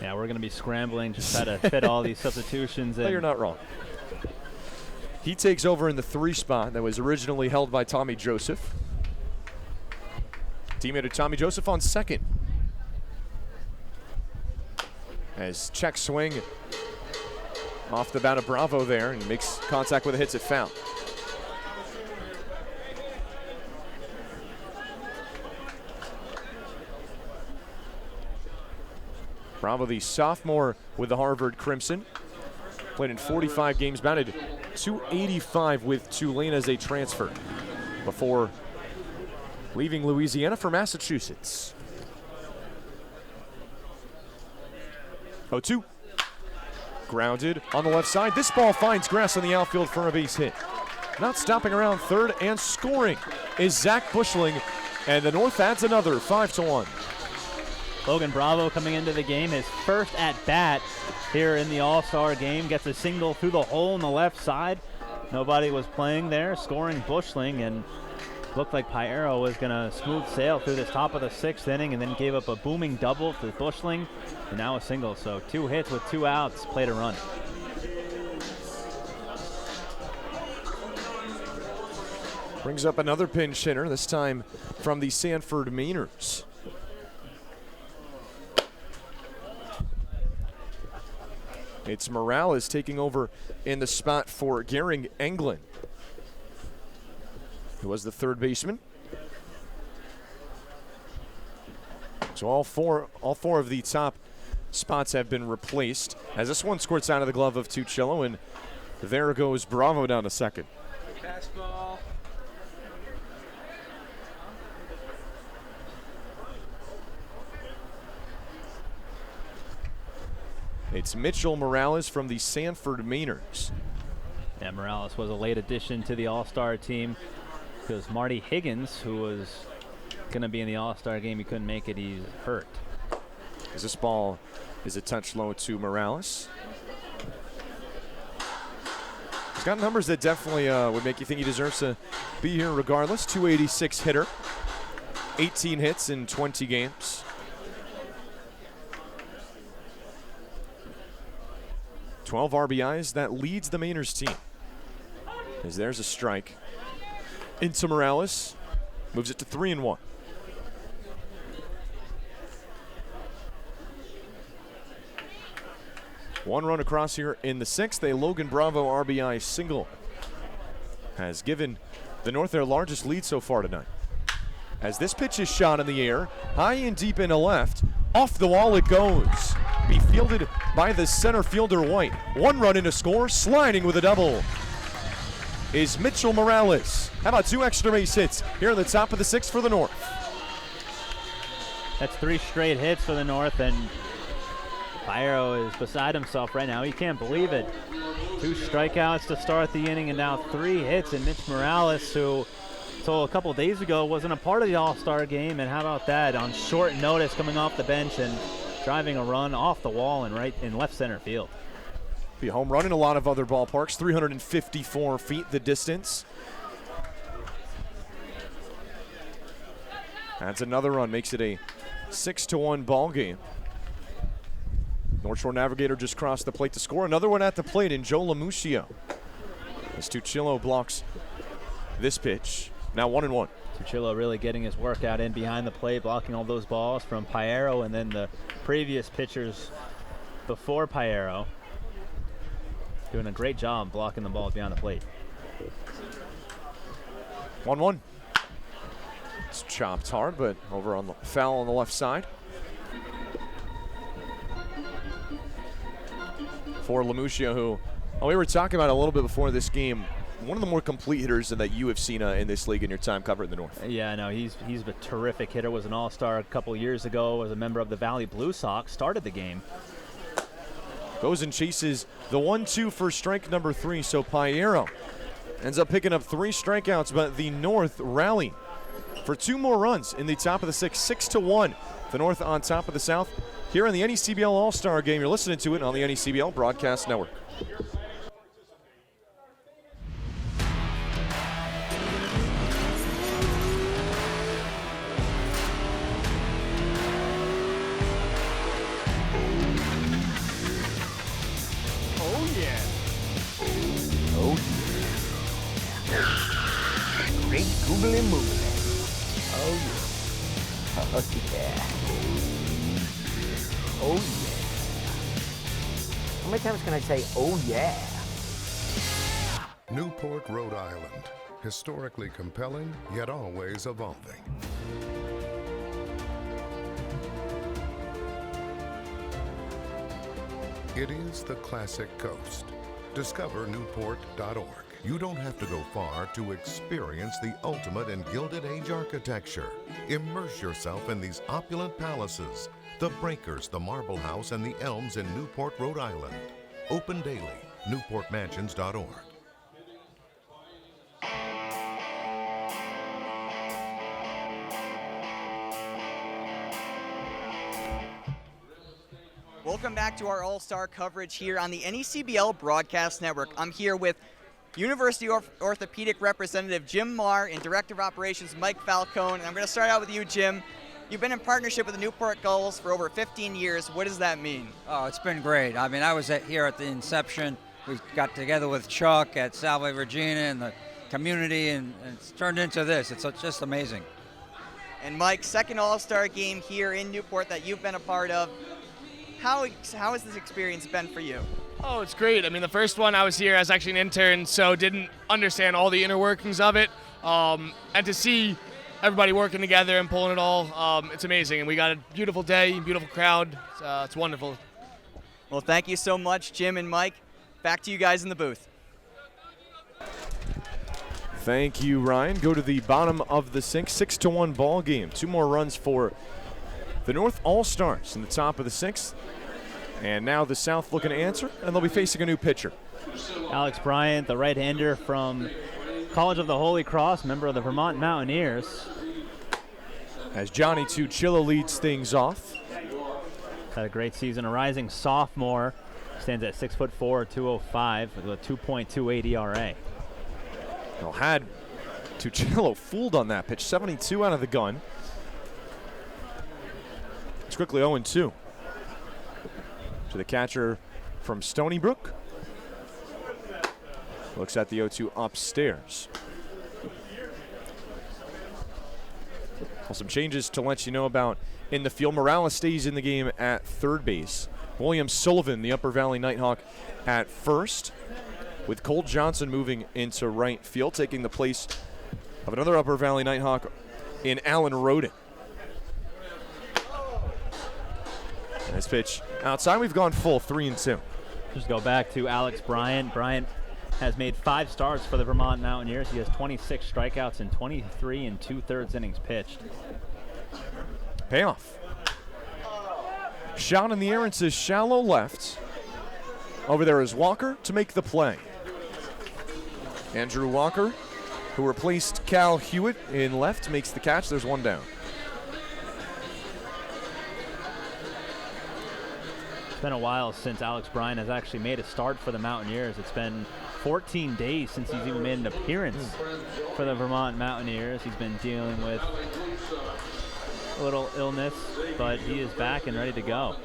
Yeah, we're going to be scrambling to try to fit all these substitutions in. No, you're not wrong. He takes over in the 3 spot that was originally held by Tommy Joseph. Teammate of Tommy Joseph on second. As check swing off the bat of Bravo there and makes contact with a hits it foul. Bravo, the sophomore with the Harvard Crimson. Played in 45 games, batted .285 with Tulane as a transfer before leaving Louisiana for Massachusetts. 0-2. Grounded on the left side. This ball finds grass on the outfield for a base hit. Not stopping around third and scoring is Zach Bushling, and the North adds another 5-1. Logan Bravo coming into the game, his first at bat here in the All-Star game, gets a single through the hole on the left side. Nobody was playing there, scoring Bushling, and looked like Piero was going to smooth sail through the top of the 6th inning and then gave up a booming double to Bushling, and now a single. So 2 hits with 2 outs, played a run. Brings up another pinch hitter, this time from the Sanford Mainers. It's Morales taking over in the spot for Gehring Englund, who was the third baseman. So all four of the top spots have been replaced, as this one squirts out of the glove of Tuccillo, and there goes Bravo down to second. Fastball. It's Mitchell Morales from the Sanford Mainers. Yeah, Morales was a late addition to the All-Star team because Marty Higgins, who was going to be in the All-Star game, he couldn't make it. He's hurt. As this ball is a touch low to Morales. He's got numbers that definitely would make you think he deserves to be here regardless. 286 hitter, 18 hits in 20 games. 12 RBIs, that leads the Mainers team. As there's a strike into Morales, moves it to 3-1. One run across here in the 6th. A Logan Bravo RBI single has given the North their largest lead so far tonight. As this pitch is shot in the air, high and deep into left, off the wall it goes. Be fielded by the center fielder White. 1 run in to score, sliding with a double is Mitchell Morales. How about 2 extra base hits here in the top of the 6th for the North? That's 3 straight hits for the North, and Piero is beside himself right now. He can't believe it. 2 strikeouts to start the inning, and now 3 hits, and Mitch Morales, who until a couple days ago wasn't a part of the All-Star game, and how about that, on short notice coming off the bench and driving a run off the wall and right in left center field. Be a home run in a lot of other ballparks. 354 feet the distance. That's another run, makes it a 6-1 ball game. North Shore Navigator just crossed the plate to score. Another one at the plate in Joe Lamuscio. As Tuccillo blocks this pitch. Now 1-1. Tuccillo really getting his workout in behind the plate, blocking all those balls from Piero and then the previous pitchers before Piero. Doing a great job blocking the balls behind the plate. 1-1. It's chopped hard, but over on the foul on the left side. For Lamuscio, who we were talking about a little bit before this game, one of the more complete hitters that you have seen in this league in your time covering the North. Yeah, no, he's a terrific hitter. Was an All-Star a couple years ago. Was a member of the Valley Blue Sox. Started the game. Goes and chases the 1-2 for strike number 3. So Piero ends up picking up 3 strikeouts, but the North rally for 2 more runs in the top of the 6th, 6-1. The North on top of the South here in the NECBL All-Star Game. You're listening to it on the NECBL Broadcast Network. Oh, yeah. Oh, yeah. How many times can I say, oh, yeah? Newport, Rhode Island. Historically compelling, yet always evolving. It is the classic coast. Discover Newport.org. You don't have to go far to experience the ultimate in Gilded Age architecture. Immerse yourself in these opulent palaces, the breakers, the marble house, and the elms in Newport, Rhode Island. Open daily. NewportMansions.org. Welcome back to our all-star coverage here on the NECBL Broadcast Network. I'm here with University Orthopedic Representative Jim Marr and Director of Operations Mike Falcone. And I'm going to start out with you, Jim. You've been in partnership with the Newport Gulls for over 15 years. What does that mean? Oh, it's been great. I mean, I was here at the inception. We got together with Chuck at Salve Regina and the community, and it's turned into this. It's just amazing. And Mike, second all-star game here in Newport that you've been a part of. How has this experience been for you? Oh, it's great. I mean, the first one I was here as actually an intern, so didn't understand all the inner workings of it. And to see everybody working together and pulling it all, it's amazing. And we got a beautiful day, beautiful crowd. It's wonderful. Well, thank you so much, Jim and Mike. Back to you guys in the booth. Thank you, Ryan. Go to the bottom of the sixth, 6-1 ball game. 2 more runs for the North All-Stars in the top of the sixth. And now the South looking to answer, and they'll be facing a new pitcher. Alex Bryant, the right-hander from College of the Holy Cross, member of the Vermont Mountaineers. As Johnny Tuchillo leads things off. Had a great season. A rising sophomore. Stands at 6'4", 205 with a 2.28 ERA. Well, had Tuchillo fooled on that pitch. 72 out of the gun. It's quickly 0-2. To the catcher from Stony Brook. Looks at the 0-2 upstairs. Well, some changes to let you know about in the field. Morales stays in the game at third base. William Sullivan, the Upper Valley Nighthawk, at first, with Cole Johnson moving into right field, taking the place of another Upper Valley Nighthawk in Alan Roden. This pitch outside, we've gone full, 3-2. Just go back to Alex Bryant. Bryant has made 5 starts for the Vermont Mountaineers. He has 26 strikeouts in 23 2/3 innings pitched. Payoff. Shot in the air into shallow left. Over there is Walker to make the play. Andrew Walker, who replaced Cal Hewitt in left, makes the catch. There's one down. It's been a while since Alex Bryant has actually made a start for the Mountaineers. It's been 14 days since he's even made an appearance for the Vermont Mountaineers. He's been dealing with a little illness, but he is back and ready to go.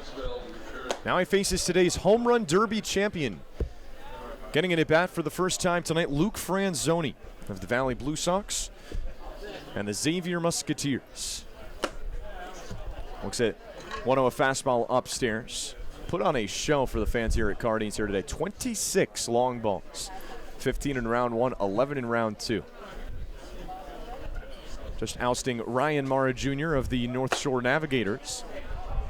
Now he faces today's Home Run Derby champion. Getting an at-bat for the first time tonight, Luke Franzoni of the Valley Blue Sox and the Xavier Musketeers. Looks at 1-0 fastball upstairs. Put on a show for the fans here at Cardines here today. 26 long balls, 15 in round 1, 11 in round 2. Just ousting Ryan Mara Jr. of the North Shore Navigators.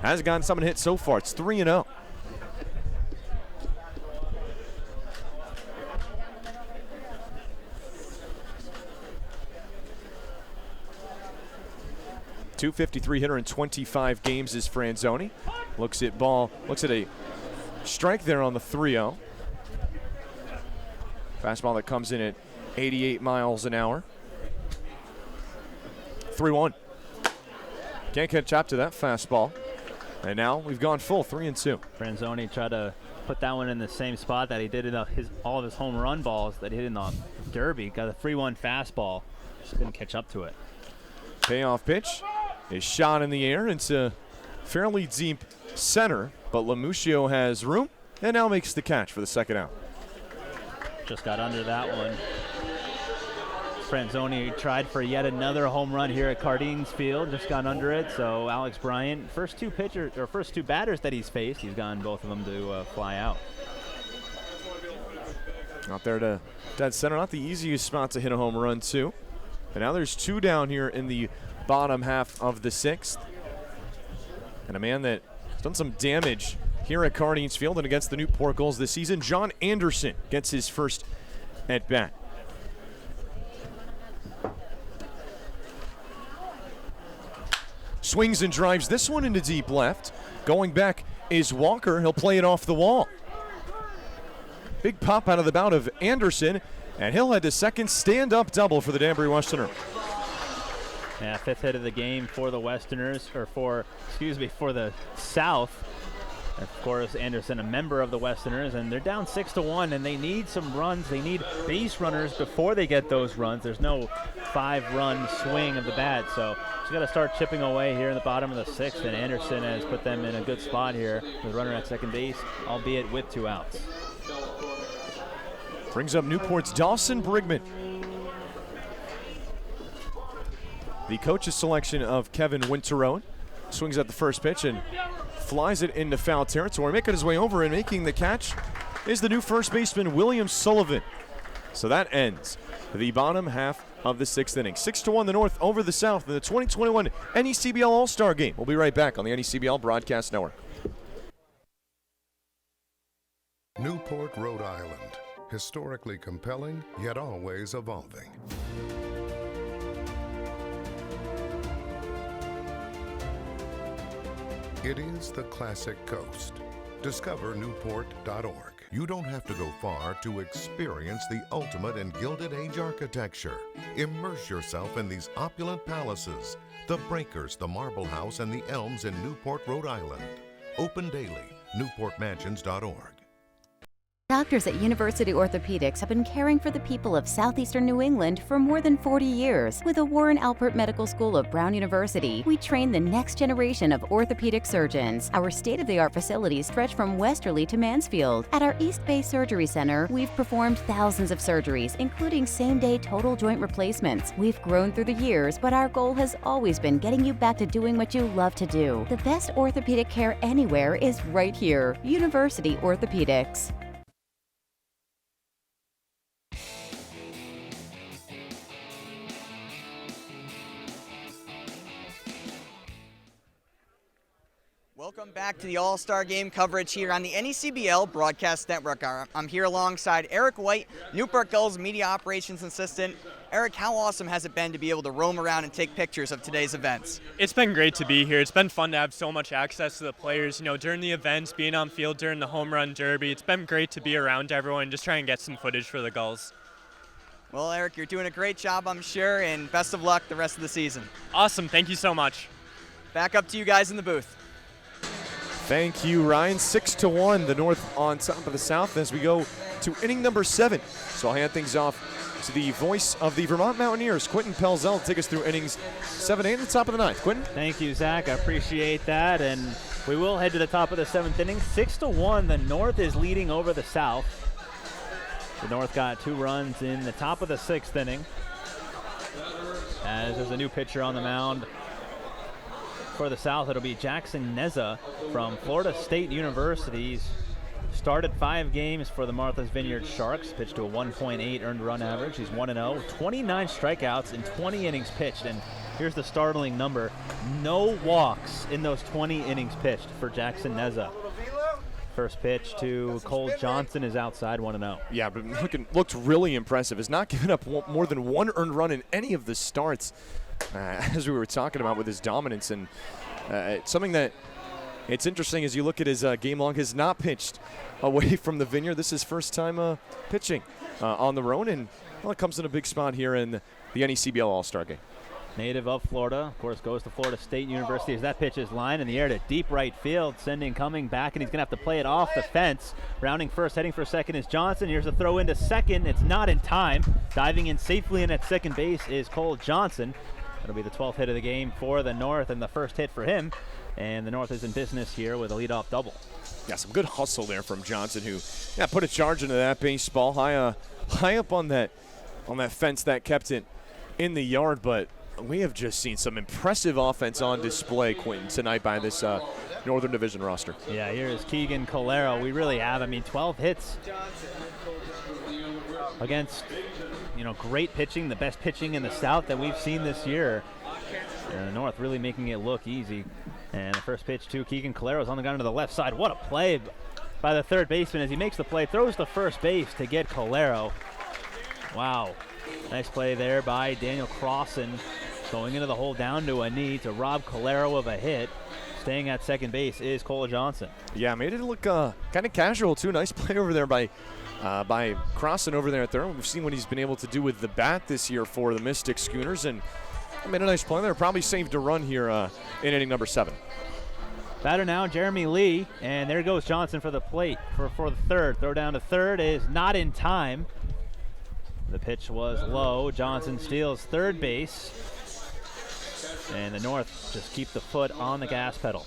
Hasn't gotten someone hit so far. It's 3-0. .253 hitter in 25 games is Franzoni. Looks at a strike there on the 3-0. Fastball that comes in at 88 miles an hour. 3-1. Can't catch up to that fastball. And now we've gone full, 3-2. Franzoni tried to put that one in the same spot that he did in all of his home run balls that he hit in the Derby. Got a 3-1 fastball. Just couldn't catch up to it. Payoff pitch is shot in the air into fairly deep center, but Lamuccio has room and now makes the catch for the second out. Just got under that one. Franzoni tried for yet another home run here at Cardines Field, just got under it. So Alex Bryant, first two batters that he's faced, he's gotten both of them to fly out. Out there to dead center, not the easiest spot to hit a home run too. And now there's 2 down here in the bottom half of the 6th. And a man that has done some damage here at Cardines Field and against the Newport Gulls this season, John Anderson, gets his first at bat. Swings and drives this one into deep left. Going back is Walker. He'll play it off the wall. Big pop out of the bat of Anderson, and he'll head to second. Stand-up double for the Danbury Westerner. Yeah, 5th hit of the game for the Westerners, or for the South. Of course, Anderson, a member of the Westerners, and they're down 6-1, and they need some runs. They need base runners before they get those runs. There's no 5-run swing of the bat, so she's got to start chipping away here in the bottom of the 6th, and Anderson has put them in a good spot here with a runner at second base, albeit with 2 outs. Brings up Newport's Dawson Brigman. The coach's selection of Kevin Winterone. Swings at the first pitch and flies it into foul territory. Making his way over and making the catch is the new first baseman, William Sullivan. So that ends the bottom half of the 6th inning. 6-1 the North over the South in the 2021 NECBL All-Star Game. We'll be right back on the NECBL Broadcast Network. Newport, Rhode Island. Historically compelling, yet always evolving. It is the classic coast. Discover Newport.org. You don't have to go far to experience the ultimate in Gilded Age architecture. Immerse yourself in these opulent palaces, the breakers, the marble house, and the elms in Newport, Rhode Island. Open daily, newportmansions.org. Doctors at University Orthopedics have been caring for the people of southeastern New England for more than 40 years. With the Warren Alpert Medical School of Brown University, we train the next generation of orthopedic surgeons. Our state-of-the-art facilities stretch from Westerly to Mansfield. At our East Bay Surgery Center, we've performed thousands of surgeries, including same-day total joint replacements. We've grown through the years, but our goal has always been getting you back to doing what you love to do. The best orthopedic care anywhere is right here. University Orthopedics. Welcome back to the All-Star Game coverage here on the NECBL Broadcast Network. I'm here alongside Eric White, Newport Gulls Media Operations Assistant. Eric, how awesome has it been to be able to roam around and take pictures of today's events? It's been great to be here. It's been fun to have so much access to the players, during the events, being on field during the home run derby. It's been great to be around everyone and just try and get some footage for the Gulls. Well, Eric, you're doing a great job, I'm sure, and best of luck the rest of the season. Awesome. Thank you so much. Back up to you guys in the booth. Thank you, Ryan. 6-1, the North on top of the South as we go to inning number 7. So I'll hand things off to the voice of the Vermont Mountaineers, Quitin Pelzel, to take us through innings 7 and 8 at the top of the 9th. Quitin? Thank you, Zach. I appreciate that. And we will head to the top of the 7th inning. 6-1, the North is leading over the South. The North got 2 runs in the top of the 6th inning. As there's a new pitcher on the mound. For the South, it'll be Jackson Neza from Florida State University. He's started 5 games for the Martha's Vineyard Sharks, pitched to a 1.8 earned run average. He's 1-0, 29 strikeouts in 20 innings pitched. And here's the startling number: no walks in those 20 innings pitched for Jackson Neza. First pitch to Cole Johnson is outside, 1-0. Yeah, but looked really impressive. Has not given up more than 1 earned run in any of the starts. As we were talking about with his dominance, and something that it's interesting as you look at his game log, has not pitched away from the Vineyard. This is first time pitching on the road, and it comes in a big spot here in the NECBL All-Star Game. Native of Florida, of course, goes to Florida State University as that pitch is lined in the air to deep right field, sending coming back, and he's going to have to play it off the fence. Rounding first, heading for second is Johnson. Here's a throw into second. It's not in time. Diving in safely in at second base is Cole Johnson. That'll be the 12th hit of the game for the North and the first hit for him. And the North is in business here with a leadoff double. Yeah, some good hustle there from Johnson, who put a charge into that baseball high up on that fence that kept it in the yard, but we have just seen some impressive offense on display, Quitin, tonight by this Northern Division roster. Yeah, here's Keegan Calero. We really have, 12 hits against, great pitching, the best pitching in the South that we've seen this year. And the North really making it look easy. And the first pitch to Keegan Calero's on the ground to the left side. What a play by the third baseman as he makes the play, throws to first base to get Calero. Wow. Nice play there by Daniel Carlson, going into the hole down to a knee to rob Calero of a hit. Staying at second base is Cole Johnson. Yeah, made it look kind of casual too. Nice play over there by Carlson over there at third. We've seen what he's been able to do with the bat this year for the Mystic Schooners, and made a nice play there. Probably saved a run here in inning number 7. Batter now, Jeremy Lee, and there goes Johnson for the plate for the third. Throw down to third is not in time. The pitch was low. Johnson steals third base, and the North just keep the foot on the gas pedal.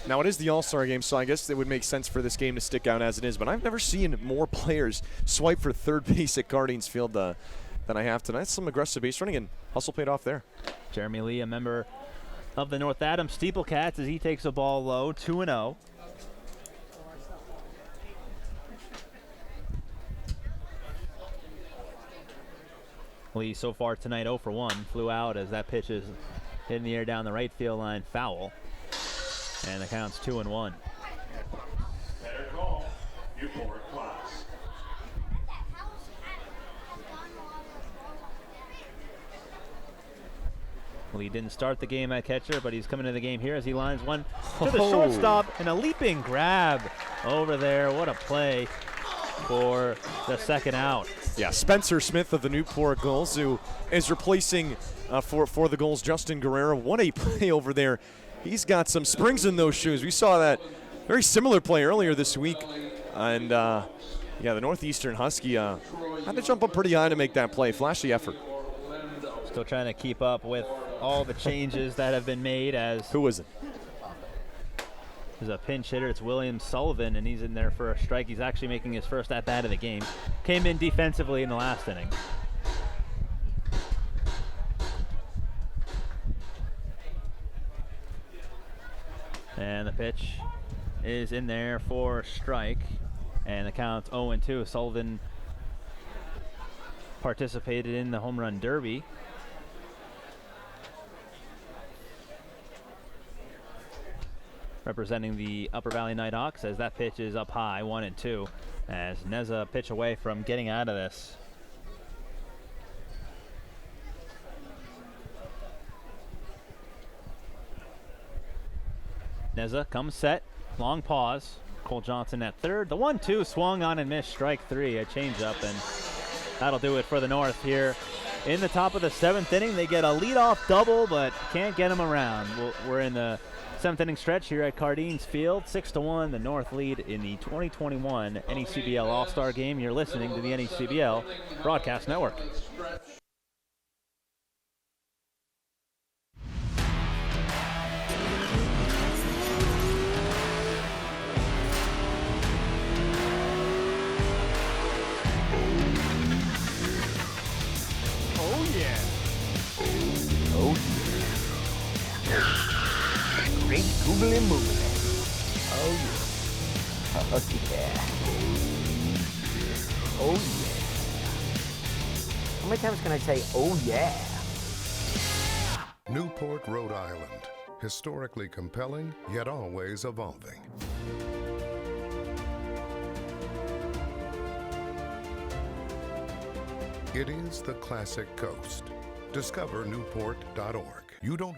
Now, it is the All-Star game, so I guess it would make sense for this game to stick out as it is, but I've never seen more players swipe for third base at Cardines Field than I have tonight. Some aggressive base running, and hustle paid off there. Jeremy Lee, a member of the North Adams Steeplecats, as he takes a ball low, 2-0. Lee so far tonight 0 for 1. Flew out as that pitch is hit in the air down the right field line, foul. And the count's 2-1. Better call, Newport class. Lee didn't start the game at catcher, but he's coming to the game here as he lines one to the shortstop, and a leaping grab over there. What a play for the second out. Yeah, Spencer Smith of the Newport Gulls, who is replacing for the Gulls Justin Guerrero. What a play over there. He's got some springs in those shoes. We saw that very similar play earlier this week. And, yeah, the Northeastern Husky had to jump up pretty high to make that play. Flashy effort. Still trying to keep up with all the changes that have been made as... Who is it? There's a pinch hitter. It's William Sullivan, and he's in there for a strike. He's actually making his first at-bat of the game. Came in defensively in the last inning. And the pitch is in there for a strike. And the count's 0-2. Sullivan participated in the home run derby. Representing the Upper Valley Nighthawks as that pitch is up high, 1-2. As Neza pitch away from getting out of this. Neza comes set, long pause. Cole Johnson at third. The 1-2 swung on and missed, strike 3, a changeup, and that'll do it for the North here. In the top of the 7th inning, they get a leadoff double, but can't get him around. We're in the 7th inning stretch here at Cardines Field, 6-1. The North lead in the 2021 NECBL All-Star Game. You're listening to the NECBL Broadcast Network. Great googly moogly. Oh yeah. Oh yeah. Oh yeah. How many times can I say oh yeah? Newport, Rhode Island. Historically compelling, yet always evolving. It is the classic coast. Discover Newport.org. You don't...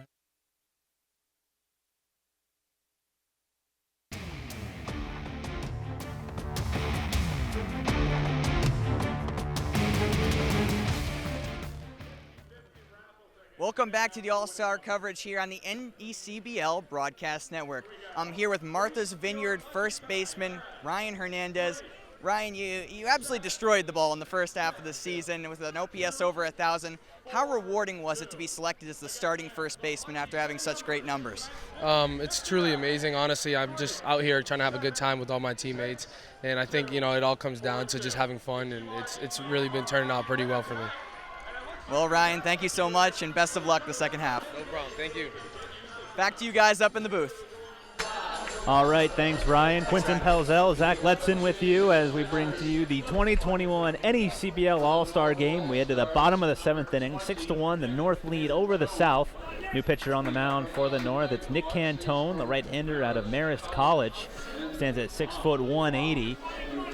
Welcome back to the All-Star coverage here on the NECBL Broadcast Network. I'm here with Martha's Vineyard first baseman Ryan Hernandez. Ryan, you absolutely destroyed the ball in the first half of the season with an OPS over 1,000. How rewarding was it to be selected as the starting first baseman after having such great numbers? It's truly amazing. Honestly, I'm just out here trying to have a good time with all my teammates, and I think it all comes down to just having fun, and it's really been turning out pretty well for me. Well, Ryan, thank you so much, and best of luck the second half. No problem. Thank you. Back to you guys up in the booth. All right, thanks, Ryan. Quinton Pelzel, Zach Letson with you as we bring to you the 2021 NECBL All-Star Game. We head to the bottom of the 7th inning, 6-1, the North lead over the South. New pitcher on the mound for the North. It's Nick Cantone, the right-hander out of Marist College. Stands at 6 foot 180,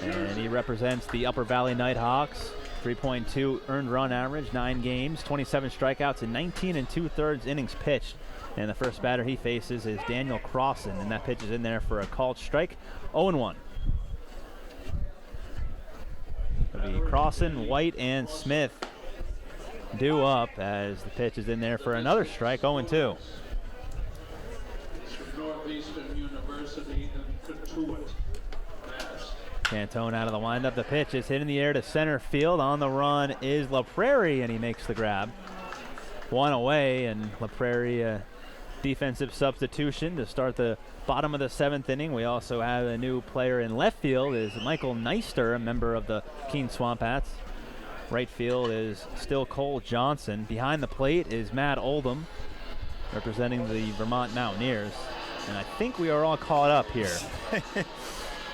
and he represents the Upper Valley Nighthawks. 3.2 earned run average, 9 games, 27 strikeouts, and 19 2/3 innings pitched. And the first batter he faces is Daniel Carlson, and that pitch is in there for a called strike, 0-1. It'll be Carlson, White, and Smith due up as the pitch is in there for another strike, 0-2. Northeastern University and Quitin. Cantone out of the windup. The pitch is hit in the air to center field. On the run is La Prairie, and he makes the grab. One away, and La Prairie defensive substitution to start the bottom of the 7th inning. We also have a new player in left field is Michael Neister, a member of the Keene Swamp Hats. Right field is still Cole Johnson. Behind the plate is Matt Oldham, representing the Vermont Mountaineers. And I think we are all caught up here.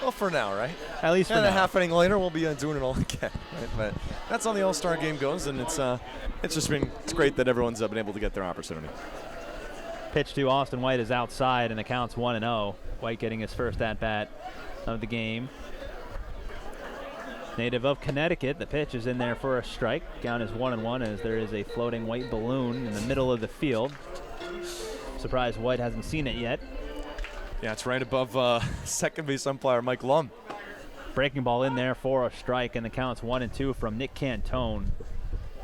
Well, for now, right? At least for and now. a half inning later, we'll be doing it all again. Right? But that's how the All-Star game goes, and it's great that everyone's been able to get their opportunity. Pitch to Austin White is outside, and the count's 1-0. White getting his first at-bat of the game. Native of Connecticut, the pitch is in there for a strike. Count is 1-1 as there is a floating white balloon in the middle of the field. Surprised White hasn't seen it yet. Yeah, it's right above second base umpire Mike Lum. Breaking ball in there for a strike, and the count's 1-2 from Nick Cantone.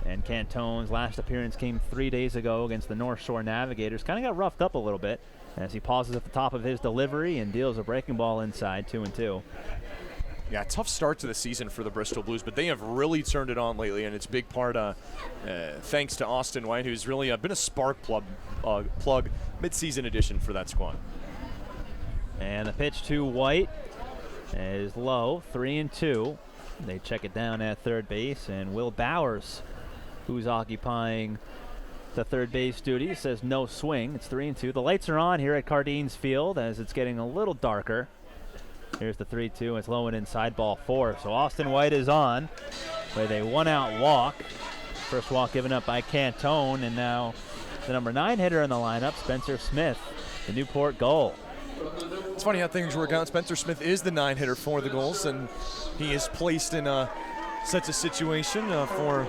And Cantone's last appearance came 3 days ago against the North Shore Navigators. Kind of got roughed up a little bit as he pauses at the top of his delivery and deals a breaking ball inside, 2-2. Yeah, tough start to the season for the Bristol Blues, but they have really turned it on lately, and it's a big part thanks to Austin White, who's really been a spark plug mid-season addition for that squad. And the pitch to White is low, 3-2. They check it down at third base, and Will Bowers, who's occupying the third base duty, says no swing. It's 3-2. The lights are on here at Cardines Field as it's getting a little darker. Here's the 3-2. It's low and inside, ball 4. So Austin White is on with a 1-out walk. First walk given up by Cantone, and now the number 9 hitter in the lineup, Spencer Smith, the Newport Gull. It's funny how things work out. Spencer Smith is the 9 hitter for the Gulls, and he is placed in such a situation for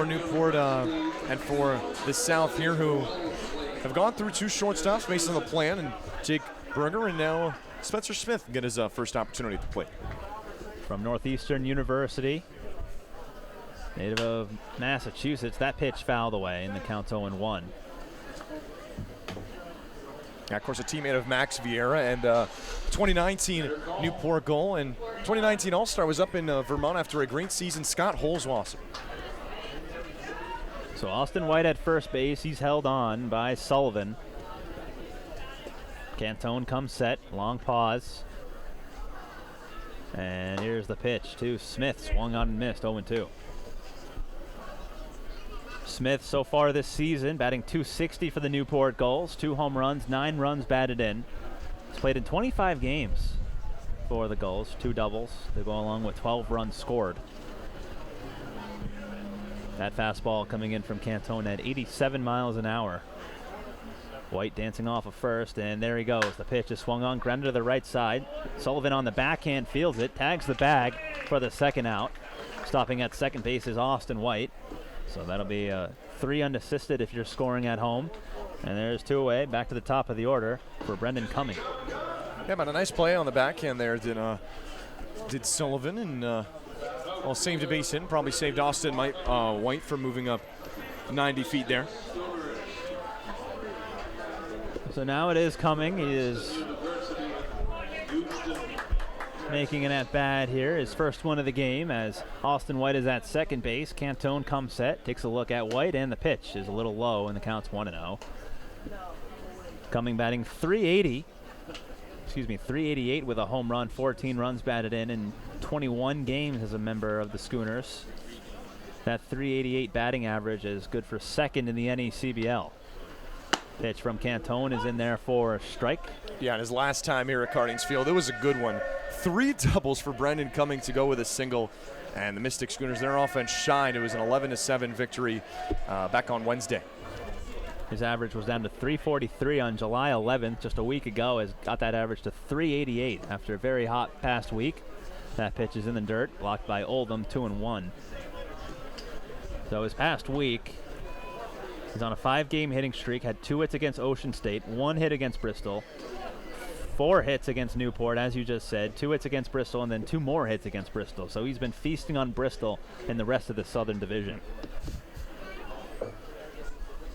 Newport and for the South here, who have gone through 2 shortstops based on the plan, and Jake Berger, and now Spencer Smith get his first opportunity at the plate. From Northeastern University, native of Massachusetts, that pitch fouled away, and the count's 0-1. Yeah, of course, a teammate of Max Vieira and 2019 Newport Gull, and 2019 All-Star was up in Vermont after a great season, Scott Holzwasser. So Austin White at first base, he's held on by Sullivan. Cantone comes set, long pause. And here's the pitch to Smith, swung on and missed, 0-2. Smith so far this season batting .260 for the Newport Gulls, 2 home runs, 9 runs batted in. He's played in 25 games for the Gulls, 2 doubles. They go along with 12 runs scored. That fastball coming in from Cantone at 87 miles an hour. White dancing off of first, and there he goes. The pitch is swung on, grounded to the right side. Sullivan on the backhand fields it, tags the bag for the second out. Stopping at second base is Austin White. So that'll be 3 unassisted if you're scoring at home. And there's 2 away, back to the top of the order for Brendan Cumming. Yeah, but a nice play on the backhand there did Sullivan, and saved a base hit, probably saved Austin White from moving up 90 feet there. So now it is Cumming. He is making an at-bat here, his first one of the game, as Austin White is at second base. Cantone comes set, takes a look at White, and the pitch is a little low, and the count's 1-0. Cumming batting .388 with a home run, 14 runs batted in 21 games as a member of the Schooners. That .388 batting average is good for second in the NECBL. Pitch from Cantone is in there for a strike. Yeah, and his last time here at Cardines Field, it was a good one. 3 doubles for Brendan Cumming to go with a single. And the Mystic Schooners, their offense shined. It was an 11-7 victory back on Wednesday. His average was down to .343 on July 11th, just a week ago. Has got that average to .388 after a very hot past week. That pitch is in the dirt, blocked by Oldham, 2-1. So his past week, he's on a 5-game hitting streak, had 2 hits against Ocean State, 1 hit against Bristol, 4 hits against Newport, as you just said, 2 hits against Bristol, and then 2 more hits against Bristol. So he's been feasting on Bristol in the rest of the Southern Division.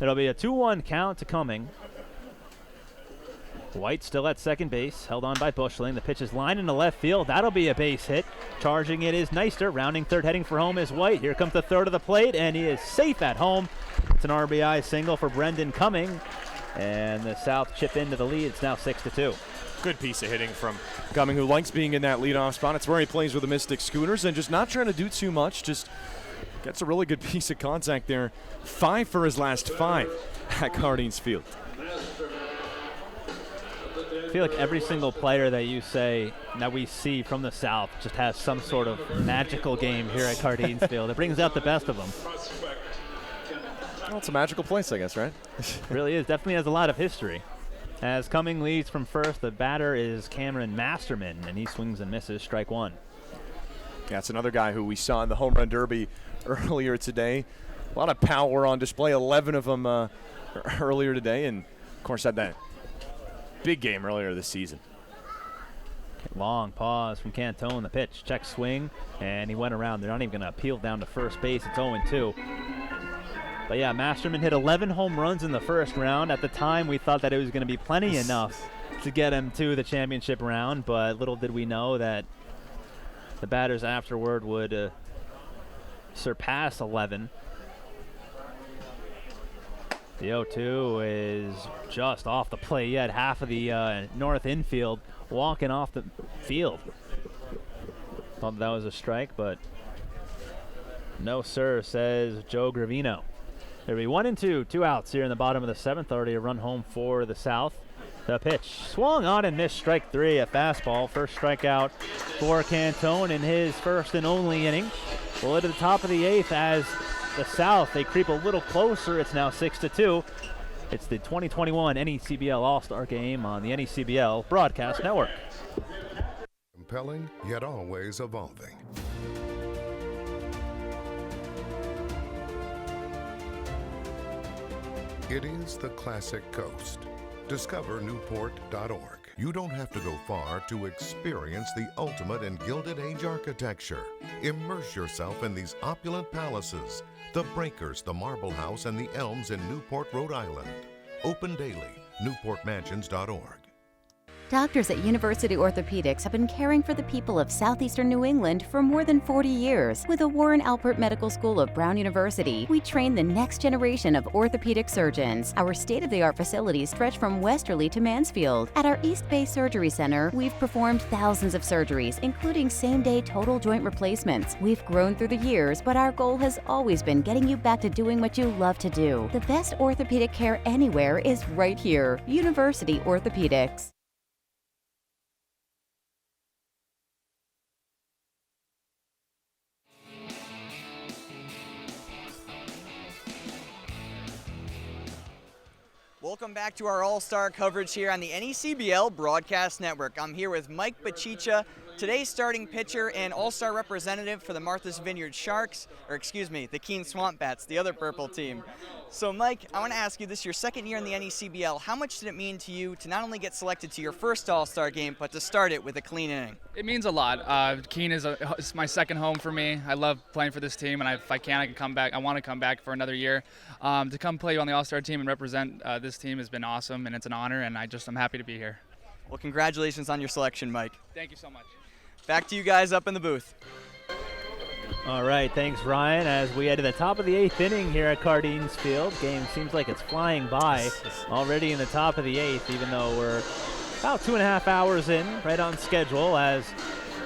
It'll be a 2-1 count to Cumming. White still at second base, held on by Bushling. The pitch is lined into left field. That'll be a base hit. Charging it is Neister. Rounding third, heading for home is White. Here comes the third of the plate, and he is safe at home. It's an RBI single for Brendan Cumming, and the South chip into the lead. It's now 6-2. Good piece of hitting from Cumming, who likes being in that leadoff spot. It's where he plays with the Mystic Schooners and just not trying to do too much, just gets a really good piece of contact there. 5 for his last 5 at Cardines Field. I feel like every single player that you say that we see from the South just has some sort of magical game here at Cardines Field. It brings out the best of them. Well, it's a magical place, I guess, right? It really is. Definitely has a lot of history. As Cumming leads from first, the batter is Cameron Masterman, and he swings and misses, strike 1. Yeah, it's another guy who we saw in the Home Run Derby earlier today. A lot of power on display, 11 of them earlier today, and of course had that big game earlier this season. Long pause from Cantone. The pitch, check swing, and he went around. They're not even going to appeal down to first base. It's 0-2. But yeah, Masterman hit 11 home runs in the first round. At the time, we thought that it was going to be plenty enough to get him to the championship round, but little did we know that the batters afterward would surpass 11. The 0-2 is just off the plate. He had half of the north infield walking off the field. Thought that was a strike, but no, sir, says Joe Gravino. There'll be 1-2, 2 outs here in the bottom of the 7th. Already a run home for the South. The pitch swung on and missed, strike 3, a fastball. First strikeout for Cantone in his first and only inning. Well, to the top of the 8th as the South, they creep a little closer. It's now 6-2. It's the 2021 NECBL All-Star Game on the NECBL Broadcast Network. Compelling, yet always evolving. It is the classic coast. Discover Newport.org. You don't have to go far to experience the ultimate in Gilded Age architecture. Immerse yourself in these opulent palaces, the Breakers, the Marble House, and the Elms in Newport, Rhode Island. Open daily, newportmansions.org. Doctors at University Orthopedics have been caring for the people of southeastern New England for more than 40 years. With the Warren Alpert Medical School of Brown University, we train the next generation of orthopedic surgeons. Our state-of-the-art facilities stretch from Westerly to Mansfield. At our East Bay Surgery Center, we've performed thousands of surgeries, including same-day total joint replacements. We've grown through the years, but our goal has always been getting you back to doing what you love to do. The best orthopedic care anywhere is right here. University Orthopedics. Welcome back to our all-star coverage here on the NECBL Broadcast Network. I'm here with Mike Bachicha, today's starting pitcher and all-star representative for the Martha's Vineyard Sharks, the Keene Swamp Bats, the other purple team. So Mike, I want to ask you, this is your second year in the NECBL. How much did it mean to you to not only get selected to your first all-star game, but to start it with a clean inning? It means a lot. Keene is my second home for me. I love playing for this team, and if I can, I can come back. I want to come back for another year. To come play on the all-star team and represent this team has been awesome, and it's an honor, and I'm happy to be here. Well, congratulations on your selection, Mike. Thank you so much. Back to you guys up in the booth. All right, thanks, Ryan. As we head to the top of the 8th inning here at Cardines Field, game seems like it's flying by already in the top of the 8th, even though we're about 2.5 hours in, right on schedule, as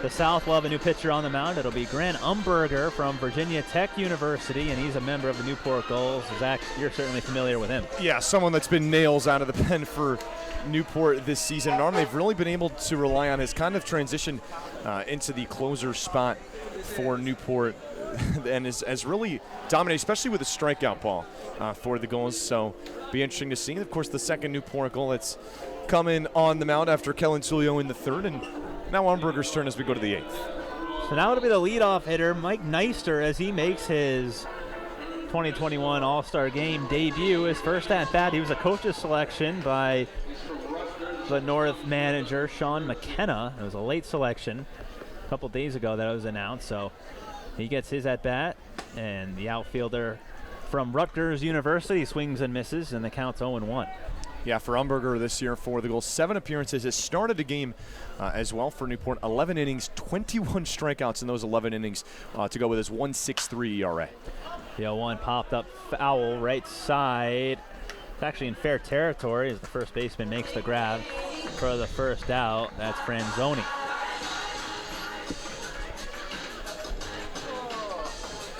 The South will have a new pitcher on the mound. It'll be Grant Umberger from Virginia Tech University, and he's a member of the Newport Gulls. Zach, you're certainly familiar with him. Yeah, someone that's been nails out of the pen for Newport this season. An arm they've really been able to rely on has kind of transitioned into the closer spot for Newport and has really dominated, especially with a strikeout ball for the Gulls. So be interesting to see. Of course, the second Newport goal that's coming on the mound after Kellen Tulio in the third, and now Umberger's turn as we go to the eighth. So now it'll be the leadoff hitter, Mike Neister, as he makes his 2021 All-Star Game debut. His first at-bat, he was a coach's selection by the North manager, Sean McKenna. It was a late selection a couple days ago that it was announced. So he gets his at-bat, and the outfielder from Rutgers University swings and misses, and the count's 0-1. Yeah, for Umberger this year for the Gulls, 7 appearances, has started a game as well for Newport. 11 innings, 21 strikeouts in those 11 innings to go with his 1.63 ERA. The 0-1 popped up foul right side. It's actually in fair territory as the first baseman makes the grab for the first out. That's Franzoni.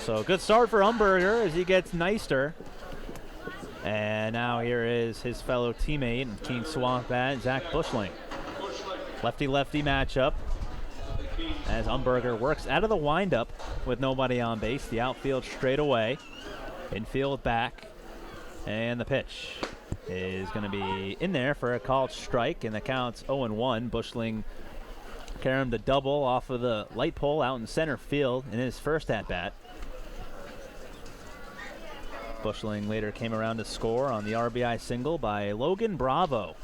So good start for Umberger as he gets Neister. And now here is his fellow teammate and King Swamp bat, Zach Bushling. Lefty-lefty matchup as Umberger works out of the windup with nobody on base. The outfield straight away. Infield back. And the pitch is going to be in there for a called strike, and the count's 0-1. Bushling carried the double off of the light pole out in center field in his first at-bat. Bushling later came around to score on the RBI single by Logan Bravo.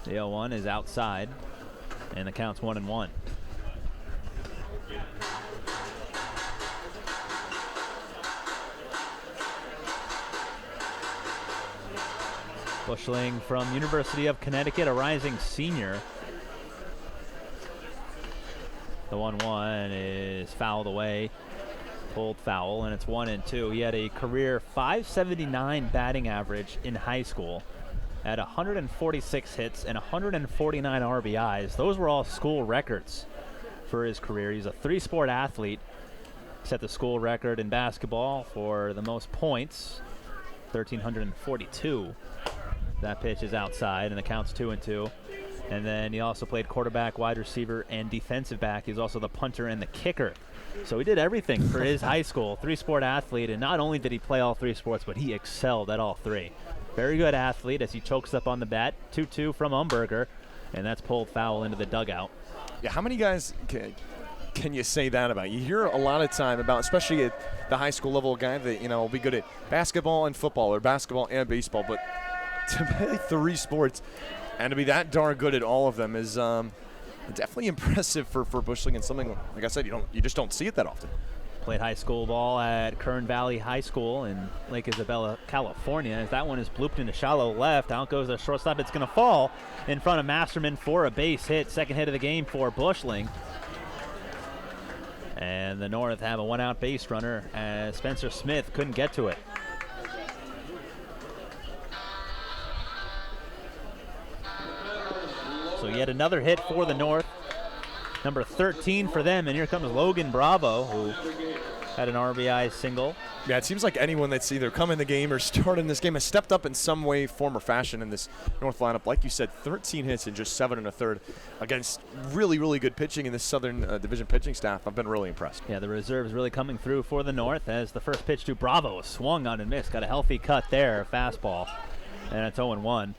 The 0-1 is outside, and the count's 1-1. Bushling from University of Connecticut, a rising senior. The 1-1 is fouled away. Pulled foul, and it's 1-2. He had a career .579 batting average in high school, at 146 hits and 149 RBIs. Those were all school records for his career. He's a three-sport athlete. Set the school record in basketball for the most points, 1,342. That pitch is outside, and the count's 2-2. And then he also played quarterback, wide receiver, and defensive back. He's also the punter and the kicker. So he did everything for his high school, three-sport athlete, and not only did he play all three sports, but he excelled at all three. Very good athlete as he chokes up on the bat. 2-2 from Umberger, and that's pulled foul into the dugout. Yeah, how many guys can you say that about? You hear a lot of time about, especially at the high school level, a guy that, will be good at basketball and football or basketball and baseball, but to play three sports and to be that darn good at all of them is definitely impressive for Bushling, and something, like I said, you just don't see it that often. Played high school ball at Kern Valley High School in Lake Isabella, California. As that one is blooped into shallow left, out goes the shortstop. It's going to fall in front of Masterman for a base hit. Second hit of the game for Bushling. And the North have a one-out base runner as Spencer Smith couldn't get to it. So yet another hit for the North. Number 13 for them, and here comes Logan Bravo, who had an RBI single. Yeah, it seems like anyone that's either come in the game or started in this game has stepped up in some way, form, or fashion in this North lineup. Like you said, 13 hits in just 7 1/3 against really, really good pitching in the Southern Division pitching staff. I've been really impressed. Yeah, the reserves really coming through for the North as the first pitch to Bravo swung on and missed. Got a healthy cut there, fastball, and it's 0-1.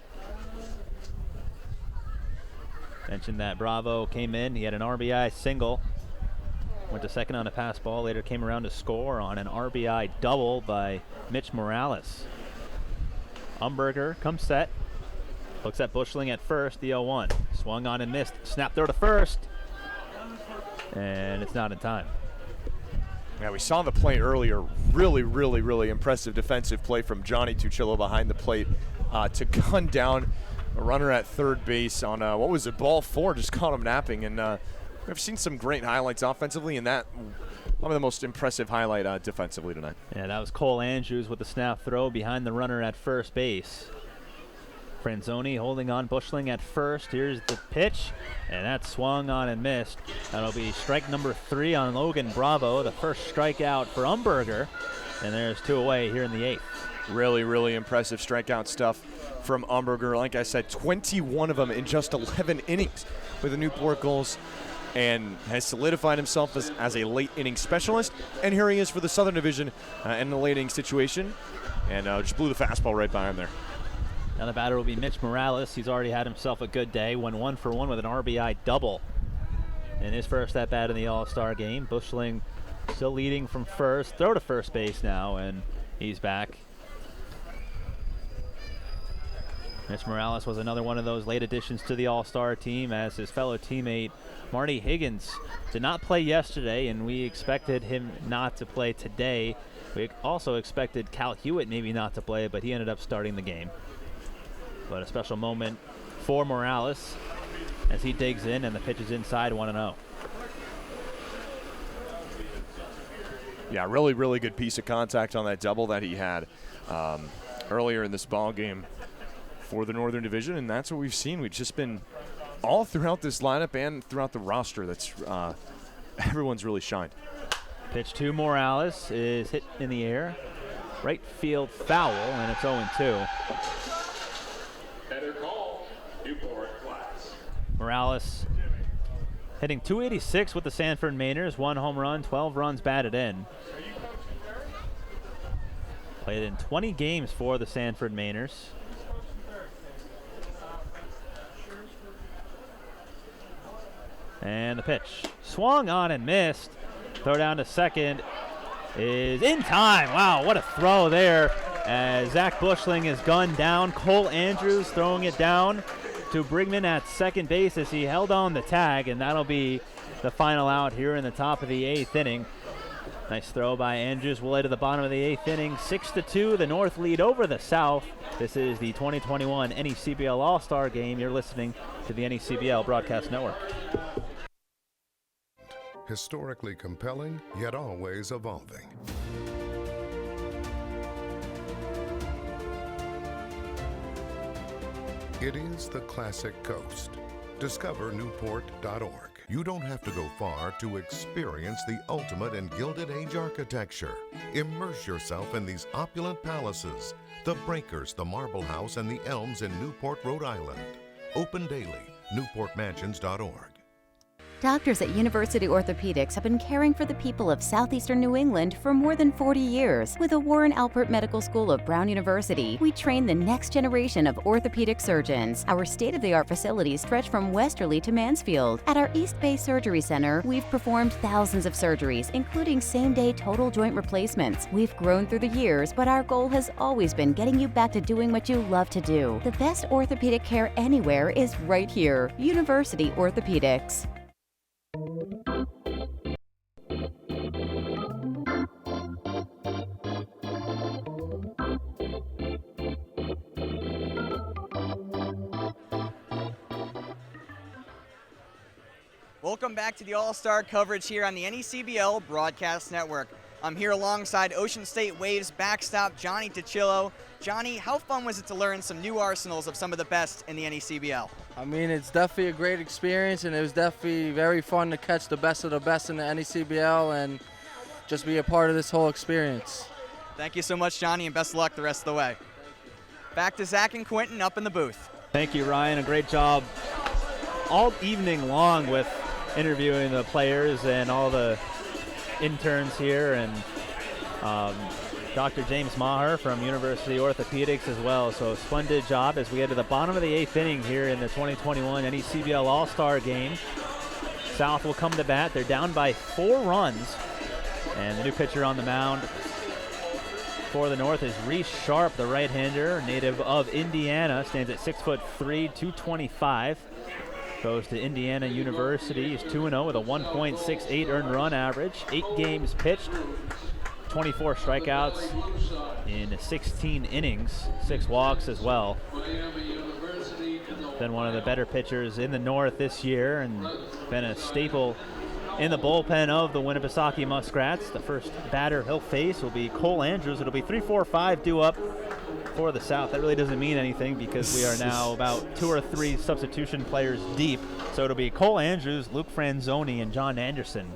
Mentioned that Bravo came in. He had an RBI single. Went to second on a pass ball. Later came around to score on an RBI double by Mitch Morales. Umberger comes set. Looks at Bushling at first. The 0-1. Swung on and missed. Snap throw to first. And it's not in time. Yeah, we saw the play earlier. Really, really, really impressive defensive play from Johnny Tuccillo behind the plate to gun down a runner at third base on, what was it, ball 4, just caught him napping. And we've seen some great highlights offensively, and that one of the most impressive highlight defensively tonight. Yeah, that was Cole Andrews with the snap throw behind the runner at first base. Franzoni holding on, Bushling at first. Here's the pitch, and that swung on and missed. That'll be strike number 3 on Logan Bravo, the first strikeout for Umberger, and there's 2 away here in the 8th. Really, really impressive strikeout stuff from Umberger. Like I said, 21 of them in just 11 innings with the Newport Gulls, and has solidified himself as a late inning specialist. And here he is for the Southern Division in the late inning situation, and just blew the fastball right by him there. Now the batter will be Mitch Morales. He's already had himself a good day. Went 1 for 1 with an RBI double in his first at bat in the All-Star game. Bushling still leading from first. Throw to first base now, and he's back. Mitch Morales was another one of those late additions to the All-Star team, as his fellow teammate Marty Higgins did not play yesterday, and we expected him not to play today. We also expected Cal Hewitt maybe not to play, but he ended up starting the game. But a special moment for Morales as he digs in, and the pitch is inside, 1-0. Yeah, really, really good piece of contact on that double that he had earlier in this ball game for the Northern Division, and that's what we've seen. We've just been all throughout this lineup and throughout the roster. That's everyone's really shined. Pitch to Morales is hit in the air. Right field foul, and it's 0-2. Better call, Newport class. Morales hitting .286 with the Sanford Mainers. 1 home run, 12 runs batted in. Played in 20 games for the Sanford Mainers. And the pitch swung on and missed. Throw down to second is in time. Wow, what a throw there as Zach Bushling is gunned down. Cole Andrews throwing it down to Brigman at second base as he held on the tag, and that'll be the final out here in the top of the 8th inning. Nice throw by Andrews. We'll head to the bottom of the 8th inning. 6-2, the North lead over the South. This is the 2021 NECBL All-Star Game. You're listening to the NECBL Broadcast Network. Historically compelling, yet always evolving. It is the classic coast. Discover Newport.org. You don't have to go far to experience the ultimate in Gilded Age architecture. Immerse yourself in these opulent palaces, the Breakers, the Marble House, and the Elms in Newport, Rhode Island. Open daily, newportmansions.org. Doctors at University Orthopedics have been caring for the people of southeastern New England for more than 40 years. With the Warren Alpert Medical School of Brown University, we train the next generation of orthopedic surgeons. Our state-of-the-art facilities stretch from Westerly to Mansfield. At our East Bay Surgery Center, we've performed thousands of surgeries, including same-day total joint replacements. We've grown through the years, but our goal has always been getting you back to doing what you love to do. The best orthopedic care anywhere is right here. University Orthopedics. Welcome back to the All-Star coverage here on the NECBL Broadcast Network. I'm here alongside Ocean State Waves backstop Johnny Tuchillo. Johnny, how fun was it to learn some new arsenals of some of the best in the NECBL? I mean, it's definitely a great experience, and it was definitely very fun to catch the best of the best in the NECBL and just be a part of this whole experience. Thank you so much, Johnny, and best of luck the rest of the way. Back to Zach and Quentin up in the booth. Thank you, Ryan. A great job all evening long with interviewing the players and all the interns here, and Dr. James Maher from University Orthopedics as well. So splendid job as we get to the bottom of the 8th inning here in the 2021 NECBL All-Star Game. South will come to bat. They're down by 4 runs, and the new pitcher on the mound for the North is Reese Sharp, the right-hander, native of Indiana, stands at 6'3", 225. Goes to Indiana University. He's 2-0 with a 1.68 earned run average. 8 games pitched, 24 strikeouts in 16 innings, 6 walks as well. Been one of the better pitchers in the North this year and been a staple in the bullpen of the Winnipesaukee Muskrats. The first batter he'll face will be Cole Andrews. It'll be 3-4-5 due up for the South. That really doesn't mean anything because we are now about 2 or 3 substitution players deep. So it'll be Cole Andrews, Luke Franzoni, and John Anderson.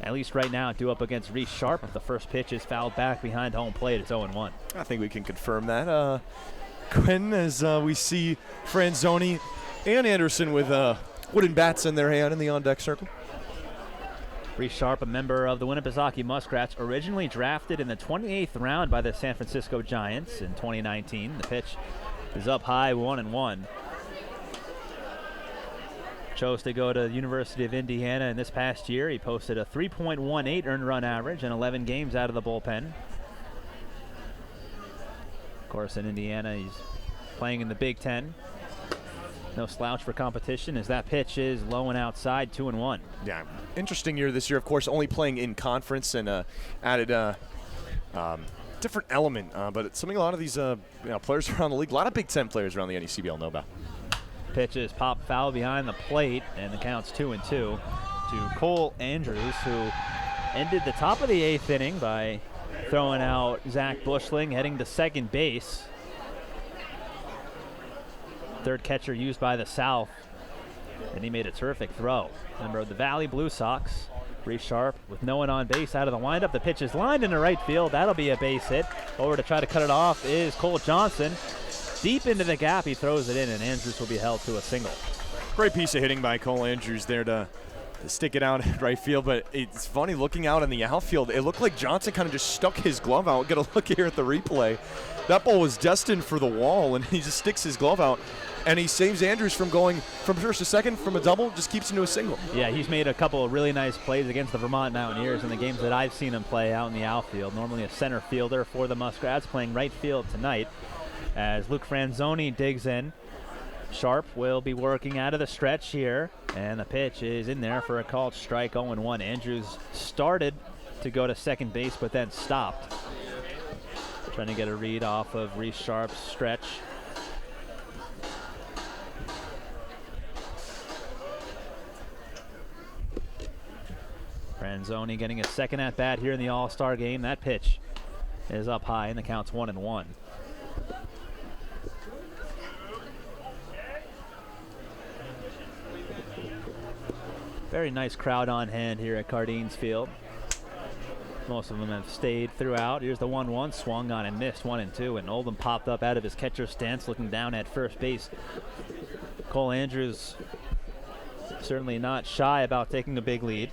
At least right now, due up against Reese Sharp. If the first pitch is fouled back behind home plate, it's 0-1. I think we can confirm that. Quinn, as we see Franzoni and Anderson with wooden bats in their hand in the on-deck circle. Reese Sharp, a member of the Winnipesaukee Muskrats, originally drafted in the 28th round by the San Francisco Giants in 2019. The pitch is up high, 1-1. Chose to go to the University of Indiana, and this past year he posted a 3.18 earned run average in 11 games out of the bullpen. Of course, in Indiana, he's playing in the Big Ten. No slouch for competition as that pitch is low and outside, 2-1. Yeah, interesting year this year, of course, only playing in conference and added different element, but it's something a lot of these players around the league, a lot of Big Ten players around the NECBL know about. Pitch is popped foul behind the plate, and the count's 2-2 to Cole Andrews, who ended the top of the 8th inning by throwing out Zach Bushling, heading to second base. Third catcher used by the South, and he made a terrific throw. Member of the Valley Blue Sox, Reese Sharp with no one on base out of the windup. The pitch is lined into right field. That'll be a base hit. Over to try to cut it off is Cole Johnson. Deep into the gap, he throws it in, and Andrews will be held to a single. Great piece of hitting by Cole Andrews there to stick it out at right field, but it's funny looking out in the outfield. It looked like Johnson kind of just stuck his glove out. Get a look here at the replay. That ball was destined for the wall, and he just sticks his glove out, and he saves Andrews from going from first to second from a double, just keeps him to a single. Yeah, he's made a couple of really nice plays against the Vermont Mountaineers in the games that I've seen him play out in the outfield. Normally a center fielder for the Muskrats, playing right field tonight. As Luke Franzoni digs in, Sharp will be working out of the stretch here, and the pitch is in there for a called strike, 0-1. Andrews started to go to second base, but then stopped. Trying to get a read off of Reese Sharp's stretch. Franzoni getting a second at bat here in the All-Star game. That pitch is up high, and the count's 1-1. Very nice crowd on hand here at Cardines Field. Most of them have stayed throughout. Here's the 1-1, swung on and missed, 1-2, and Oldham popped up out of his catcher stance looking down at first base. Cole Andrews certainly not shy about taking a big lead.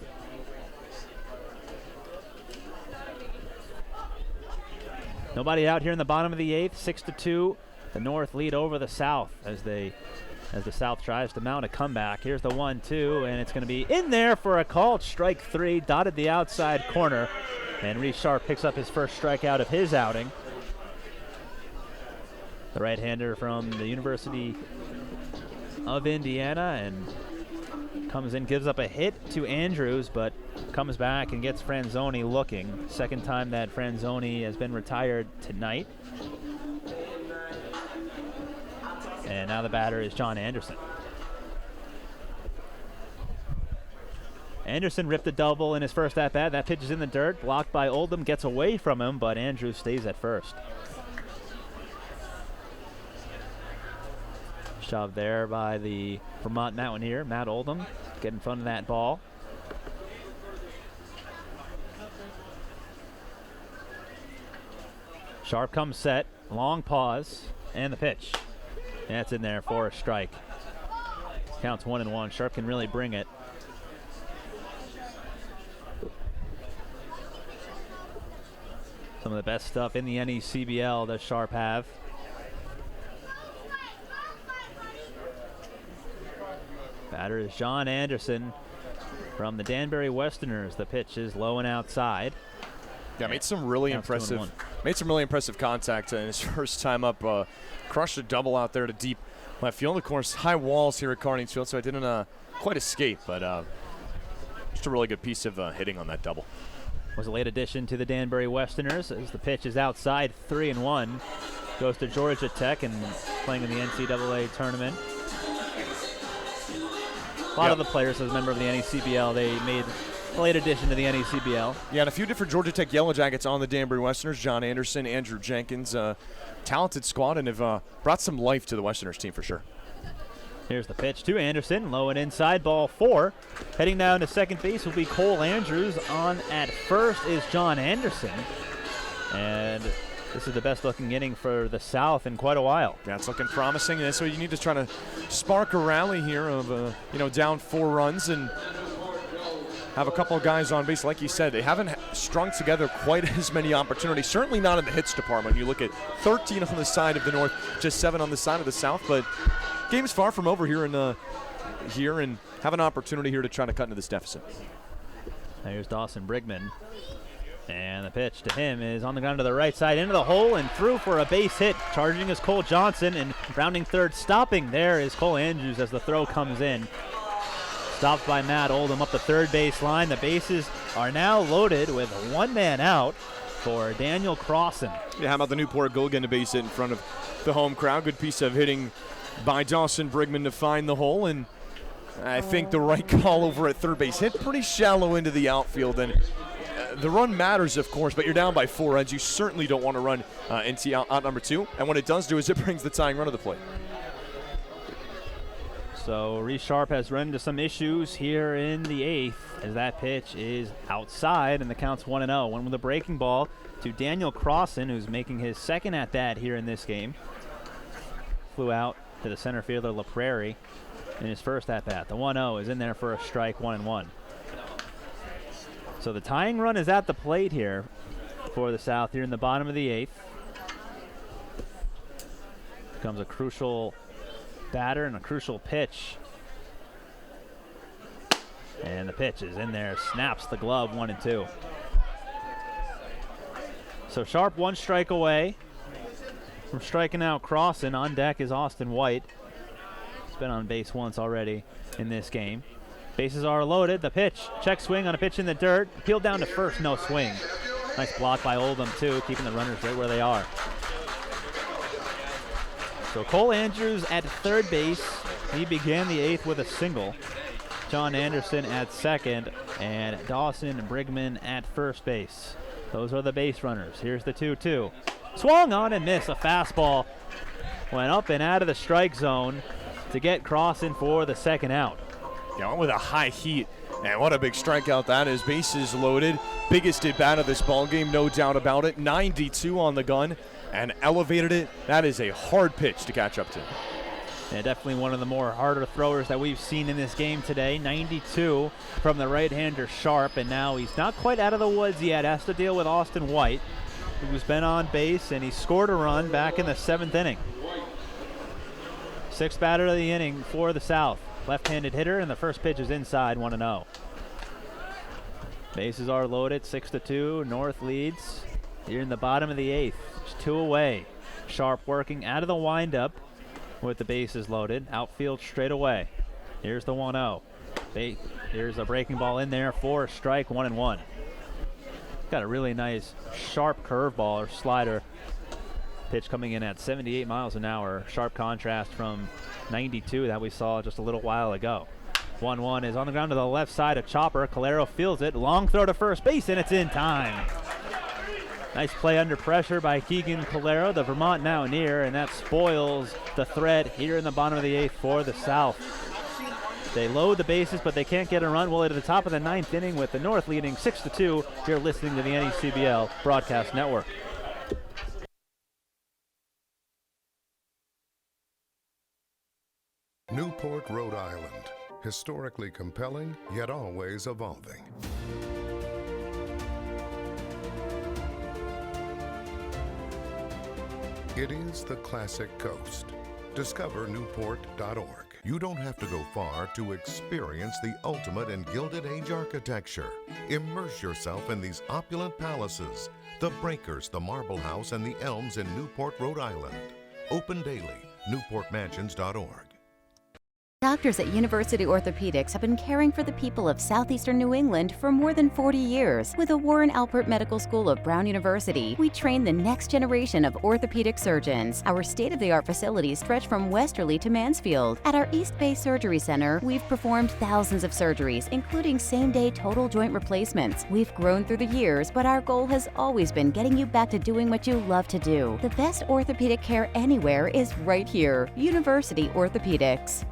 Nobody out here in the bottom of the 8th, 6-2. The North lead over the South as the South tries to mount a comeback. Here's the 1-2, and it's going to be in there for a called strike 3, dotted the outside corner. And Reese Sharp picks up his first strikeout of his outing. The right-hander from the University of Indiana, and comes in, gives up a hit to Andrews, but comes back and gets Franzoni looking. Second time that Franzoni has been retired tonight. And now the batter is John Anderson. Anderson ripped a double in his first at-bat. That pitch is in the dirt, blocked by Oldham, gets away from him, but Andrews stays at first. Shoved there by the Vermont Mountaineer, Matt Oldham, get in front of that ball. Sharp comes set, long pause, and the pitch. That's in there for a strike. Counts 1-1. Sharp can really bring it. Some of the best stuff in the NECBL does Sharp have. Batter is John Anderson from the Danbury Westerners. The pitch is low and outside. Yeah, made some really impressive contact in his first time up. Crushed a double out there to deep left field. Of course, high walls here at Cardines Field, so I didn't quite escape, but just a really good piece of hitting on that double. Was a late addition to the Danbury Westerners as the pitch is outside, 3-1. Goes to Georgia Tech and playing in the NCAA tournament. A lot of the players, as a member of the NECBL, they made late addition to the NECBL. Yeah, and a few different Georgia Tech Yellow Jackets on the Danbury Westerners. John Anderson, Andrew Jenkins, talented squad, and have brought some life to the Westerners team for sure. Here's the pitch to Anderson, low and inside, ball 4. Heading down to second base will be Cole Andrews. On at first is John Anderson. And this is the best looking inning for the South in quite a while. Yeah, it's looking promising, and so you need to try to spark a rally here of, down 4 runs and have a couple of guys on base. Like you said, they haven't strung together quite as many opportunities, certainly not in the hits department. You look at 13 on the side of the North, just 7 on the side of the South, but game's far from over here and have an opportunity here to try to cut into this deficit. Here's Dawson Brigman. And the pitch to him is on the ground to the right side, into the hole and through for a base hit. Charging is Cole Johnson, and rounding third, stopping there is Cole Andrews as the throw comes in. Stopped by Matt Oldham up the third base line. The bases are now loaded with 1 man out for Daniel Crossan. Yeah, how about the Newport Gull getting a base hit in front of the home crowd? Good piece of hitting by Dawson Brigman to find the hole, and I think the right call over at third base. Hit pretty shallow into the outfield, and the run matters, of course, but you're down by 4 runs. You certainly don't want to run into out number 2, and what it does do is it brings the tying run to the plate. So Reese Sharp has run into some issues here in the 8th as that pitch is outside, and the count's 1-0. One with a breaking ball to Daniel Crossan, who's making his second at-bat here in this game. Flew out to the center fielder LaPrairie in his first at-bat. The 1-0 is in there for a strike, 1-1. So the tying run is at the plate here for the South here in the bottom of the 8th. Becomes a crucial batter and a crucial pitch. And the pitch is in there, snaps the glove, 1-2. So Sharp 1 strike away from striking out Crossan. On deck is Austin White. He's been on base once already in this game. Bases are loaded. The pitch, check swing on a pitch in the dirt. Peeled down to first, no swing. Nice block by Oldham too, keeping the runners right where they are. So Cole Andrews at third base. He began the 8th with a single. John Anderson at second, and Dawson Brigman at first base. Those are the base runners. Here's the 2-2. Swung on and missed. A fastball went up and out of the strike zone to get Crossan for the second out. Yeah, with a high heat, and what a big strikeout that is. Bases loaded, biggest at bat of this ball game, no doubt about it. 92 on the gun, and elevated it. That is a hard pitch to catch up to. Yeah, definitely one of the more harder throwers that we've seen in this game today. 92 from the right-hander Sharp, and now he's not quite out of the woods yet. Has to deal with Austin White, who's been on base, and he scored a run back in the 7th inning. 6th batter of the inning for the South. Left-handed hitter, and the first pitch is inside, 1-0. Bases are loaded, 6-2. North leads here in the bottom of the 8th. Just 2 away. Sharp working out of the windup with the bases loaded. Outfield straight away. Here's the 1-0. Here's a breaking ball in there for a strike, 1-1. Got a really nice sharp curveball or slider. Pitch coming in at 78 miles an hour. Sharp contrast from 92 that we saw just a little while ago. 1-1 is on the ground to the left side. A chopper. Calero fields it. Long throw to first base, and it's in time. Nice play under pressure by Keegan Calero, the Vermont Mountaineer, and that spoils the thread here in the bottom of the 8th for the South. They load the bases, but they can't get a run. Well, at the top of the 9th inning with the North leading 6-2. You're listening to the NECBL Broadcast Network. Newport, Rhode Island. Historically compelling, yet always evolving. It is the classic coast. Discover Newport.org. You don't have to go far to experience the ultimate in Gilded Age architecture. Immerse yourself in these opulent palaces, the breakers, the marble house, and the elms in Newport, Rhode Island. Open daily, newportmansions.org. Doctors at University Orthopedics have been caring for the people of southeastern New England for more than 40 years. With the Warren Alpert Medical School of Brown University, we train the next generation of orthopedic surgeons. Our state-of-the-art facilities stretch from Westerly to Mansfield. At our East Bay Surgery Center, we've performed thousands of surgeries, including same-day total joint replacements. We've grown through the years, but our goal has always been getting you back to doing what you love to do. The best orthopedic care anywhere is right here. University Orthopedics.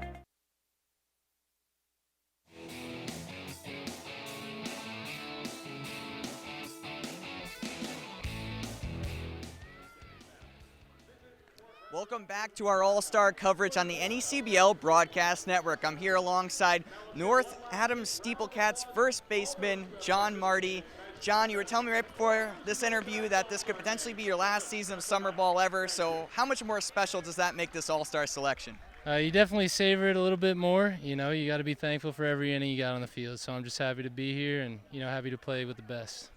Welcome back to our All-Star coverage on the NECBL Broadcast Network. I'm here alongside North Adams Steeplecats first baseman John Marty. John, you were telling me right before this interview that this could potentially be your last season of summer ball ever, so how much more special does that make this All-Star selection? You definitely savor it a little bit more. You know, you got to be thankful for every inning you got on the field, so I'm just happy to be here and, you know, happy to play with the best.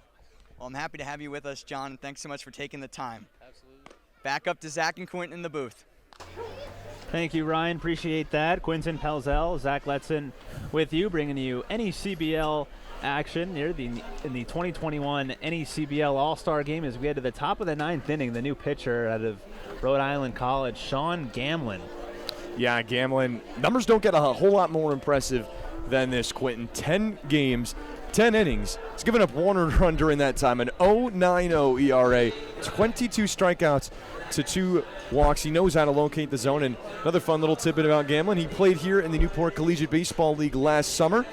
Well, I'm happy to have you with us, John, and thanks so much for taking the time. Absolutely. Back up to Zach and Quitin in the booth. Thank you, Ryan. Appreciate that. Quitin, Pelzel, Zach Letson with you, bringing you NECBL action in the 2021 NECBL All-Star Game as we head to the top of the ninth inning. The new pitcher out of Rhode Island College, Sean Gamlin. Yeah, Gamlin. Numbers don't get a whole lot more impressive than this, Quitin. 10 games, 10 innings. He's given up one earned run during that time, an 0.90 ERA, 22 strikeouts to 2 walks. He knows how to locate the zone. And another fun little tidbit about Gamlin, he played here in the Newport Collegiate Baseball League last summer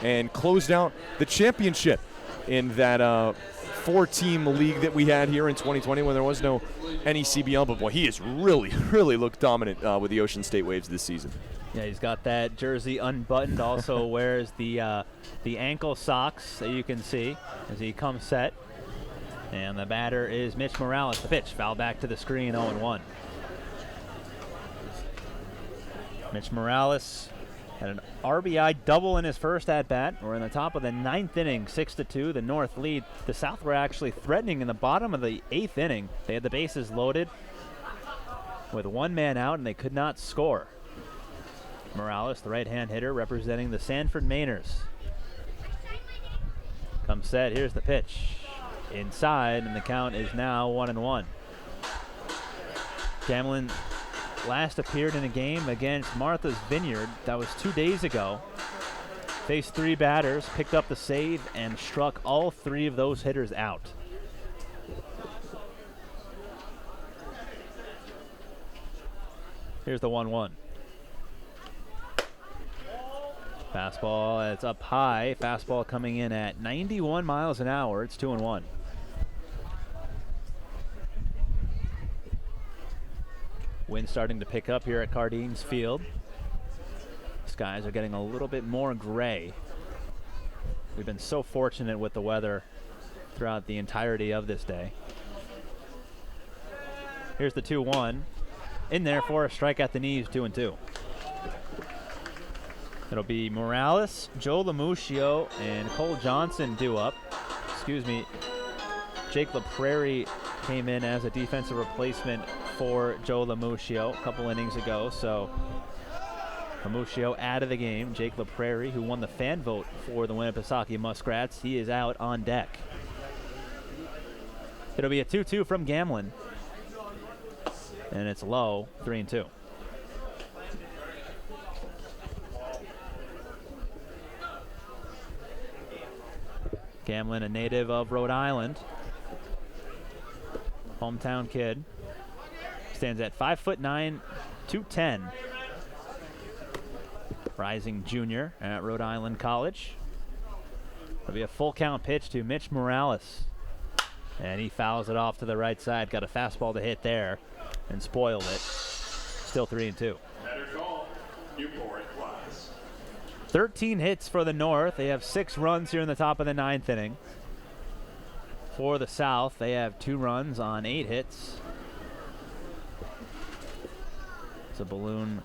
and closed out the championship in that 4-team league that we had here in 2020 when there was no NECBL. But boy, he has really looked dominant with the Ocean State Waves this season. Yeah, he's got that jersey unbuttoned. Also wears the ankle socks that you can see as he comes set. And the batter is Mitch Morales. The pitch, foul back to the screen, 0-1. Mitch Morales had an RBI double in his first at-bat. We're in the top of the ninth inning, 6-2, the North lead. The South were actually threatening in the bottom of the 8th inning. They had the bases loaded with one man out, and they could not score. Morales, the right-hand hitter, representing the Sanford Mainers. Comes set, here's the pitch. Inside, and the count is now 1-1. Gamlin last appeared in a game against Martha's Vineyard. That was 2 days ago. Faced 3 batters, picked up the save, and struck all 3 of those hitters out. Here's the 1-1. Fastball, it's up high. Fastball coming in at 91 miles an hour. It's 2-1. Wind starting to pick up here at Cardines Field. Skies are getting a little bit more gray. We've been so fortunate with the weather throughout the entirety of this day. Here's the 2-1. In there for a strike at the knees, 2-2. It'll be Morales, Joe Lamuccio, and Cole Johnson due up. Excuse me. Jake LaPrairie came in as a defensive replacement for Joe Lamuccio a couple innings ago. So Lamuccio out of the game. Jake LaPrairie, who won the fan vote for the Winnipesaukee Muskrats, he is out on deck. It'll be a 2-2 from Gamlin. And it's low, 3-2. Gamlin, a native of Rhode Island. Hometown kid. Stands at 5'9", 210. Rising junior at Rhode Island College. It'll be a full count pitch to Mitch Morales. And he fouls it off to the right side. Got a fastball to hit there and spoiled it. Still 3-2. Better call, Newport Class. 13 hits for the North. They have 6 runs here in the top of the 9th inning. For the South, they have 2 runs on 8 hits. So Balloon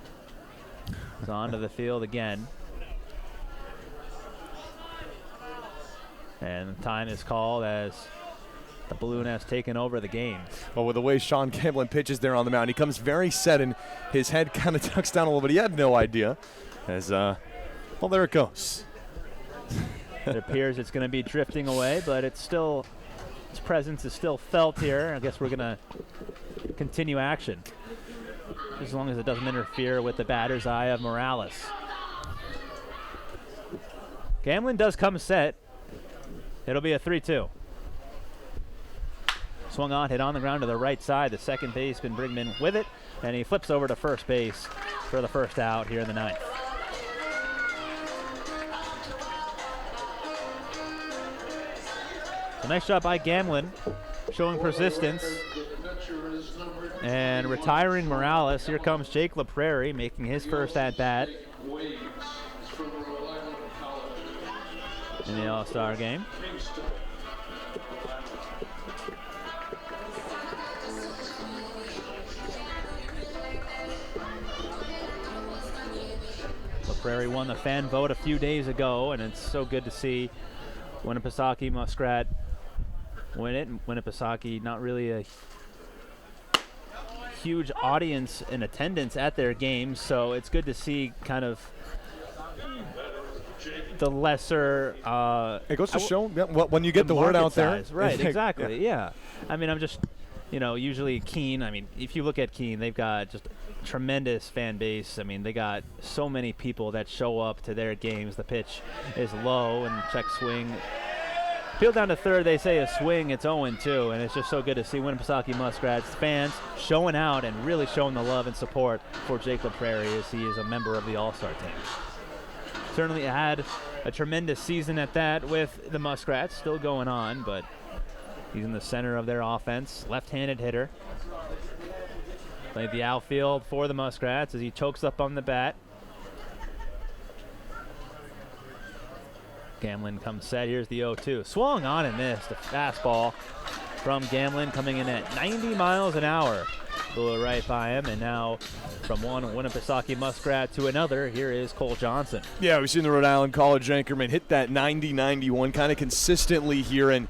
is onto the field again. And the time is called as the Balloon has taken over the game. Well, with the way Sean Gamlin pitches there on the mound, he comes very set and his head kind of tucks down a little bit. He had no idea as, well, there it goes. It appears it's going to be drifting away, but it's still, its presence is still felt here. I guess we're going to continue action, as long as it doesn't interfere with the batter's eye of Morales. Gamlin does come set. It'll be a 3-2. Swung on, hit on the ground to the right side. The second baseman Brigman with it, and he flips over to first base for the first out here in the ninth. So nice job by Gamlin, showing persistence and retiring Morales. Here comes Jake LaPrairie making his first at-bat in the All-Star game. LaPrairie won the fan vote a few days ago, and it's so good to see Winnipesaukee Muskrat win it. Winnipesaukee, not really a huge audience in attendance at their games, so it's good to see kind of the lesser. It goes to show when you get the word out there. Right, exactly, yeah. I mean, I'm just, usually Keene, I mean, if you look at Keene, they've got just tremendous fan base. I mean, they got so many people that show up to their games. The pitch is low and check swing. Field down to third, they say a swing, it's 0-2, and it's just so good to see Winnipesaukee Muskrats fans showing out and really showing the love and support for Jake LaPrairie as he is a member of the All-Star team. Certainly had a tremendous season at that with the Muskrats, still going on, but he's in the center of their offense, left-handed hitter. Played the outfield for the Muskrats as he chokes up on the bat. Gamlin comes set. Here's the 0-2. Swung on and missed. A fastball from Gamlin coming in at 90 miles an hour. Blew it right by him, and now from one Winnipesaukee Muskrat to another, here is Cole Johnson. Yeah, we've seen the Rhode Island College anchorman hit that 90-91 kind of consistently here, and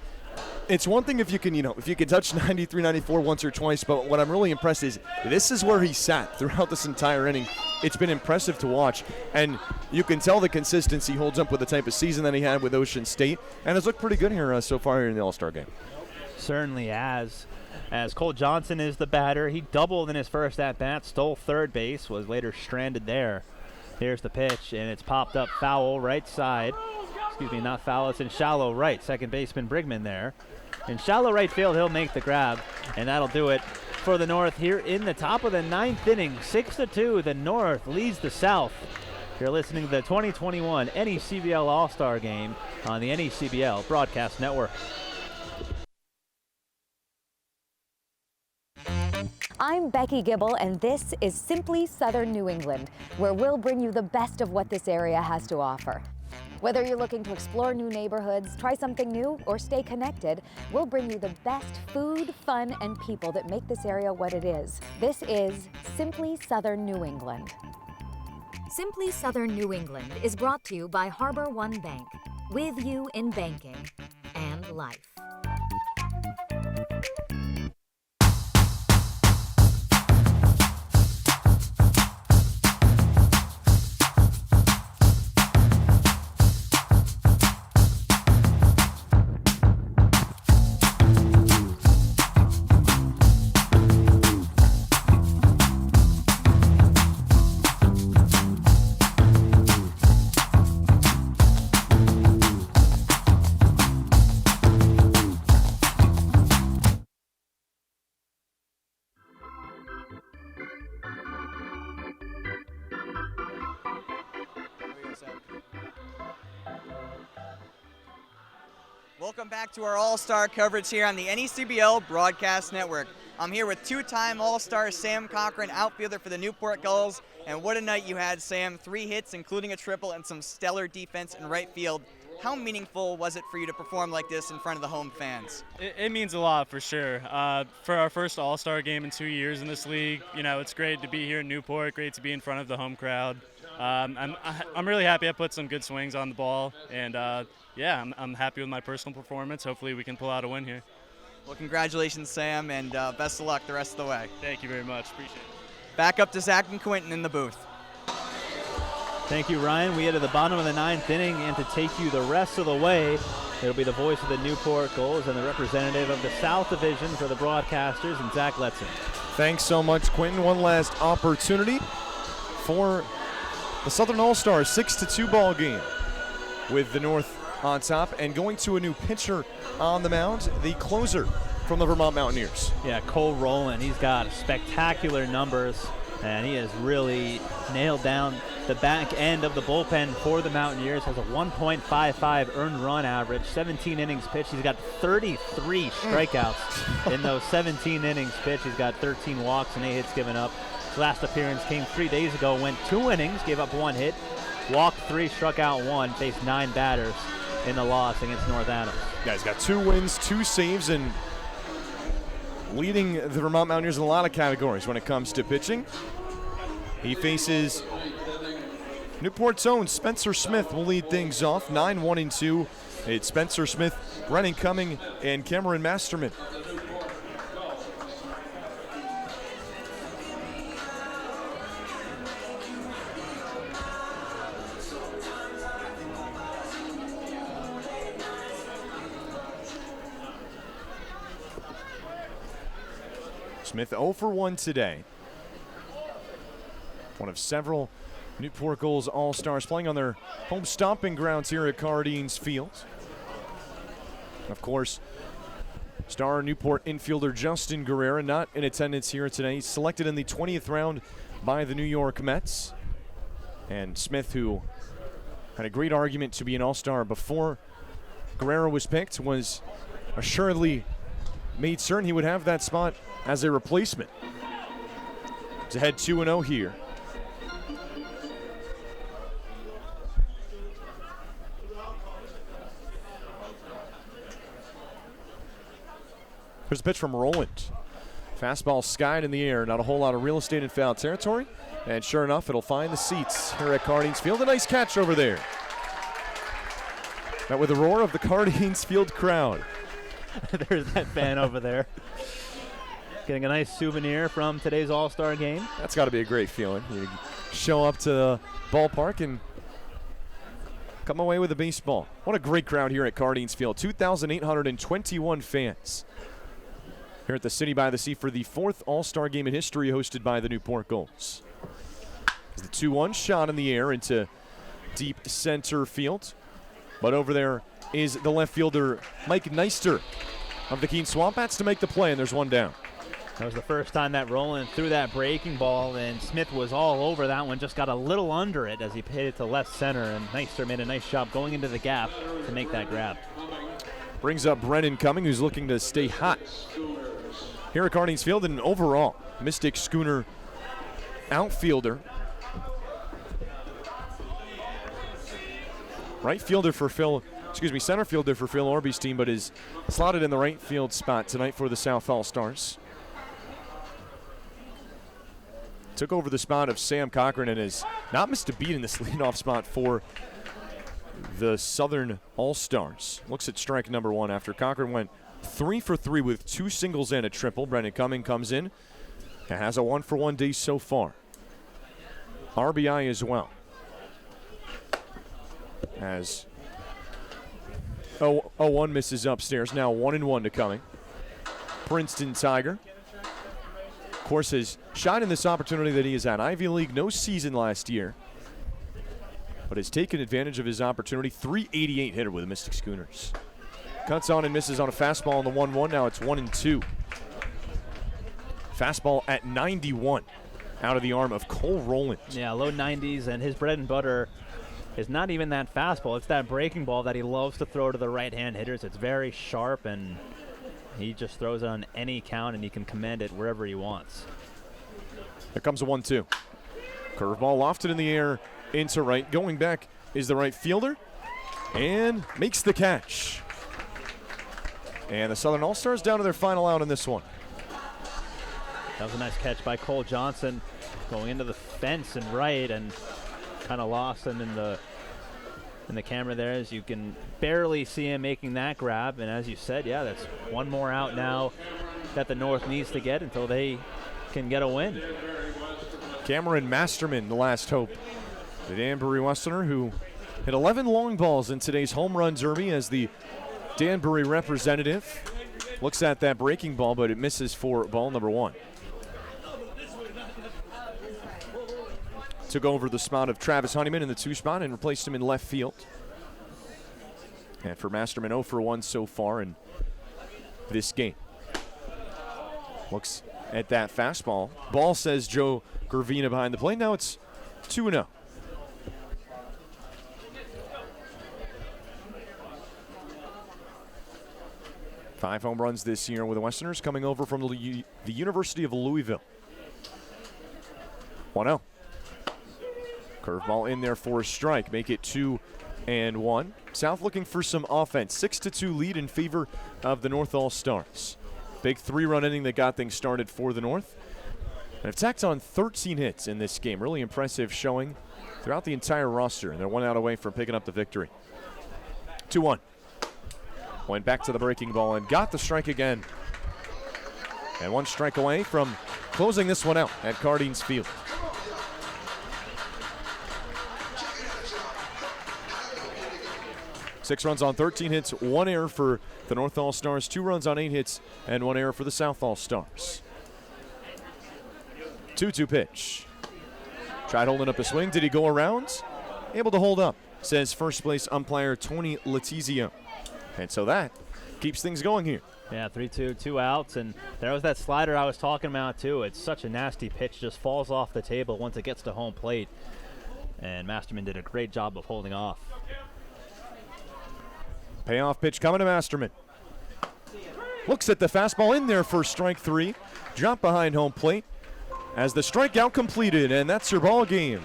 it's one thing if you can, if you can touch 93, 94 once or twice, but what I'm really impressed is this is where he sat throughout this entire inning. It's been impressive to watch, and you can tell the consistency holds up with the type of season that he had with Ocean State, and it's looked pretty good here so far here in the All-Star game. Certainly has. As Cole Johnson is the batter, he doubled in his first at-bat, stole third base, was later stranded there. Here's the pitch, and it's popped up foul right side. Excuse me, not foul, it's in shallow right. Second baseman Brigman there. In shallow right field, he'll make the grab, and that'll do it for the North here in the top of the ninth inning. 6-2, the North leads the South. You're listening to the 2021 NECBL All-Star Game on the NECBL Broadcast Network. I'm Becky Gibble, and this is Simply Southern New England, where we'll bring you the best of what this area has to offer. Whether you're looking to explore new neighborhoods, try something new, or stay connected, we'll bring you the best food, fun, and people that make this area what it is. This is Simply Southern New England. Simply Southern New England is brought to you by Harbor One Bank, with you in banking and life. Welcome back to our All-Star coverage here on the NECBL Broadcast Network. I'm here with two-time All-Star Sam Cochran, outfielder for the Newport Gulls. And what a night you had, Sam. 3 hits, including a triple, and some stellar defense in right field. How meaningful was it for you to perform like this in front of the home fans? It means a lot, for sure. For our first All-Star game in 2 years in this league, it's great to be here in Newport, great to be in front of the home crowd. I'm really happy I put some good swings on the ball, and I'm happy with my personal performance. Hopefully we can pull out a win here. Well, congratulations, Sam, and best of luck the rest of the way. Thank you very much. Appreciate it. Back up to Zach and Quitin in the booth. Thank you, Ryan. We get to the bottom of the 9th inning, and to take you the rest of the way, it'll be the voice of the Newport Gulls and the representative of the South Division for the broadcasters, and Zach Letson. Thanks so much, Quitin. One last opportunity for the Southern All-Stars 6-2 ball game with the North on top, and going to a new pitcher on the mound, the closer from the Vermont Mountaineers. Yeah, Cole Rowland. He's got spectacular numbers, and he has really nailed down the back end of the bullpen for the Mountaineers. Has a 1.55 earned run average, 17 innings pitched. He's got 33 strikeouts in those 17 innings pitched. He's got 13 walks and 8 hits given up. His last appearance came 3 days ago, went 2 innings, gave up 1 hit, walked 3, struck out 1, faced 9 batters in the loss against North Adams. Yeah, he's got 2 wins, 2 saves, and leading the Vermont Mountaineers in a lot of categories when it comes to pitching. He faces Newport's own Spencer Smith will lead things off. 9-1-2. It's Spencer Smith, Brennan Cumming, and Cameron Masterman. Smith 0 for 1 today. One of several Newport Gulls All-Stars playing on their home stomping grounds here at Cardines Field. Of course, star Newport infielder Justin Guerrera not in attendance here today. He's selected in the 20th round by the New York Mets. And Smith, who had a great argument to be an All-Star before Guerrera was picked, was assuredly made certain he would have that spot as a replacement. He's ahead 2-0 here. Here's a pitch from Rowland. Fastball skied in the air, not a whole lot of real estate in foul territory. And sure enough, it'll find the seats here at Cardines Field. A nice catch over there. Met with the roar of the Cardines Field crowd. There's that fan over there. Getting a nice souvenir from today's All-Star game. That's got to be a great feeling. You show up to the ballpark and come away with a baseball. What a great crowd here at Cardines Field. 2,821 fans here at the City by the Sea for the 4th All-Star game in history hosted by the Newport Gulls. The 2-1 shot in the air into deep center field. But over there is the left fielder, Mike Neister of the Keene Swamp Bats to make the play, and there's one down. That was the first time that Rowland threw that breaking ball, and Smith was all over that one, just got a little under it as he hit it to left center, and Neister made a nice job going into the gap to make that grab. Brings up Brennan Cumming, who's looking to stay hot here at Cardines Field, and overall, Mystic Schooner outfielder. Right fielder for center fielder for Phil Orby's team, but is slotted in the right field spot tonight for the South All-Stars. Took over the spot of Sam Cochran and has not missed a beat in this leadoff spot for the Southern All-Stars. Looks at strike number 1 after Cochran went 3 for 3 with 2 singles and a triple. Brennan Cumming comes in and has a 1-for-1 day so far. RBI as well. As 0-1 misses upstairs. Now 1-1 to Cumming. Princeton Tiger, of course, has shot in this opportunity that he has had. Ivy League, no season last year, but has taken advantage of his opportunity. 388 hitter with the Mystic Schooners. Cuts on and misses on a fastball on the 1-1. Now it's 1-2. Fastball at 91 out of the arm of Cole Rowland. Yeah, low 90s, and his bread and butter is not even that fastball. It's that breaking ball that he loves to throw to the right-hand hitters. It's very sharp, and he just throws it on any count, and he can command it wherever he wants. Here comes a 1-2. Curveball lofted in the air into right. Going back is the right fielder, and makes the catch. And the Southern All-Stars down to their final out in this one. That was a nice catch by Cole Johnson, going into the fence and right, and kind of lost him in the camera there, as you can barely see him making that grab. And as you said, yeah, that's one more out now that the North needs to get until they can get a win. Cameron Masterman, the last hope The Danbury Westerner, who hit 11 long balls in today's home run derby as the Danbury representative. Looks at that breaking ball, but it misses for ball number 1. Took over the spot of Travis Honeyman in the 2 spot and replaced him in left field. And for Masterman, 0 for 1 so far in this game. Looks at that fastball. Ball, says Joe Gravina behind the plate. Now it's 2-0. Five home runs this year with the Westerners, coming over from the University of Louisville. 1-0. Curveball in there for a strike. Make it 2-1. South looking for some offense. 6-2 lead in favor of the North All-Stars. Big 3-run inning that got things started for the North. And have tacked on 13 hits in this game. Really impressive showing throughout the entire roster. And they're 1 out away from picking up the victory. 2-1. Went back to the breaking ball and got the strike again. And 1 strike away from closing this one out at Cardines Field. Six runs on 13 hits, 1 error for the North All-Stars, 2 runs on 8 hits, and 1 error for the South All-Stars. 2-2 pitch. Tried holding up a swing. Did he go around? Able to hold up, says first place umpire Tony Letizio. And so that keeps things going here. Yeah, 3-2, 2 outs, and there was that slider I was talking about too. It's such a nasty pitch, just falls off the table once it gets to home plate. And Masterman did a great job of holding off. Payoff pitch coming to Masterman. Looks at the fastball in there for strike 3. Drop behind home plate as the strikeout completed, and that's your ball game.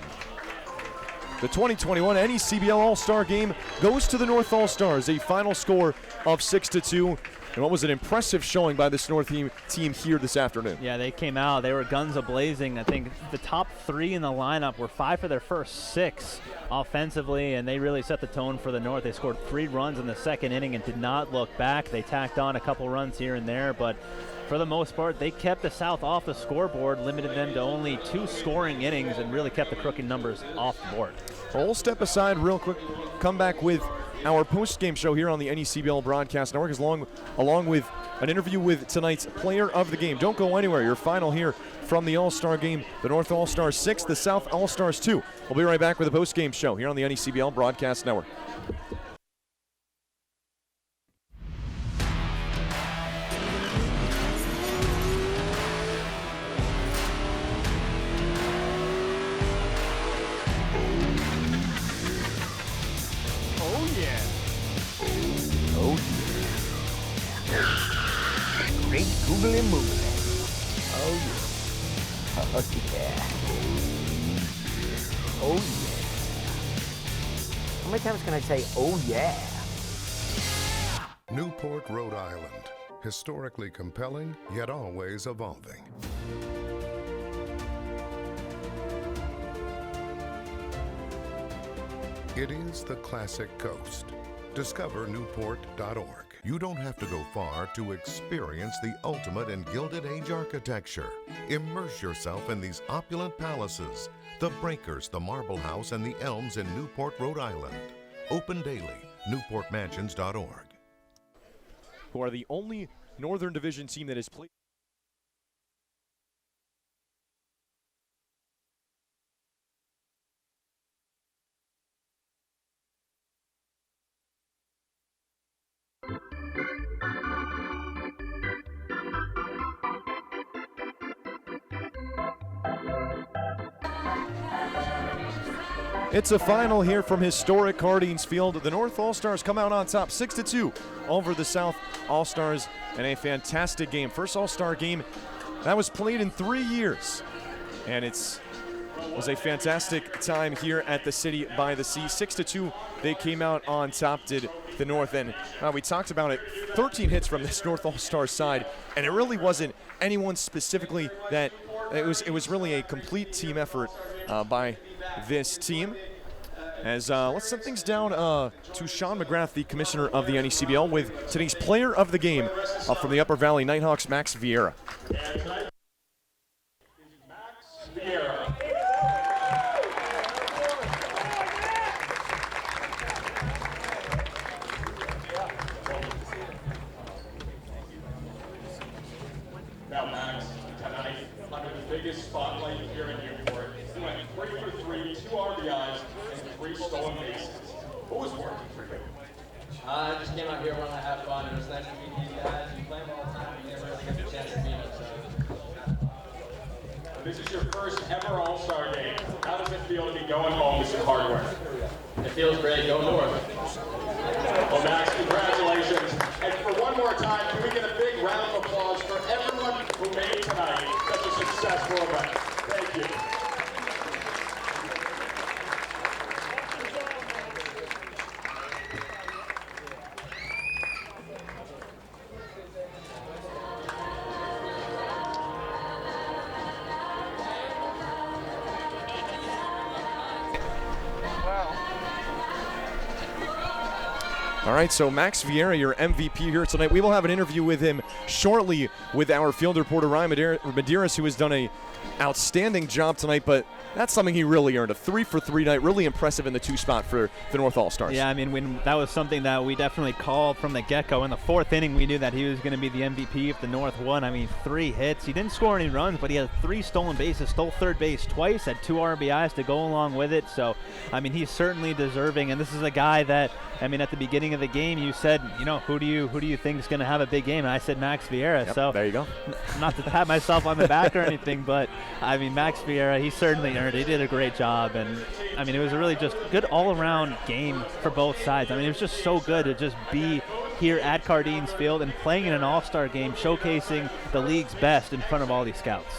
The 2021 NECBL All-Star Game goes to the North All-Stars, a final score of 6-2. And what was an impressive showing by this North team here this afternoon. Yeah, they came out. They were guns a-blazing. I think the top 3 in the lineup were 5 for their first 6 offensively, and they really set the tone for the North. They scored 3 runs in the second inning and did not look back. They tacked on a couple runs here and there, but for the most part, they kept the South off the scoreboard, limited them to only 2 scoring innings, and really kept the crooked numbers off the board. So we'll step aside real quick, come back with our post-game show here on the NECBL Broadcast Network, along with an interview with tonight's player of the game. Don't go anywhere. Your final here from the All-Star Game. The North All-Stars 6, the South All-Stars 2. We'll be right back with a post-game show here on the NECBL Broadcast Network. Great googly moogly. Oh yeah. Oh yeah. Oh yeah. How many times can I say oh yeah? Newport, Rhode Island. Historically compelling, yet always evolving. It is the classic coast. Discover Newport.org. You don't have to go far to experience the ultimate in Gilded Age architecture. Immerse yourself in these opulent palaces, the Breakers, the Marble House, and the Elms in Newport, Rhode Island. Open daily, newportmansions.org. Who are the only Northern Division team that has played. It's a final here from historic Cardines Field. The North All-Stars come out on top 6-2 over the South All-Stars in a fantastic game. First All-Star game that was played in 3 years. And it was a fantastic time here at the City by the Sea. 6-2, they came out on top, did the North. And we talked about it, 13 hits from this North All-Stars side. And it really wasn't anyone specifically that, it was really a complete team effort by this team. As let's send things down to Sean McGrath, the commissioner of the NECBL, with today's player of the game from the Upper Valley Nighthawks, Max Vieira. 3 stolen bases. What was working for you? I just came out here, wanted to have fun. It was nice to meet these guys. You play them all the time, you never really get the chance to meet them. So. This is your first ever All-Star game. How does it feel to be going home with some hard work? It feels great. Go North. Well, Max, congratulations. And for one more time, can we get a big round of applause for everyone who made tonight such a successful event? Thank you. All right, so Max Vieira, your MVP here tonight. We will have an interview with him shortly with our field reporter, Ryan Medeiros, who has done an outstanding job tonight, but that's something he really earned. A 3-for-3 night, really impressive in the 2 spot for the North All-Stars. Yeah, I mean, that was something that we definitely called from the get-go. In the 4th inning, we knew that he was going to be the MVP if the North won. I mean, 3 hits. He didn't score any runs, but he had 3 stolen bases, stole third base twice, had 2 RBIs to go along with it. So, I mean, he's certainly deserving, and this is a guy that, I mean, at the beginning of the game, you said, you know, who do you think is going to have a big game? And I said Max Vieira. Yep, so there you go. Not to pat myself on the back or anything, but I mean, Max Vieira, he certainly earned it. He did a great job, and I mean, it was a really just good all-around game for both sides. I mean, it was just so good to just be here at Cardines Field and playing in an all-star game, showcasing the league's best in front of all these scouts.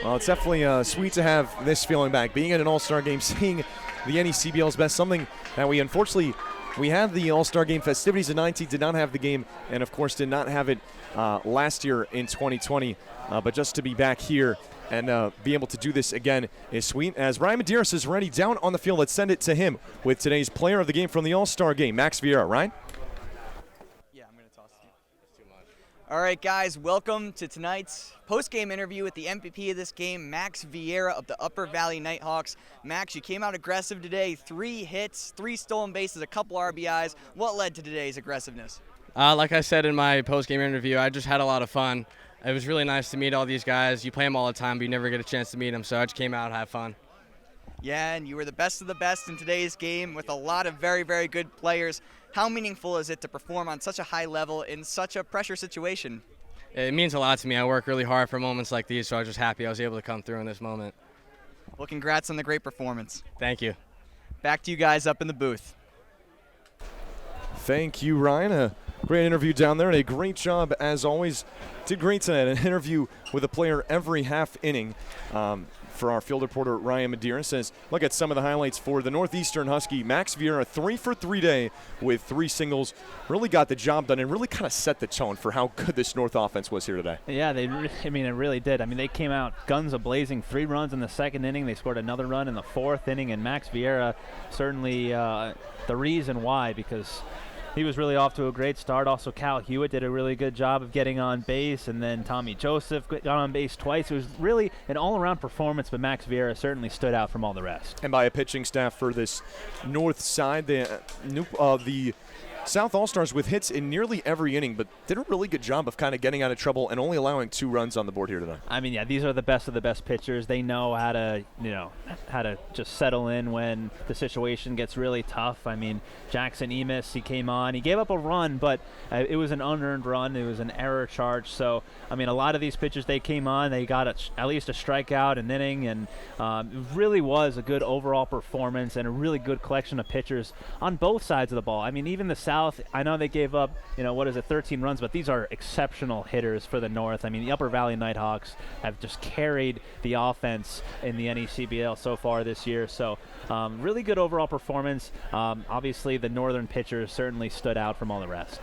Well, it's definitely sweet to have this feeling back, being in an all-star game, seeing the NECBL's best, something that we unfortunately, we had the All-Star Game festivities in 19, did not have the game, and of course did not have it last year in 2020. But just to be back here and be able to do this again is sweet. As Ryan Medeiros is ready down on the field, let's send it to him with today's player of the game from the All-Star Game, Max Vieira. Ryan? Yeah, I'm going to toss it to you. It's too much. All right, guys, welcome to tonight's post-game interview with the MVP of this game, Max Vieira of the Upper Valley Nighthawks. Max, you came out aggressive today, 3 hits, 3 stolen bases, a couple RBIs. What led to today's aggressiveness? Like I said in my post-game interview, I just had a lot of fun. It was really nice to meet all these guys. You play them all the time, but you never get a chance to meet them, so I just came out and had fun. Yeah, and you were the best of the best in today's game with a lot of very, very good players. How meaningful is it to perform on such a high level in such a pressure situation? It means a lot to me. I work really hard for moments like these, so I was just happy I was able to come through in this moment. Well, congrats on the great performance. Thank you. Back to you guys up in the booth. Thank you, Ryan. A great interview down there and a great job, as always. Did great tonight. An interview with a player every half inning. For our field reporter, Ryan Medeiros, says, look at some of the highlights for the Northeastern Husky. Max Vieira, 3-for-3 day with 3 singles. Really got the job done and really kind of set the tone for how good this North offense was here today. Yeah, I mean, it really did. I mean, they came out guns a-blazing, 3 runs in the 2nd inning. They scored another run in the 4th inning, and Max Vieira certainly the reason why, because he was really off to a great start. Also, Cal Hewitt did a really good job of getting on base, and then Tommy Joseph got on base twice. It was really an all-around performance, but Max Vieira certainly stood out from all the rest. And by a pitching staff for this north side, the South All-Stars with hits in nearly every inning, but did a really good job of kind of getting out of trouble and only allowing 2 runs on the board here today. I mean, yeah, these are the best of the best pitchers. They know how to just settle in when the situation gets really tough. I mean, Jackson Emis, he came on. He gave up a run, but it was an unearned run. It was an error charge. So, I mean, a lot of these pitchers, they came on. They got at least a strikeout, an inning, and it really was a good overall performance and a really good collection of pitchers on both sides of the ball. I mean, even the South, I know they gave up, 13 runs, but these are exceptional hitters for the North. I mean, the Upper Valley Nighthawks have just carried the offense in the NECBL so far this year. So, really good overall performance. Obviously, the Northern pitchers certainly stood out from all the rest.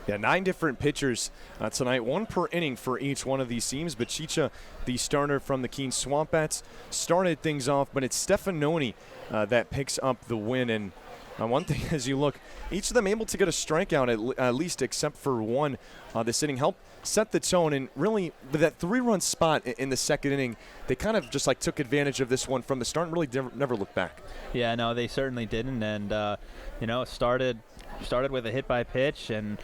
Yeah, 9 different pitchers tonight, 1 per inning for each one of these teams. But Chicha, the starter from the Keene Swamp Bats, started things off, but it's Stefanoni that picks up the win. And one thing as you look, each of them able to get a strikeout at least, except for one this inning, helped set the tone. And really, with that 3-run spot in the 2nd inning, they kind of just took advantage of this one from the start and really never looked back. Yeah, no, they certainly didn't. And, it started with a hit by pitch, and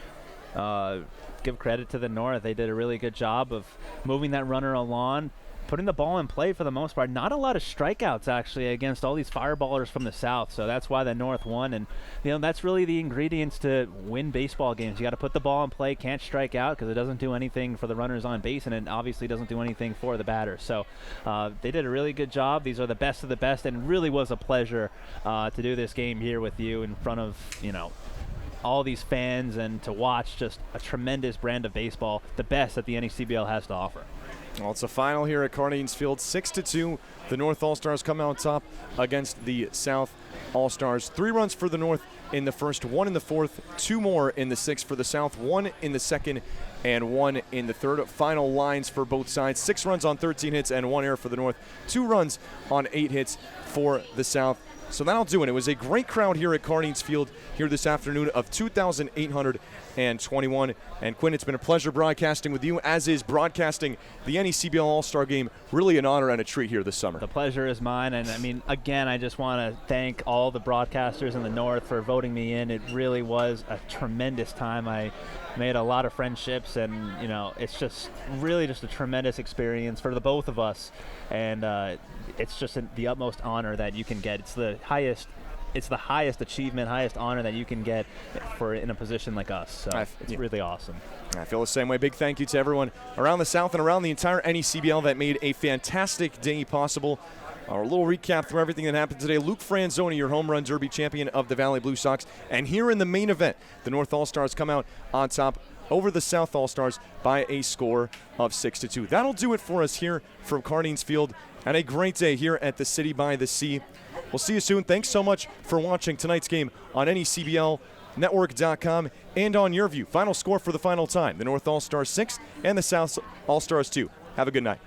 give credit to the North. They did a really good job of moving that runner along, putting the ball in play for the most part. Not a lot of strikeouts, actually, against all these fireballers from the South, so that's why the North won. And, that's really the ingredients to win baseball games. You got to put the ball in play, can't strike out because it doesn't do anything for the runners on base, and it obviously doesn't do anything for the batters. So they did a really good job. These are the best of the best, and really was a pleasure to do this game here with you in front of, all these fans, and to watch just a tremendous brand of baseball, the best that the NECBL has to offer. Well, it's a final here at Cardines Field, 6-2. The North All-Stars come out top against the South All-Stars. 3 runs for the North in the first, 1 in the fourth, 2 more in the sixth for the South, 1 in the second, and 1 in the third. Final lines for both sides: 6 runs on 13 hits and 1 error for the North, 2 runs on 8 hits for the South. So that'll do it. It was a great crowd here at Cardines Field here this afternoon of 2,821. And Quinn, it's been a pleasure broadcasting with you, as is broadcasting the NECBL All-Star Game. Really an honor and a treat here this summer. The pleasure is mine. And, again, I just want to thank all the broadcasters in the North for voting me in. It really was a tremendous time. I made a lot of friendships, and, it's just really just a tremendous experience for the both of us. And it's just the utmost honor that you can get. It's the highest achievement, highest honor that you can get in a position like us. So it's really awesome. I feel the same way. Big thank you to everyone around the South and around the entire NECBL that made a fantastic day possible. Our little recap through everything that happened today. Luke Franzoni, your home run derby champion of the Valley Blue Sox. And here in the main event, the North All-Stars come out on top over the South All-Stars by a score of 6-2. That'll do it for us here from Cardines Field, and a great day here at the City by the Sea. We'll see you soon. Thanks so much for watching tonight's game on NECBLnetwork.com and on your view. Final score for the final time: the North All-Stars 6 and the South All-Stars 2. Have a good night.